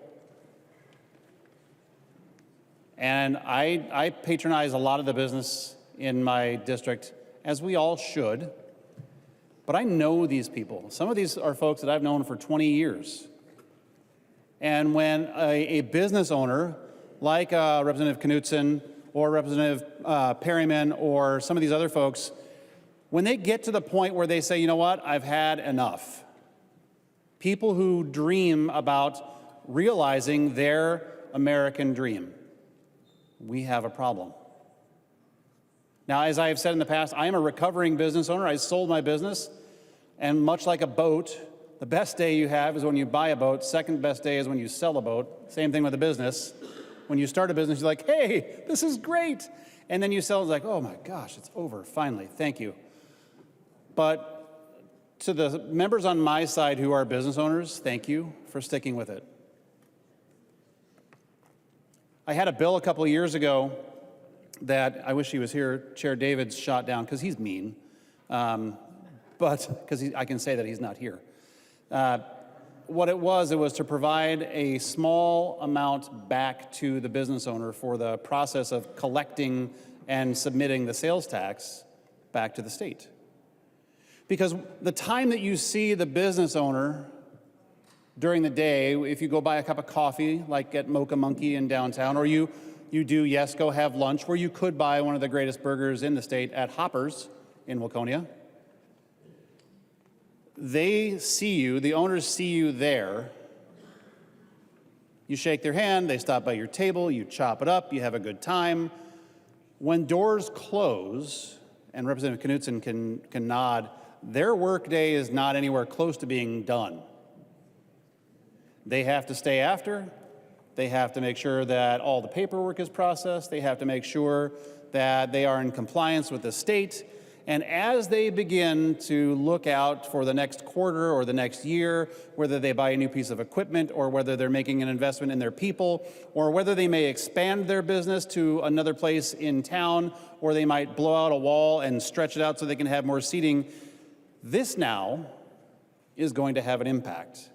And I patronize a lot of the business in my district, as we all should. But I know these people. Some of these are folks that I've known for 20 years. And when a business owner, like Representative Knudsen or Representative Perryman or some of these other folks, when they get to the point where they say, you know what, I've had enough, people who dream about realizing their American dream, we have a problem. Now, as I have said in the past, I am a recovering business owner. I sold my business, and much like a boat, the best day you have is when you buy a boat. Second best day is when you sell a boat. Same thing with a business. When you start a business, you're like, hey, this is great. And then you sell, it's like, oh my gosh, it's over, finally, thank you. But to the members on my side who are business owners, thank you for sticking with it. I had a bill a couple of years ago that I wish he was here. Chair David's shot down because he's mean, but because I can say that he's not here. What it was to provide a small amount back to the business owner for the process of collecting and submitting the sales tax back to the state. Because the time that you see the business owner during the day, if you go buy a cup of coffee, like at Mocha Monkey in downtown, or you do, yes, go have lunch, where you could buy one of the greatest burgers in the state at Hoppers in Waconia. They see you, the owners see you there. You shake their hand, they stop by your table, you chop it up, you have a good time. When doors close, and Representative Knudsen can nod, their workday is not anywhere close to being done. They have to stay after. They have to make sure that all the paperwork is processed. They have to make sure that they are in compliance with the state. And as they begin to look out for the next quarter or the next year, whether they buy a new piece of equipment or whether they're making an investment in their people or whether they may expand their business to another place in town or they might blow out a wall and stretch it out so they can have more seating, this now is going to have an impact.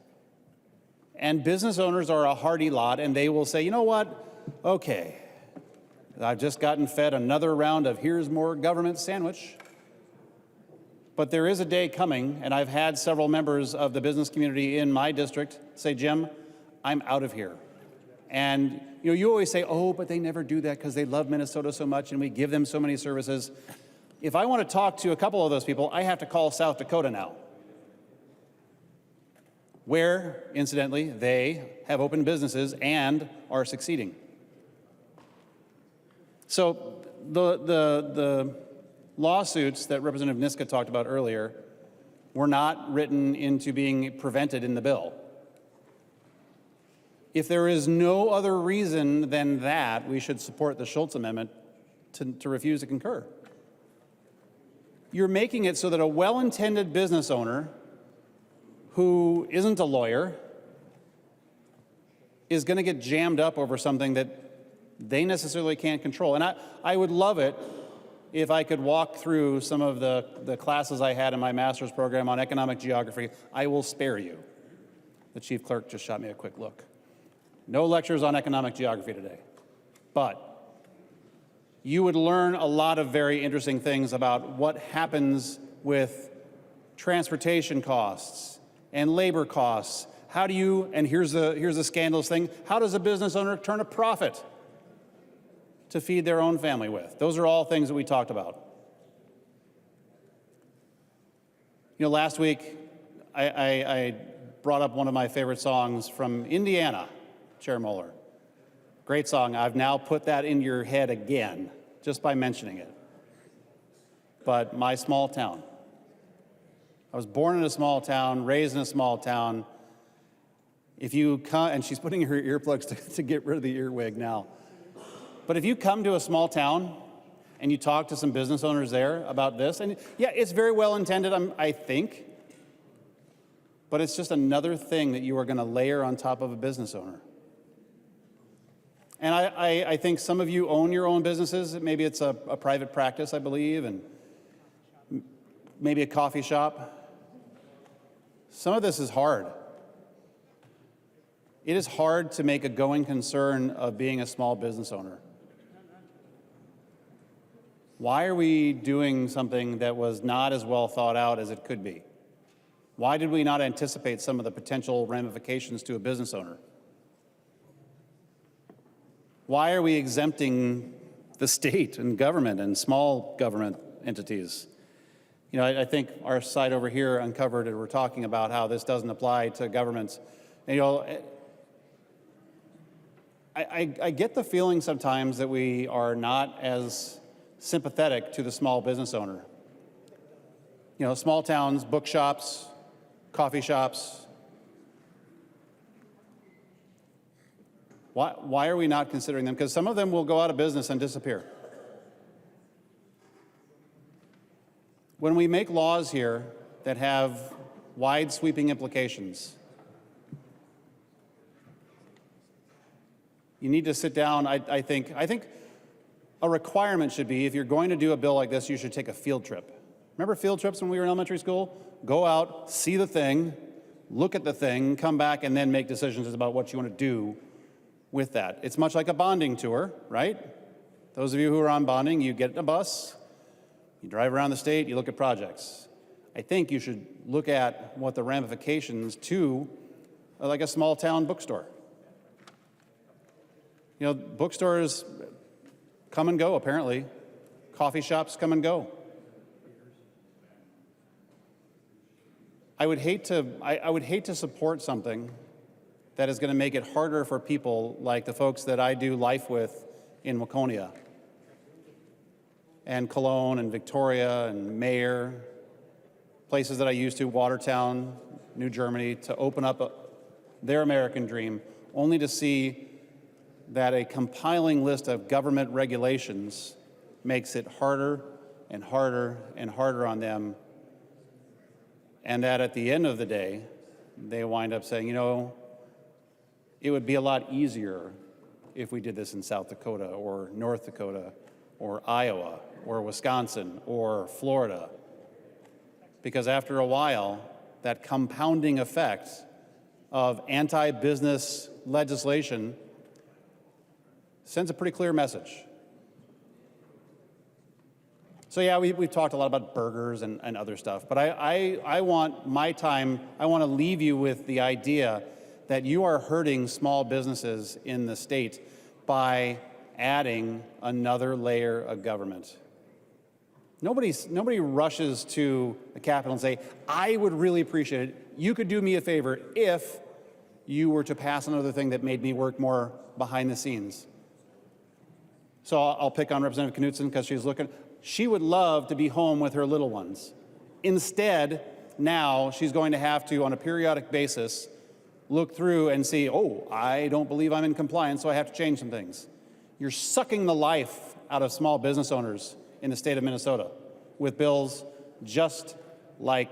And business owners are a hardy lot, and they will say, you know what, okay, I've just gotten fed another round of here's more government sandwich. But there is a day coming, and I've had several members of the business community in my district say, Jim, I'm out of here. And you always say, oh, but they never do that because they love Minnesota so much and we give them so many services. If I want to talk to a couple of those people, I have to call South Dakota now, where, incidentally, they have opened businesses and are succeeding. So the lawsuits that Representative Niska talked about earlier were not written into being prevented in the bill. If there is no other reason than that, we should support the Schultz amendment to refuse to concur. You're making it so that a well-intended business owner who isn't a lawyer is going to get jammed up over something that they necessarily can't control. And I would love it if I could walk through some of the classes I had in my master's program on economic geography. I will spare you. The chief clerk just shot me a quick look. No lectures on economic geography today. But you would learn a lot of very interesting things about what happens with transportation costs and labor costs. How do you, and here's the scandalous thing, how does a business owner turn a profit to feed their own family with? Those are all things that we talked about. Last week, I brought up one of my favorite songs from Indiana, Chair Mueller. Great song. I've now put that in your head again, just by mentioning it. But my small town. I was born in a small town, raised in a small town. If you come, and she's putting her earplugs to get rid of the earwig now. But if you come to a small town and you talk to some business owners there about this, and yeah, it's very well intended, I think, but it's just another thing that you are going to layer on top of a business owner. And I think some of you own your own businesses. Maybe it's a private practice, I believe, and maybe a coffee shop. Some of this is hard. It is hard to make a going concern of being a small business owner. Why are we doing something that was not as well thought out as it could be? Why did we not anticipate some of the potential ramifications to a business owner? Why are we exempting the state and government and small government entities? I think our side over here uncovered, and we're talking about how this doesn't apply to governments. And, I get the feeling sometimes that we are not as sympathetic to the small business owner. Small towns, bookshops, coffee shops. Why are we not considering them? Because some of them will go out of business and disappear. When we make laws here that have wide sweeping implications, you need to sit down. I think a requirement should be, if you're going to do a bill like this, you should take a field trip. Remember field trips when we were in elementary school? Go out, see the thing, look at the thing, come back, and then make decisions about what you want to do with that. It's much like a bonding tour, right? Those of you who are on bonding, you get in a bus, you drive around the state, you look at projects. I think you should look at what the ramifications to, like a small town bookstore. Bookstores come and go, apparently. Coffee shops come and go. I would hate to support something that is going to make it harder for people like the folks that I do life with in Waconia and Cologne and Victoria and Mayer, places that I used to, Watertown, New Germany, to open up their American dream, only to see that a compiling list of government regulations makes it harder and harder and harder on them, and that at the end of the day, they wind up saying, it would be a lot easier if we did this in South Dakota or North Dakota or Iowa or Wisconsin or Florida. Because after a while, that compounding effect of anti-business legislation sends a pretty clear message. So yeah, we've talked a lot about burgers and other stuff, but I want my time, I want to leave you with the idea that you are hurting small businesses in the state by adding another layer of government. Nobody rushes to the Capitol and say, I would really appreciate it. You could do me a favor if you were to pass another thing that made me work more behind the scenes. So I'll pick on Representative Knudsen because she's looking. She would love to be home with her little ones. Instead, now she's going to have to, on a periodic basis, look through and see, oh, I don't believe I'm in compliance, so I have to change some things. You're sucking the life out of small business owners in the state of Minnesota with bills just like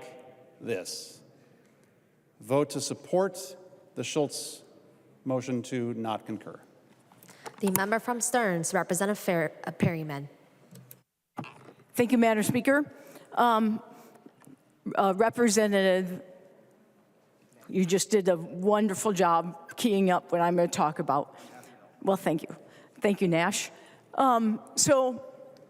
this. Vote to support the Schultz motion to not concur. The member from Stearns, Representative Perryman. Thank you, Madam Speaker. Representative, you just did a wonderful job keying up what I'm going to talk about. Well, thank you. Thank you, Nash. So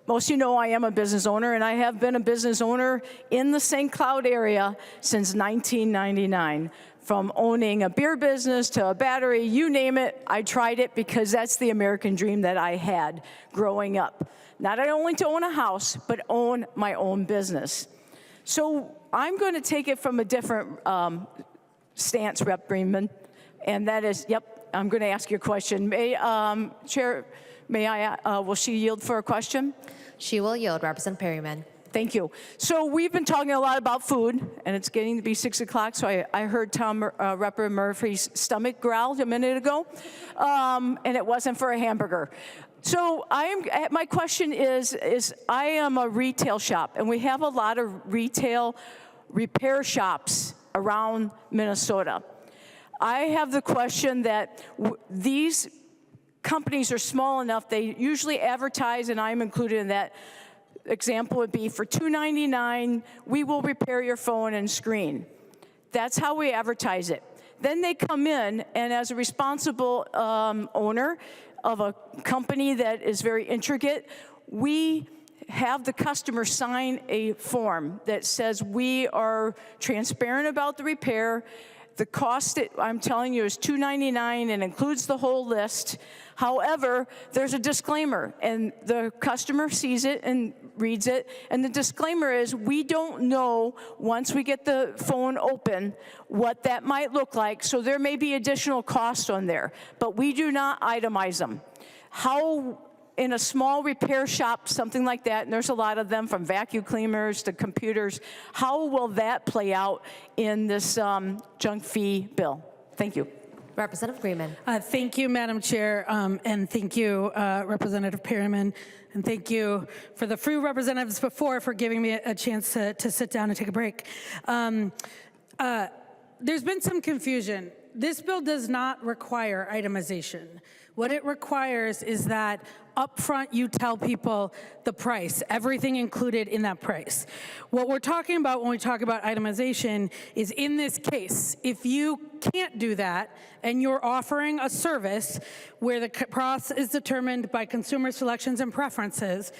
most of you know I am a business owner, and I have been a business owner in the St. Cloud area since 1999. From owning a beer business to a battery, you name it, I tried it because that's the American dream that I had growing up. Not only to own a house, but own my own business. So I'm going to take it from a different stance, Rep. Greenman, and that is, yep, I'm going to ask you a question. Chair, will she yield for a question? She will yield, Representative Perryman. Thank you. So we've been talking a lot about food, and it's getting to be 6 o'clock, so I heard Rep. Murphy's stomach growled a minute ago, and it wasn't for a hamburger. So my question is I am a retail shop, and we have a lot of retail repair shops around Minnesota. I have the question that these companies are small enough, they usually advertise, and I'm included in that. Example would be for $2.99, we will repair your phone and screen. That's how we advertise it. Then they come in, and as a responsible owner of a company that is very intricate, we have the customer sign a form that says we are transparent about the repair. The cost, I'm telling you, is $2.99 and includes the whole list. However, there's a disclaimer, and the customer sees it and reads it, and the disclaimer is we don't know, once we get the phone open, what that might look like, so there may be additional costs on there, but we do not itemize them. How, in a small repair shop, something like that, and there's a lot of them, from vacuum cleaners to computers, how will that play out in this junk fee bill? Thank you. Representative Greenman. Thank you, Madam Chair, and thank you, Representative Perryman, and thank you for the few representatives before for giving me a chance to sit down and take a break. There's been some confusion. This bill does not require itemization. What it requires is that upfront you tell people the price, everything included in that price. What we're talking about when we talk about itemization is, in this case, if you can't do that and you're offering a service where the cost is determined by consumer selections and preferences,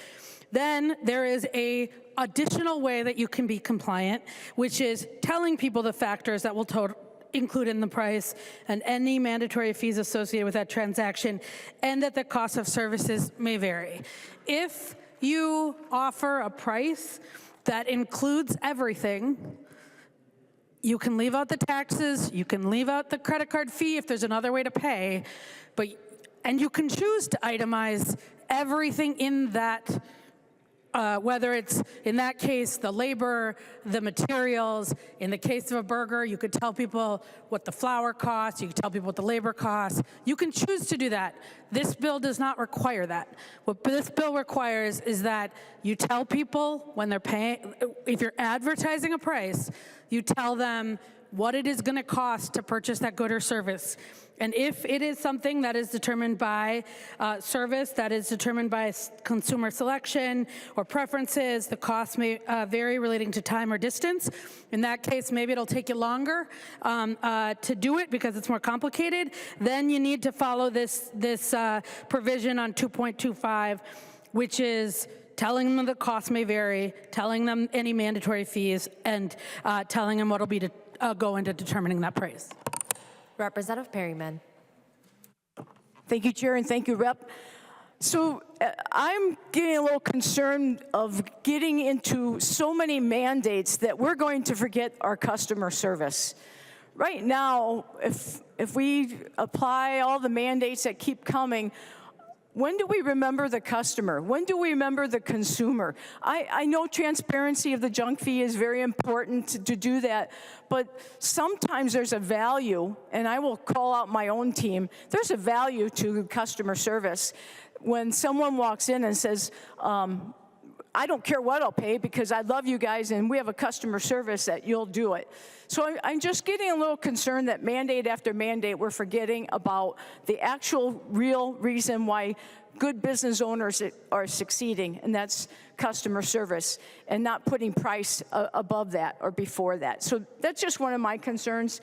then there is an additional way that you can be compliant, which is telling people the factors that will include in the price and any mandatory fees associated with that transaction, and that the cost of services may vary. If you offer a price that includes everything, you can leave out the taxes, you can leave out the credit card fee if there's another way to pay, and you can choose to itemize everything in that, whether it's, in that case, the labor, the materials. In the case of a burger, you could tell people what the flour costs, you could tell people what the labor costs. You can choose to do that. This bill does not require that. What this bill requires is that you tell people when they're paying, if you're advertising a price, you tell them what it is going to cost to purchase that good or service. And if it is something that is determined by service, that is determined by consumer selection or preferences, the cost may vary relating to time or distance. In that case, maybe it'll take you longer to do it because it's more complicated. Then you need to follow this provision on 2.25, which is telling them the cost may vary, telling them any mandatory fees, and telling them what'll be to go into determining that price. Representative Perryman. Thank you, Chair, and thank you, Rep. So I'm getting a little concerned of getting into so many mandates that we're going to forget our customer service. Right now, if we apply all the mandates that keep coming, when do we remember the customer? When do we remember the consumer? I know transparency of the junk fee is very important to do that, but sometimes there's a value, and I will call out my own team, there's a value to customer service. When someone walks in and says, I don't care what I'll pay because I love you guys and we have a customer service that you'll do it. So I'm just getting a little concerned that mandate after mandate, we're forgetting about the actual real reason why good business owners are succeeding, and that's customer service, and not putting price above that or before that. So that's just one of my concerns.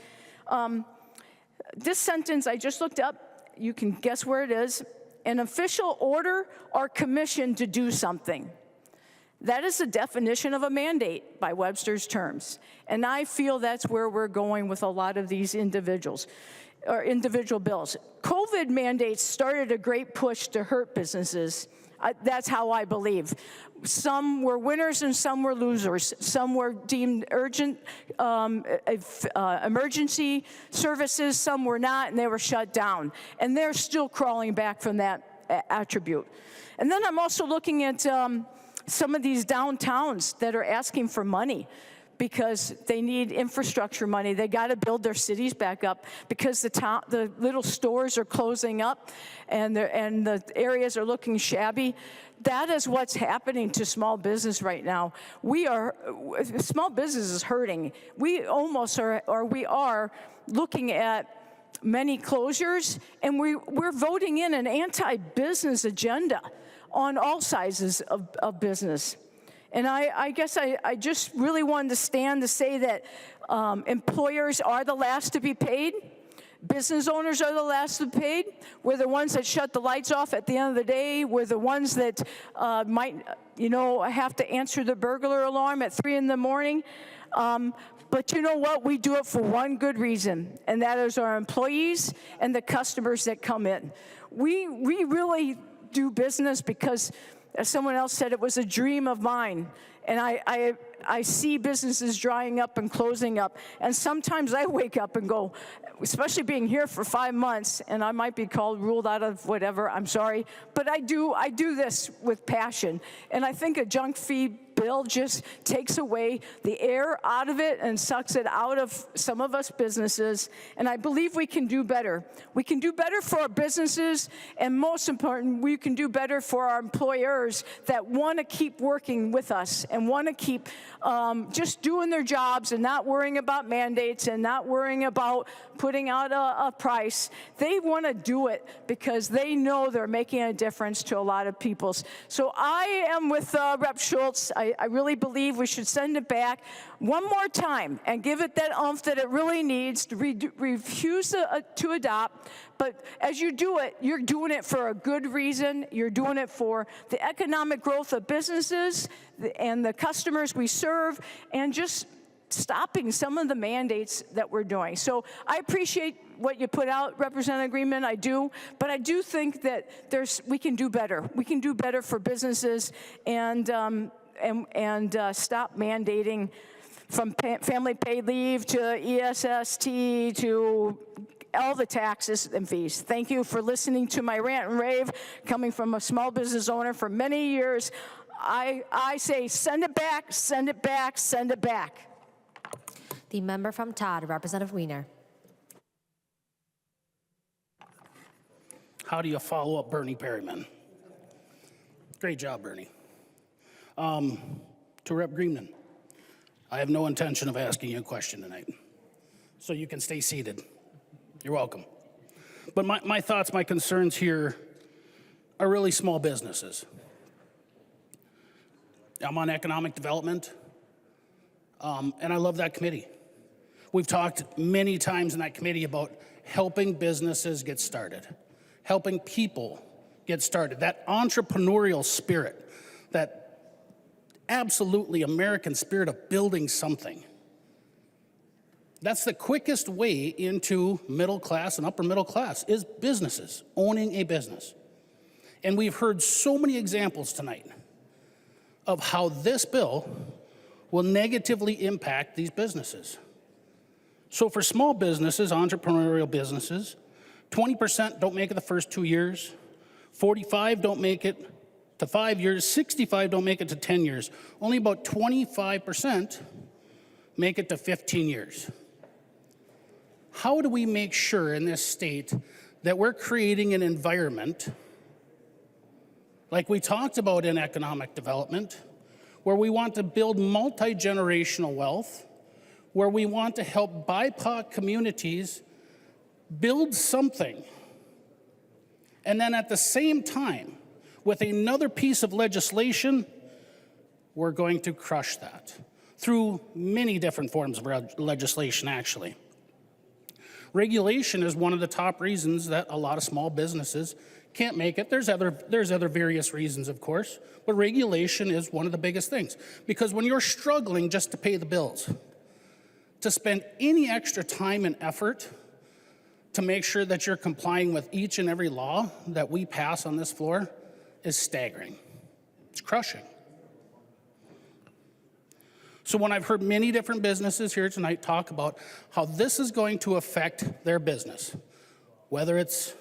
This sentence I just looked up, you can guess where it is. An official order or commission to do something. That is the definition of a mandate by Webster's terms. And I feel that's where we're going with a lot of these individual bills. COVID mandates started a great push to hurt businesses. That's how I believe. Some were winners and some were losers. Some were deemed urgent emergency services, some were not, and they were shut down. And they're still crawling back from that attribute. And then I'm also looking at some of these downtowns that are asking for money because they need infrastructure money. They got to build their cities back up because the little stores are closing up and the areas are looking shabby. That is what's happening to small business right now. Small business is hurting. We are looking at many closures, and we're voting in an anti-business agenda on all sizes of business. And I guess I just really wanted to stand to say that employers are the last to be paid. Business owners are the last to be paid. We're the ones that shut the lights off at the end of the day. We're the ones that might, have to answer the burglar alarm at 3 in the morning. But you know what? We do it for one good reason, and that is our employees and the customers that come in. We really do business because, as someone else said, it was a dream of mine. And I see businesses drying up and closing up. And sometimes I wake up and go, especially being here for 5 months, and I might be ruled out of whatever, I'm sorry, but I do this with passion. And I think a junk fee bill just takes away the air out of it and sucks it out of some of us businesses. And I believe we can do better. We can do better for our businesses, and most important, we can do better for our employers that want to keep working with us and want to keep just doing their jobs and not worrying about mandates and not worrying about putting out a price. They want to do it because they know they're making a difference to a lot of people. So I am with Rep. Schultz. I really believe we should send it back one more time and give it that oomph that it really needs to refuse to adopt. But as you do it, you're doing it for a good reason. You're doing it for the economic growth of businesses and the customers we serve, and just stopping some of the mandates that we're doing. So I appreciate what you put out, Representative Greenman, I do, but I do think that we can do better. We can do better for businesses and stop mandating from family paid leave to ESST to all the taxes and fees. Thank you for listening to my rant and rave coming from a small business owner for many years. I say send it back, send it back, send it back. The member from Todd, Representative Wiener. How do you follow up Bernie Perryman? Great job, Bernie. To Rep. Greenman, I have no intention of asking you a question tonight, so you can stay seated. You're welcome. But my thoughts, my concerns here are really small businesses. I'm on economic development, and I love that committee. We've talked many times in that committee about helping businesses get started, helping people get started, that entrepreneurial spirit that absolutely American spirit of building something. That's the quickest way into middle class and upper middle class is businesses, owning a business. And we've heard so many examples tonight of how this bill will negatively impact these businesses. So for small businesses, entrepreneurial businesses, 20% don't make it the first 2 years, 45 don't make it to 5 years, 65 don't make it to 10 years. Only about 25% make it to 15 years. How do we make sure in this state that we're creating an environment like we talked about in economic development, where we want to build multi-generational wealth, where we want to help BIPOC communities build something, and then at the same time, with another piece of legislation, we're going to crush that through many different forms of legislation, actually. Regulation is one of the top reasons that a lot of small businesses can't make it. There's other various reasons, of course, but regulation is one of the biggest things. Because when you're struggling just to pay the bills, to spend any extra time and effort to make sure that you're complying with each and every law that we pass on this floor is staggering. It's crushing. So when I've heard many different businesses here tonight talk about how this is going to affect their business, whether it's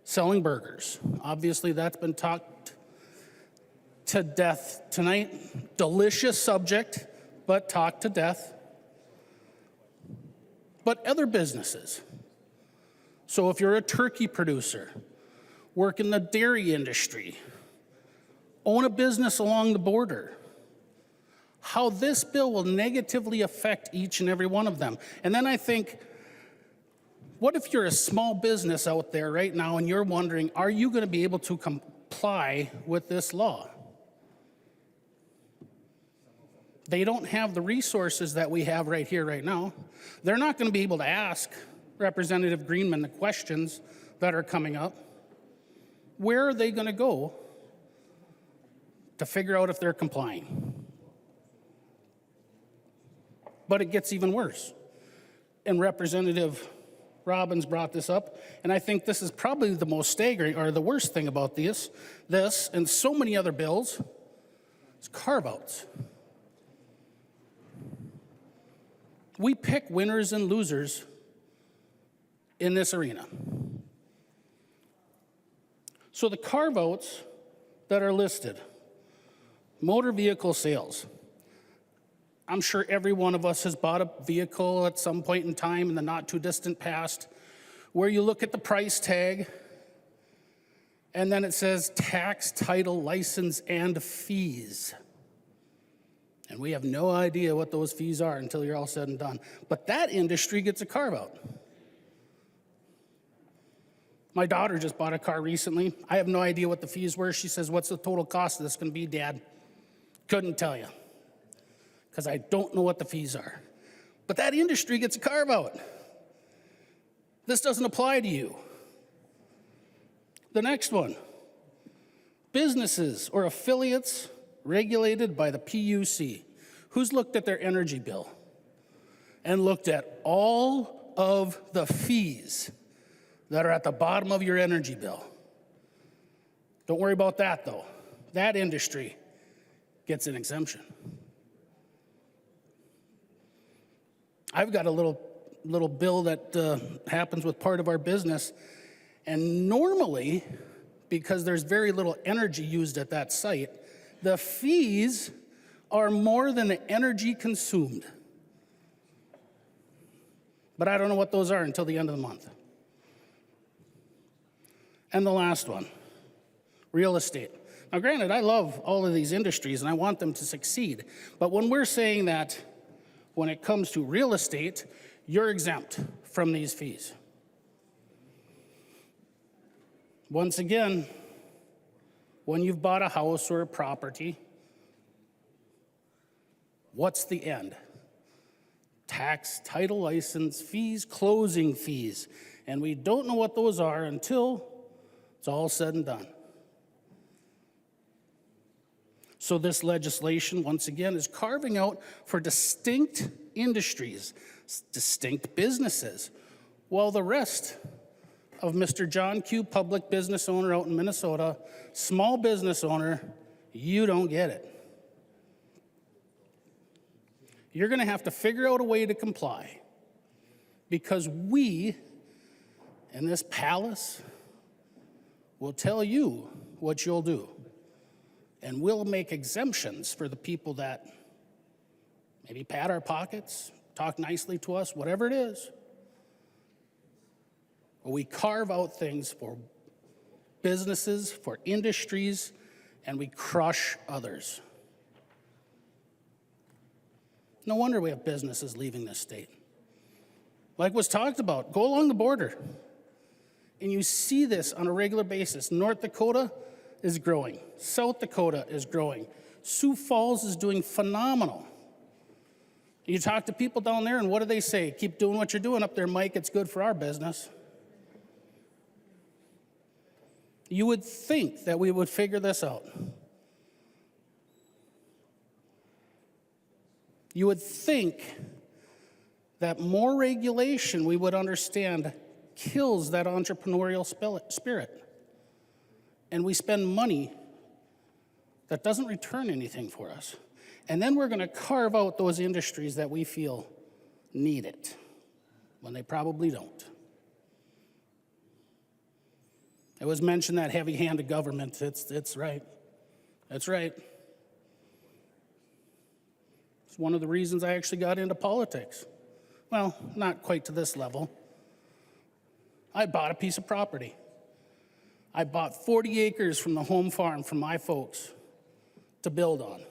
selling burgers, obviously that's been talked to death tonight. Delicious subject, but talked to death. But other businesses. So if you're a turkey producer, work in the dairy industry, own a business along the border, how this bill will negatively affect each and every one of them. And then I think, what if you're a small business out there right now and you're wondering, are you going to be able to comply with this law? They don't have the resources that we have right here, right now. They're not going to be able to ask Representative Greenman the questions that are coming up. Where are they going to go to figure out if they're complying? But it gets even worse. And Representative Robbins brought this up, and I think this is probably the most staggering or the worst thing about this and so many other bills is carve-outs. We pick winners and losers in this arena. So the carve-outs that are listed, motor vehicle sales. I'm sure every one of us has bought a vehicle at some point in time in the not too distant past where you look at the price tag and then it says tax, title, license, and fees. And we have no idea what those fees are until you're all said and done. But that industry gets a carve out. My daughter just bought a car recently. I have no idea what the fees were. She says, "What's the total cost of this going to be, Dad?" Couldn't tell you, because I don't know what the fees are. But that industry gets a carve out. This doesn't apply to you. The next one, businesses or affiliates regulated by the PUC. Who's looked at their energy bill and looked at all of the fees that are at the bottom of your energy bill? Don't worry about that, though. That industry gets an exemption. I've got a little bill that happens with part of our business, and normally, because there's very little energy used at that site, the fees are more than the energy consumed. But I don't know what those are until the end of the month. And the last one, real estate. Now, granted, I love all of these industries and I want them to succeed. But when we're saying that when it comes to real estate, you're exempt from these fees. Once again, when you've bought a house or a property, what's the end? Tax, title, license, fees, closing fees. And we don't know what those are until it's all said and done. So this legislation, once again, is carving out for distinct industries, distinct businesses, while the rest of Mr. John Q, public business owner out in Minnesota, small business owner, you don't get it. You're going to have to figure out a way to comply, because we in this palace will tell you what you'll do, and we'll make exemptions for the people that maybe pat our pockets, talk nicely to us, whatever it is. But we carve out things for businesses, for industries, and we crush others. No wonder we have businesses leaving this state. Like was talked about, go along the border, and you see this on a regular basis. North Dakota is growing. South Dakota is growing. Sioux Falls is doing phenomenal. You talk to people down there, and what do they say? Keep doing what you're doing up there, Mike. It's good for our business. You would think that we would figure this out. You would think that more regulation, we would understand, kills that entrepreneurial spirit. And we spend money that doesn't return anything for us. And then we're going to carve out those industries that we feel need it, when they probably don't. It was mentioned that heavy-handed government. It's right. That's right. It's one of the reasons I actually got into politics. Well, not quite to this level. I bought a piece of property. I bought 40 acres from the home farm from my folks to build on.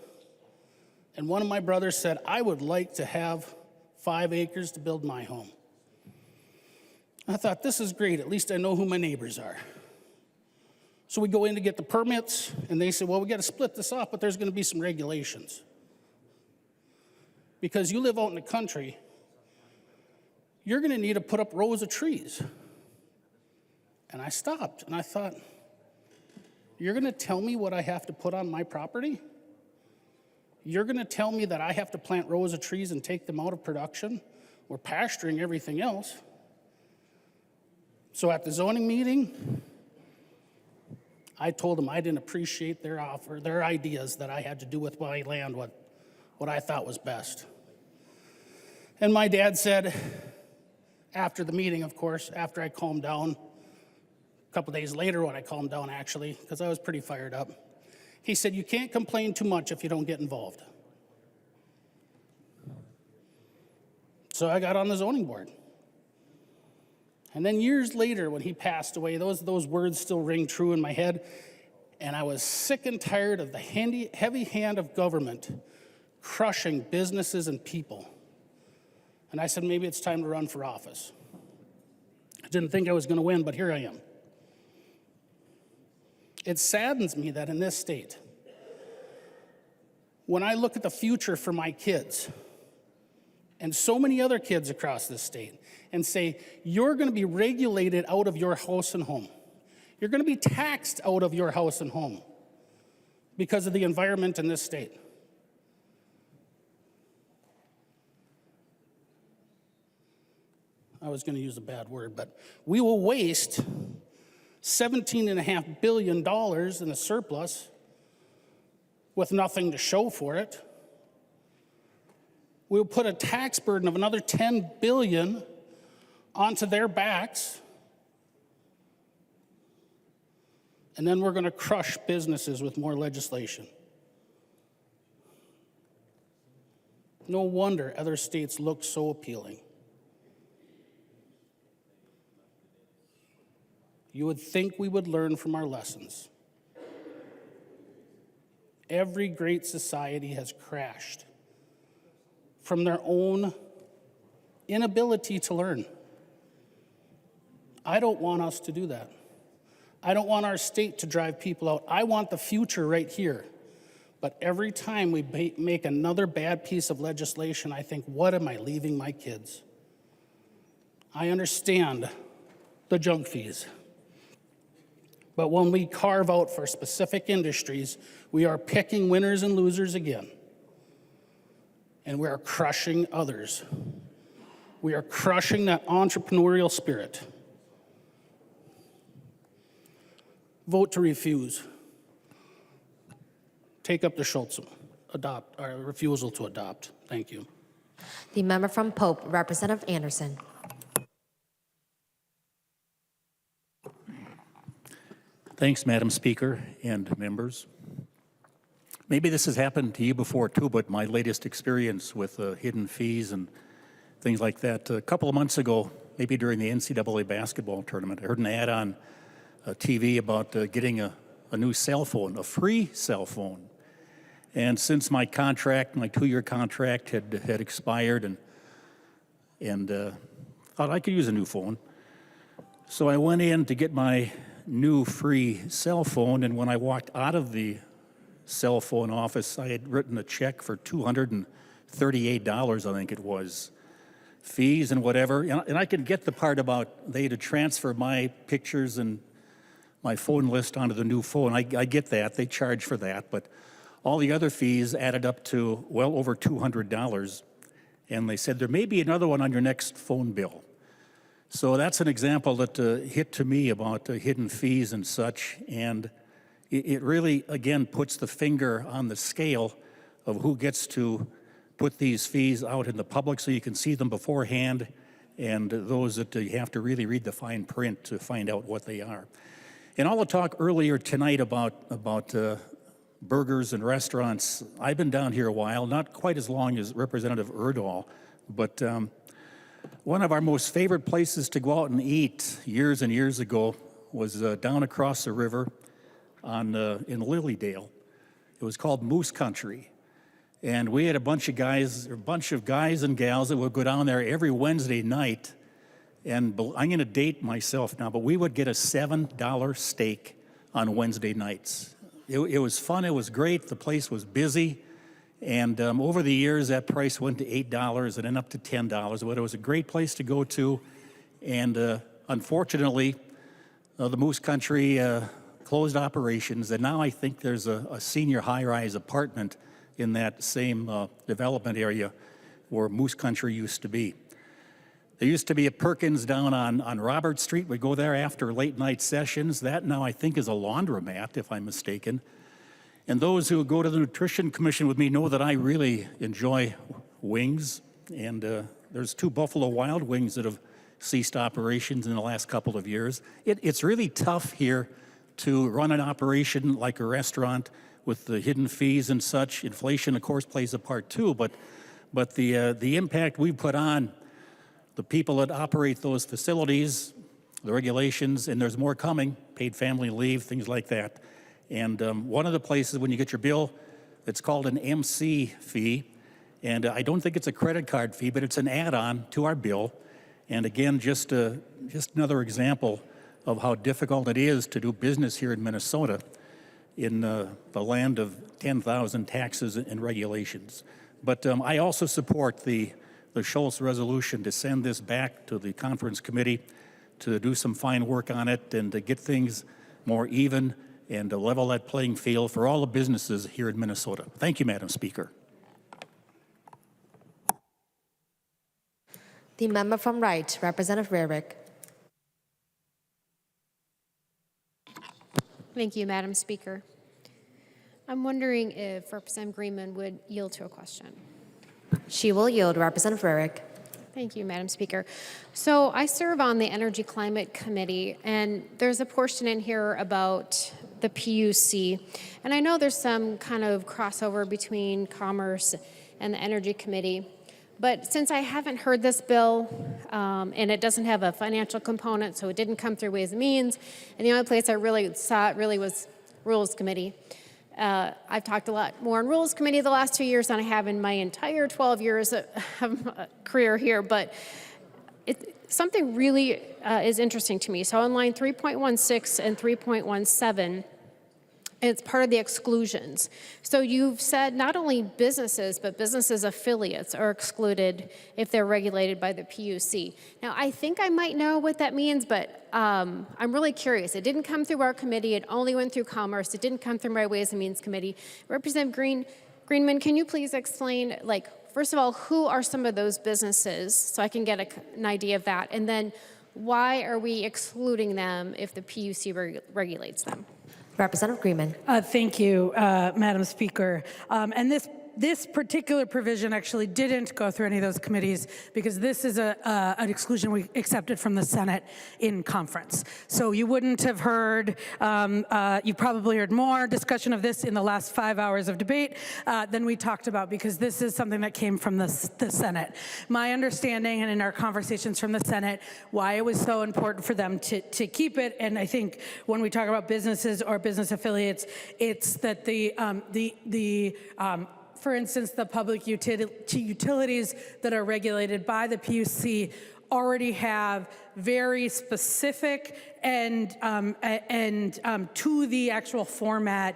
And one of my brothers said, I would like to have 5 acres to build my home. I thought, this is great. At least I know who my neighbors are. So we go in to get the permits, and they say, well, we got to split this off, but there's going to be some regulations. Because you live out in the country, you're going to need to put up rows of trees. And I stopped, and I thought, you're going to tell me what I have to put on my property? You're going to tell me that I have to plant rows of trees and take them out of production? We're pasturing everything else. So at the zoning meeting, I told them I didn't appreciate their offer, their ideas that I had to do with my land what I thought was best. And my dad said, after the meeting, of course, after I calmed down, a couple days later when I calmed down actually, because I was pretty fired up, he said, you can't complain too much if you don't get involved. So I got on the zoning board. And then years later, when he passed away, those words still ring true in my head. And I was sick and tired of the heavy hand of government crushing businesses and people. And I said, maybe it's time to run for office. I didn't think I was going to win, but here I am. It saddens me that in this state, when I look at the future for my kids, and so many other kids across this state, and say, you're going to be regulated out of your house and home. You're going to be taxed out of your house and home because of the environment in this state. I was going to use a bad word, but we will waste $17.5 billion in a surplus with nothing to show for it. We'll put a tax burden of another $10 billion onto their backs, and then we're going to crush businesses with more legislation. No wonder other states look so appealing. You would think we would learn from our lessons. Every great society has crashed from their own inability to learn. I don't want us to do that. I don't want our state to drive people out. I want the future right here. But every time we make another bad piece of legislation, I think, what am I leaving my kids? I understand the junk fees. But when we carve out for specific industries, we are picking winners and losers again. And we are crushing others. We are crushing that entrepreneurial spirit. Vote to refuse. Take up the Schultz refusal to adopt. Thank you. The member from Pope, Representative Anderson. Thanks, Madam Speaker and members. Maybe this has happened to you before too, but my latest experience with hidden fees and things like that, a couple of months ago, maybe during the NCAA basketball tournament, I heard an ad on TV about getting a new cell phone, a free cell phone. And since my contract, my 2-year contract had expired and thought I could use a new phone. So I went in to get my new free cell phone, and when I walked out of the cell phone office, I had written a check for $238, I think it was, fees and whatever. And I could get the part about they had to transfer my pictures and my phone list onto the new phone. I get that. They charge for that. But all the other fees added up to well over $200. And they said, there may be another one on your next phone bill. So that's an example that hit to me about hidden fees and such. And it really, again, puts the finger on the scale of who gets to put these fees out in the public so you can see them beforehand, and those that you have to really read the fine print to find out what they are. And all the talk earlier tonight about burgers and restaurants, I've been down here a while, not quite as long as Representative Erdahl, but one of our most favorite places to go out and eat years and years ago was down across the river in Lilydale. It was called Moose Country. And we had a bunch of guys and gals that would go down there every Wednesday night. And I'm going to date myself now, but we would get a $7 steak on Wednesday nights. It was fun. It was great. The place was busy. And over the years, that price went to $8 and then up to $10. But it was a great place to go to. And unfortunately, the Moose Country closed operations. And now I think there's a senior high-rise apartment in that same development area where Moose Country used to be. There used to be a Perkins down on Robert Street. We'd go there after late night sessions. That now I think is a laundromat, if I'm mistaken. And those who go to the Nutrition Commission with me know that I really enjoy wings. And there's 2 Buffalo Wild Wings that have ceased operations in the last couple of years. It's really tough here to run an operation like a restaurant with the hidden fees and such. Inflation, of course, plays a part too, but the impact we put on the people that operate those facilities, the regulations, and there's more coming, paid family leave, things like that. And one of the places when you get your bill, it's called an MC fee, and I don't think it's a credit card fee, but it's an add-on to our bill. And again, just another example of how difficult it is to do business here in Minnesota, in the land of 10,000 taxes and regulations. But I also support the Schultz resolution to send this back to the conference committee to do some fine work on it and to get things more even and to level that playing field for all the businesses here in Minnesota. Thank you, Madam Speaker. The member from Wright, Representative Rarick. Thank you, Madam Speaker. I'm wondering if Representative Greenman would yield to a question. She will yield. Representative Rarick. Thank you, Madam Speaker. So I serve on the Energy Climate Committee, and there's a portion in here about the PUC. And I know there's some kind of crossover between Commerce and the Energy Committee. But since I haven't heard this bill, and it doesn't have a financial component, so it didn't come through Ways and Means, and the only place I really saw it really was Rules Committee. I've talked a lot more on Rules Committee the last 2 years than I have in my entire 12 years of career here, but something really is interesting to me. So on line 3.16 and 3.17, It's part of the exclusions. So you've said not only businesses, but businesses affiliates are excluded if they're regulated by the PUC. Now, I think I might know what that means, but I'm really curious. It didn't come through our committee. It only went through Commerce. It didn't come through my Ways and Means Committee. Representative Greenman, can you please explain, like, first of all, who are some of those businesses so I can get an idea of that? And then why are we excluding them if the PUC regulates them? Representative Greenman. Thank you, Madam Speaker. And this particular provision actually didn't go through any of those committees because this is an exclusion we accepted from the Senate in conference. So you wouldn't have heard, you probably heard more discussion of this in the last 5 hours of debate than we talked about because this is something that came from the Senate. My understanding and in our conversations from the Senate, why it was so important for them to keep it, and I think when we talk about businesses or business affiliates, it's that for instance, the public utilities that are regulated by the PUC already have very specific and to the actual format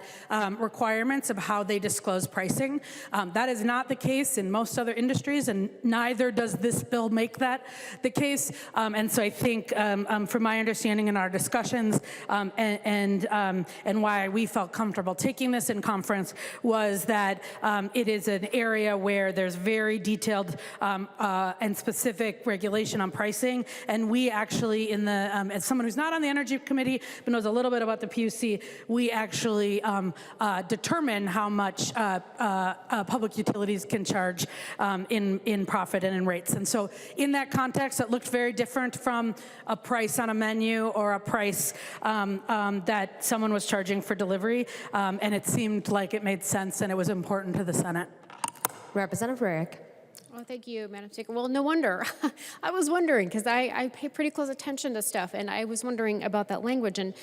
requirements of how they disclose pricing. That is not the case in most other industries, and neither does this bill make that the case. And so I think, from my understanding in our discussions, and why we felt comfortable taking this in conference was that it is an area where there's very detailed and specific regulation on pricing, and we actually, in the as someone who's not on the Energy Committee but knows a little bit about the PUC, we actually determine how much public utilities can charge in profit and in rates. And so in that context, it looked very different from a price on a menu or a price that someone was charging for delivery, and it seemed like it made sense and it was important to the Senate. Representative Rarick. Oh, thank you, Madam Speaker. Well, no wonder. I was wondering, because I pay pretty close attention to stuff, and I was wondering about that language. And,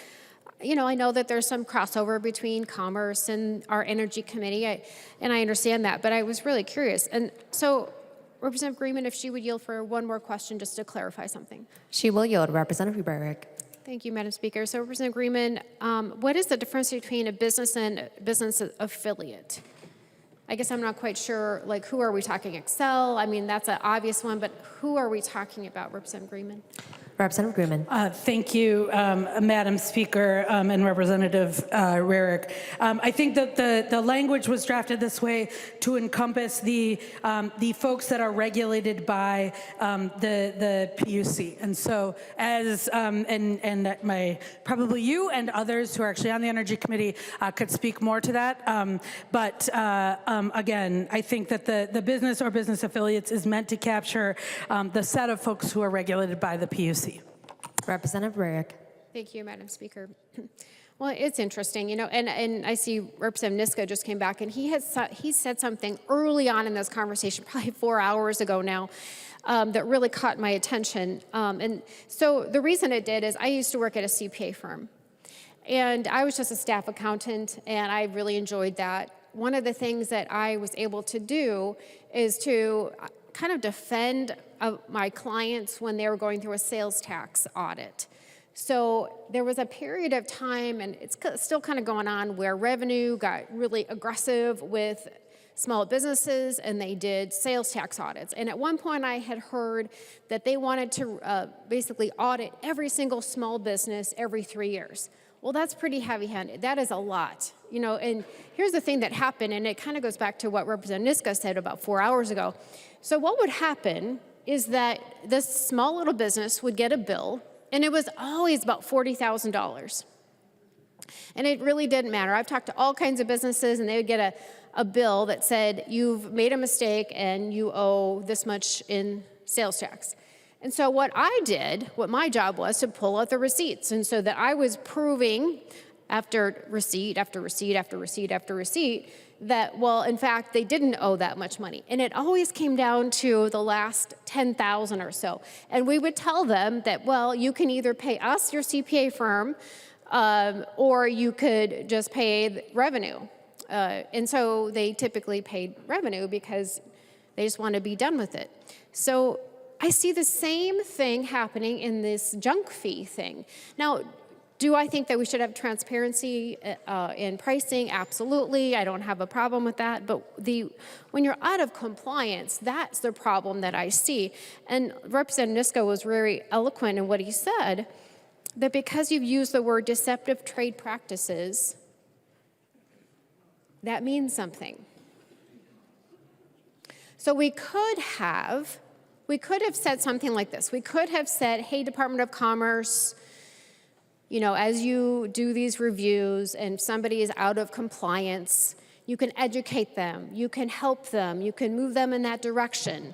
you know, I know that there's some crossover between Commerce and our Energy Committee, and I understand that, but I was really curious. And so, Representative Greenman, if she would yield for one more question just to clarify something. She will yield. Representative Rarick. Thank you, Madam Speaker. So, Representative Greenman, what is the difference between a business and a business affiliate? I guess I'm not quite sure, like, who are we talking? Excel? I mean, that's an obvious one, but who are we talking about, Representative Greenman? Representative Greenman. Thank you, Madam Speaker and Representative Rarick. I think that the language was drafted this way to encompass the folks that are regulated by the PUC. And so as, and probably you and others who are actually on the Energy Committee could speak more to that. But again, I think that the business or business affiliates is meant to capture the set of folks who are regulated by the PUC. Representative Rarick. Thank you, Madam Speaker. Well, it's interesting, you know, and I see Representative Niska just came back, and he said something early on in this conversation, probably 4 hours ago now, that really caught my attention. And so the reason it did is I used to work at a CPA firm, and I was just a staff accountant, and I really enjoyed that. One of the things that I was able to do is to kind of defend my clients when they were going through a sales tax audit. So there was a period of time, and it's still kind of going on, where revenue got really aggressive with small businesses, and they did sales tax audits. And at one point I had heard that they wanted to basically audit every single small business every 3 years. Well, that's pretty heavy-handed. That is a lot, you know. And here's the thing that happened, and it kind of goes back to what Representative Niska said about 4 hours ago. So what would happen is that this small little business would get a bill, and it was always about $40,000. And it really didn't matter. I've talked to all kinds of businesses, and they would get a bill that said, you've made a mistake and you owe this much in sales tax. And so what I did, what my job was, to pull out the receipts, and so that I was proving after receipt after receipt after receipt after receipt that, well, in fact, they didn't owe that much money. And it always came down to the last $10,000 or so. And we would tell them that, well, you can either pay us, your CPA firm, or you could just pay revenue. And so they typically paid revenue because they just want to be done with it. So I see the same thing happening in this junk fee thing. Now, Do I think that we should have transparency in pricing? Absolutely. I don't have a problem with that. But when you're out of compliance, that's the problem that I see. And Representative Niska was very eloquent in what he said, that because you've used the word deceptive trade practices, that means something. So we could have said something like this. We could have said, hey, Department of Commerce, you know, as you do these reviews and somebody is out of compliance, you can educate them, you can help them, you can move them in that direction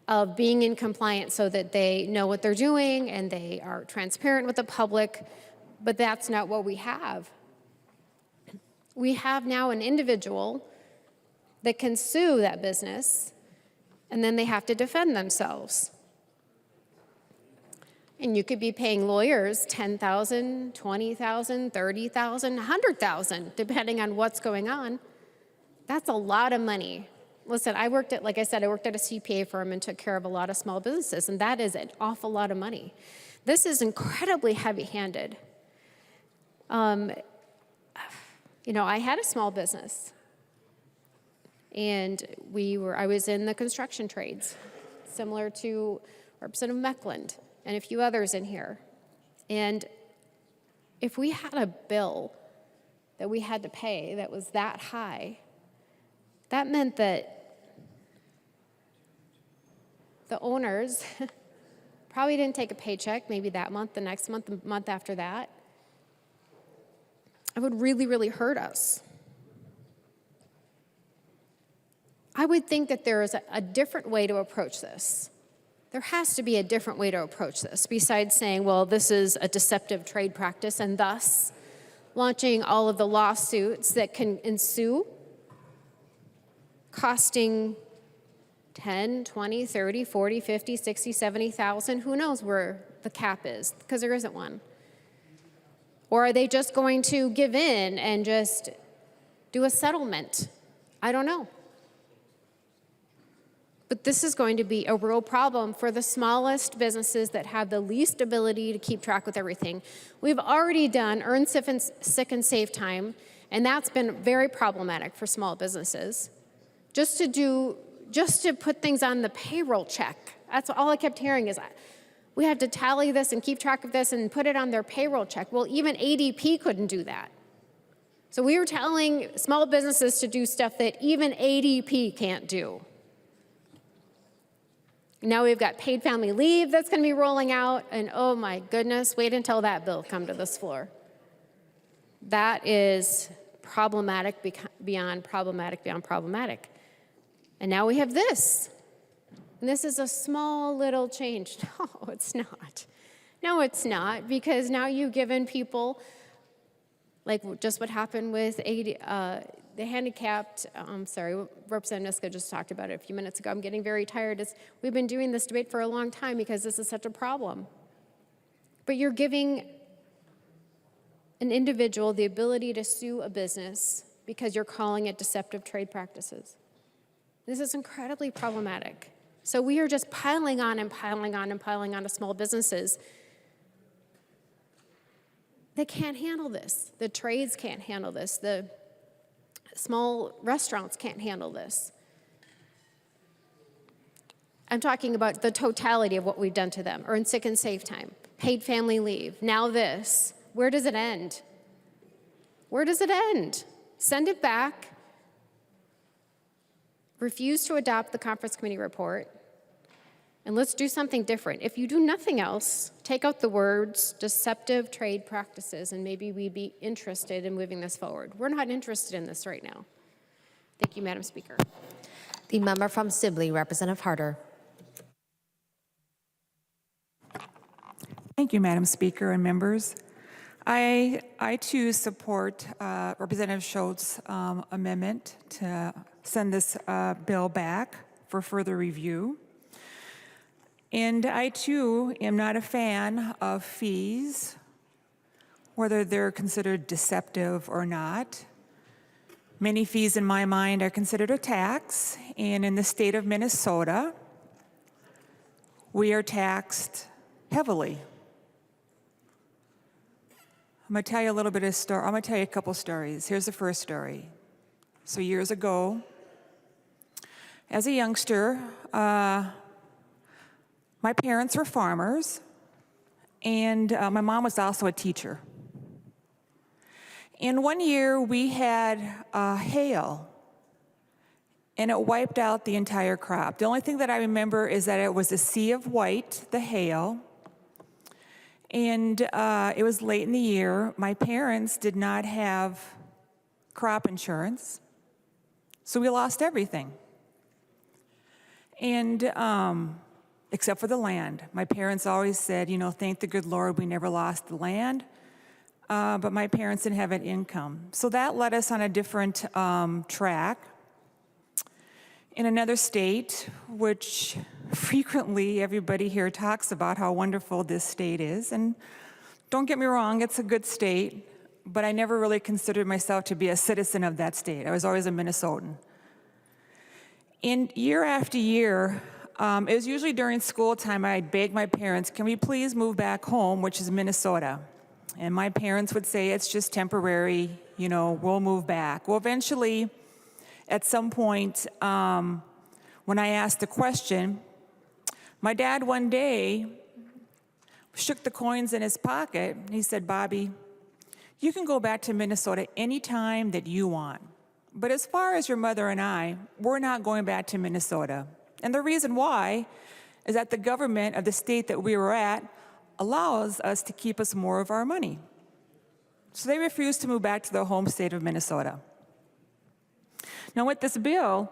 of being in compliance so that they know what they're doing and they are transparent with the public, but that's not what we have. We have now an individual that can sue that business, and then they have to defend themselves. And you could be paying lawyers $10,000, $20,000, $30,000, $100,000, depending on what's going on. That's a lot of money. Listen, like I said, I worked at a CPA firm and took care of a lot of small businesses, and that is an awful lot of money. This is incredibly heavy-handed. You know, I had a small business, and I was in the construction trades, similar to Representative Meckland and a few others in here. And if we had a bill that we had to pay that was that high, that meant that the owners probably didn't take a paycheck, maybe that month, the next month, the month after that. It would really, really hurt us. I would think that there is a different way to approach this. There has to be a different way to approach this besides saying, well, this is a deceptive trade practice, and thus launching all of the lawsuits that can ensue, costing 10, 20, 30, 40, 50, 60, 70,000. Who knows where the cap is, because there isn't one. Or are they just going to give in and just do a settlement? I don't know. But this is going to be a real problem for the smallest businesses that have the least ability to keep track with everything. We've already done earn sick and save time, and that's been very problematic for small businesses. Just to put things on the payroll check. That's all I kept hearing is, we have to tally this and keep track of this and put it on their payroll check. Well, even ADP couldn't do that. So we were telling small businesses to do stuff that even ADP can't do. Now we've got paid family leave that's going to be rolling out, and oh my goodness, wait until that bill comes to this floor. That is problematic beyond problematic beyond problematic. And now we have this. And this is a small little change. No, it's not. No, it's not, because now you've given people, like just what happened with the handicapped, Representative Niska just talked about it a few minutes ago. I'm getting very tired. We've been doing this debate for a long time because this is such a problem. But you're giving an individual the ability to sue a business because you're calling it deceptive trade practices. This is incredibly problematic. So we are just piling on and piling on and piling on to small businesses. They can't handle this. The trades can't handle this. The small restaurants can't handle this. I'm talking about the totality of what we've done to them. Earn sick and save time, paid family leave, now this. Where does it end? Where does it end? Send it back. Refuse to adopt the conference committee report. And let's do something different. If you do nothing else, take out the words deceptive trade practices, and maybe we'd be interested in moving this forward. We're not interested in this right now. Thank you, Madam Speaker. The member from Sibley, Representative Harder. Thank you, Madam Speaker and members. I too support Representative Schultz's amendment to send this bill back for further review. And I too am not a fan of fees, whether they're considered deceptive or not. Many fees in my mind are considered a tax, and in the state of Minnesota, we are taxed heavily. I'm going to tell you a little bit of story. I'm going to tell you a couple stories. Here's the first story. So years ago, as a youngster, my parents were farmers, and my mom was also a teacher. And one year we had hail, and it wiped out the entire crop. The only thing that I remember is that it was a sea of white, the hail, and it was late in the year. My parents did not have crop insurance, so we lost everything. And except for the land. My parents always said, you know, thank the good Lord we never lost the land. But my parents didn't have an income. So that led us on a different track. In another state, which frequently everybody here talks about how wonderful this state is. And don't get me wrong, it's a good state, but I never really considered myself to be a citizen of that state. I was always a Minnesotan. And year after year, it was usually during school time, I'd beg my parents, can we please move back home, which is Minnesota? And my parents would say, it's just temporary, you know, we'll move back. Well, eventually, at some point, when I asked the question, my dad one day shook the coins in his pocket. He said, Bobby, you can go back to Minnesota anytime that you want. But as far as your mother and I, we're not going back to Minnesota. And the reason why is that the government of the state that we were at allows us to keep us more of our money. So they refused to move back to their home state of Minnesota. Now with this bill,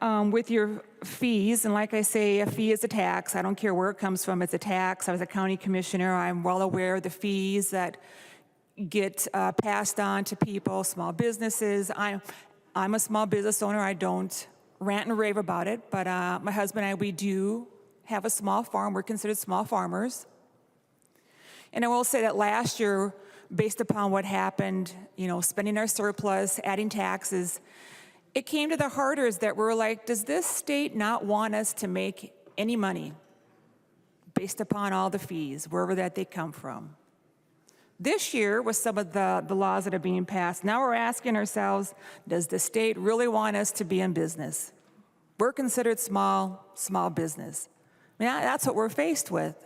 with your fees, and like I say, a fee is a tax. I don't care where it comes from, it's a tax. I was a county commissioner. I'm well aware of the fees that get passed on to people, small businesses. I'm a small business owner. I don't rant and rave about it, but my husband and I, we do have a small farm. We're considered small farmers. And I will say that last year, based upon what happened, you know, spending our surplus, adding taxes, it came to the hearters that we're like, does this state not want us to make any money based upon all the fees, wherever that they come from? This year, with some of the laws that are being passed, now we're asking ourselves, does the state really want us to be in business? We're considered small business. I mean, that's what we're faced with.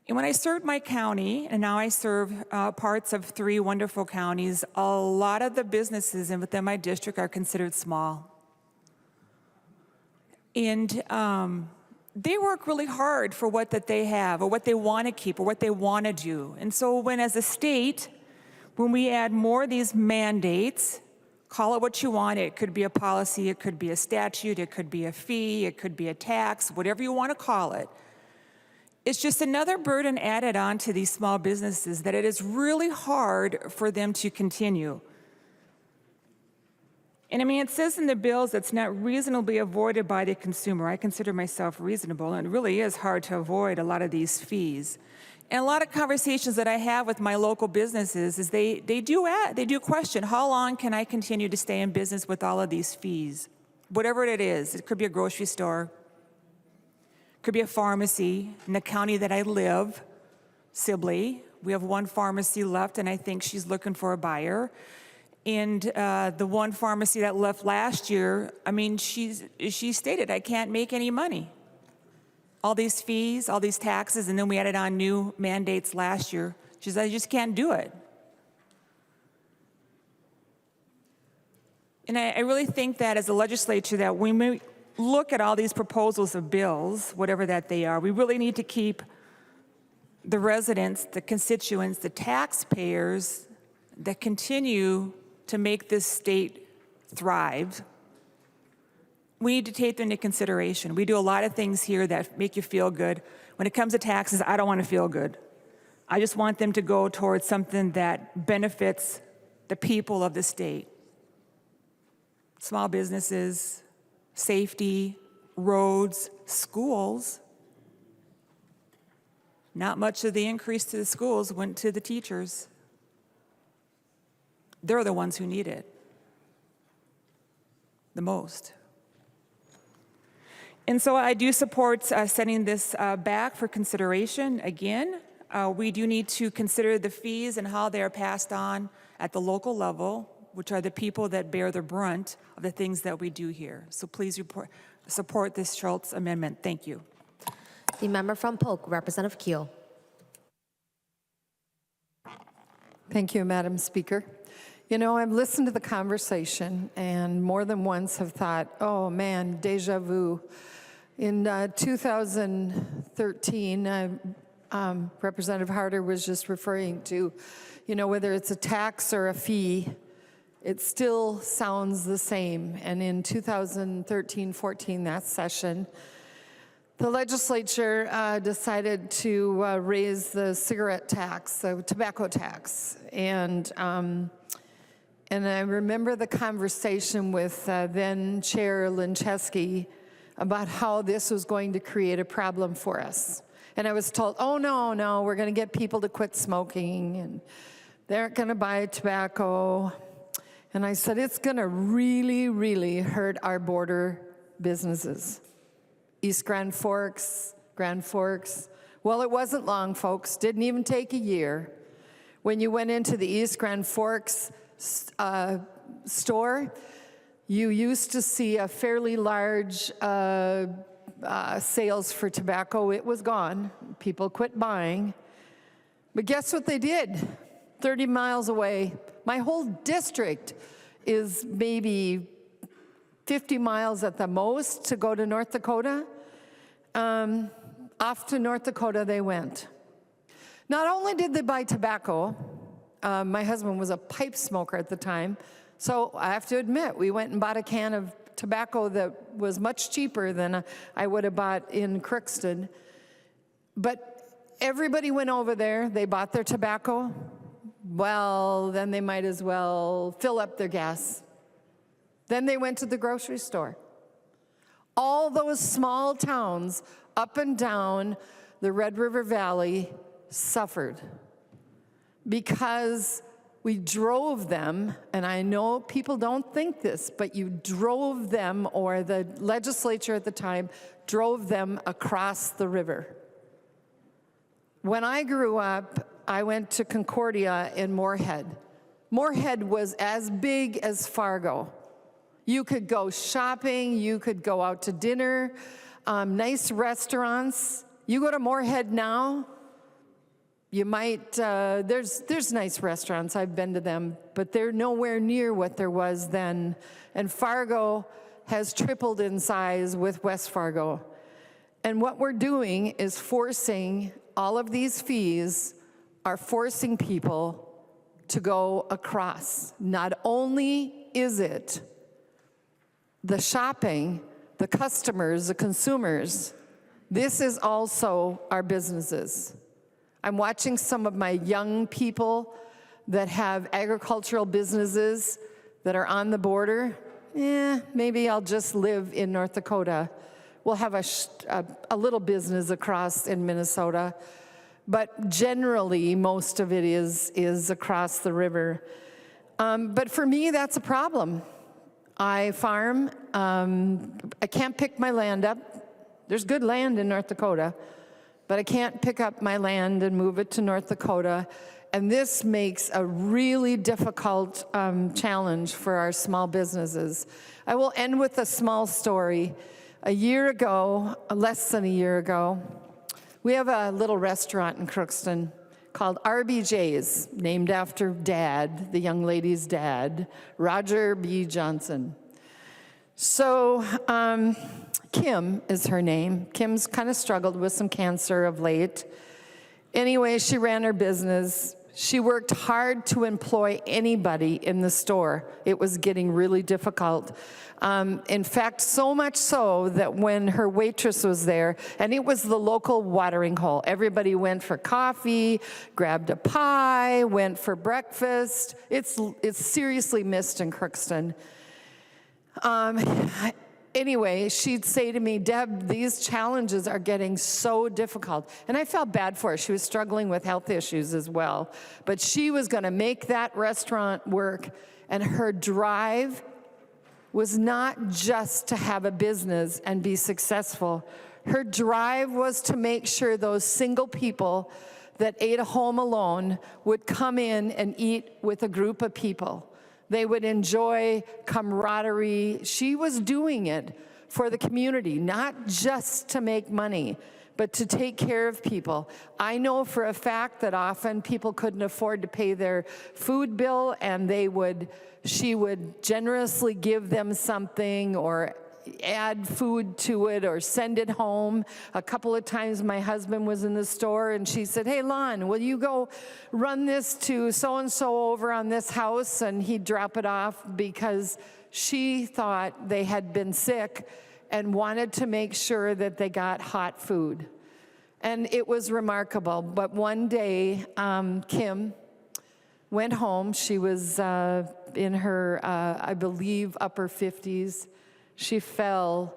And when I served my county, and now I serve parts of 3 wonderful counties, a lot of the businesses within my district are considered small. And they work really hard for what that they have, or what they want to keep, or what they want to do. And so when, as a state, when we add more of these mandates, call it what you want, it could be a policy, it could be a statute, it could be a fee, it could be a tax, whatever you want to call it. It's just another burden added on to these small businesses that it is really hard for them to continue. And I mean, it says in the bills it's not reasonably avoided by the consumer. I consider myself reasonable, and it really is hard to avoid a lot of these fees. And a lot of conversations that I have with my local businesses is they do question, how long can I continue to stay in business with all of these fees? Whatever it is, it could be a grocery store, could be a pharmacy in the county that I live, Sibley. We have one pharmacy left, and I think she's looking for a buyer. And the one pharmacy that left last year, I mean, she stated, I can't make any money. All these fees, all these taxes, and then we added on new mandates last year. She said, I just can't do it. And I really think that as a legislature that when we look at all these proposals of bills, whatever that they are, we really need to keep the residents, the constituents, the taxpayers that continue to make this state thrive. We need to take them into consideration. We do a lot of things here that make you feel good. When it comes to taxes, I don't want to feel good. I just want them to go towards something that benefits the people of the state. Small businesses, safety, roads, schools. Not much of the increase to the schools went to the teachers. They're the ones who need it the most. And so I do support sending this back for consideration again. We do need to consider the fees and how they are passed on at the local level, which are the people that bear the brunt of the things that we do here. So please support this Schultz amendment. Thank you. The member from Polk, Representative Keel. Thank you, Madam Speaker. You know, I've listened to the conversation and more than once have thought, oh man, deja vu. In 2013, Representative Harder was just referring to, you know, whether it's a tax or a fee, it still sounds the same. And in 2013-14, that session, the legislature decided to raise the cigarette tax, the tobacco tax. And I remember the conversation with then Chair Lincheski about how this was going to create a problem for us. And I was told, oh, no, we're going to get people to quit smoking, and they aren't going to buy tobacco. And I said, it's going to really, really hurt our border businesses. East Grand Forks. Well, it wasn't long, folks. Didn't even take a year. When you went into the East Grand Forks store, you used to see a fairly large sales for tobacco. It was gone. People quit buying. But guess what they did? 30 miles away. My whole district is maybe 50 miles at the most to go to North Dakota. Off to North Dakota they went. Not only did they buy tobacco, my husband was a pipe smoker at the time, so I have to admit, we went and bought a can of tobacco that was much cheaper than I would have bought in Crookston. But everybody went over there, they bought their tobacco. Well, then they might as well fill up their gas. Then they went to the grocery store. All those small towns up and down the Red River Valley suffered because we drove them, and I know people don't think this, but you drove them, or the legislature at the time drove them across the river. When I grew up, I went to Concordia in Moorhead. Moorhead was as big as Fargo. You could go shopping, you could go out to dinner, nice restaurants. You go to Moorhead now, you might, there's nice restaurants, I've been to them, but they're nowhere near what there was then. And Fargo has tripled in size with West Fargo. And what we're doing is forcing, all of these fees are forcing people to go across. Not only is it the shopping, the customers, the consumers, this is also our businesses. I'm watching some of my young people that have agricultural businesses that are on the border. Maybe I'll just live in North Dakota. We'll have a little business across in Minnesota, but generally most of it is across the river. But for me, that's a problem. I farm. I can't pick my land up. There's good land in North Dakota, but I can't pick up my land and move it to North Dakota. And this makes a really difficult challenge for our small businesses. I will end with a small story. A year ago, less than a year ago, we have a little restaurant in Crookston called RBJ's, named after Dad, the young lady's dad, Roger B. Johnson. So Kim is her name. Kim's kind of struggled with some cancer of late. Anyway, she ran her business. She worked hard to employ anybody in the store. It was getting really difficult. In fact, so much so that when her waitress was there, and it was the local watering hole, everybody went for coffee, grabbed a pie, went for breakfast. It's seriously missed in Crookston. Anyway, she'd say to me, Deb, these challenges are getting so difficult. And I felt bad for her. She was struggling with health issues as well. But she was going to make that restaurant work. And her drive was not just to have a business and be successful. Her drive was to make sure those single people that ate home alone would come in and eat with a group of people. They would enjoy camaraderie. She was doing it for the community, not just to make money, but to take care of people. I know for a fact that often people couldn't afford to pay their food bill, and she would generously give them something or add food to it or send it home. A couple of times my husband was in the store and she said, "Hey, Lon, will you go run this to so-and-so over on this house?" And he'd drop it off because she thought they had been sick and wanted to make sure that they got hot food. And it was remarkable. But one day, Kim went home. She was in her, I believe, upper 50s. She fell,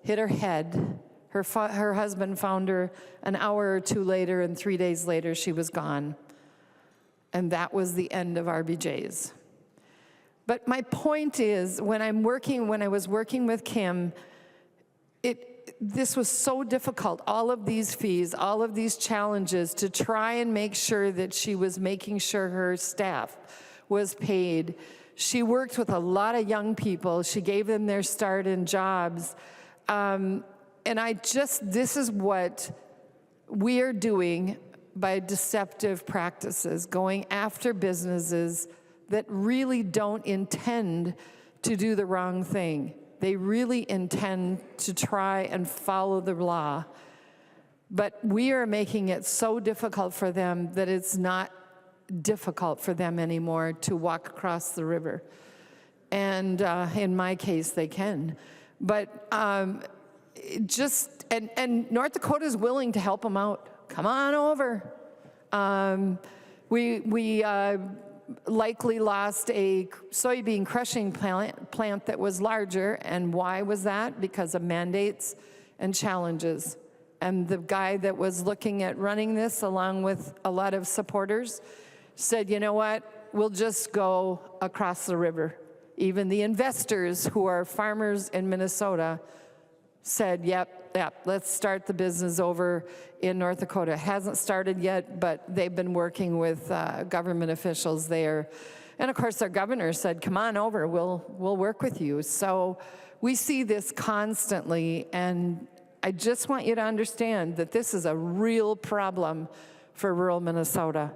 hit her head. Her husband found her an hour or two later, and 3 days later, she was gone. And that was the end of RBJ's. But my point is, when I was working with Kim, this was so difficult, all of these fees, all of these challenges, to try and make sure that she was making sure her staff was paid. She worked with a lot of young people. She gave them their start in jobs. And this is what we are doing by deceptive practices, going after businesses that really don't intend to do the wrong thing. They really intend to try and follow the law. But we are making it so difficult for them that it's not difficult for them anymore to walk across the river. And in my case, they can. But and North Dakota is willing to help them out. Come on over. We likely lost a soybean crushing plant that was larger. And why was that? Because of mandates and challenges. And the guy that was looking at running this, along with a lot of supporters, said, "You know what, we'll just go across the river." Even the investors, who are farmers in Minnesota, said, yep, let's start the business over in North Dakota. It hasn't started yet, but they've been working with government officials there. And of course, our governor said, "Come on over, we'll work with you." So we see this constantly, and I just want you to understand that this is a real problem for rural Minnesota.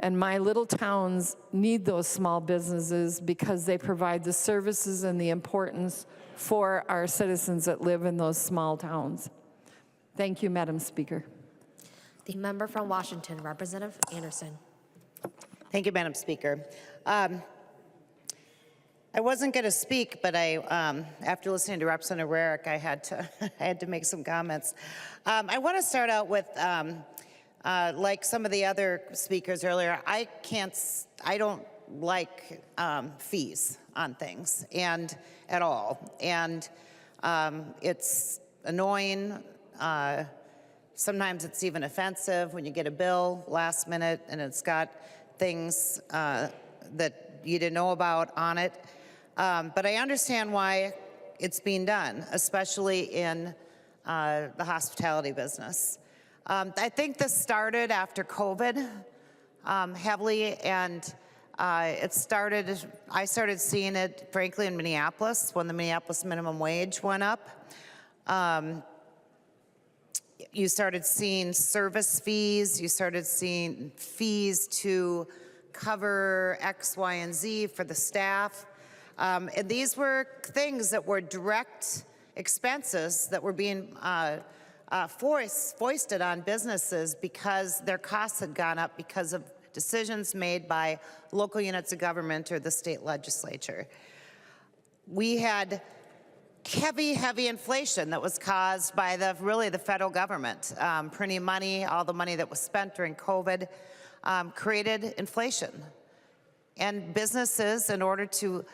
And my little towns need those small businesses because they provide the services and the importance for our citizens that live in those small towns. Thank you, Madam Speaker. The member from Washington, Representative Anderson. Thank you, Madam Speaker. I wasn't going to speak, but after listening to Representative Rarick, I had to make some comments. I want to start out with, like some of the other speakers earlier, I don't like fees on things at all, and it's annoying. Sometimes it's even offensive when you get a bill last minute and it's got things that you didn't know about on it. But I understand why it's being done, especially in the hospitality business. I think this started after COVID heavily, and I started seeing it, frankly, in Minneapolis when the Minneapolis minimum wage went up. You started seeing service fees, you started seeing fees to cover X, Y, and Z for the staff. And these were things that were direct expenses that were being foisted on businesses because their costs had gone up because of decisions made by local units of government or the state legislature. We had heavy inflation that was caused by the federal government. Printing money, all the money that was spent during COVID created inflation. And businesses, in order to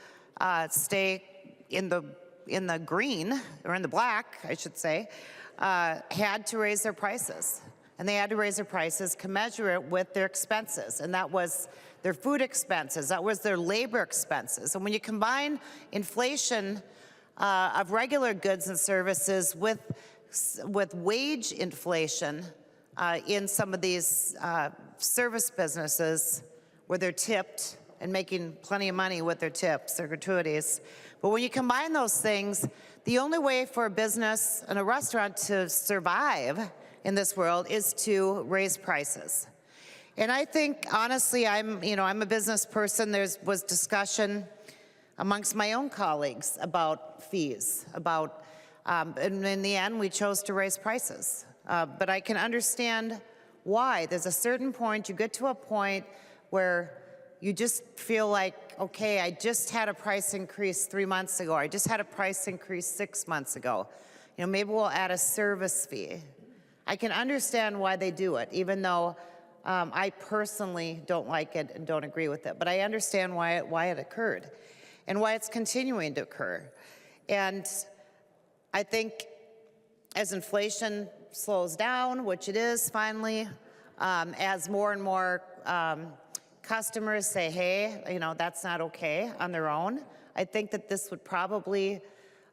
stay in the green, or in the black, I should say, had to raise their prices. And they had to raise their prices, commensurate with their expenses. And that was their food expenses, that was their labor expenses. And when you combine inflation of regular goods and services with wage inflation in some of these service businesses where they're tipped and making plenty of money with their tips or gratuities. But when you combine those things, the only way for a business and a restaurant to survive in this world is to raise prices. And I think, honestly, I'm a business person. There was discussion amongst my own colleagues about fees, and in the end, we chose to raise prices. But I can understand why. There's a certain point, you get to a point where you just feel like, okay, I just had a price increase 3 months ago, or I just had a price increase 6 months ago. Maybe we'll add a service fee. I can understand why they do it, even though I personally don't like it and don't agree with it. But I understand why it occurred and why it's continuing to occur. And I think as inflation slows down, which it is finally, as more and more customers say, hey, that's not okay on their own, I think that this would probably,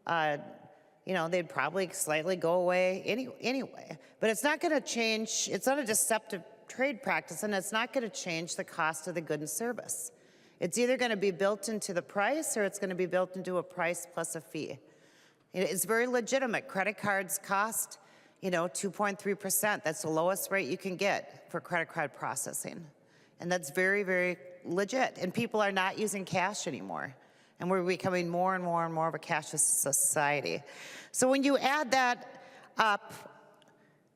they'd probably slightly go away anyway. But it's not going to change, it's not a deceptive trade practice, and it's not going to change the cost of the good and service. It's either going to be built into the price or it's going to be built into a price plus a fee. It's very legitimate. Credit cards cost, 2.3%. That's the lowest rate you can get for credit card processing. And that's very, very legit. And people are not using cash anymore. And we're becoming more and more and more of a cashless society. So when you add that up,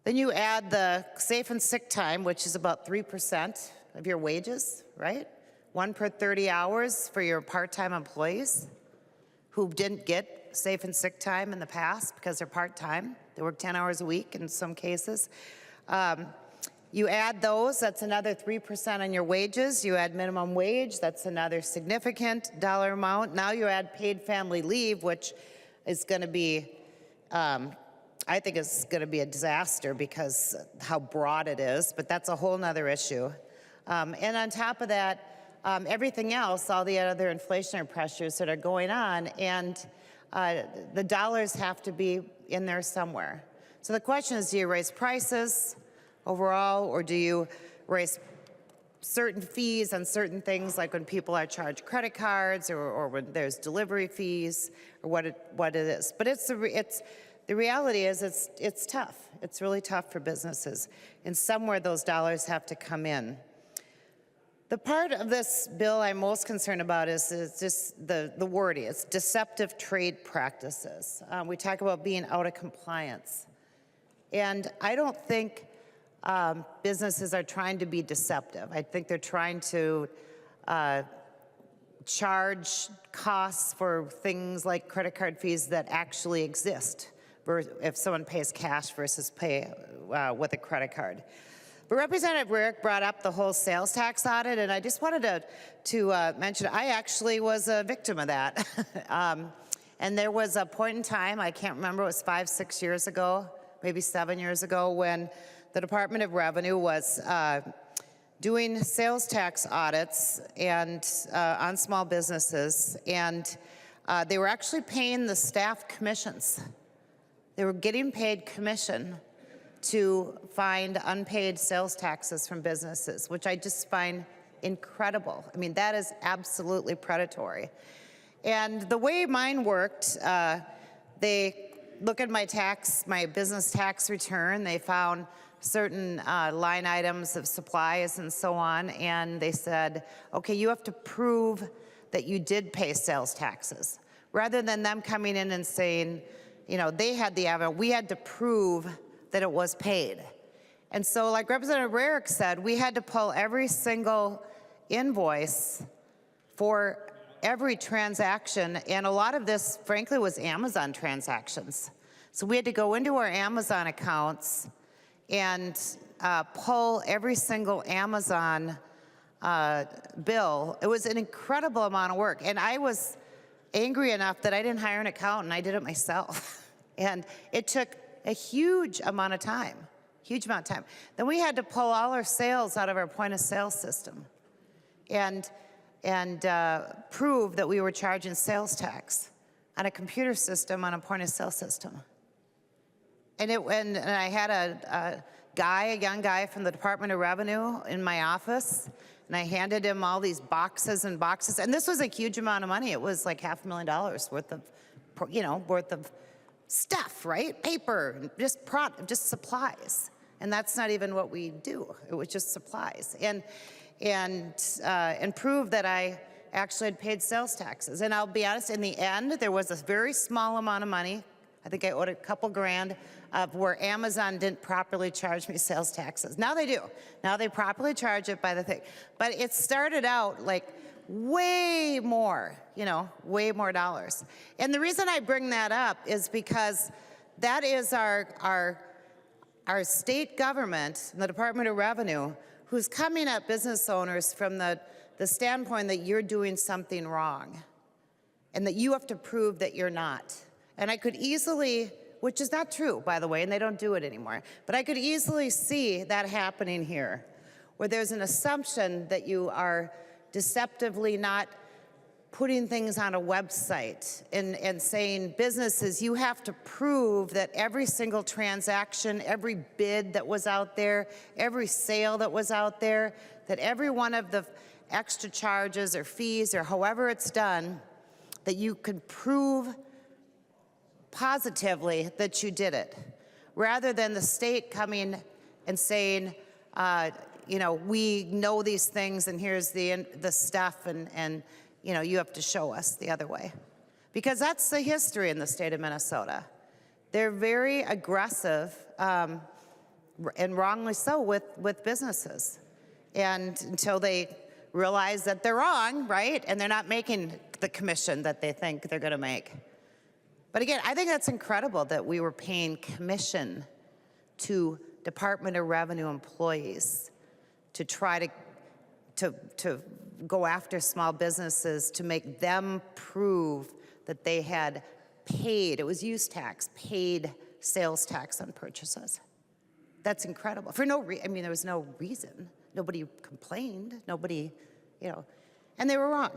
then you add the safe and sick time, which is about 3% of your wages, right? 1 per 30 hours for your part-time employees who didn't get safe and sick time in the past because they're part-time. They work 10 hours a week in some cases. You add those, that's another 3% on your wages. You add minimum wage, that's another significant dollar amount. Now you add paid family leave, which is going to be, I think it's going to be a disaster because how broad it is, but that's a whole nother issue. And on top of that, everything else, all the other inflationary pressures that are going on, and the dollars have to be in there somewhere. So the question is, do you raise prices overall, or do you raise certain fees on certain things, like when people are charged credit cards, or when there's delivery fees, or what it is? But the reality is it's tough. It's really tough for businesses, and somewhere those dollars have to come in. The part of this bill I'm most concerned about is just the wording. It's deceptive trade practices. We talk about being out of compliance. And I don't think businesses are trying to be deceptive. I think they're trying to charge costs for things like credit card fees that actually exist, if someone pays cash versus pay with a credit card. But Representative Rarick brought up the whole sales tax audit, and I just wanted to mention I actually was a victim of that. And there was a point in time, I can't remember, it was 5, 6 years ago, maybe 7 years ago, when the Department of Revenue was doing sales tax audits and on small businesses, and they were actually paying the staff commissions. They were getting paid commission to find unpaid sales taxes from businesses, which I just find incredible. I mean, that is absolutely predatory. And the way mine worked, they look at my business tax return, they found certain line items of supplies and so on, and they said, okay, you have to prove that you did pay sales taxes. Rather than them coming in and saying, they had the evidence, we had to prove that it was paid. And so, like Representative Rarick said, we had to pull every single invoice for every transaction, and a lot of this, frankly, was Amazon transactions. So we had to go into our Amazon accounts and pull every single Amazon bill. It was an incredible amount of work, and I was angry enough that I didn't hire an accountant, I did it myself. And it took a huge amount of time, Then we had to pull all our sales out of our point of sale system and prove that we were charging sales tax on a computer system on a point of sale system. And I had a young guy from the Department of Revenue in my office, and I handed him all these boxes and boxes. And this was a huge amount of money. It was like $500,000 worth of, worth of stuff, right? Paper, just supplies. And that's not even what we do. It was just supplies. And prove that I actually had paid sales taxes. And I'll be honest, in the end, there was a very small amount of money. I think I owed a couple grand of where Amazon didn't properly charge me sales taxes. Now they do. Now they properly charge it by the thing. But it started out like way more, way more dollars. And the reason I bring that up is because that is our state government, the Department of Revenue, who's coming at business owners from the standpoint that you're doing something wrong and that you have to prove that you're not. And I could easily, which is not true, by the way, and they don't do it anymore, but I could easily see that happening here, where there's an assumption that you are deceptively not putting things on a website and saying, businesses, you have to prove that every single transaction, every bid that was out there, every sale that was out there, that every one of the extra charges or fees or however it's done, that you could prove positively that you did it, rather than the state coming and saying, we know these things and here's the stuff and you have to show us the other way. Because that's the history in the state of Minnesota. They're very aggressive, and wrongly so, with businesses. And until they realize that they're wrong, right? And they're not making the commission that they think they're gonna make. But again, I think that's incredible that we were paying commission to Department of Revenue employees to try to go after small businesses, to make them prove that they had paid, it was use tax, paid sales tax on purchases. That's incredible. For no reason, there was no reason. Nobody complained, nobody, and they were wrong.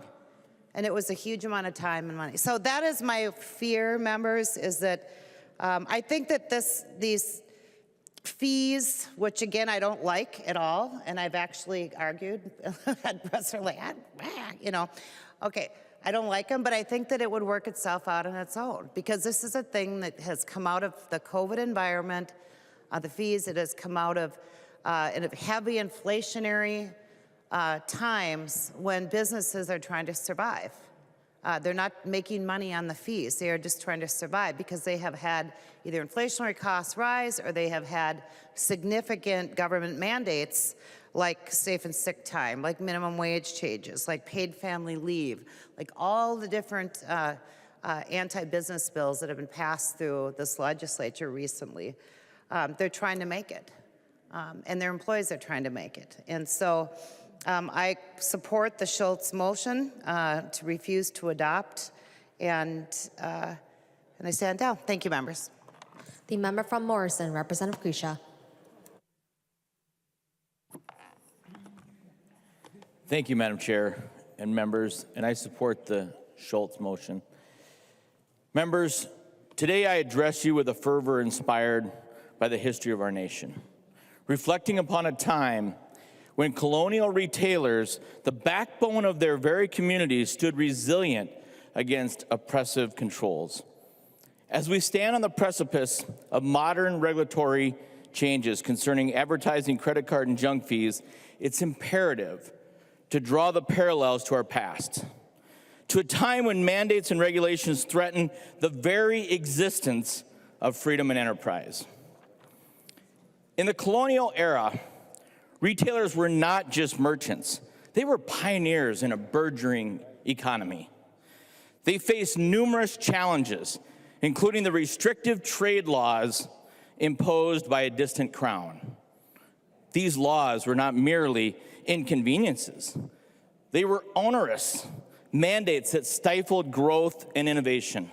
And it was a huge amount of time and money. So that is my fear, members, is that I think that these fees, which again, I don't like at all, and I've actually argued, okay, I don't like them, but I think that it would work itself out on its own, because this is a thing that has come out of the COVID environment, the fees, it has come out of heavy inflationary times when businesses are trying to survive. They're not making money on the fees. They are just trying to survive because they have had either inflationary costs rise or they have had significant government mandates like safe and sick time, like minimum wage changes, like paid family leave, like all the different anti-business bills that have been passed through this legislature recently. They're trying to make it, and their employees are trying to make it. And so I support the Schultz motion to refuse to adopt, and I stand down. Thank you, members. The member from Morrison, Representative Grisha. Thank you, Madam Chair and members, and I support the Schultz motion. Members, today I address you with a fervor inspired by the history of our nation, reflecting upon a time when colonial retailers, the backbone of their very communities, stood resilient against oppressive controls. As we stand on the precipice of modern regulatory changes concerning advertising, credit card, and junk fees, it's imperative to draw the parallels to our past, to a time when mandates and regulations threaten the very existence of freedom and enterprise. In the colonial era, retailers were not just merchants. They were pioneers in a burgeoning economy. They faced numerous challenges, including the restrictive trade laws imposed by a distant crown. These laws were not merely inconveniences. They were onerous mandates that stifled growth and innovation.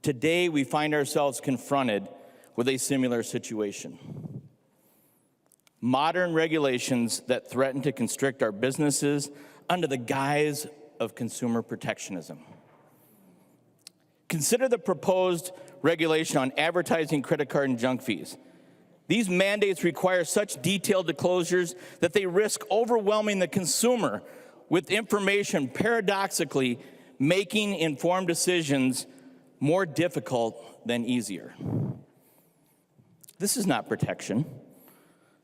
Today, we find ourselves confronted with a similar situation. Modern regulations that threaten to constrict our businesses under the guise of consumer protectionism. Consider the proposed regulation on advertising, credit card, and junk fees. These mandates require such detailed disclosures that they risk overwhelming the consumer with information, paradoxically making informed decisions more difficult than easier. This is not protection.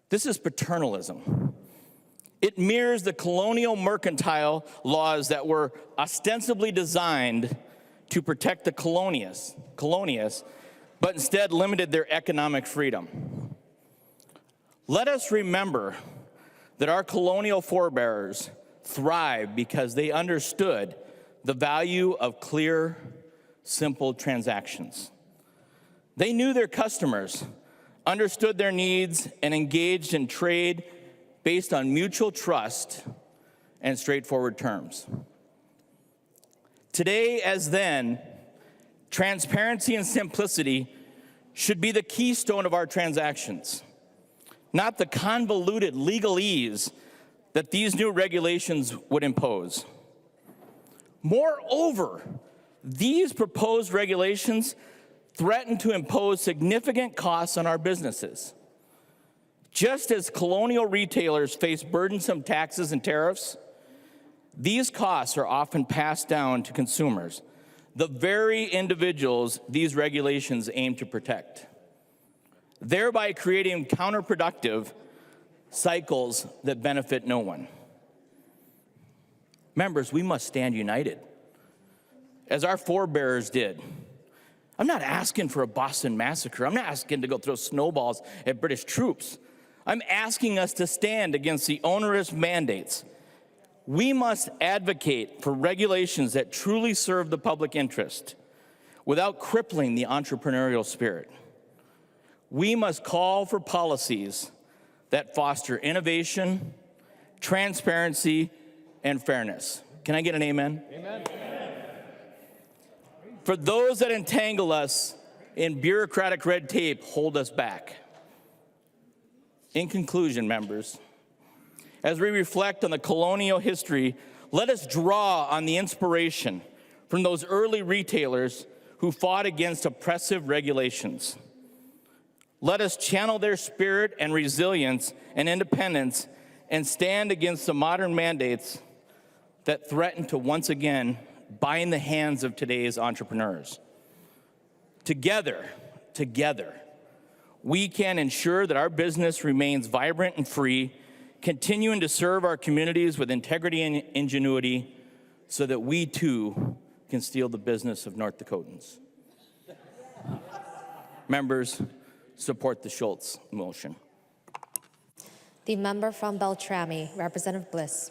This is paternalism. It mirrors the colonial mercantile laws that were ostensibly designed to protect the colonialists, but instead limited their economic freedom. Let us remember that our colonial forebears thrived because they understood the value of clear, simple transactions. They knew their customers, understood their needs, and engaged in trade based on mutual trust and straightforward terms. Today, as then, transparency and simplicity should be the keystone of our transactions, not the convoluted legalese that these new regulations would impose. Moreover, these proposed regulations threaten to impose significant costs on our businesses. Just as colonial retailers face burdensome taxes and tariffs, these costs are often passed down to consumers, the very individuals these regulations aim to protect, thereby creating counterproductive cycles that benefit no one. Members, we must stand united, as our forebears did. I'm not asking for a Boston Massacre. I'm not asking to go throw snowballs at British troops. I'm asking us to stand against the onerous mandates. We must advocate for regulations that truly serve the public interest without crippling the entrepreneurial spirit. We must call for policies that foster innovation, transparency, and fairness. Can I get an amen? Amen. For those that entangle us in bureaucratic red tape, hold us back. In conclusion, members, as we reflect on the colonial history, let us draw on the inspiration from those early retailers who fought against oppressive regulations. Let us channel their spirit and resilience and independence and stand against the modern mandates that threaten to once again bind the hands of today's entrepreneurs. Together, we can ensure that our business remains vibrant and free, continuing to serve our communities with integrity and ingenuity so that we too can steal the business of North Dakotans. Members, support the Schultz motion. The member from Beltrami, Representative Bliss.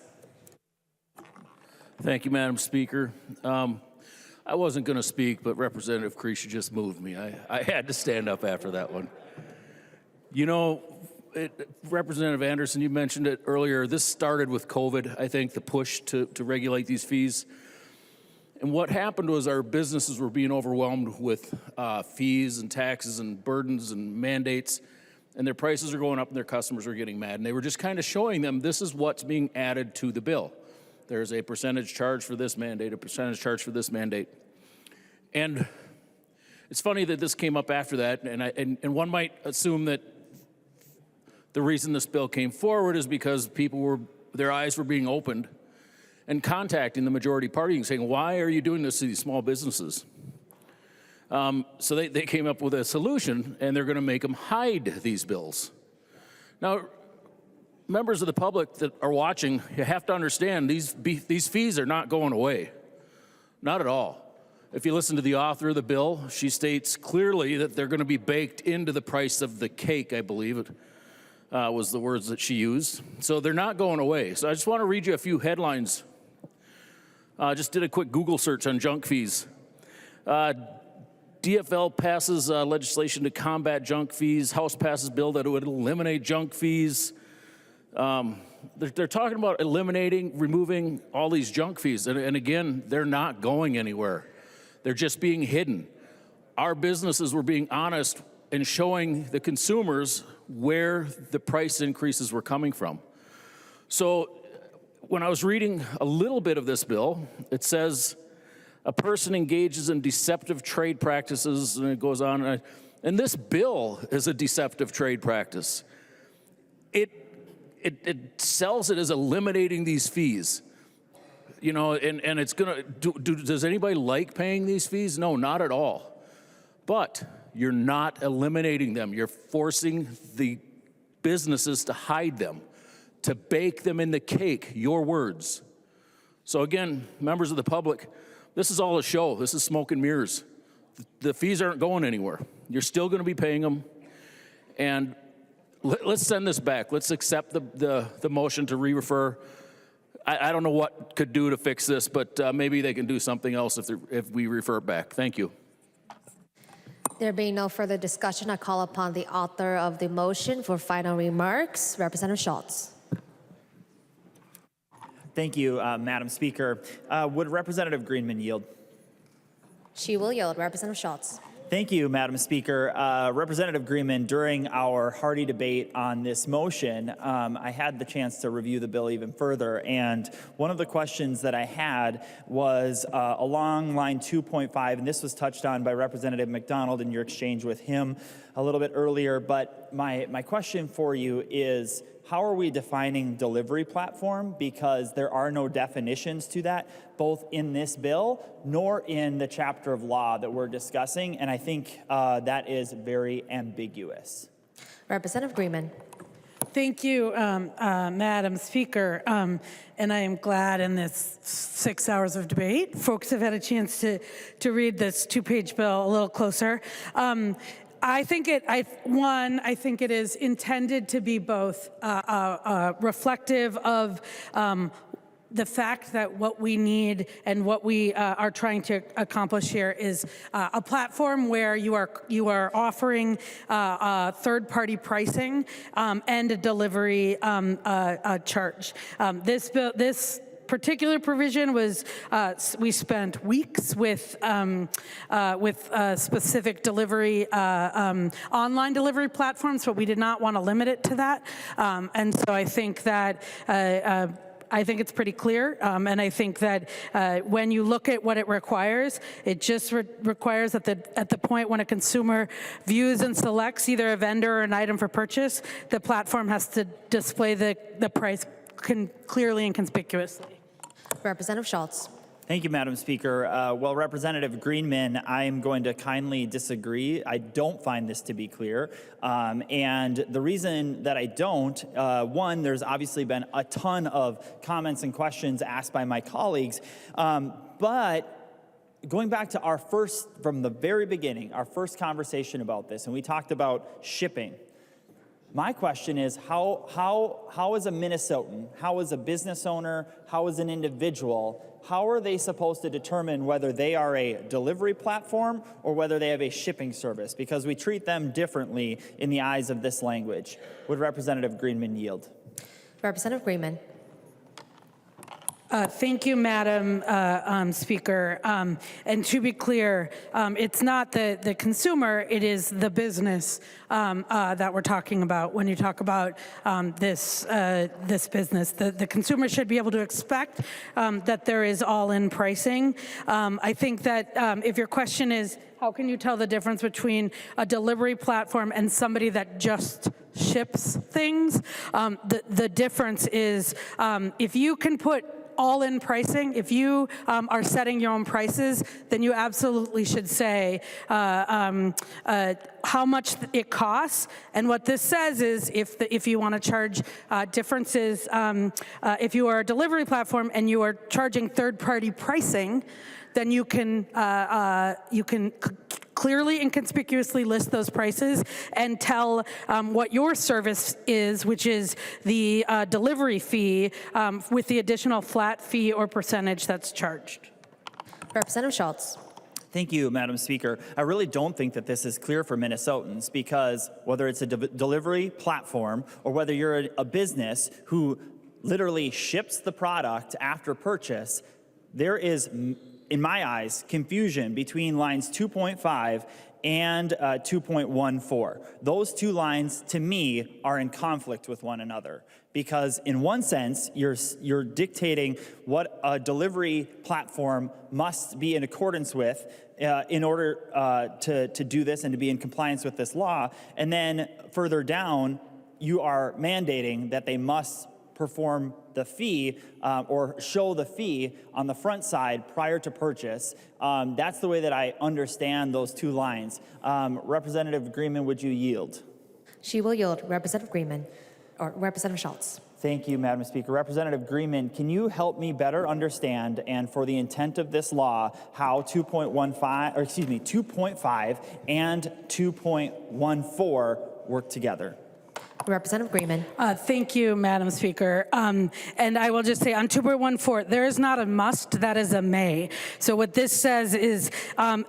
Thank you, Madam Speaker. I wasn't going to speak, but Representative Creasy just moved me. I had to stand up after that one. You know, Representative Anderson, you mentioned it earlier. This started with COVID, I think, the push to regulate these fees. And what happened was our businesses were being overwhelmed with fees and taxes and burdens and mandates, and their prices are going up and their customers are getting mad. And they were just kind of showing them this is what's being added to the bill. There's a percentage charge for this mandate, a percentage charge for this mandate. And it's funny that this came up after that, and one might assume that the reason this bill came forward is because their eyes were being opened and contacting the majority party and saying, why are you doing this to these small businesses? So they came up with a solution, and they're going to make them hide these bills. Now, members of the public that are watching, you have to understand these fees are not going away. Not at all. If you listen to the author of the bill, she states clearly that they're going to be baked into the price of the cake, I believe it was the words that she used. So they're not going away. So I just want to read you a few headlines. Just did a quick Google search on junk fees. DFL passes legislation to combat junk fees. House passes bill that would eliminate junk fees. They're talking about eliminating, removing all these junk fees. And again, they're not going anywhere. They're just being hidden. Our businesses were being honest and showing the consumers where the price increases were coming from. So when I was reading a little bit of this bill, it says a person engages in deceptive trade practices, and it goes on. And this bill is a deceptive trade practice. It sells it as eliminating these fees. You know, and it's gonna, does anybody like paying these fees? No, not at all. But you're not eliminating them. You're forcing the businesses to hide them, to bake them in the cake, your words. So again, members of the public, this is all a show. This is smoke and mirrors. The fees aren't going anywhere. You're still gonna be paying them. And let's send this back. Let's accept the motion to re-refer. I don't know what could do to fix this, but maybe they can do something else if we refer it back. Thank you. There being no further discussion, I call upon the author of the motion for final remarks, Representative Schultz. Thank you, Madam Speaker. Would Representative Greenman yield? She will yield. Representative Schultz. Thank you, Madam Speaker. Representative Greenman, during our hearty debate on this motion, I had the chance to review the bill even further, and one of the questions that I had was along line 2.5, and this was touched on by Representative McDonald in your exchange with him a little bit earlier, but my question for you is, how are we defining delivery platform? Because there are no definitions to that, both in this bill nor in the chapter of law that we're discussing, and I think that is very ambiguous. Representative Greenman. Thank you, Madam Speaker. And I am glad in this 6 hours of debate, folks have had a chance to read this two-page bill a little closer. I think it is intended to be both reflective of the fact that what we need and what we are trying to accomplish here is a platform where you are offering third-party pricing and a delivery charge. This particular provision was, we spent weeks with specific delivery, online delivery platforms, but we did not want to limit it to that. And so I think that I think it's pretty clear, and I think that when you look at what it requires, it just requires at the point when a consumer views and selects either a vendor or an item for purchase, the platform has to display the price clearly and conspicuously. Representative Schultz. Thank you, Madam Speaker. Well, Representative Greenman, I am going to kindly disagree. I don't find this to be clear. And the reason that I don't, one, there's obviously been a ton of comments and questions asked by my colleagues. But going back to from the very beginning, our first conversation about this, and we talked about shipping. My question is, how is a Minnesotan, how is a business owner, how is an individual, how are they supposed to determine whether they are a delivery platform or whether they have a shipping service? Because we treat them differently in the eyes of this language. Would Representative Greenman yield? Representative Greenman. Thank you, Madam Speaker. And to be clear, it's not the consumer, it is the business that we're talking about when you talk about this business. The consumer should be able to expect that there is all-in pricing. I think that if your question is, how can you tell the difference between a delivery platform and somebody that just ships things? The difference is if you can put all-in pricing, if you are setting your own prices, then you absolutely should say how much it costs. And what this says is if you want to charge differences, if you are a delivery platform and you are charging third-party pricing, then you can clearly and conspicuously list those prices and tell what your service is, which is the delivery fee with the additional flat fee or percentage that's charged. Representative Schultz. Thank you, Madam Speaker. I really don't think that this is clear for Minnesotans because whether it's a delivery platform or whether you're a business who literally ships the product after purchase, there is, in my eyes, confusion between lines 2.5 and 2.14. Those two lines, to me, are in conflict with one another because in one sense, you're dictating what a delivery platform must be in accordance with, in order to do this and to be in compliance with this law. And then further down, you are mandating that they must perform the fee or show the fee on the front side prior to purchase. That's the way that I understand those two lines. Representative Greenman, would you yield? She will yield. Representative Greenman, or Representative Schultz. Thank you, Madam Speaker. Representative Greenman, can you help me better understand, and for the intent of this law, how 2.5 and 2.14 work together? Representative Greenman. Thank you, Madam Speaker. And I will just say on 2.14, there is not a must, that is a may. So what this says is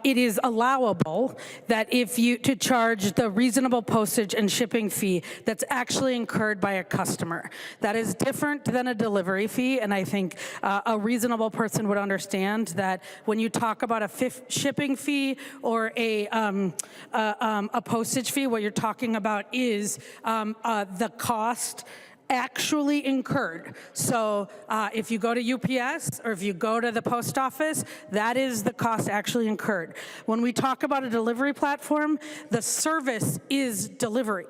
it is allowable that if you to charge the reasonable postage and shipping fee that's actually incurred by a customer. That is different than a delivery fee, and I think a reasonable person would understand that when you talk about a shipping fee or a postage fee, what you're talking about is the cost actually incurred. So if you go to UPS or if you go to the post office, that is the cost actually incurred. When we talk about a delivery platform, the service is delivery.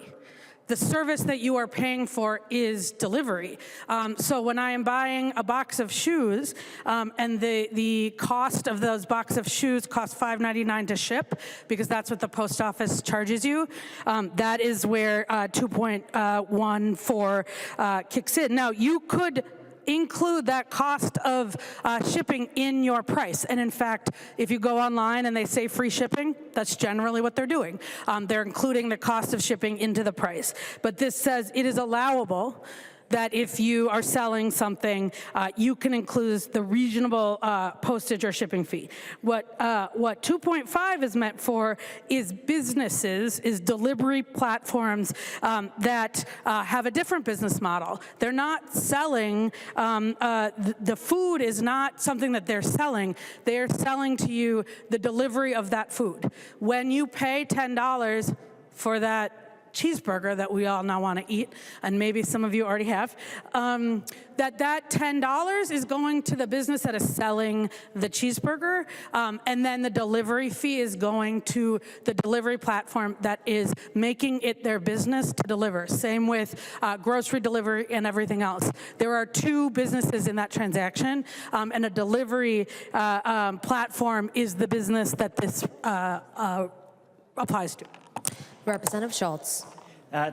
The service that you are paying for is delivery. So when I am buying a box of shoes and the cost of those box of shoes costs $5.99 to ship, because that's what the post office charges you, that is where 2.14 kicks in. Now, you could include that cost of shipping in your price. And in fact, if you go online and they say free shipping, that's generally what they're doing. They're including the cost of shipping into the price. But this says it is allowable that if you are selling something, you can include the reasonable postage or shipping fee. What 2.5 is meant for is businesses, is delivery platforms that have a different business model. They're not selling, the food is not something that they're selling. They're selling to you the delivery of that food. When you pay $10 for that cheeseburger that we all now want to eat, and maybe some of you already have, that $10 is going to the business that is selling the cheeseburger, and then the delivery fee is going to the delivery platform that is making it their business to deliver. Same with grocery delivery and everything else. There are two businesses in that transaction, and a delivery platform is the business that this applies to. Representative Schultz.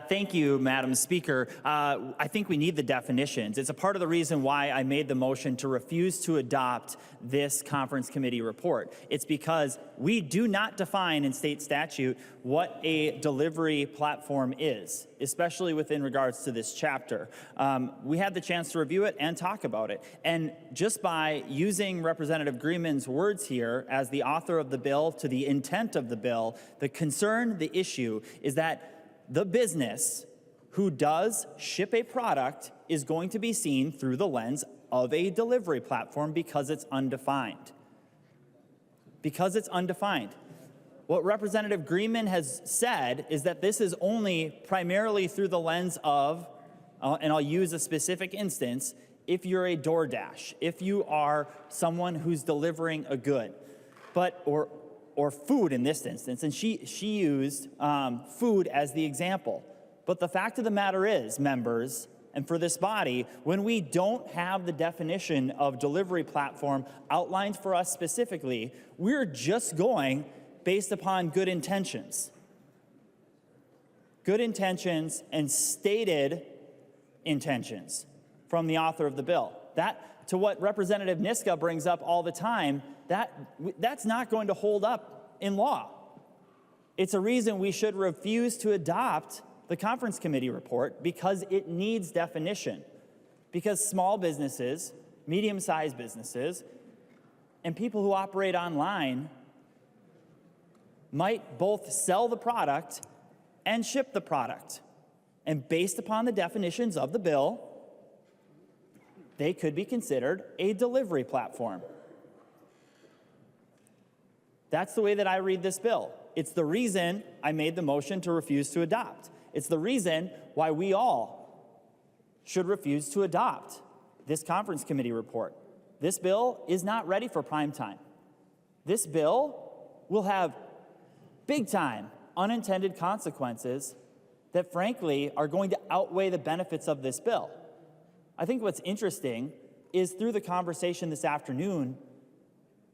Thank you, Madam Speaker. I think we need the definitions. It's a part of the reason why I made the motion to refuse to adopt this conference committee report. It's because we do not define in state statute what a delivery platform is, especially within regards to this chapter. We had the chance to review it and talk about it. And just by using Representative Greenman's words here as the author of the bill to the intent of the bill, the concern, the issue is that the business who does ship a product is going to be seen through the lens of a delivery platform because it's undefined. Because it's undefined. What Representative Greenman has said is that this is only primarily through the lens of, and I'll use a specific instance, if you're a DoorDash, if you are someone who's delivering a good, or food in this instance, and she used food as the example. But the fact of the matter is, members, and for this body, when we don't have the definition of delivery platform outlined for us specifically, we're just going based upon good intentions. Good intentions and stated intentions from the author of the bill. That, to what Representative Niska brings up all the time, that's not going to hold up in law. It's a reason we should refuse to adopt the conference committee report because it needs definition. Because small businesses, medium-sized businesses, and people who operate online might both sell the product and ship the product. And based upon the definitions of the bill, they could be considered a delivery platform. That's the way that I read this bill. It's the reason I made the motion to refuse to adopt. It's the reason why we all should refuse to adopt this conference committee report. This bill is not ready for prime time. This bill will have big time unintended consequences that frankly are going to outweigh the benefits of this bill. I think what's interesting is through the conversation this afternoon,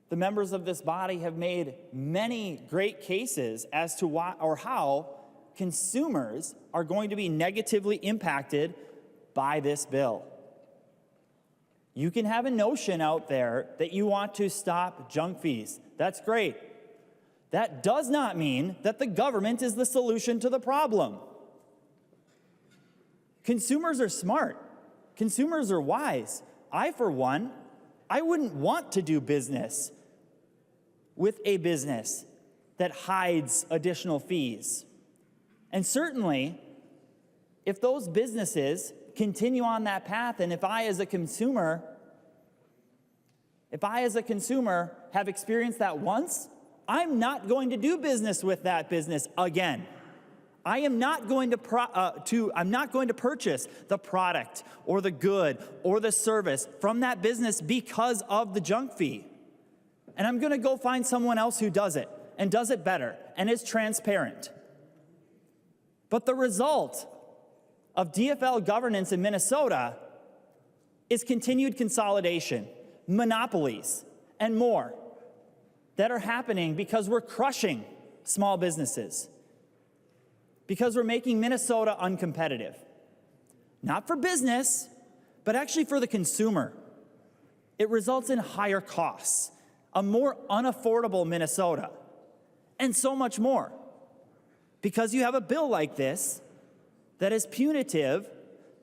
the members of this body have made many great cases as to why or how consumers are going to be negatively impacted by this bill. You can have a notion out there that you want to stop junk fees. That's great. That does not mean that the government is the solution to the problem. Consumers are smart. Consumers are wise. I, for one, I wouldn't want to do business with a business that hides additional fees. And certainly, if those businesses continue on that path, and if I as a consumer have experienced that once, I'm not going to do business with that business again. I am not going to purchase the product or the good or the service from that business because of the junk fee. And I'm going to go find someone else who does it and does it better and is transparent. But the result of DFL governance in Minnesota is continued consolidation, monopolies, and more that are happening because we're crushing small businesses, because we're making Minnesota uncompetitive. Not for business, but actually for the consumer. It results in higher costs, a more unaffordable Minnesota, and so much more. Because you have a bill like this that is punitive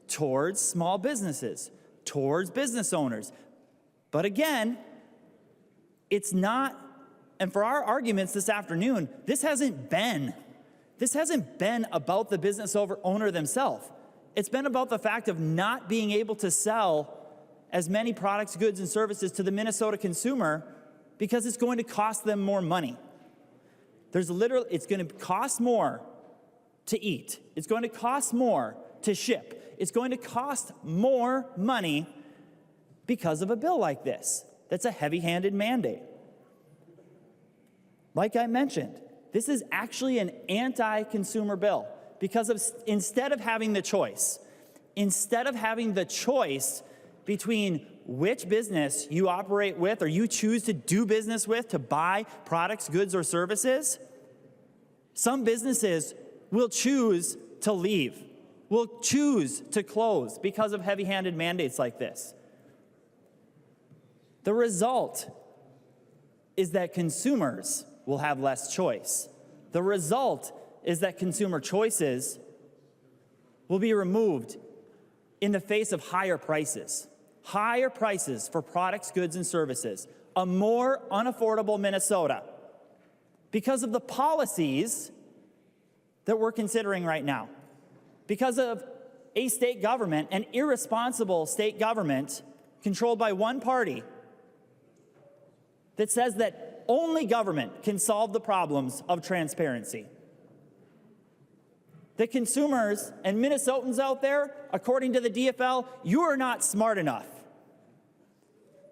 towards small businesses, towards business owners. But again, it's not, and for our arguments this afternoon, this hasn't been about the business owner themselves. It's been about the fact of not being able to sell as many products, goods, and services to the Minnesota consumer because it's going to cost them more money. It's going to cost more to eat. It's going to cost more to ship. It's going to cost more money because of a bill like this. That's a heavy-handed mandate. Like I mentioned, this is actually an anti-consumer bill because instead of having the choice between which business you operate with or you choose to do business with to buy products, goods, or services, some businesses will choose to leave, will choose to close because of heavy-handed mandates like this. The result is that consumers will have less choice. The result is that consumer choices will be removed in the face of higher prices for products, goods, and services, a more unaffordable Minnesota because of the policies that we're considering right now, because of a state government, an irresponsible state government controlled by one party that says that only government can solve the problems of transparency. The consumers and Minnesotans out there, according to the DFL, you are not smart enough.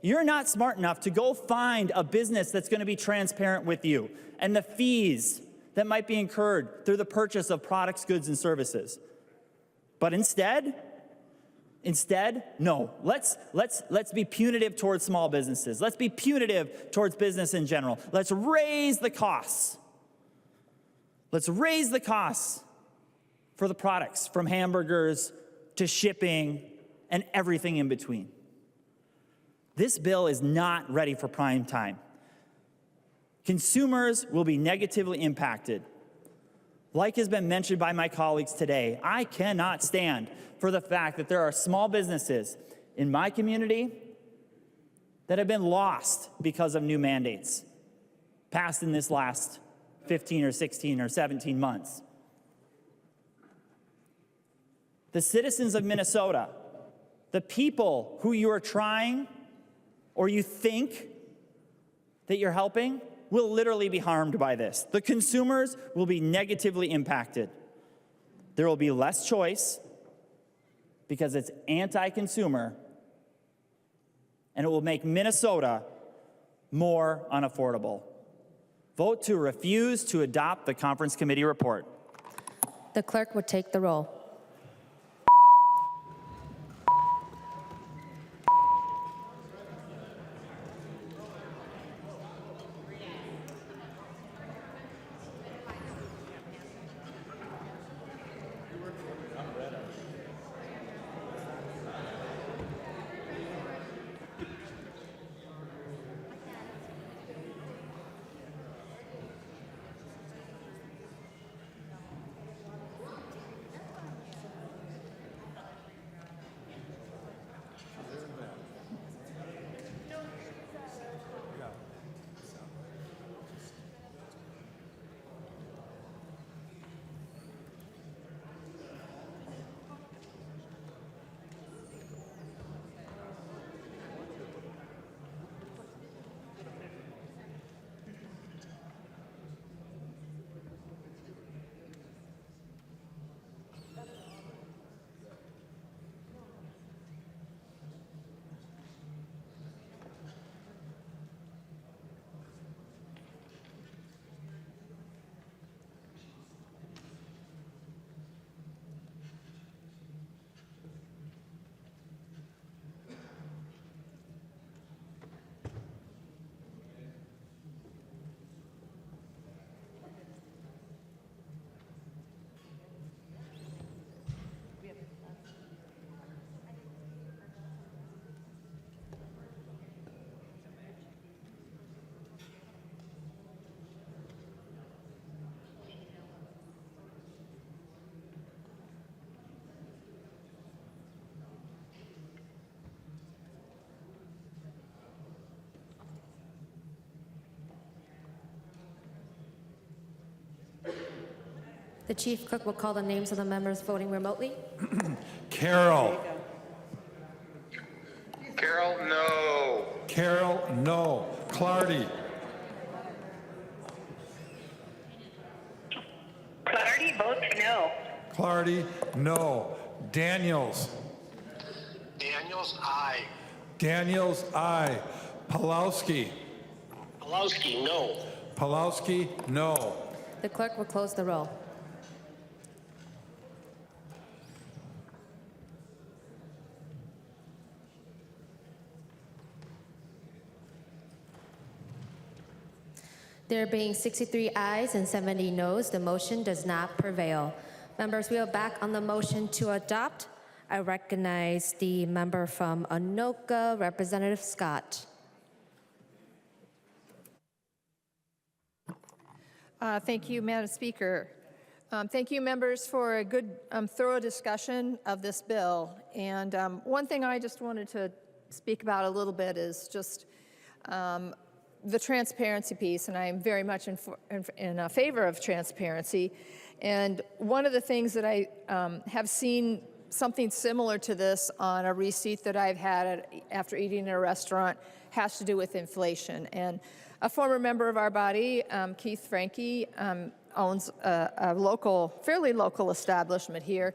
You're not smart enough to go find a business that's going to be transparent with you and the fees that might be incurred through the purchase of products, goods, and services. But instead, no, let's be punitive towards small businesses. Let's be punitive towards business in general. Let's raise the costs. Let's raise the costs for the products, from hamburgers to shipping and everything in between. This bill is not ready for prime time. Consumers will be negatively impacted. Like has been mentioned by my colleagues today, I cannot stand for the fact that there are small businesses in my community that have been lost because of new mandates passed in this last 15 or 16 or 17 months. The citizens of Minnesota, the people who you are trying or you think that you're helping, will literally be harmed by this. The consumers will be negatively impacted. There will be less choice because it's anti-consumer, and it will make Minnesota more unaffordable. Vote to refuse to adopt the conference committee report. The clerk will take the roll. The chief clerk will call the names of the members voting remotely. Carol. Carol, no. Carol, no. Clardy. Clardy votes no. Clardy, no. Daniels. Daniels, aye. Daniels, aye. Pulowski. Pulowski, no. Pulowski, no. The clerk will close the roll. There being 63 ayes and 70 noes, the motion does not prevail. Members, we are back on the motion to adopt. I recognize the member from Anoka, Representative Scott. Thank you, Madam Speaker. Thank you, members, for a good, thorough discussion of this bill. And one thing I just wanted to speak about a little bit is just the transparency piece, and I am very much in favor of transparency. And one of the things that I have seen something similar to this on a receipt that I've had after eating in a restaurant has to do with inflation. And a former member of our body, Keith Franke, owns a fairly local establishment here.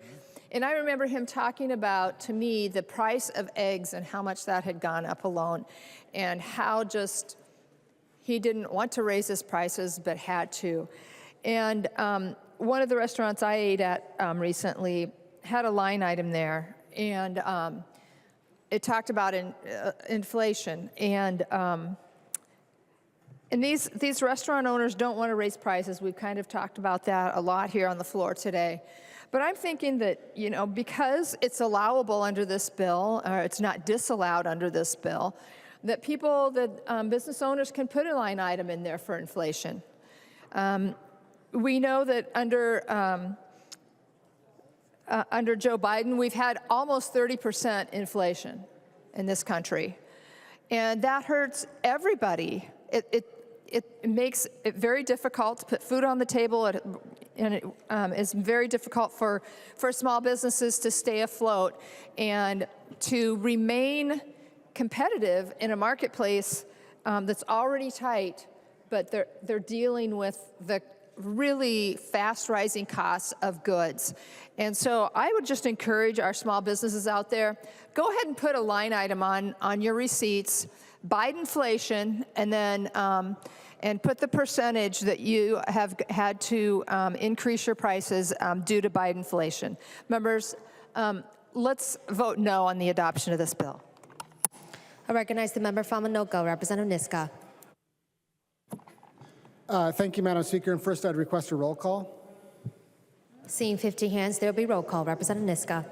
And I remember him talking about, to me, the price of eggs and how much that had gone up alone, and how just he didn't want to raise his prices but had to. And one of the restaurants I ate at recently had a line item there, and it talked about inflation. And these restaurant owners don't want to raise prices. We've kind of talked about that a lot here on the floor today. But I'm thinking that, you know, because it's allowable under this bill, or it's not disallowed under this bill, that business owners can put a line item in there for inflation. We know that under Joe Biden, we've had almost 30% inflation in this country. And that hurts everybody. It makes it very difficult to put food on the table, and it is very difficult for small businesses to stay afloat and to remain competitive in a marketplace that's already tight, but they're dealing with the really fast rising costs of goods. And so I would just encourage our small businesses out there, go ahead and put a line item on your receipts bite inflation and then and put the percentage that you have had to increase your prices due to bite inflation. Members, let's vote no on the adoption of this bill. I recognize the member from Anoka, Representative Niska. Thank you, Madam Speaker. And first, I'd request a roll call. Seeing 50 hands, there will be roll call. Representative Niska.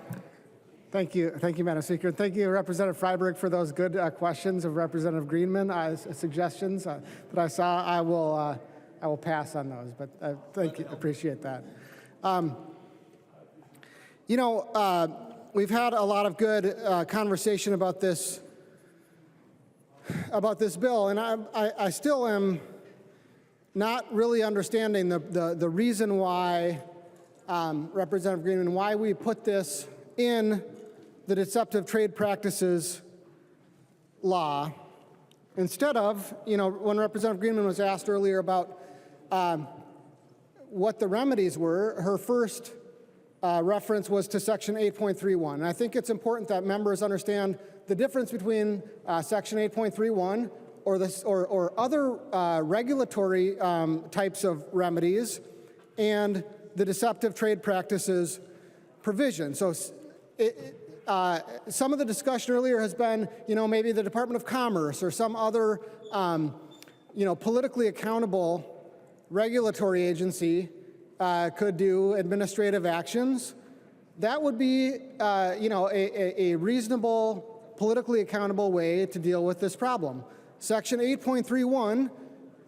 Thank you, Madam Speaker. And thank you, Representative Freiberg, for those good questions of Representative Greenman. Suggestions that I saw, I will pass on those. But thank you, appreciate that. We've had a lot of good conversation about this bill, and I still am not really understanding the reason why, Representative Greenman, why we put this in the Deceptive Trade Practices law instead of, when Representative Greenman was asked earlier about what the remedies were, her first reference was to Section 8.31. And I think it's important that members understand the difference between Section 8.31 or other regulatory types of remedies and the Deceptive Trade Practices provision. So some of the discussion earlier has been, maybe the Department of Commerce or some other, politically accountable regulatory agency could do administrative actions. That would be, a reasonable, politically accountable way to deal with this problem. Section 8.31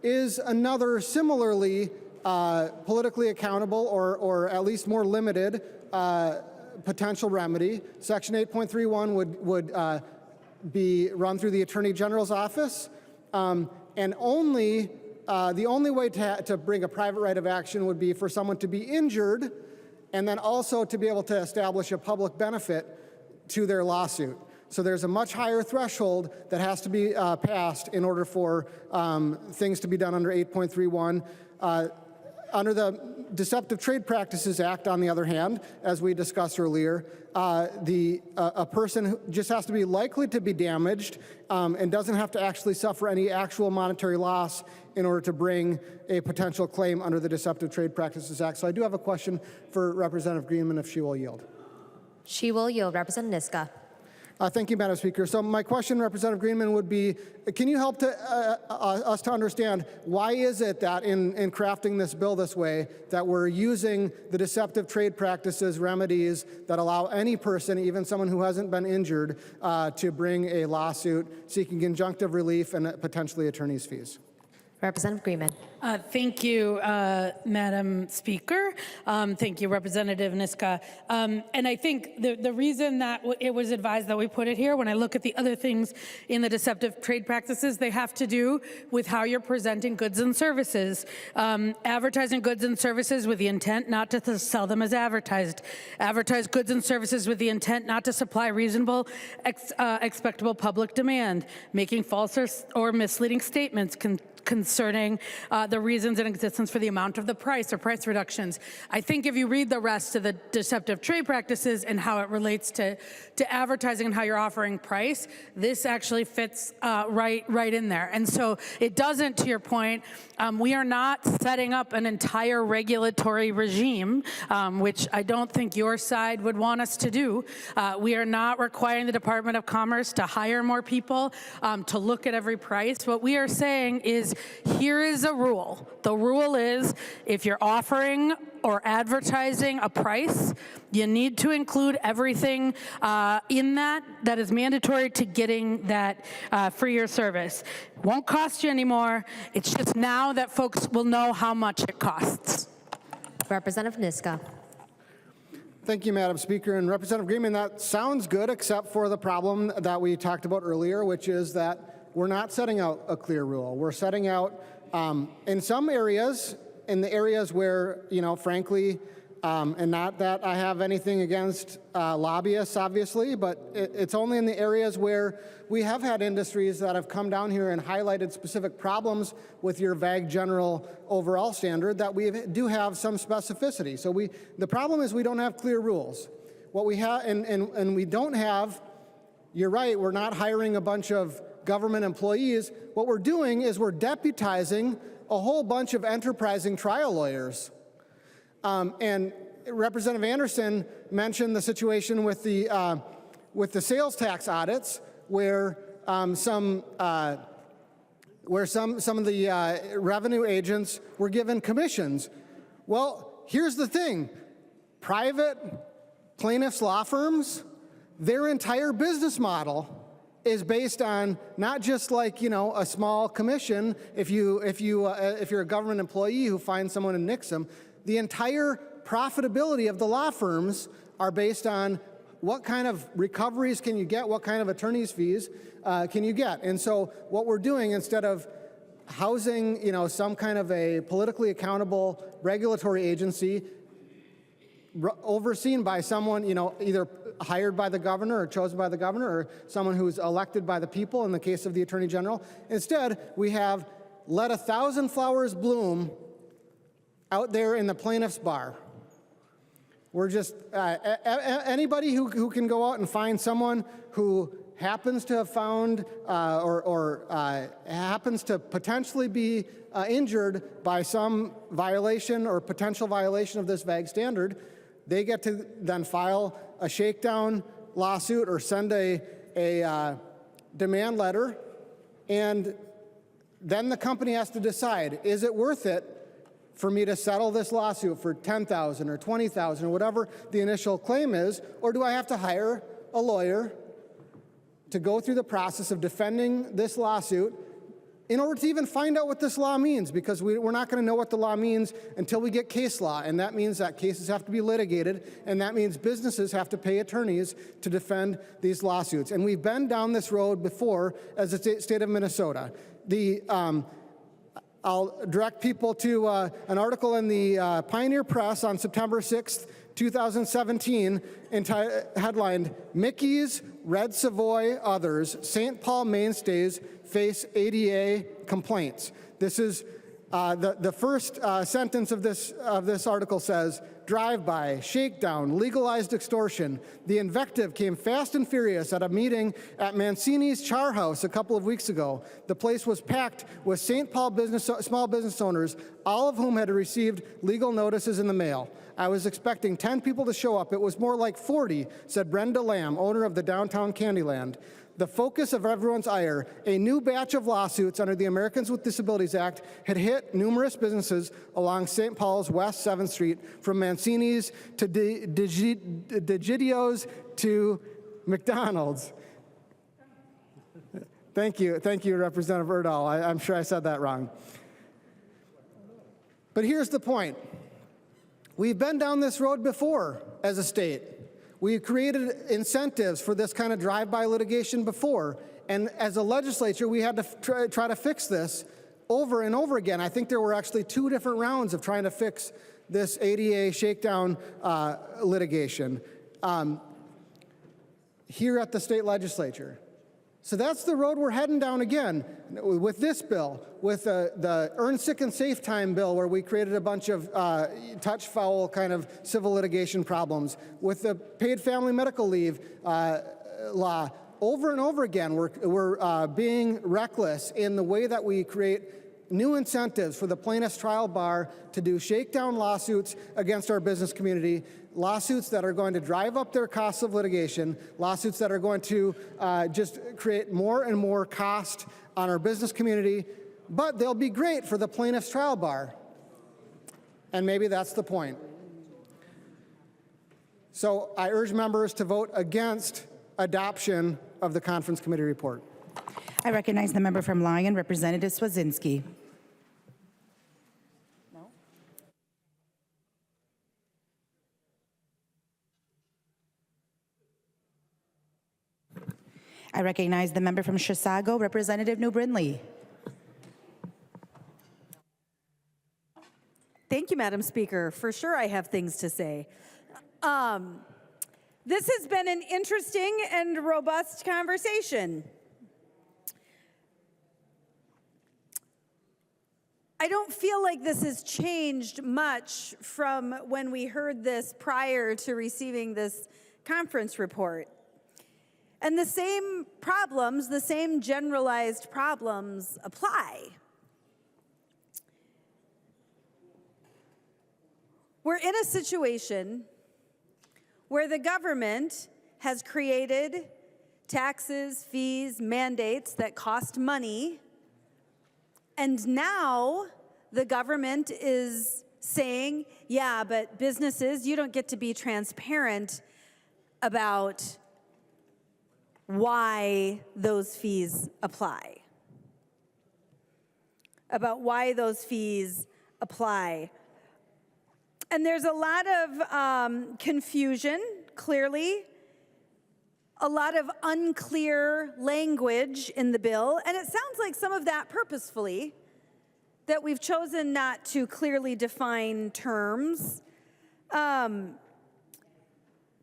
is another similarly politically accountable or at least more limited potential remedy. Section 8.31 would be run through the Attorney General's office, and the only way to bring a private right of action would be for someone to be injured and then also to be able to establish a public benefit to their lawsuit. So there's a much higher threshold that has to be passed in order for things to be done under 8.31. Under the Deceptive Trade Practices Act, on the other hand, as we discussed earlier, a person just has to be likely to be damaged and doesn't have to actually suffer any actual monetary loss in order to bring a potential claim under the Deceptive Trade Practices Act. So I do have a question for Representative Greenman, if she will yield. She will yield. Representative Niska. Thank you, Madam Speaker. So my question, Representative Greenman, would be, can you help us to understand why is it that in crafting this bill this way, that we're using the deceptive trade practices remedies that allow any person, even someone who hasn't been injured, to bring a lawsuit seeking injunctive relief and potentially attorney's fees? Representative Greenman. Thank you, Madam Speaker. Thank you, Representative Niska. And I think the reason that it was advised that we put it here, when I look at the other things in the deceptive trade practices, they have to do with how you're presenting goods and services. Advertising goods and services with the intent not to sell them as advertised. Advertise goods and services with the intent not to supply reasonable, expectable public demand. Making false or misleading statements concerning the reasons in existence for the amount of the price or price reductions. I think if you read the rest of the deceptive trade practices and how it relates to advertising and how you're offering price, this actually fits right in there. And so it doesn't, to your point, we are not setting up an entire regulatory regime, which I don't think your side would want us to do. We are not requiring the Department of Commerce to hire more people to look at every price. What we are saying is, here is a rule. The rule is, if you're offering or advertising a price, you need to include everything in that is mandatory to getting that for your service. Won't cost you anymore. It's just now that folks will know how much it costs. Representative Niska. Thank you, Madam Speaker. And Representative Greenman, that sounds good, except for the problem that we talked about earlier, which is that we're not setting out a clear rule. We're setting out, in some areas, in the areas where, frankly, and not that I have anything against lobbyists, obviously, but it's only in the areas where we have had industries that have come down here and highlighted specific problems with your vague general overall standard that we do have some specificity. So the problem is we don't have clear rules. What we have, and we don't have, you're right, we're not hiring a bunch of government employees, what we're doing is we're deputizing a whole bunch of enterprising trial lawyers. And Representative Anderson mentioned the situation with the sales tax audits, where some of the revenue agents were given commissions. Well, here's the thing. Private plaintiffs' law firms, their entire business model is based on not just like, you know, a small commission if you're a government employee who finds someone and nicks them. The entire profitability of the law firms are based on what kind of recoveries can you get, what kind of attorney's fees can you get. And so what we're doing, instead of housing, you know, some kind of a politically accountable regulatory agency overseen by someone, you know, either hired by the governor or chosen by the governor, or someone who's elected by the people in the case of the Attorney General. Instead, we have let 1,000 flowers bloom out there in the plaintiff's bar. We're just, anybody who can go out and find someone who happens to have found or happens to potentially be injured by some violation or potential violation of this vague standard, they get to then file a shakedown lawsuit or send a demand letter, and then the company has to decide, is it worth it for me to settle this lawsuit for $10,000 or $20,000 or whatever the initial claim is, or do I have to hire a lawyer to go through the process of defending this lawsuit in order to even find out what this law means, because we're not going to know what the law means until we get case law, and that means that cases have to be litigated, and that means businesses have to pay attorneys to defend these lawsuits. And we've been down this road before as the state of Minnesota. I'll direct people to an article in the Pioneer Press on September 6th, 2017, headlined, "Mickey's, Red Savoy, Others, St. Paul Mainstays Face ADA Complaints." This is the first sentence of this article says, "Drive-by, shakedown, legalized extortion. The invective came fast and furious at a meeting at Mancini's Char House a couple of weeks ago. The place was packed with St. Paul small business owners, all of whom had received legal notices in the mail. I was expecting 10 people to show up. It was more like 40, said Brenda Lamb, owner of the downtown Candyland. The focus of everyone's ire, a new batch of lawsuits under the Americans with Disabilities Act had hit numerous businesses along St. Paul's West 7th Street, from Mancini's to Digidio's to McDonald's." Thank you, Representative Erdahl. I'm sure I said that wrong. But here's the point. We've been down this road before as a state. We've created incentives for this kind of drive-by litigation before, and as a legislature, we had to try to fix this over and over again. I think there were actually 2 different rounds of trying to fix this ADA shakedown litigation here at the state legislature. So that's the road we're heading down again with this bill, with the Earn Sick and Safe Time bill, where we created a bunch of touch-foul kind of civil litigation problems, with the paid family medical leave law. Over and over again, we're being reckless in the way that we create new incentives for the plaintiff's trial bar to do shakedown lawsuits against our business community, lawsuits that are going to drive up their costs of litigation, lawsuits that are going to just create more and more cost on our business community, but they'll be great for the plaintiff's trial bar. And maybe that's the point. So I urge members to vote against adoption of the conference committee report. I recognize the member from Lyon, Representative Swazinski. I recognize the member from Chisago, Representative New Brindley. Thank you, Madam Speaker. For sure I have things to say. This has been an interesting and robust conversation. I don't feel like this has changed much from when we heard this prior to receiving this conference report. And the same problems, the same generalized problems apply. We're in a situation where the government has created taxes, fees, mandates that cost money, and now the government is saying, yeah, but businesses, you don't get to be transparent about why those fees apply. About why those fees apply. And there's a lot of confusion, clearly, a lot of unclear language in the bill, and it sounds like some of that purposefully, that we've chosen not to clearly define terms. But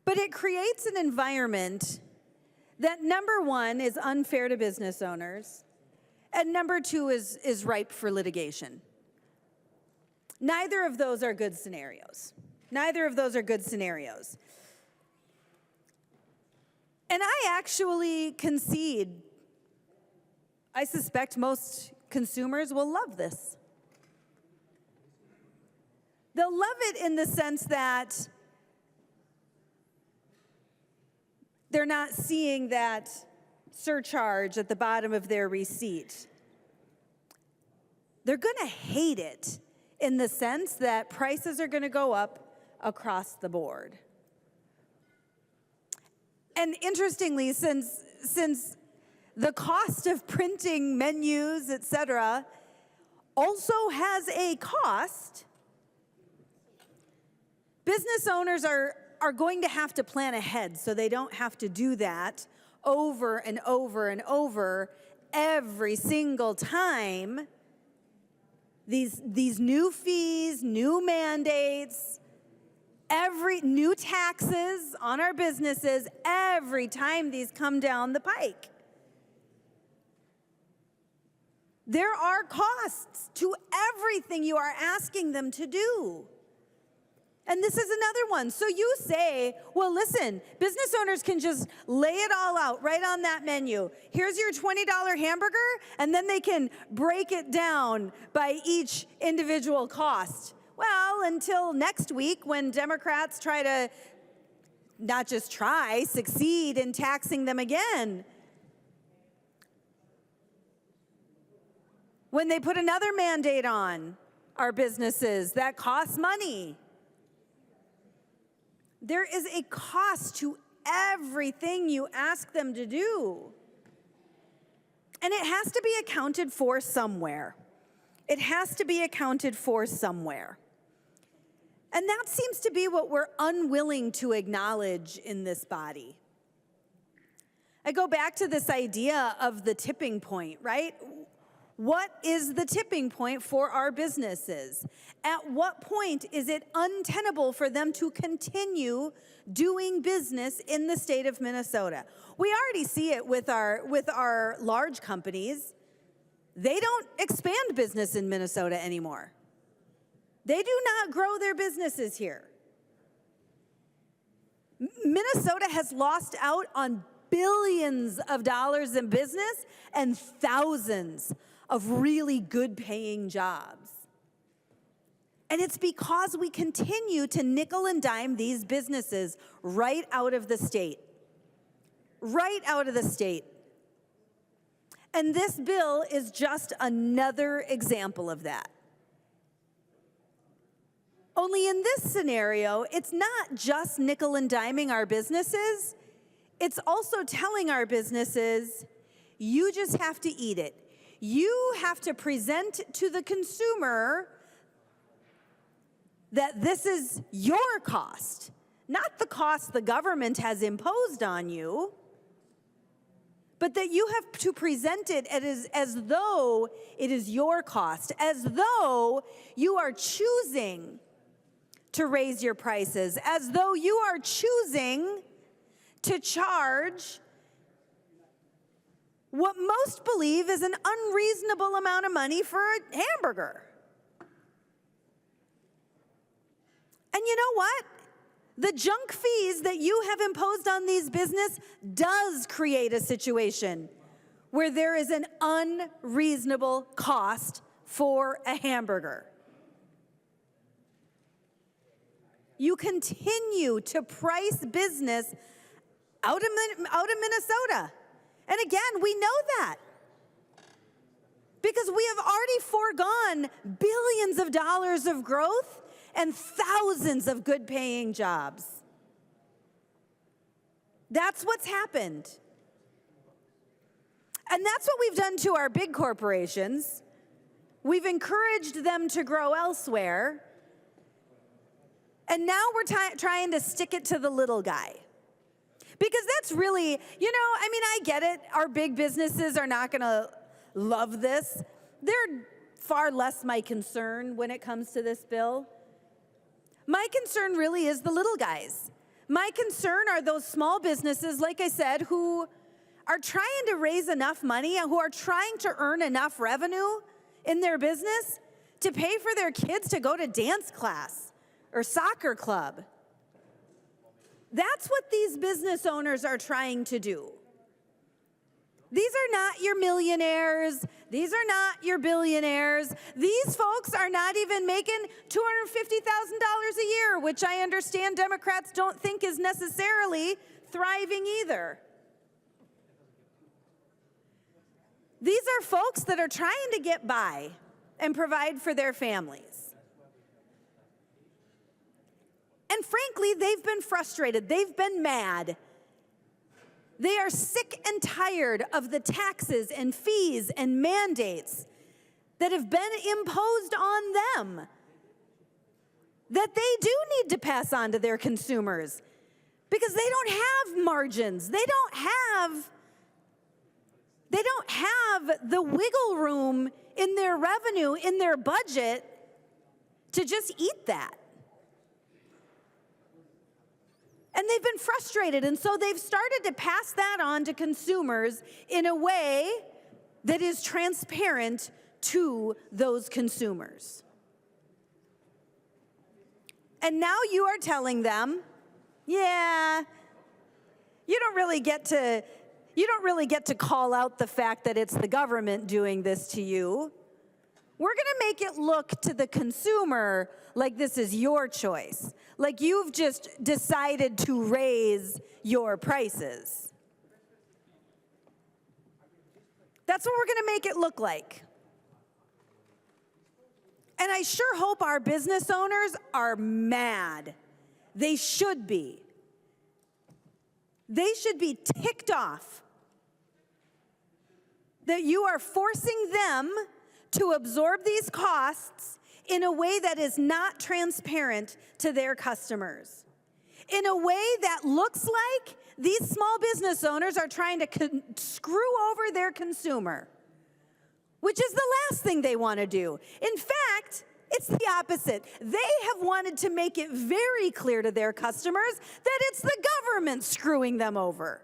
it creates an environment that, number one, is unfair to business owners, and number two is ripe for litigation. Neither of those are good scenarios. Neither of those are good scenarios. And I actually concede, I suspect most consumers will love this. They'll love it in the sense that they're not seeing that surcharge at the bottom of their receipt. They're going to hate it in the sense that prices are going to go up across the board. And interestingly, since the cost of printing menus, et cetera, also has a cost, business owners are going to have to plan ahead so they don't have to do that over and over and over every single time. These new fees, new mandates, every new taxes on our businesses, every time these come down the pike. There are costs to everything you are asking them to do. And this is another one. So you say, well, listen, business owners can just lay it all out right on that menu. Here's your $20 hamburger, and then they can break it down by each individual cost. Well, until next week when Democrats try to, not just try, succeed in taxing them again. When they put another mandate on our businesses that costs money. There is a cost to everything you ask them to do. And it has to be accounted for somewhere. It has to be accounted for somewhere. And that seems to be what we're unwilling to acknowledge in this body. I go back to this idea of the tipping point, right? What is the tipping point for our businesses? At what point is it untenable for them to continue doing business in the state of Minnesota? We already see it with our large companies. They don't expand business in Minnesota anymore. They do not grow their businesses here. Minnesota has lost out on billions of dollars in business and thousands of really good paying jobs. And it's because we continue to nickel and dime these businesses right out of the state. Right out of the state. And this bill is just another example of that. Only in this scenario, it's not just nickel and diming our businesses, it's also telling our businesses, you just have to eat it. You have to present to the consumer that this is your cost, not the cost the government has imposed on you, but that you have to present it as though it is your cost, as though you are choosing to raise your prices, as though you are choosing to charge what most believe is an unreasonable amount of money for a hamburger. And you know what? The junk fees that you have imposed on these businesses does create a situation where there is an unreasonable cost for a hamburger. You continue to price business out of Minnesota. And again, we know that because we have already foregone billions of dollars of growth and thousands of good paying jobs. That's what's happened. And that's what we've done to our big corporations. We've encouraged them to grow elsewhere. And now we're trying to stick it to the little guy. Because that's really, you know, I mean, I get it. Our big businesses are not going to love this. They're far less my concern when it comes to this bill. My concern really is the little guys. My concern are those small businesses, like I said, who are trying to raise enough money and who are trying to earn enough revenue in their business to pay for their kids to go to dance class or soccer club. That's what these business owners are trying to do. These are not your millionaires. These are not your billionaires. These folks are not even making $250,000 a year, which I understand Democrats don't think is necessarily thriving either. These are folks that are trying to get by and provide for their families. And frankly, they've been frustrated. They've been mad. They are sick and tired of the taxes and fees and mandates that have been imposed on them that they do need to pass on to their consumers because they don't have margins. They don't have the wiggle room in their revenue, in their budget to just eat that. And they've been frustrated, and so they've started to pass that on to consumers in a way that is transparent to those consumers. And now you are telling them, yeah, you don't really get to call out the fact that it's the government doing this to you. We're going to make it look to the consumer like this is your choice, like you've just decided to raise your prices. That's what we're going to make it look like. And I sure hope our business owners are mad. They should be. They should be ticked off that you are forcing them to absorb these costs in a way that is not transparent to their customers, in a way that looks like these small business owners are trying to screw over their consumer, which is the last thing they want to do. In fact, it's the opposite. They have wanted to make it very clear to their customers that it's the government screwing them over.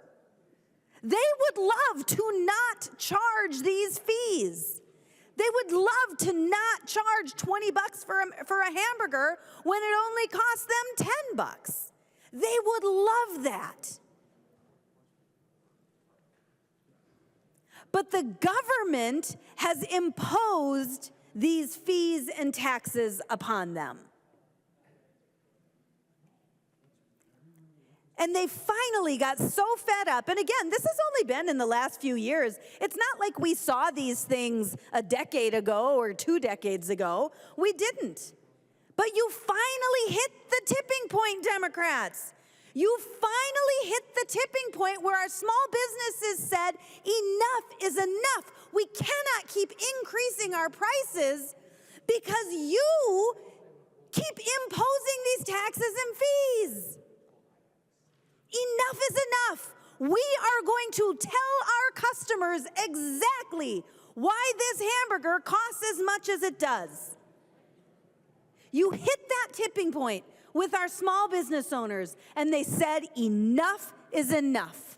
They would love to not charge these fees. They would love to not charge $20 for a hamburger when it only costs them $10. They would love that. But the government has imposed these fees and taxes upon them. And they finally got so fed up. And again, this has only been in the last few years. It's not like we saw these things a decade ago or 2 decades ago. We didn't. But you finally hit the tipping point, Democrats. You finally hit the tipping point where our small businesses said, enough is enough. We cannot keep increasing our prices because you keep imposing these taxes and fees. Enough is enough. We are going to tell our customers exactly why this hamburger costs as much as it does. You hit that tipping point with our small business owners, and they said enough is enough.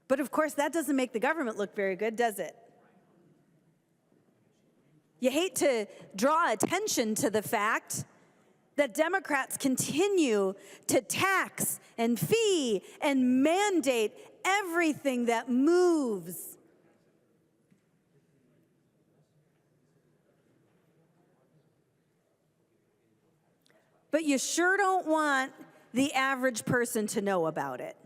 But of course, that doesn't make the government look very good, does it? You hate to draw attention to the fact that Democrats continue to tax and fee and mandate everything that moves. But you sure don't want the average person to know about it.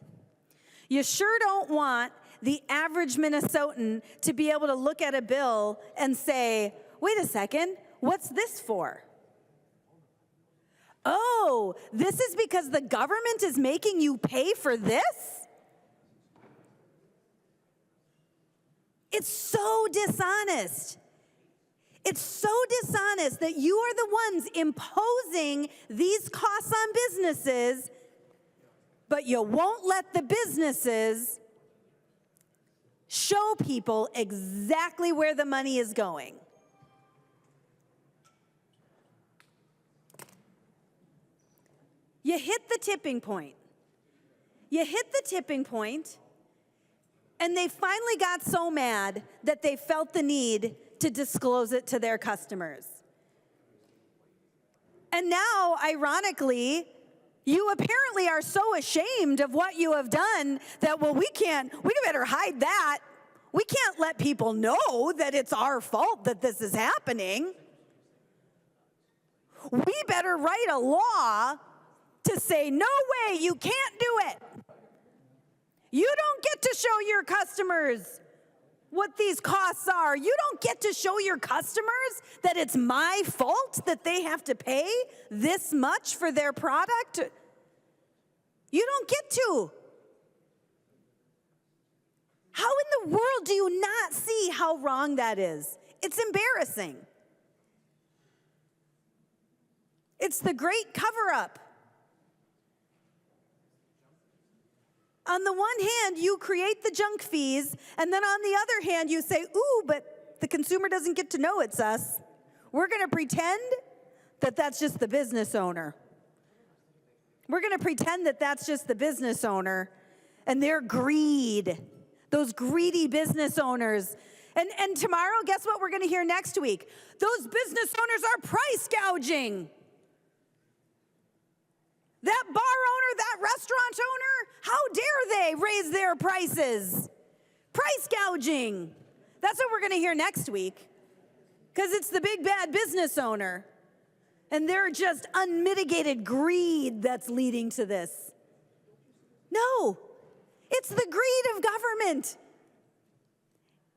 You sure don't want the average Minnesotan to be able to look at a bill and say, wait a second, what's this for? Oh, this is because the government is making you pay for this? It's so dishonest. It's so dishonest that you are the ones imposing these costs on businesses, but you won't let the businesses show people exactly where the money is going. You hit the tipping point. You hit the tipping point, and they finally got so mad that they felt the need to disclose it to their customers. And now, ironically, you apparently are so ashamed of what you have done that, well, we better hide that. We can't let people know that it's our fault that this is happening. We better write a law to say, no way, you can't do it. You don't get to show your customers what these costs are. You don't get to show your customers that it's my fault that they have to pay this much for their product. You don't get to. How in the world do you not see how wrong that is? It's embarrassing. It's the great cover-up. On the one hand, you create the junk fees, and then on the other hand, you say, ooh, but the consumer doesn't get to know it's us. We're going to pretend that that's just the business owner. We're going to pretend that that's just the business owner and their greed, those greedy business owners. And tomorrow, guess what we're going to hear next week? Those business owners are price gouging. That bar owner, that restaurant owner, how dare they raise their prices? Price gouging. That's what we're going to hear next week, because it's the big bad business owner. And they're just unmitigated greed that's leading to this. No, it's the greed of government.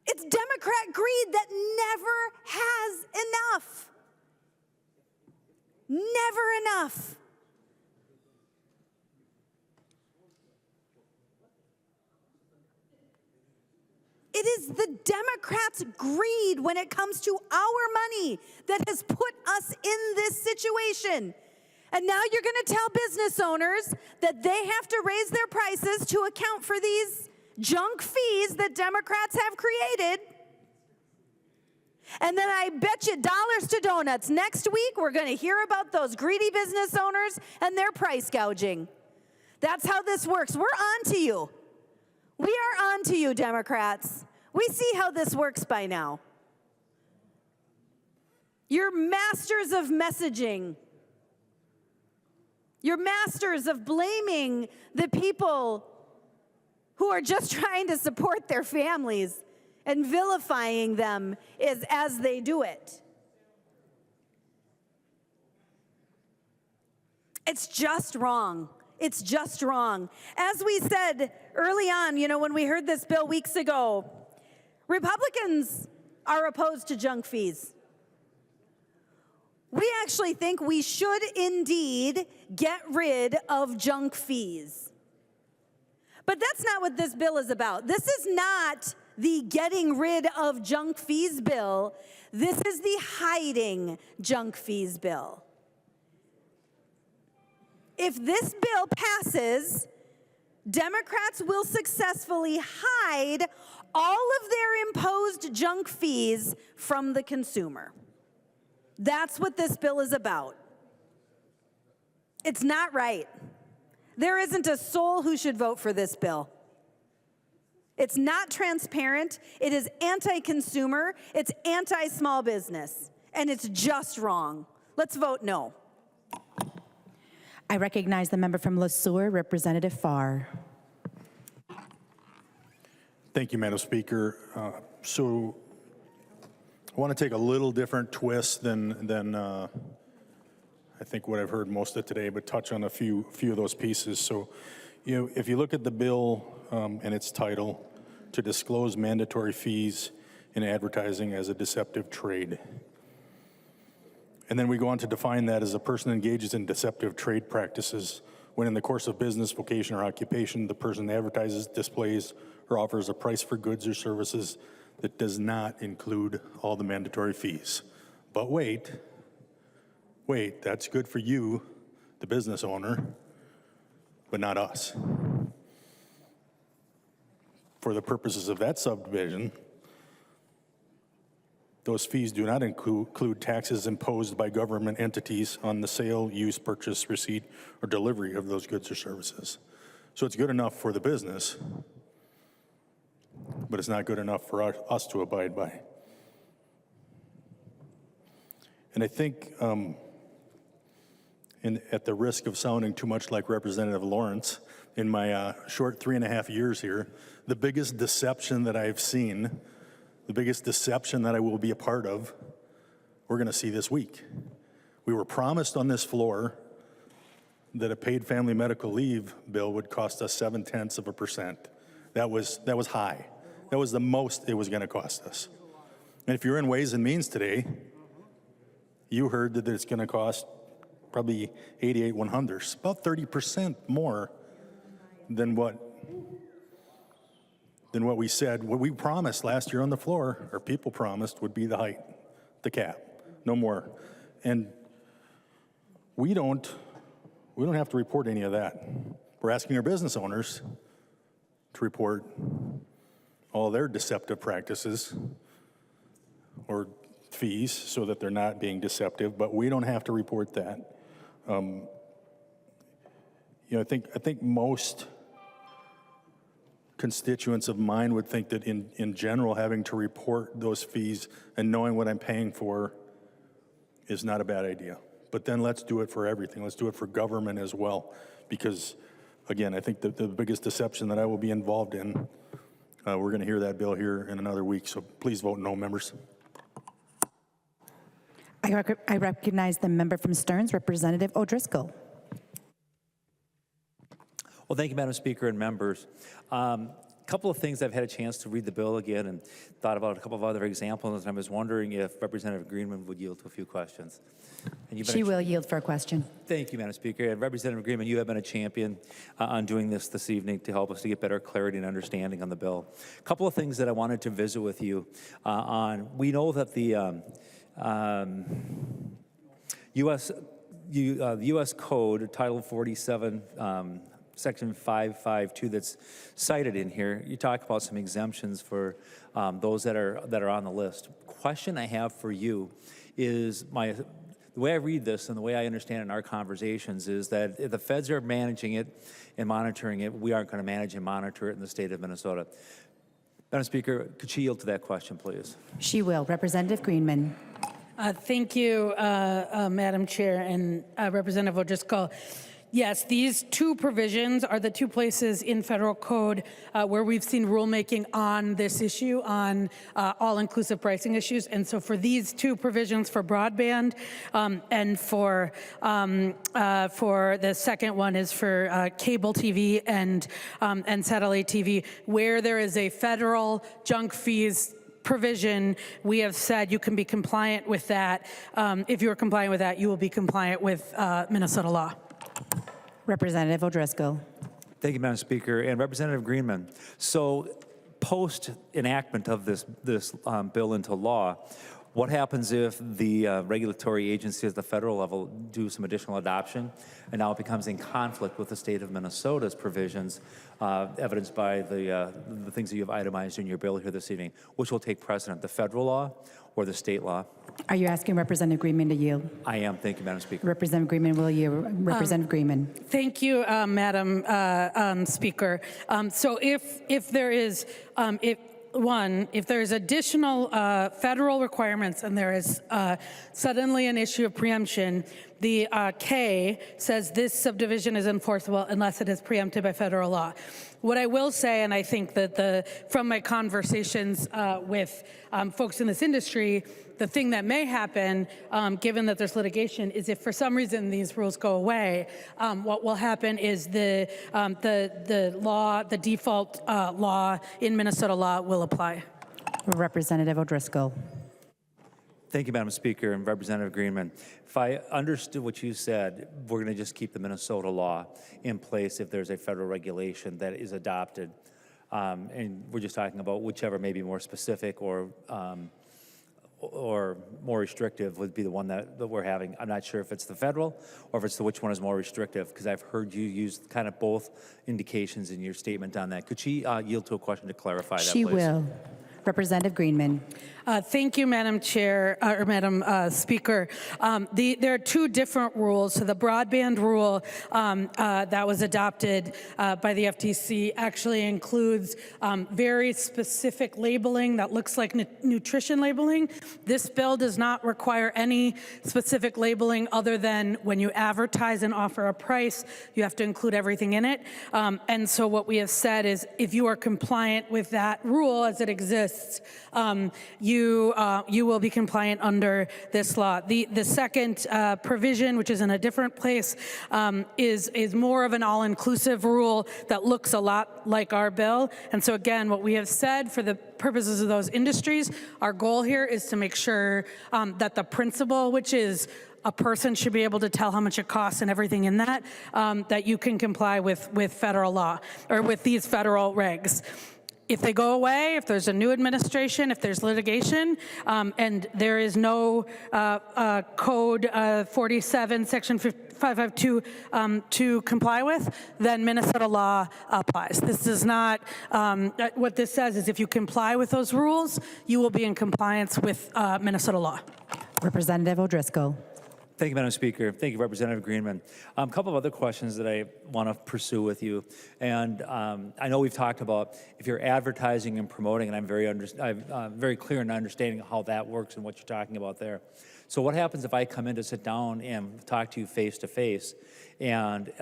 It's Democrat greed that never has enough. Never enough. It is the Democrats' greed when it comes to our money that has put us in this situation. And now you're going to tell business owners that they have to raise their prices to account for these junk fees that Democrats have created. And then I bet you dollars to donuts, next week we're going to hear about those greedy business owners and their price gouging. That's how this works. We're on to you. We are on to you, Democrats. We see how this works by now. You're masters of messaging. You're masters of blaming the people who are just trying to support their families and vilifying them as they do it. It's just wrong. It's just wrong. As we said early on, when we heard this bill weeks ago, Republicans are opposed to junk fees. We actually think we should indeed get rid of junk fees. But that's not what this bill is about. This is not the getting rid of junk fees bill. This is the hiding junk fees bill. If this bill passes, Democrats will successfully hide all of their imposed junk fees from the consumer. That's what this bill is about. It's not right. There isn't a soul who should vote for this bill. It's not transparent. It is anti-consumer. It's anti-small business. And it's just wrong. Let's vote no. I recognize the member from LeSueur, Representative Farr. Thank you, Madam Speaker. So I want to take a little different twist than I think what I've heard most of today, but touch on a few of those pieces. So, if you look at the bill and its title, to disclose mandatory fees in advertising as a deceptive trade. And then we go on to define that as a person engages in deceptive trade practices when in the course of business, vocation, or occupation, the person advertises, displays, or offers a price for goods or services that does not include all the mandatory fees. But wait, that's good for you, the business owner, but not us. For the purposes of that subdivision, those fees do not include taxes imposed by government entities on the sale, use, purchase, receipt, or delivery of those goods or services. So it's good enough for the business, but it's not good enough for us to abide by. And I think, at the risk of sounding too much like Representative Lawrence, in my short 3.5 years here, the biggest deception that I've seen, the biggest deception that I will be a part of, we're going to see this week. We were promised on this floor that a paid family medical leave bill would cost us 0.7%. That was high. That was the most it was going to cost us. And if you're in Ways and Means today, you heard that it's going to cost probably 88 100ths, about 30% more than what we said, what we promised last year on the floor, or people promised, would be the height, the cap, no more. And we don't have to report any of that. We're asking our business owners to report all their deceptive practices or fees so that they're not being deceptive, but we don't have to report that. I think most constituents of mine would think that in general, having to report those fees and knowing what I'm paying for is not a bad idea. But then let's do it for everything. Let's do it for government as well. Because, again, I think the biggest deception that I will be involved in, we're going to hear that bill here in another week. So please vote no, members. I recognize the member from Stearns, Representative O'Driscoll. Well, thank you, Madam Speaker and members. A couple of things I've had a chance to read the bill again and thought about a couple of other examples, and I was wondering if Representative Greenman would yield to a few questions. And She will yield for a question. Thank you, Madam Speaker. And Representative Greenman, you have been a champion on doing this evening to help us to get better clarity and understanding on the bill. A couple of things that I wanted to visit with you on. We know that the U.S. Code, Title 47, Section 552 that's cited in here, you talk about some exemptions for those that are on the list. Question I have for you is the way I read this and the way I understand it in our conversations is that if the feds are managing it and monitoring it, we aren't going to manage and monitor it in the state of Minnesota. Madam Speaker, could she yield to that question, please? She will. Representative Greenman. Thank you, Madam Chair and Representative O'Driscoll. Yes, these two provisions are the two places in federal code where we've seen rulemaking on this issue, on all-inclusive pricing issues. And so for these two provisions for broadband and for the second one is for cable TV and satellite TV, where there is a federal junk fees provision, we have said you can be compliant with that. If you are compliant with that, you will be compliant with Minnesota law. Representative O'Driscoll. Thank you, Madam Speaker. And Representative Greenman, so post enactment of this bill into law, what happens if the regulatory agency at the federal level do some additional adoption and now it becomes in conflict with the state of Minnesota's provisions, evidenced by the things that you have itemized in your bill here this evening? Which will take precedent, the federal law or the state law? Are you asking Representative Greenman to yield? I am. Thank you, Madam Speaker. Representative Greenman will yield. Representative Greenman. Thank you, Madam Speaker. So if there is, if there's additional federal requirements and there is suddenly an issue of preemption, the K says this subdivision is enforceable unless it is preempted by federal law. What I will say, and I think that from my conversations with folks in this industry, the thing that may happen, given that there's litigation, is if for some reason these rules go away, what will happen is the default law in Minnesota law will apply. Representative O'Driscoll. Thank you, Madam Speaker, and Representative Greenman. If I understood what you said, we're going to just keep the Minnesota law in place if there's a federal regulation that is adopted. And we're just talking about whichever may be more specific or more restrictive would be the one that we're having. I'm not sure if it's the federal or if it's which one is more restrictive, because I've heard you use kind of both indications in your statement on that. Could she yield to a question to clarify that, please? She will. Representative Greenman. Thank you, Madam Chair, or Madam Speaker. There are two different rules. So the broadband rule that was adopted by the FTC actually includes very specific labeling that looks like nutrition labeling. This bill does not require any specific labeling other than when you advertise and offer a price, you have to include everything in it. And so what we have said is if you are compliant with that rule as it exists, you will be compliant under this law. The second provision, which is in a different place, is more of an all-inclusive rule that looks a lot like our bill. And so again, what we have said for the purposes of those industries, our goal here is to make sure that the principle, which is a person should be able to tell how much it costs and everything in that, that you can comply with federal law or with these federal regs. If they go away, if there's a new administration, if there's litigation, and there is no Code 47, Section 552 to comply with, then Minnesota law applies. This is not, what this says is if you comply with those rules, you will be in compliance with Minnesota law. Representative O'Driscoll. Thank you, Madam Speaker. Thank you, Representative Greenman. A couple of other questions that I want to pursue with you. And I know we've talked about if you're advertising and promoting, and I'm very clear in understanding how that works and what you're talking about there. So what happens if I come in to sit down and talk to you face to face, and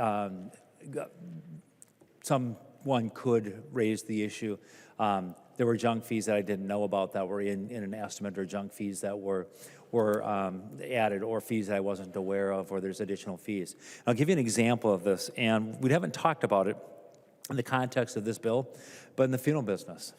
someone could raise the issue? There were junk fees that I didn't know about that were in an estimate, or junk fees that were added, or fees that I wasn't aware of, or there's additional fees. I'll give you an example of this, and we haven't talked about it in the context of this bill, but in the funeral business.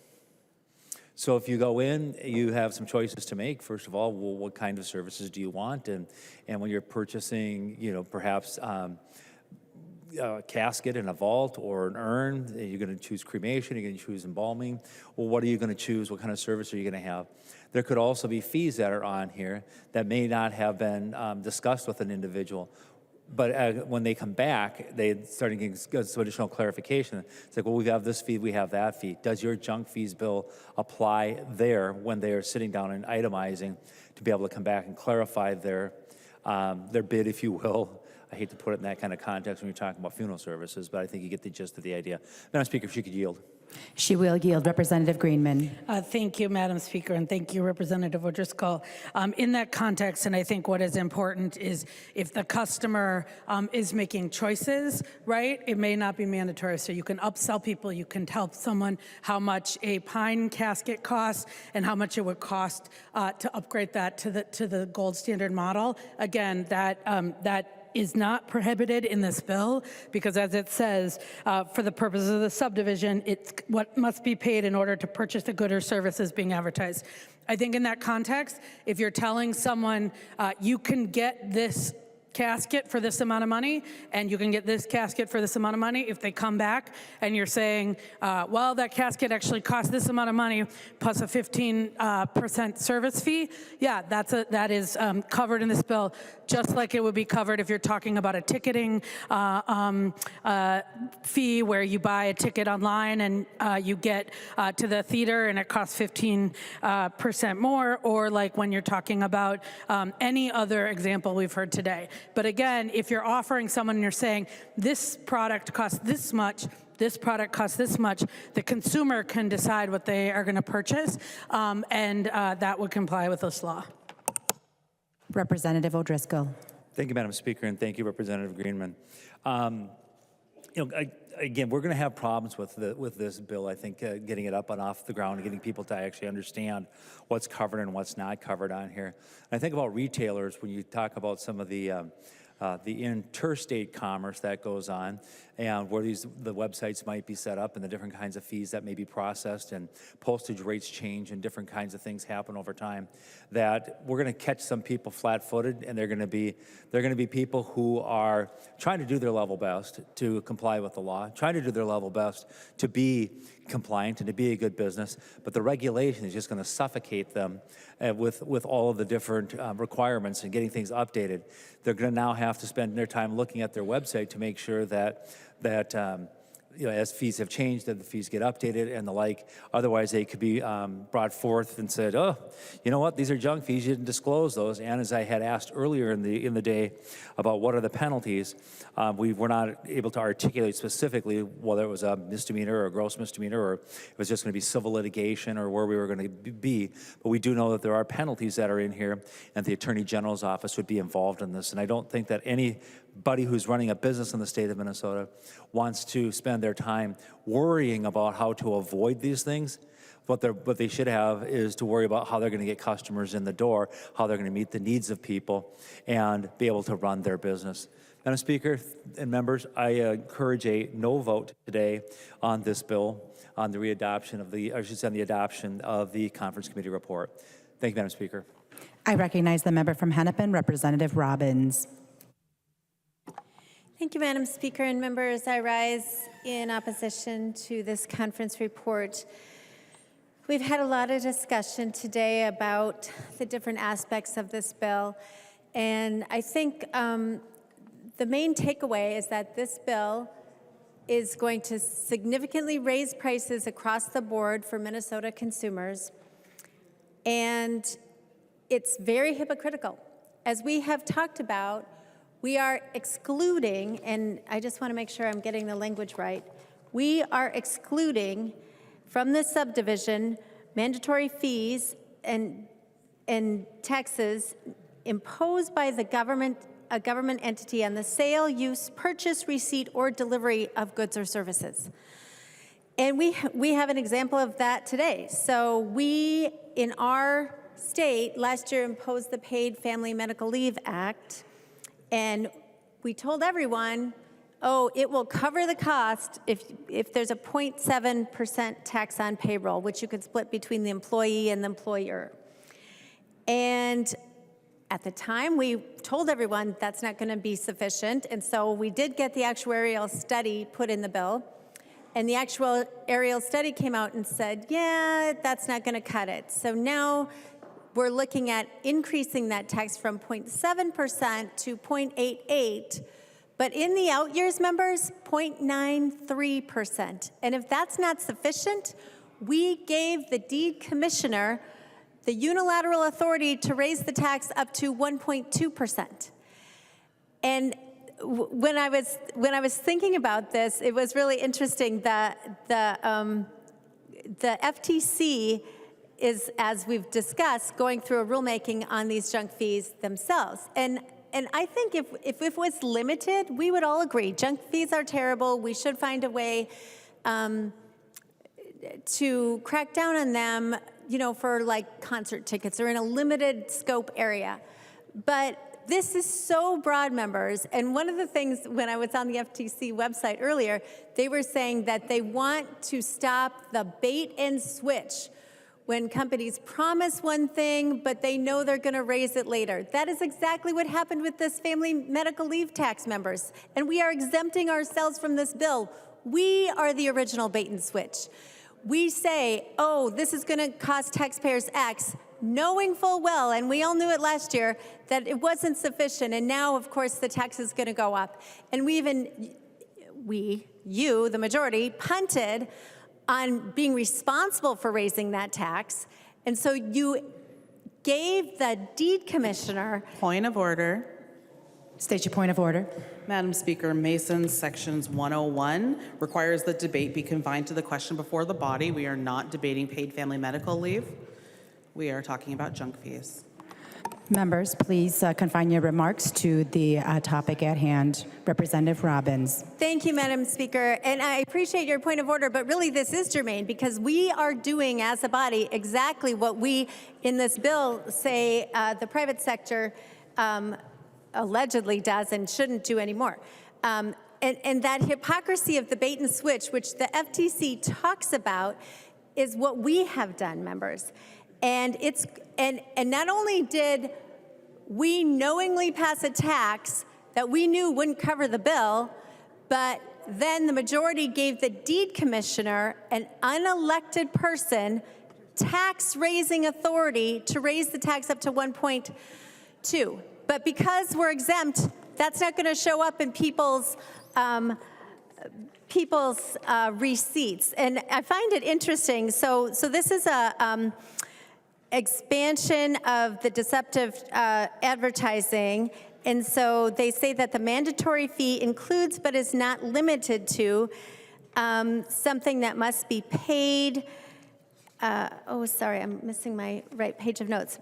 So if you go in, you have some choices to make. First of all, well, what kind of services do you want? And when you're purchasing, perhaps a casket and a vault or an urn, you're going to choose cremation, you're going to choose embalming. Well, what are you going to choose? What kind of service are you going to have? There could also be fees that are on here that may not have been discussed with an individual. But when they come back, they start getting some additional clarification. It's like, well, we have this fee, we have that fee. Does your junk fees bill apply there when they are sitting down and itemizing to be able to come back and clarify their bid, if you will? I hate to put it in that kind of context when you're talking about funeral services, but I think you get the gist of the idea. Madam Speaker, if she could yield. She will yield. Representative Greenman. Thank you, Madam Speaker, and thank you, Representative O'Driscoll. In that context, and I think what is important is if the customer is making choices, right, it may not be mandatory. So you can upsell people, you can tell someone how much a pine casket costs and how much it would cost to upgrade that to the gold standard model. Again, that is not prohibited in this bill because, as it says, for the purposes of the subdivision, it's what must be paid in order to purchase the good or services being advertised. I think in that context, if you're telling someone you can get this casket for this amount of money and you can get this casket for this amount of money, if they come back and you're saying, well, that casket actually costs this amount of money plus a 15% service fee, yeah, that is covered in this bill, just like it would be covered if you're talking about a ticketing fee where you buy a ticket online and you get to the theater and it costs 15% more, or like when you're talking about any other example we've heard today. But again, if you're offering someone and you're saying, this product costs this much, this product costs this much, the consumer can decide what they are going to purchase, and that would comply with this law. Representative O'Driscoll. Thank you, Madam Speaker, and thank you, Representative Greenman. Again, we're going to have problems with this bill. I think getting it up and off the ground, and getting people to actually understand what's covered and what's not covered on here. And I think about retailers when you talk about some of the interstate commerce that goes on, and where the websites might be set up, and the different kinds of fees that may be processed, and postage rates change, and different kinds of things happen over time. That we're going to catch some people flat-footed, and they're going to be people who are trying to do their level best to comply with the law, trying to do their level best to be compliant and to be a good business, but the regulation is just going to suffocate them with all of the different requirements and getting things updated. They're going to now have to spend their time looking at their website to make sure that as fees have changed, that the fees get updated and the like. Otherwise, they could be brought forth and said, oh, you know what, these are junk fees, you didn't disclose those. And as I had asked earlier in the day about what are the penalties, we were not able to articulate specifically whether it was a misdemeanor or a gross misdemeanor, or it was just going to be civil litigation, or where we were going to be. But we do know that there are penalties that are in here, and the Attorney General's office would be involved in this. And I don't think that anybody who's running a business in the state of Minnesota wants to spend their time worrying about how to avoid these things. What they should have is to worry about how they're going to get customers in the door, how they're going to meet the needs of people, and be able to run their business. Madam Speaker and members, I encourage a no vote today on this bill, on the adoption of the conference committee report. Thank you, Madam Speaker. I recognize the member from Hennepin, Representative Robbins. Thank you, Madam Speaker and members. I rise in opposition to this conference report. We've had a lot of discussion today about the different aspects of this bill, and I think the main takeaway is that this bill is going to significantly raise prices across the board for Minnesota consumers, and it's very hypocritical. As we have talked about, we are excluding, and I just want to make sure I'm getting the language right, we are excluding from this subdivision mandatory fees and taxes imposed by a government entity on the sale, use, purchase, receipt, or delivery of goods or services. And we have an example of that today. So we, in our state, last year imposed the Paid Family Medical Leave Act, and we told everyone, oh, it will cover the cost if there's a 0.7% tax on payroll, which you could split between the employee and the employer. And at the time, we told everyone that's not going to be sufficient, and so we did get the actuarial study put in the bill, and the actuarial study came out and said, yeah, that's not going to cut it. So now we're looking at increasing that tax from 0.7% to 0.88%, but in the out years, members, 0.93%. And if that's not sufficient, we gave the deed commissioner the unilateral authority to raise the tax up to 1.2%. And when I was thinking about this, it was really interesting that the FTC is, as we've discussed, going through a rulemaking on these junk fees themselves. And I think if it was limited, we would all agree junk fees are terrible. We should find a way to crack down on them, for like concert tickets or in a limited scope area. But this is so broad, members. And one of the things when I was on the FTC website earlier, they were saying that they want to stop the bait and switch when companies promise one thing, but they know they're going to raise it later. That is exactly what happened with this family medical leave tax, members. And we are exempting ourselves from this bill. We are the original bait and switch. We say, oh, this is going to cost taxpayers X, knowing full well, and we all knew it last year, that it wasn't sufficient. And now, of course, the tax is going to go up. And you, the majority, punted on being responsible for raising that tax. And so you gave the deed commissioner— Point of order. State your point of order. Madam Speaker, Mason's Sections 101 requires that debate be confined to the question before the body. We are not debating paid family medical leave. We are talking about junk fees. Members, please confine your remarks to the topic at hand. Representative Robbins. Thank you, Madam Speaker. And I appreciate your point of order, but really this is germane because we are doing as a body exactly what we in this bill say the private sector allegedly does and shouldn't do anymore. And that hypocrisy of the bait and switch, which the FTC talks about, is what we have done, members. And it's and not only did we knowingly pass a tax that we knew wouldn't cover the bill, but then the majority gave the deed commissioner, an unelected person, tax-raising authority to raise the tax up to 1.2. But because we're exempt, that's not going to show up in people's receipts. And I find it interesting. So this is a expansion of the deceptive advertising. And so they say that the mandatory fee includes but is not limited to something that must be paid. Oh, sorry, I'm missing my right page of notes.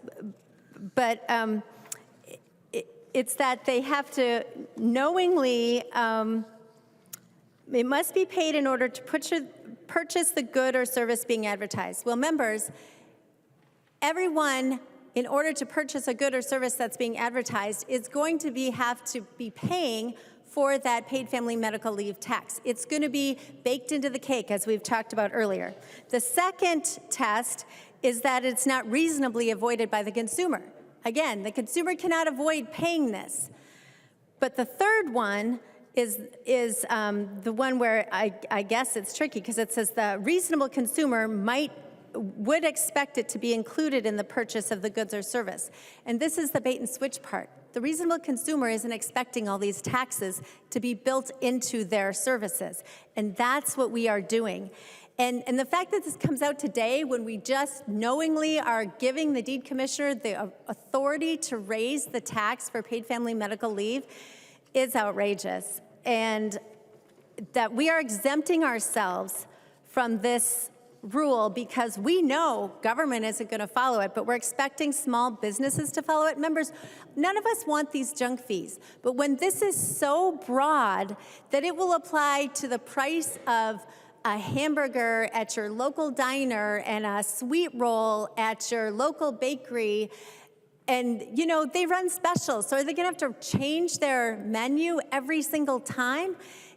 But it's that they have to knowingly, it must be paid in order to purchase the good or service being advertised. Well, members, everyone, in order to purchase a good or service that's being advertised, is going to have to be paying for that paid family medical leave tax. It's going to be baked into the cake, as we've talked about earlier. The second test is that it's not reasonably avoided by the consumer. Again, the consumer cannot avoid paying this. But the third one is the one where I guess it's tricky because it says the reasonable consumer would expect it to be included in the purchase of the goods or service. And this is the bait and switch part. The reasonable consumer isn't expecting all these taxes to be built into their services. And that's what we are doing. And the fact that this comes out today when we just knowingly are giving the deed commissioner the authority to raise the tax for paid family medical leave is outrageous. And that we are exempting ourselves from this rule because we know government isn't going to follow it, but we're expecting small businesses to follow it. Members, none of us want these junk fees, but when this is so broad that it will apply to the price of a hamburger at your local diner and a sweet roll at your local bakery, and you know they run specials, so are they going to have to change their menu every single time?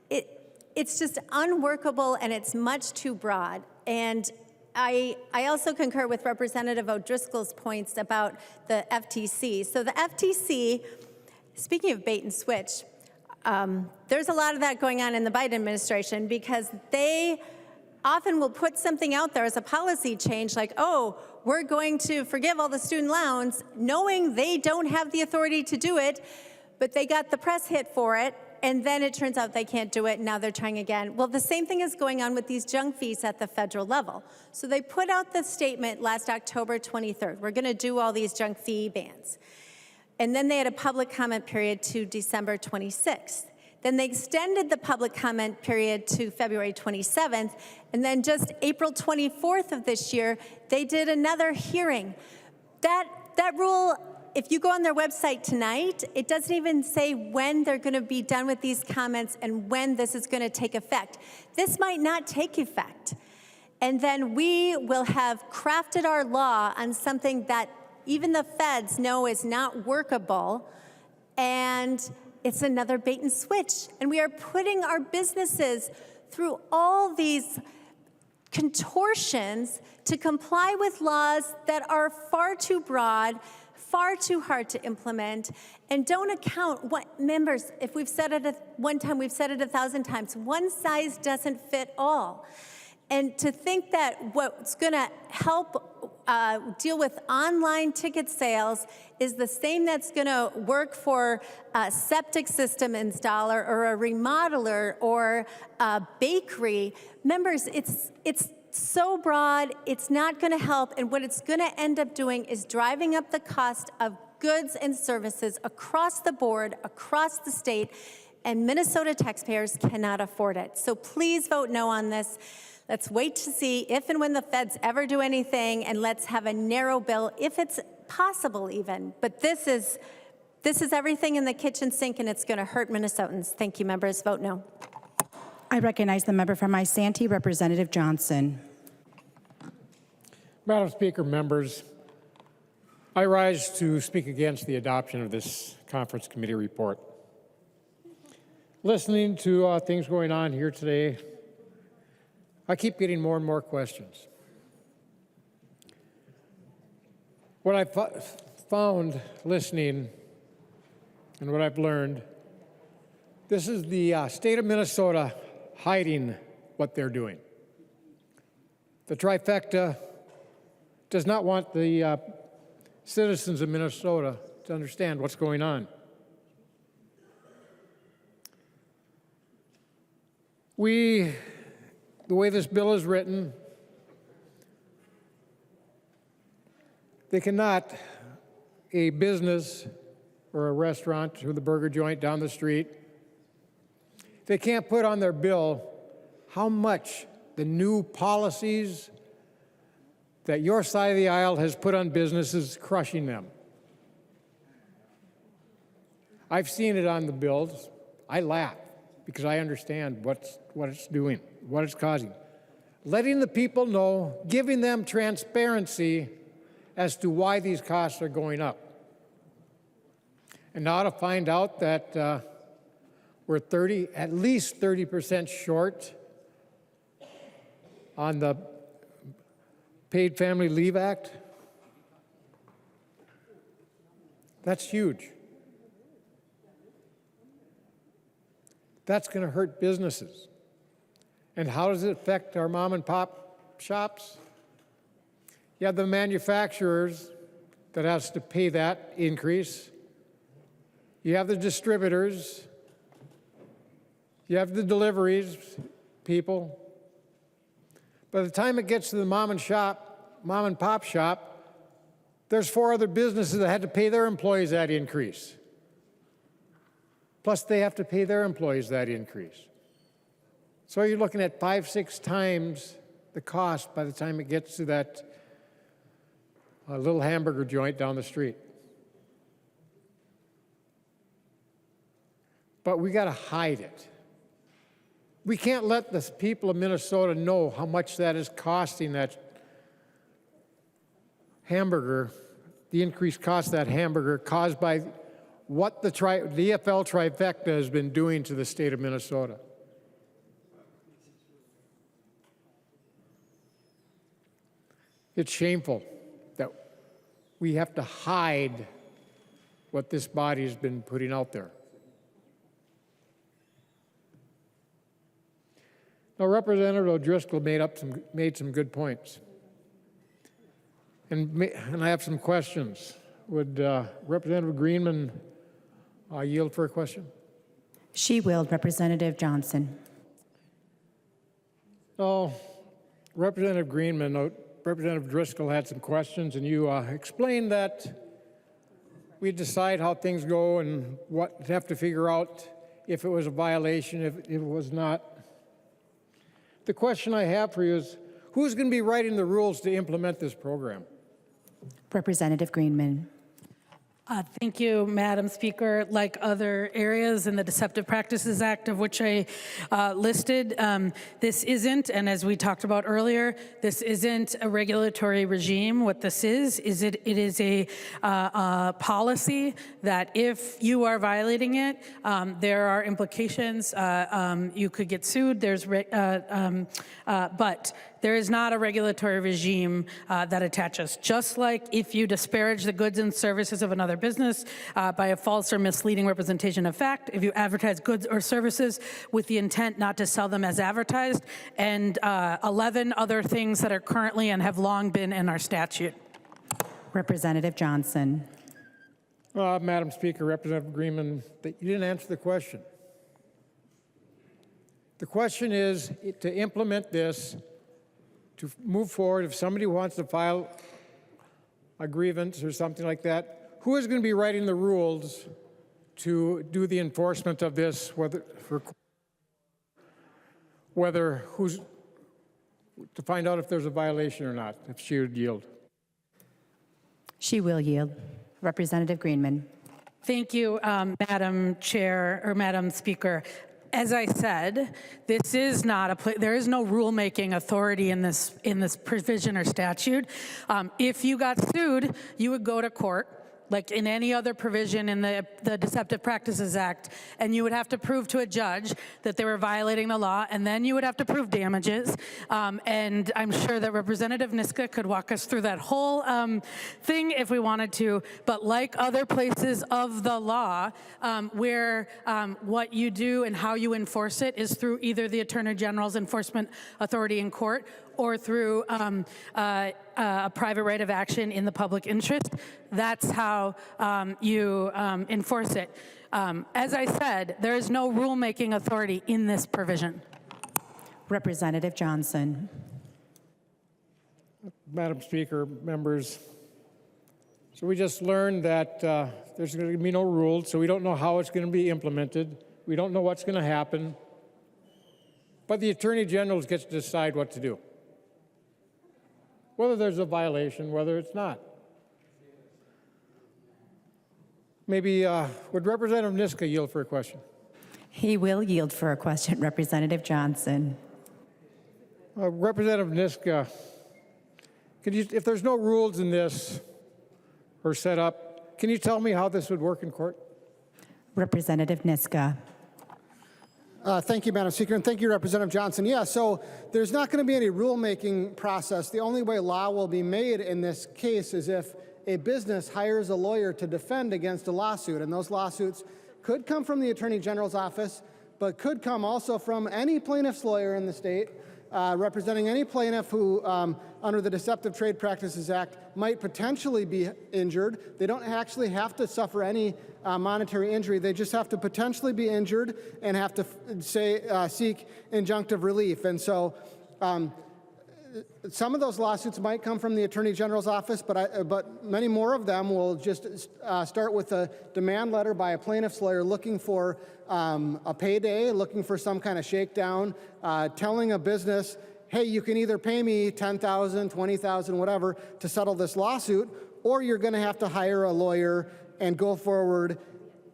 It's just unworkable and it's much too broad. And I also concur with Representative O'Driscoll's points about the FTC. So the FTC, speaking of bait and switch, there's a lot of that going on in the Biden administration because they often will put something out there as a policy change like, oh, we're going to forgive all the student loans, knowing they don't have the authority to do it, but they got the press hit for it. And then it turns out they can't do it, and now they're trying again. Well, the same thing is going on with these junk fees at the federal level. So they put out the statement last October 23rd. We're going to do all these junk fee bans. And then they had a public comment period to December 26th. Then they extended the public comment period to February 27th. And then just April 24th of this year, they did another hearing. That rule, if you go on their website tonight, it doesn't even say when they're going to be done with these comments and when this is going to take effect. This might not take effect. And then we will have crafted our law on something that even the feds know is not workable, and it's another bait and switch. And we are putting our businesses through all these contortions to comply with laws that are far too broad, far too hard to implement, and don't account what members, if we've said it one time, we've said it 1,000 times, one size doesn't fit all. And to think that what's going to help deal with online ticket sales is the same that's going to work for a septic system installer or a remodeler or a bakery. Members, it's so broad, it's not going to help, and what it's going to end up doing is driving up the cost of goods and services across the board, across the state, and Minnesota taxpayers cannot afford it. So please vote no on this. Let's wait to see if and when the feds ever do anything, and let's have a narrow bill if it's possible even. But this is everything in the kitchen sink, and it's going to hurt Minnesotans. Thank you, members. Vote no. I recognize the member from Isanti, Representative Johnson. Madam Speaker, members, I rise to speak against the adoption of this conference committee report. Listening to things going on here today, I keep getting more and more questions. What I found listening and what I've learned, this is the state of Minnesota hiding what they're doing. The trifecta does not want the citizens of Minnesota to understand what's going on. The way this bill is written, they cannot, a business or a restaurant or the burger joint down the street, they can't put on their bill how much the new policies that your side of the aisle has put on businesses crushing them. I've seen it on the bills. I laugh because I understand what it's doing, what it's causing. Letting the people know, giving them transparency as to why these costs are going up. And now to find out that we're at least 30% short on the Paid Family Leave Act, that's huge. That's going to hurt businesses. And how does it affect our mom and pop shops? You have the manufacturers that has to pay that increase. You have the distributors. You have the deliveries people. By the time it gets to the mom and pop shop, there's 4 other businesses that had to pay their employees that increase. Plus, they have to pay their employees that increase. So you're looking at 5-6 times the cost by the time it gets to that little hamburger joint down the street. But we got to hide it. We can't let the people of Minnesota know how much that is costing that hamburger, the increased cost of that hamburger caused by what the DFL trifecta has been doing to the state of Minnesota. It's shameful that we have to hide what this body has been putting out there. Now, Representative O'Driscoll made some good points. And I have some questions. Would Representative Greenman yield for a question? She will, Representative Johnson. Oh, Representative Greenman, Representative Driscoll had some questions, and you explained that we decide how things go and what have to figure out if it was a violation, if it was not. The question I have for you is, who's going to be writing the rules to implement this program? Representative Greenman. Thank you, Madam Speaker. Like other areas in the Deceptive Practices Act, of which I listed, this isn't, and as we talked about earlier, this isn't a regulatory regime. What this is it is a policy that if you are violating it, there are implications. You could get sued. But there is not a regulatory regime that attaches. Just like if you disparage the goods and services of another business by a false or misleading representation of fact, if you advertise goods or services with the intent not to sell them as advertised, and 11 other things that are currently and have long been in our statute. Representative Johnson. Madam Speaker, Representative Greenman, you didn't answer the question. The question is to implement this, to move forward, if somebody wants to file a grievance or something like that, who is going to be writing the rules to do the enforcement of this, whether who's to find out if there's a violation or not, if she would yield? She will yield. Representative Greenman. Thank you, Madam Chair or Madam Speaker. As I said, this is not there is no rulemaking authority in this provision or statute. If you got sued, you would go to court, like in any other provision in the Deceptive Practices Act, and you would have to prove to a judge that they were violating the law, and then you would have to prove damages. And I'm sure that Representative Niska could walk us through that whole thing if we wanted to. But like other places of the law, where what you do and how you enforce it is through either the Attorney General's enforcement authority in court or through a private right of action in the public interest. That's how you enforce it. As I said, there is no rulemaking authority in this provision. Representative Johnson. Madam Speaker, members, so we just learned that there's going to be no rules, so we don't know how it's going to be implemented. We don't know what's going to happen. But the Attorney General gets to decide what to do, whether there's a violation, whether it's not. Maybe, would Representative Niska yield for a question? He will yield for a question. Representative Johnson. Representative Niska, could you, if there's no rules in this or set up, can you tell me how this would work in court? Representative Niska. Thank you, Madam Speaker, and thank you, Representative Johnson. Yeah, so there's not going to be any rulemaking process. The only way law will be made in this case is if a business hires a lawyer to defend against a lawsuit, and those lawsuits could come from the Attorney General's office, but could come also from any plaintiff's lawyer in the state, representing any plaintiff who, under the Deceptive Trade Practices Act, might potentially be injured. They don't actually have to suffer any monetary injury. They just have to potentially be injured and have to seek injunctive relief. And so some of those lawsuits might come from the Attorney General's office, but many more of them will just start with a demand letter by a plaintiff's lawyer looking for a payday, looking for some kind of shakedown, telling a business, hey, you can either pay me $10,000, $20,000, whatever, to settle this lawsuit, or you're going to have to hire a lawyer and go forward.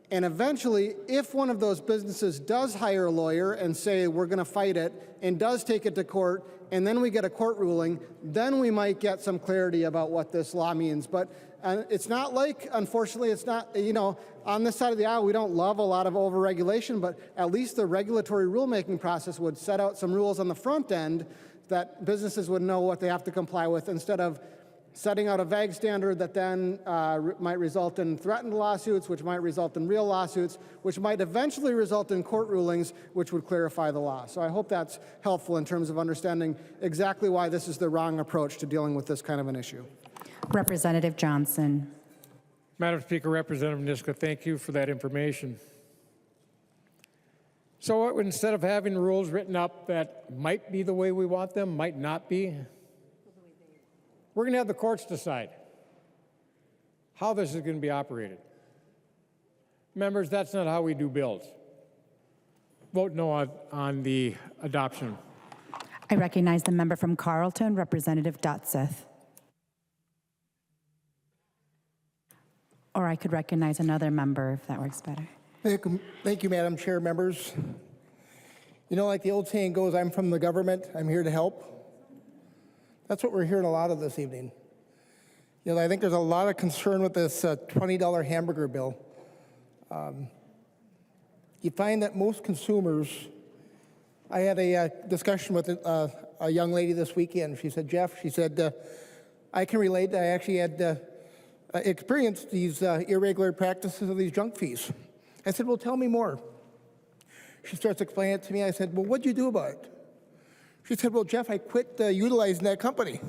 And eventually, if one of those businesses does hire a lawyer and say, we're going to fight it, and does take it to court, and then we get a court ruling, then we might get some clarity about what this law means. But it's not like, unfortunately, it's not, you know, on this side of the aisle, we don't love a lot of overregulation, but at least the regulatory rulemaking process would set out some rules on the front end that businesses would know what they have to comply with, instead of setting out a vague standard that then might result in threatened lawsuits, which might result in real lawsuits, which might eventually result in court rulings, which would clarify the law. So I hope that's helpful in terms of understanding exactly why this is the wrong approach to dealing with this kind of an issue. Representative Johnson. Madam Speaker, Representative Niska, thank you for that information. So instead of having rules written up that might be the way we want them, might not be, we're going to have the courts decide how this is going to be operated. Members, that's not how we do bills. Vote no on the adoption. I recognize the member from Carleton, Representative Dotseth. Or I could recognize another member if that works better. Thank you, Madam Chair, members. You know, like the old saying goes, I'm from the government, I'm here to help. That's what we're hearing a lot of this evening. You know, I think there's a lot of concern with this $20 hamburger bill. You find that most consumers, I had a discussion with a young lady this weekend. She said, Jeff, she said, I can relate. I actually had experienced these irregular practices of these junk fees. I said, well, tell me more. She starts explaining it to me. I said, well, what'd you do about it? She said, well, Jeff, I quit utilizing that company.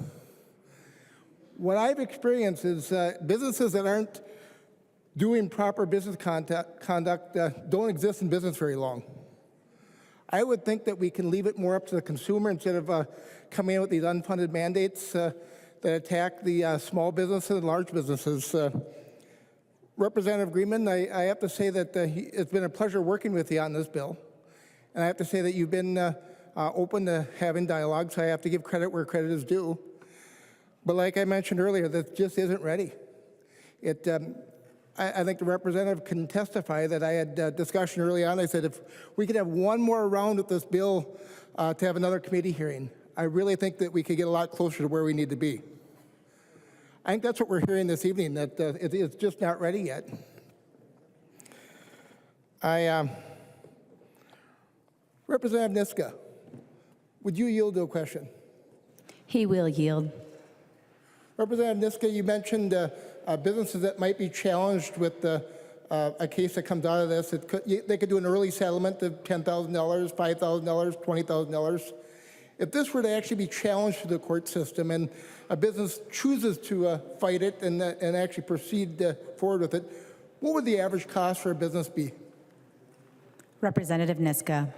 What I've experienced is businesses that aren't doing proper business conduct don't exist in business very long. I would think that we can leave it more up to the consumer instead of coming in with these unfunded mandates that attack the small businesses and large businesses. Representative Greenman, I have to say that it's been a pleasure working with you on this bill. And I have to say that you've been open to having dialogue, so I have to give credit where credit is due. But like I mentioned earlier, that just isn't ready. I think the representative can testify that I had discussion early on. I said if we could have one more round with this bill to have another committee hearing, I really think that we could get a lot closer to where we need to be. I think that's what we're hearing this evening, that it's just not ready yet. Representative Niska, would you yield to a question? He will yield. Representative Niska, you mentioned businesses that might be challenged with a case that comes out of this. They could do an early settlement of $10,000, $5,000, $20,000. If this were to actually be challenged through the court system and a business chooses to fight it and actually proceed forward with it, what would the average cost for a business be? Representative Niska.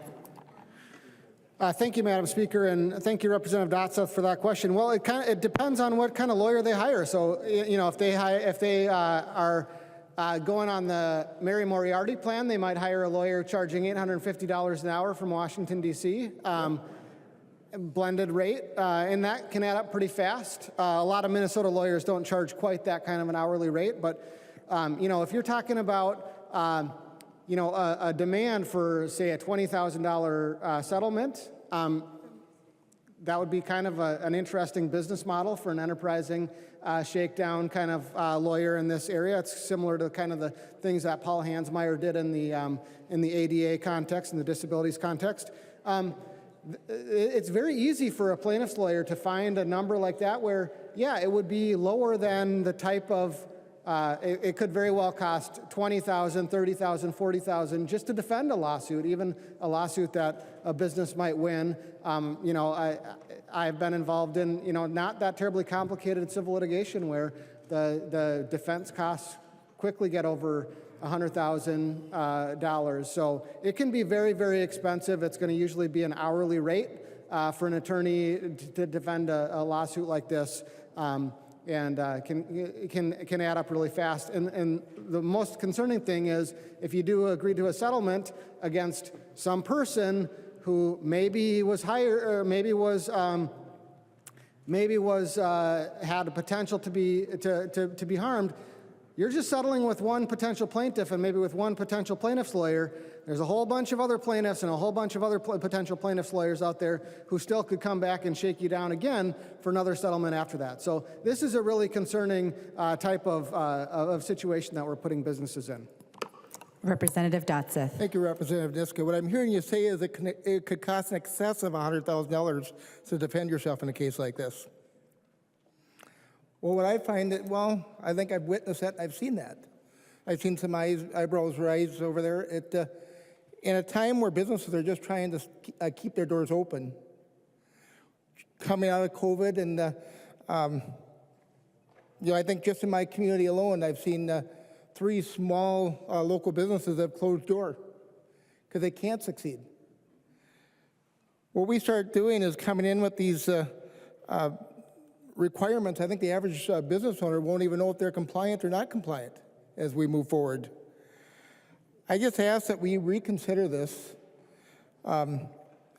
Thank you, Madam Speaker, and thank you, Representative Dotseth, for that question. Well, it depends on what kind of lawyer they hire. So, you know, if they are going on the Mary Moriarty plan, they might hire a lawyer charging $850 an hour from Washington, D.C., blended rate, and that can add up pretty fast. A lot of Minnesota lawyers don't charge quite that kind of an hourly rate, but, you know, if you're talking about you know, a demand for, say, a $20,000 settlement, that would be kind of an interesting business model for an enterprising shakedown kind of lawyer in this area. It's similar to kind of the things that Paul Hansmeier did in the ADA context, in the disabilities context. It's very easy for a plaintiff's lawyer to find a number like that where, yeah, it would be lower than the type of it could very well cost $20,000, $30,000, $40,000 just to defend a lawsuit, even a lawsuit that a business might win. You know, I've been involved in, you know, not that terribly complicated civil litigation where the defense costs quickly get over $100,000. So it can be very, very expensive. It's going to usually be an hourly rate for an attorney to defend a lawsuit like this. And can add up really fast. And the most concerning thing is if you do agree to a settlement against some person who maybe was hired or maybe was had a potential to be harmed, you're just settling with one potential plaintiff and maybe with one potential plaintiff's lawyer. There's a whole bunch of other plaintiffs and a whole bunch of other potential plaintiffs' lawyers out there who still could come back and shake you down again for another settlement after that. So this is a really concerning type of situation that we're putting businesses in. Representative Dotseth. Thank you, Representative Niska. What I'm hearing you say is it could cost in excess of $100,000 to defend yourself in a case like this. Well, what I find that, well, I think I've witnessed that. I've seen that. I've seen some eyebrows raised over there. In a time where businesses are just trying to keep their doors open, coming out of COVID, and you know, I think just in my community alone, I've seen 3 small local businesses that have closed door because they can't succeed. What we start doing is coming in with these requirements. I think the average business owner won't even know if they're compliant or not compliant as we move forward. I just ask that we reconsider this and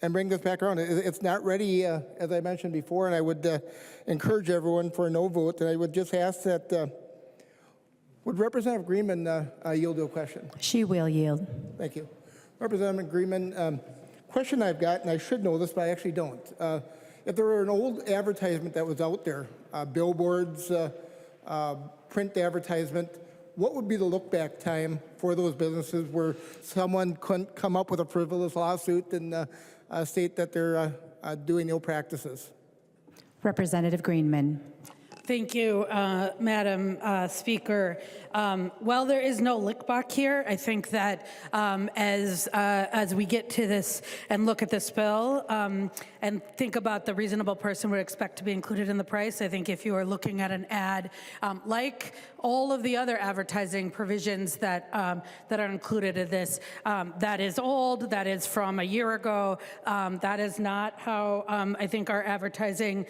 bring this back around. It's not ready, as I mentioned before, and I would encourage everyone for a no vote. And I would just ask that, would Representative Greenman yield to a question? She will yield. Thank you. Representative Greenman, question I've got, and I should know this, but I actually don't. If there were an old advertisement that was out there, billboards, print advertisement, what would be the look-back time for those businesses where someone couldn't come up with a frivolous lawsuit and state that they're doing ill practices? Representative Greenman. Thank you, Madam Speaker. While there is no look-back here, I think that as we get to this and look at this bill and think about the reasonable person would expect to be included in the price, I think if you are looking at an ad like all of the other advertising provisions that that are included in this, that is old, that is from a year ago, that is not how I think our advertising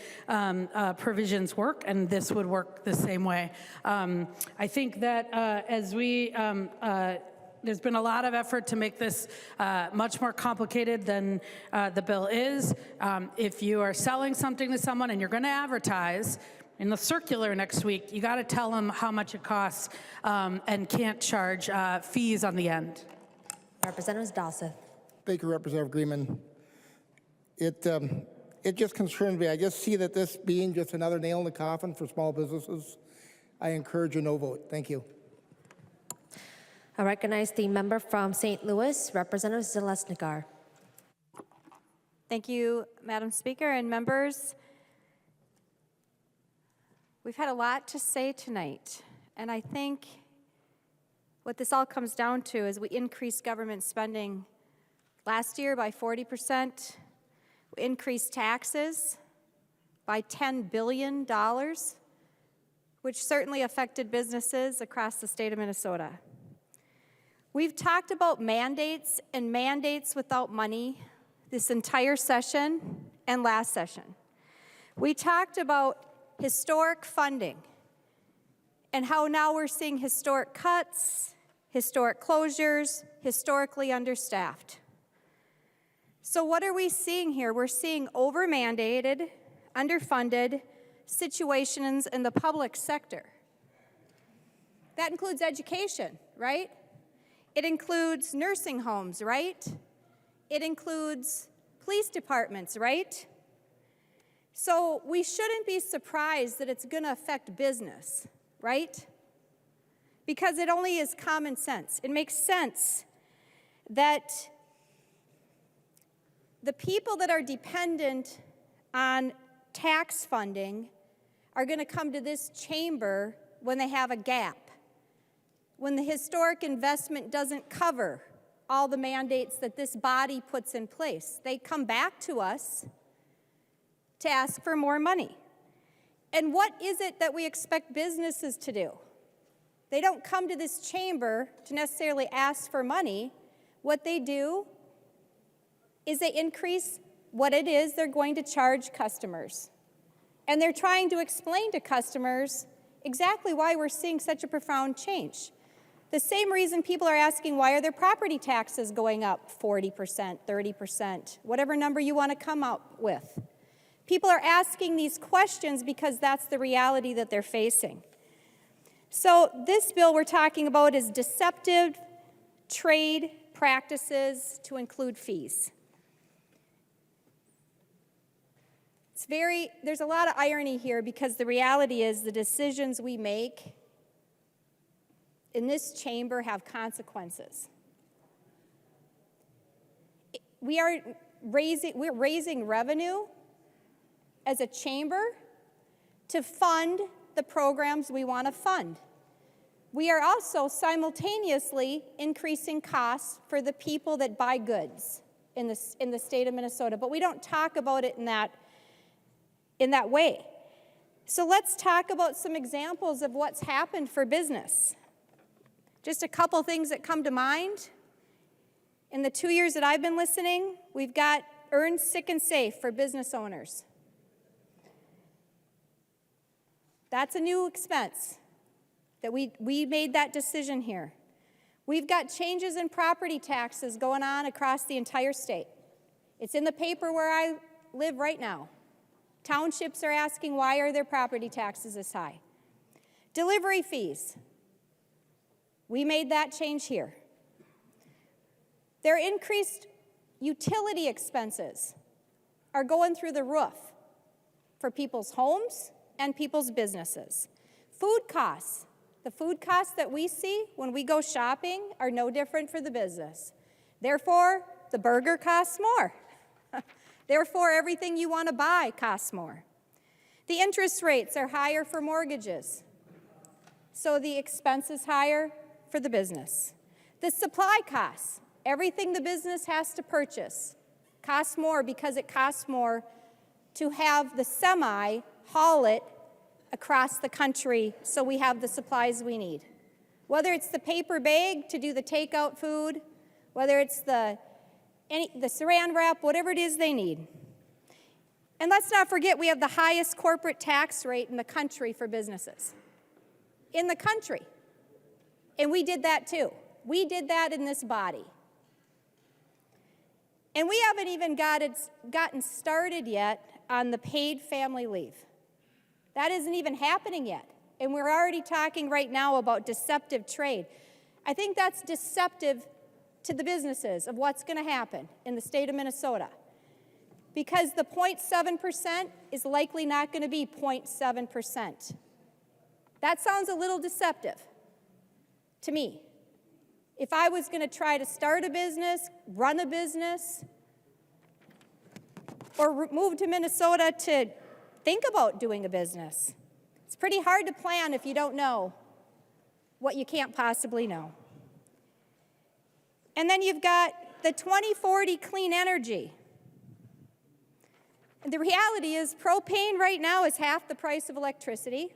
provisions work, and then this would work the same way. I think that as we there's been a lot of effort to make this much more complicated than the bill is. If you are selling something to someone and you're going to advertise, in the circular next week, you got to tell them how much it costs and can't charge fees on the end. Representative Dawson. Thank you, Representative Greenman. It just concerns me. I just see that this being just another nail in the coffin for small businesses. I encourage a no vote. Thank you. I recognize the member from St. Louis, Representative Zalesnikar. Thank you, Madam Speaker and members. We've had a lot to say tonight, and I think what this all comes down to is we increased government spending last year by 40%. We increased taxes by $10 billion, which certainly affected businesses across the state of Minnesota. We've talked about mandates and mandates without money this entire session and last session. We talked about historic funding and how now we're seeing historic cuts, historic closures, historically understaffed. So what are we seeing here? We're seeing over-mandated, underfunded situations in the public sector. That includes education, right? It includes nursing homes, right? It includes police departments, right? So we shouldn't be surprised that it's going to affect business, right? Because it only is common sense. It makes sense that the people that are dependent on tax funding are going to come to this chamber when they have a gap, when the historic investment doesn't cover all the mandates that this body puts in place. They come back to us to ask for more money. And what is it that we expect businesses to do? They don't come to this chamber to necessarily ask for money. What they do is they increase what it is they're going to charge customers. And they're trying to explain to customers exactly why we're seeing such a profound change. The same reason people are asking, why are their property taxes going up 40%, 30%, whatever number you want to come up with. People are asking these questions because that's the reality that they're facing. So this bill we're talking about is deceptive trade practices to include fees. There's a lot of irony here because the reality is the decisions we make in this chamber have consequences. We're raising revenue as a chamber to fund the programs we want to fund. We are also simultaneously increasing costs for the people that buy goods in the state of Minnesota, but we don't talk about it in that way. So let's talk about some examples of what's happened for business. Just a couple things that come to mind. In the 2 years that I've been listening, we've got Earn Sick and Safe for business owners. That's a new expense that we made that decision here. We've got changes in property taxes going on across the entire state. It's in the paper where I live right now. Townships are asking, why are their property taxes this high? Delivery fees. We made that change here. Their increased utility expenses are going through the roof for people's homes and people's businesses. Food costs. The food costs that we see when we go shopping are no different for the business. Therefore, the burger costs more. Therefore, everything you want to buy costs more. The interest rates are higher for mortgages, so the expense is higher for the business. The supply costs, everything the business has to purchase, costs more because it costs more to have the semi haul it across the country so we have the supplies we need. Whether it's the paper bag to do the takeout food, whether it's the saran wrap, whatever it is they need. And let's not forget, we have the highest corporate tax rate in the country for businesses. In the country. And we did that too. We did that in this body. And we haven't even gotten started yet on the paid family leave. That isn't even happening yet. And we're already talking right now about deceptive trade. I think that's deceptive to the businesses of what's going to happen in the state of Minnesota. Because the 0.7% is likely not going to be 0.7%. That sounds a little deceptive to me. If I was going to try to start a business, run a business, or move to Minnesota to think about doing a business, it's pretty hard to plan if you don't know what you can't possibly know. And then you've got the 2040 clean energy. And the reality is propane right now is half the price of electricity.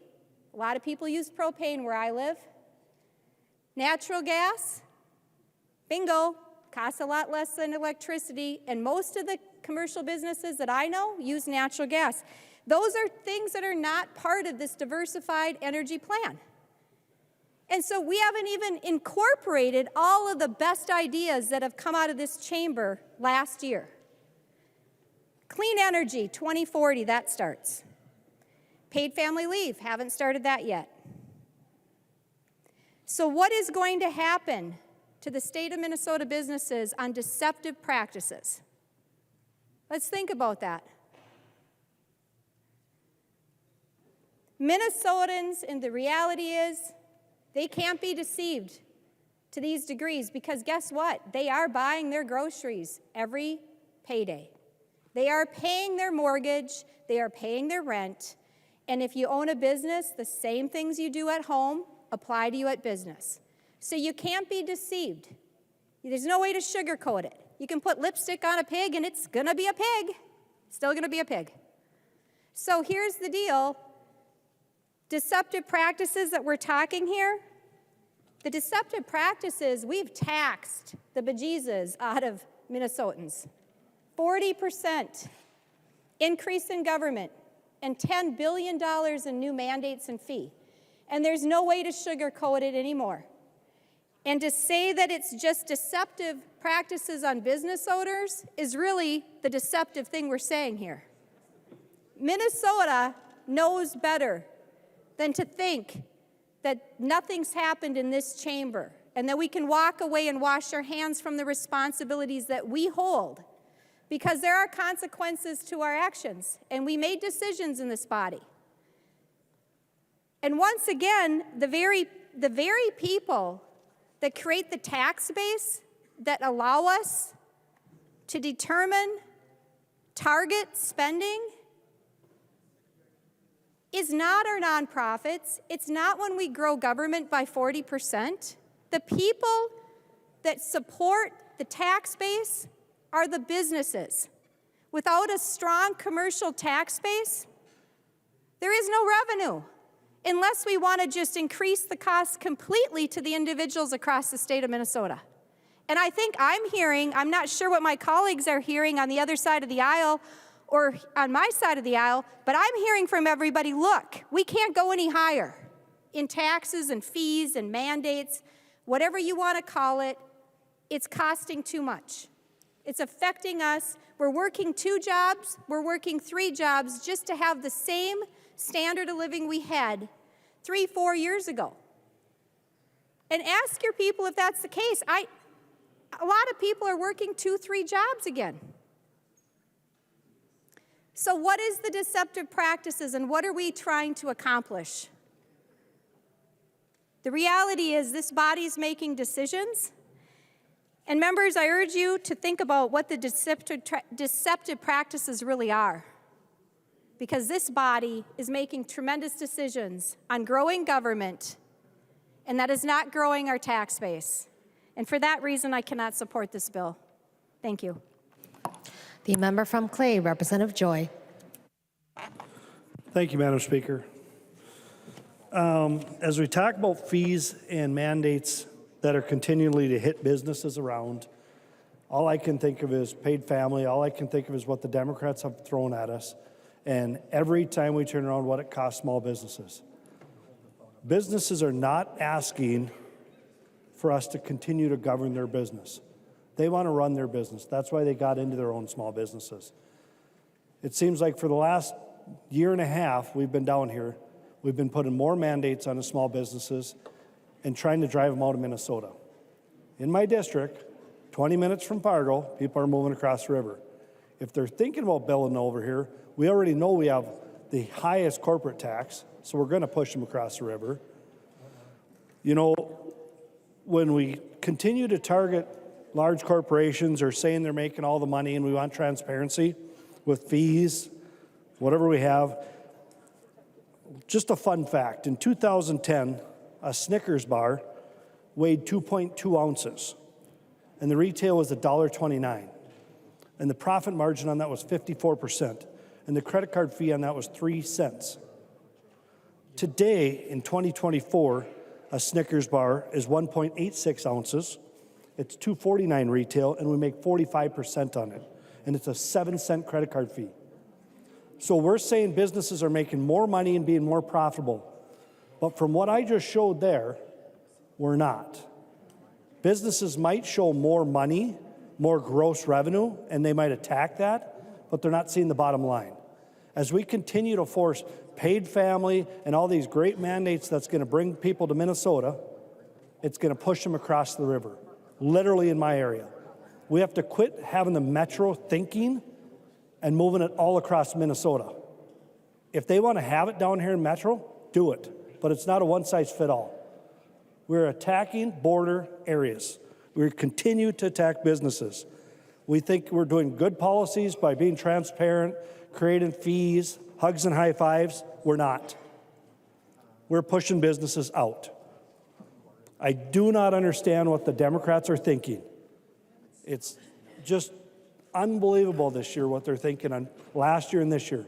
A lot of people use propane where I live. Natural gas, bingo, costs a lot less than electricity, and most of the commercial businesses that I know use natural gas. Those are things that are not part of this diversified energy plan. And so we haven't even incorporated all of the best ideas that have come out of this chamber last year. Clean energy, 2040, that starts. Paid family leave, haven't started that yet. So what is going to happen to the state of Minnesota businesses on deceptive practices? Let's think about that. Minnesotans, and the reality is, they can't be deceived to these degrees because guess what? They are buying their groceries every payday. They are paying their mortgage, they are paying their rent, and if you own a business, the same things you do at home apply to you at business. So you can't be deceived. There's no way to sugarcoat it. You can put lipstick on a pig and it's gonna be a pig. Still gonna be a pig. So here's the deal. Deceptive practices that we're talking here, the deceptive practices, we've taxed the bejesus out of Minnesotans. 40% increase in government and $10 billion in new mandates and fee. And there's no way to sugarcoat it anymore. And to say that it's just deceptive practices on business owners is really the deceptive thing we're saying here. Minnesota knows better than to think that nothing's happened in this chamber and that we can walk away and wash our hands from the responsibilities that we hold, because there are consequences to our actions, and we made decisions in this body. And once again, the very people that create the tax base that allow us to determine target spending is not our nonprofits. It's not when we grow government by 40%. The people that support the tax base are the businesses. Without a strong commercial tax base, there is no revenue, unless we want to just increase the cost completely to the individuals across the state of Minnesota. And I think I'm hearing, I'm not sure what my colleagues are hearing on the other side of the aisle or on my side of the aisle, but I'm hearing from everybody, look, we can't go any higher in taxes and fees and mandates, whatever you want to call it, it's costing too much. It's affecting us. We're working 2 jobs, we're working 3 jobs just to have the same standard of living we had 3-4 years ago. And ask your people if that's the case. A lot of people are working 2-3 jobs again. So what is the deceptive practices and what are we trying to accomplish? The reality is this body is making decisions. And members, I urge you to think about what the deceptive practices really are. Because this body is making tremendous decisions on growing government, and that is not growing our tax base. And for that reason, I cannot support this bill. Thank you. The member from Clay, Representative Joy. Thank you, Madam Speaker. As we talk about fees and mandates that are continually to hit businesses around, all I can think of is paid family. All I can think of is what the Democrats have thrown at us. And every time we turn around, what it costs small businesses. Businesses are not asking for us to continue to govern their business. They want to run their business. That's why they got into their own small businesses. It seems like for the last year and a half we've been down here, we've been putting more mandates on the small businesses and trying to drive them out of Minnesota. In my district, 20 minutes from Fargo, people are moving across the river. If they're thinking about building over here, we already know we have the highest corporate tax, so we're going to push them across the river. You know, when we continue to target large corporations or saying they're making all the money and we want transparency with fees, whatever we have, just a fun fact, in 2010, a Snickers bar weighed 2.2 ounces, and the retail was $1.29. And the profit margin on that was 54%, and the credit card fee on that was 3 cents. Today, in 2024, a Snickers bar is 1.86 ounces. It's $2.49 retail, and we make 45% on it, and it's a 7-cent credit card fee. So we're saying businesses are making more money and being more profitable. But from what I just showed there, we're not. Businesses might show more money, more gross revenue, and they might attack that, but they're not seeing the bottom line. As we continue to force paid family and all these great mandates that's going to bring people to Minnesota, it's going to push them across the river, literally in my area. We have to quit having the metro thinking and moving it all across Minnesota. If they want to have it down here in Metro, do it. But it's not a one-size-fits-all. We're attacking border areas. We continue to attack businesses. We think we're doing good policies by being transparent, creating fees, hugs and high fives. We're not. We're pushing businesses out. I do not understand what the Democrats are thinking. It's just unbelievable this year what they're thinking on last year and this year.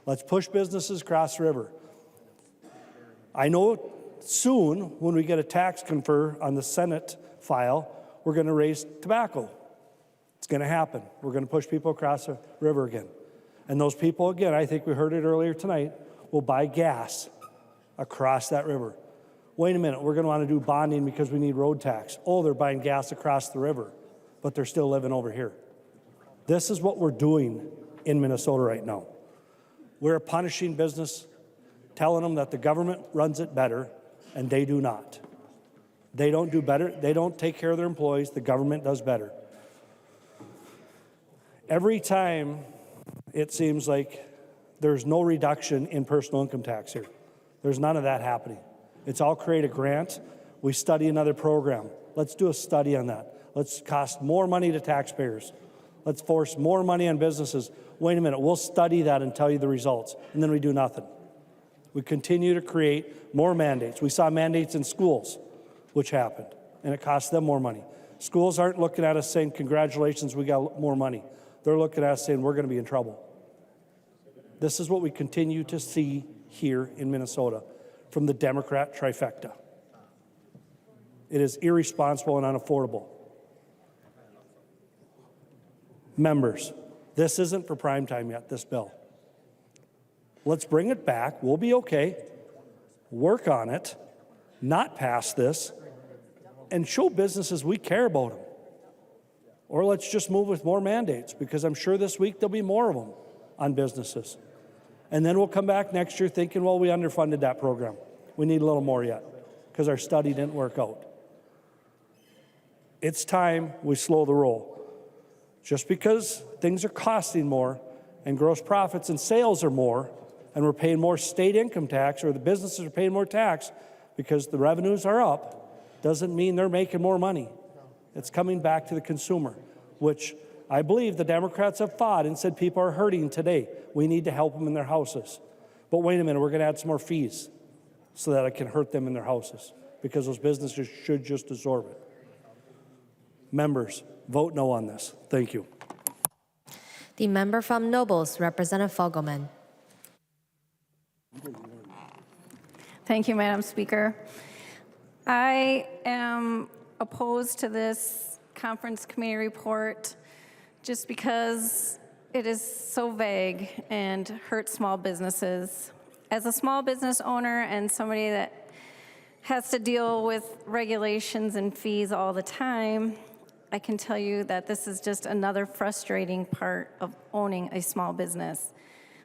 Let's push businesses across the river. I know soon when we get a tax confer on the Senate file, we're going to raise tobacco. It's going to happen. We're going to push people across the river again. And those people, again, I think we heard it earlier tonight, will buy gas across that river. Wait a minute, we're going to want to do bonding because we need road tax. Oh, they're buying gas across the river, but they're still living over here. This is what we're doing in Minnesota right now. We're punishing business, telling them that the government runs it better, and they do not. They don't do better. They don't take care of their employees. The government does better. Every time it seems like there's no reduction in personal income tax here. There's none of that happening. It's all create a grant. We study another program. Let's do a study on that. Let's cost more money to taxpayers. Let's force more money on businesses. Wait a minute, we'll study that and tell you the results, and then we do nothing. We continue to create more mandates. We saw mandates in schools, which happened, and it cost them more money. Schools aren't looking at us saying, congratulations, we got more money. They're looking at us saying, we're going to be in trouble. This is what we continue to see here in Minnesota from the Democrat trifecta. It is irresponsible and unaffordable. Members, this isn't for prime time yet, this bill. Let's bring it back. We'll be okay. Work on it, not pass this, and show businesses we care about them. Or let's just move with more mandates, because I'm sure this week there'll be more of them on businesses. And then we'll come back next year thinking, well, we underfunded that program. We need a little more yet, because our study didn't work out. It's time we slow the roll. Just because things are costing more and gross profits and sales are more, and we're paying more state income tax, or the businesses are paying more tax because the revenues are up, doesn't mean they're making more money. It's coming back to the consumer, which I believe the Democrats have fought and said people are hurting today. We need to help them in their houses. But wait a minute, we're going to add some more fees so that it can hurt them in their houses, because those businesses should just absorb it. Members, vote no on this. Thank you. The member from Nobles, Representative Fogelman. Thank you, Madam Speaker. I am opposed to this conference committee report just because it is so vague and hurts small businesses. As a small business owner and somebody that has to deal with regulations and fees all the time, I can tell you that this is just another frustrating part of owning a small business.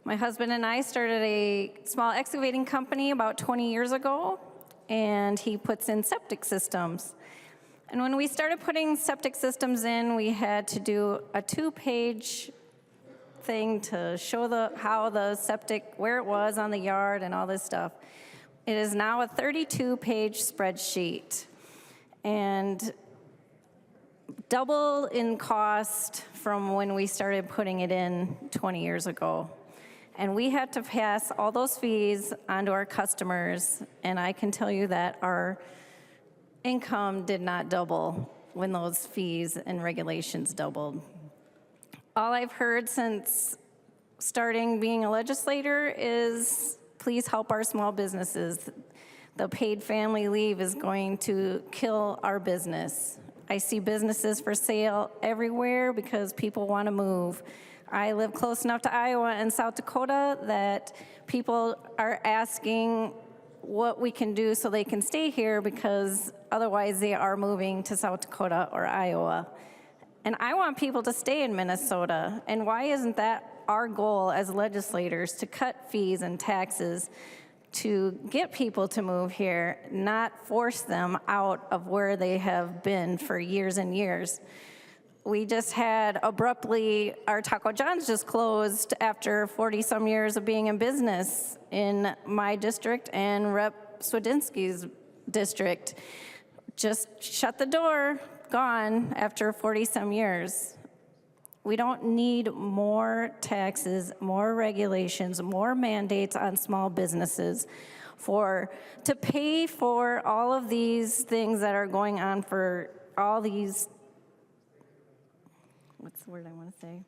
My husband and I started a small excavating company about 20 years ago, and he puts in septic systems. And when we started putting septic systems in, we had to do a 2-page thing to show how the septic, where it was on the yard and all this stuff. It is now a 32-page spreadsheet and double in cost from when we started putting it in 20 years ago. And we had to pass all those fees onto our customers, and I can tell you that our income did not double when those fees and regulations doubled. All I've heard since starting being a legislator is, please help our small businesses. The paid family leave is going to kill our business. I see businesses for sale everywhere because people want to move. I live close enough to Iowa and South Dakota that people are asking what we can do so they can stay here, because otherwise they are moving to South Dakota or Iowa. And I want people to stay in Minnesota. And why isn't that our goal as legislators, to cut fees and taxes to get people to move here, not force them out of where they have been for years and years? We just had abruptly, our Taco John's just closed after 40-some years of being in business in my district and Rep. Swedinsky's district. Just shut the door, gone after 40-some years. We don't need more taxes, more regulations, more mandates on small businesses to pay for all of these things that are going on for all these, what's the word I want to say?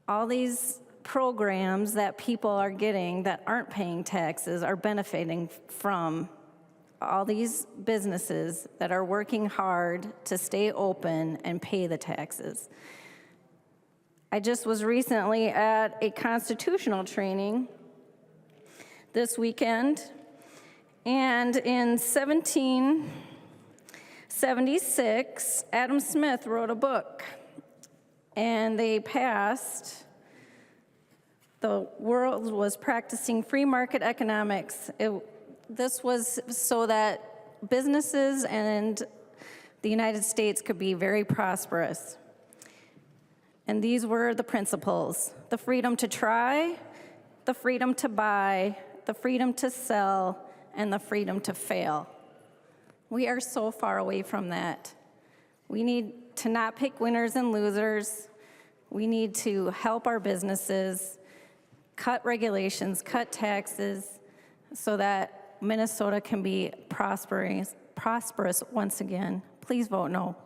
All these programs that people are getting that aren't paying taxes are benefiting from. All these businesses that are working hard to stay open and pay the taxes. I just was recently at a constitutional training this weekend, and in 1776, Adam Smith wrote a book, and they passed, the world was practicing free market economics. This was so that businesses and the United States could be very prosperous. And these were the principles: the freedom to try, the freedom to buy, the freedom to sell, and the freedom to fail. We are so far away from that. We need to not pick winners and losers. We need to help our businesses, cut regulations, cut taxes, so that Minnesota can be prosperous once again. Please vote no.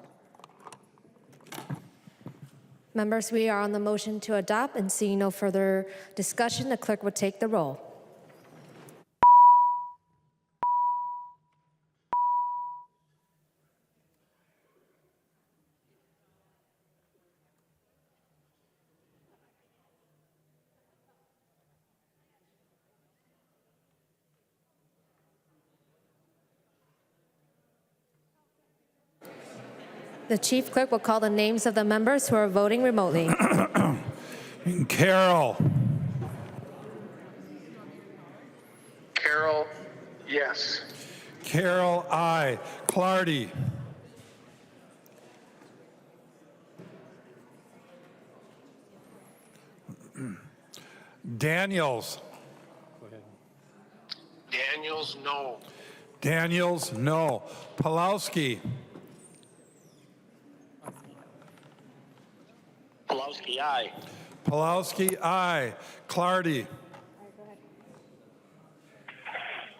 Members, we are on the motion to adopt, and seeing no further discussion, the clerk will take the roll. The chief clerk will call the names of the members who are voting remotely. Carol. Carol, yes. Carol, I. Clardy. Daniels. Daniels, no. Daniels, no. Pulowski. Pulowski, aye. Pulowski, aye. Clardy.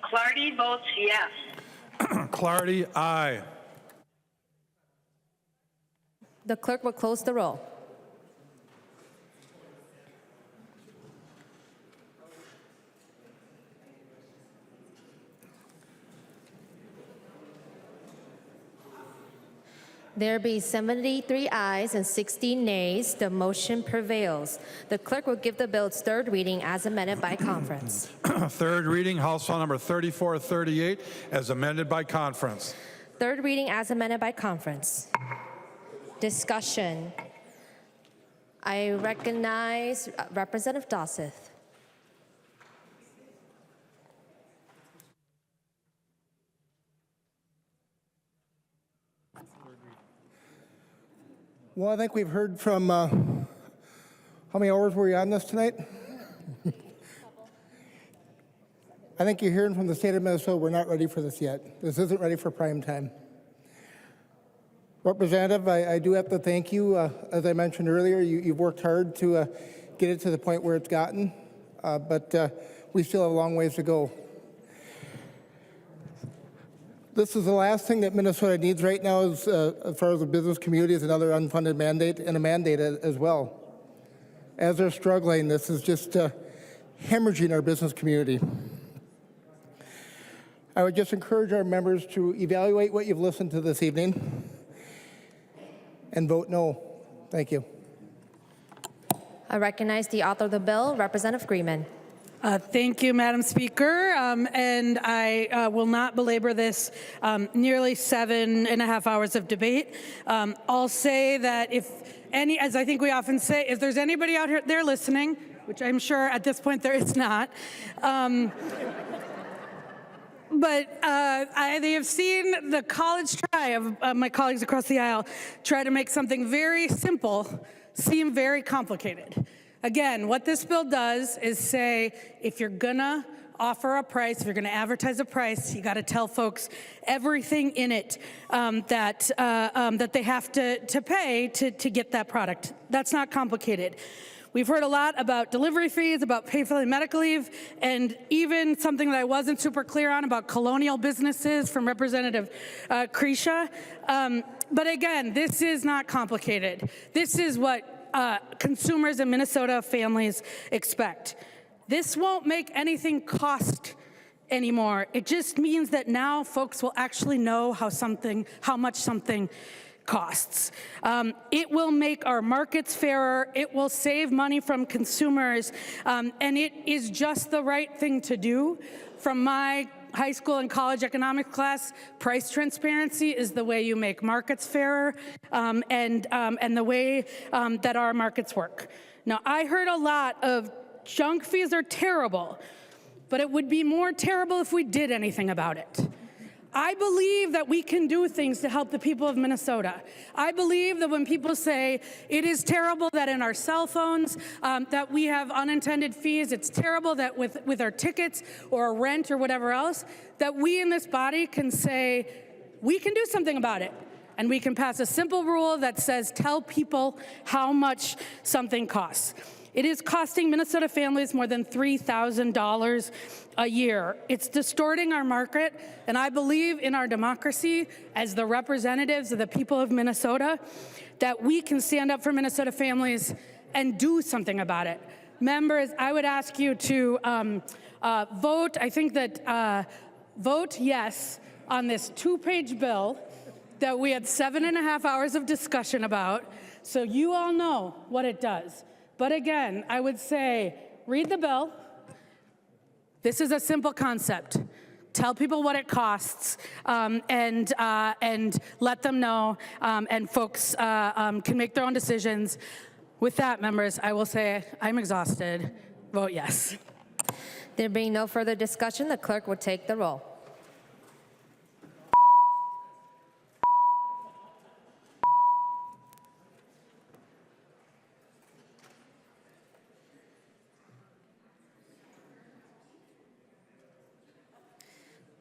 Clardy votes yes. Clardy, aye. The clerk will close the roll. There be 73 ayes and 16 nays. The motion prevails. The clerk will give the bill its third reading as amended by conference. Third reading, House File Number 3438, as amended by conference. Third reading as amended by conference. Discussion. I recognize Representative Dosseth. Well, I think we've heard from, how many hours were you on this tonight? I think you're hearing from the state of Minnesota, we're not ready for this yet. This isn't ready for prime time. Representative, I do have to thank you. As I mentioned earlier, you've worked hard to get it to the point where it's gotten, but we still have a long ways to go. This is the last thing that Minnesota needs right now as far as the business community is another unfunded mandate and a mandate as well. As they're struggling, this is just hemorrhaging our business community. I would just encourage our members to evaluate what you've listened to this evening and vote no. Thank you. I recognize the author of the bill, Representative Greenman. Thank you, Madam Speaker, and I will not belabor this nearly 7.5 hours of debate. I'll say that if any, as I think we often say, if there's anybody out here there listening, which I'm sure at this point there is not, but they have seen the college try of my colleagues across the aisle try to make something very simple seem very complicated. Again, what this bill does is say, if you're gonna offer a price, if you're gonna advertise a price, you gotta tell folks everything in it that they have to pay to get that product. That's not complicated. We've heard a lot about delivery fees, about paid family medical leave, and even something that I wasn't super clear on about colonial businesses from Representative Krisha. But again, this is not complicated. This is what consumers in Minnesota families expect. This won't make anything cost anymore. It just means that now folks will actually know how much something costs. It will make our markets fairer. It will save money from consumers, and it is just the right thing to do. From my high school and college economics class, price transparency is the way you make markets fairer, and the way that our markets work. Now, I heard a lot of junk fees are terrible, but it would be more terrible if we did anything about it. I believe that we can do things to help the people of Minnesota. I believe that when people say it is terrible that in our cell phones that we have unintended fees, it's terrible that with our tickets or rent or whatever else, that we in this body can say we can do something about it. And we can pass a simple rule that says tell people how much something costs. It is costing Minnesota families more than $3,000 a year. It's distorting our market, and I believe in our democracy as the representatives of the people of Minnesota that we can stand up for Minnesota families and do something about it. Members, I would ask you to vote, I think that vote yes on this 2-page bill that we had 7.5 hours of discussion about, so you all know what it does. But again, I would say, read the bill. This is a simple concept. Tell people what it costs, and let them know, and folks can make their own decisions. With that, members, I will say I'm exhausted. Vote yes. There being no further discussion, the clerk will take the roll.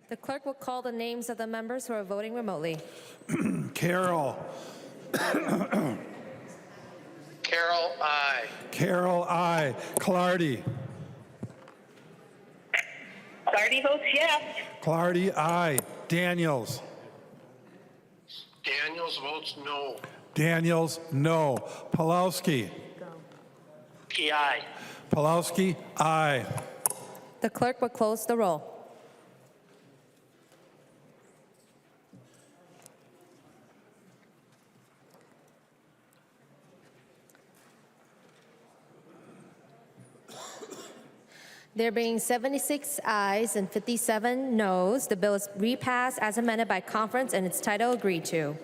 The clerk will call the names of the members who are voting remotely. Carroll. Carroll, aye. Carroll, aye. Clardy. Clardy votes yes. Clardy, aye. Daniels. Daniels votes no. Daniels, no. Pulowski. Aye. Pulowski, aye. The clerk will close the roll. There being 76 ayes and 57 noes, the bill is repassed as amended by conference and its title agreed to.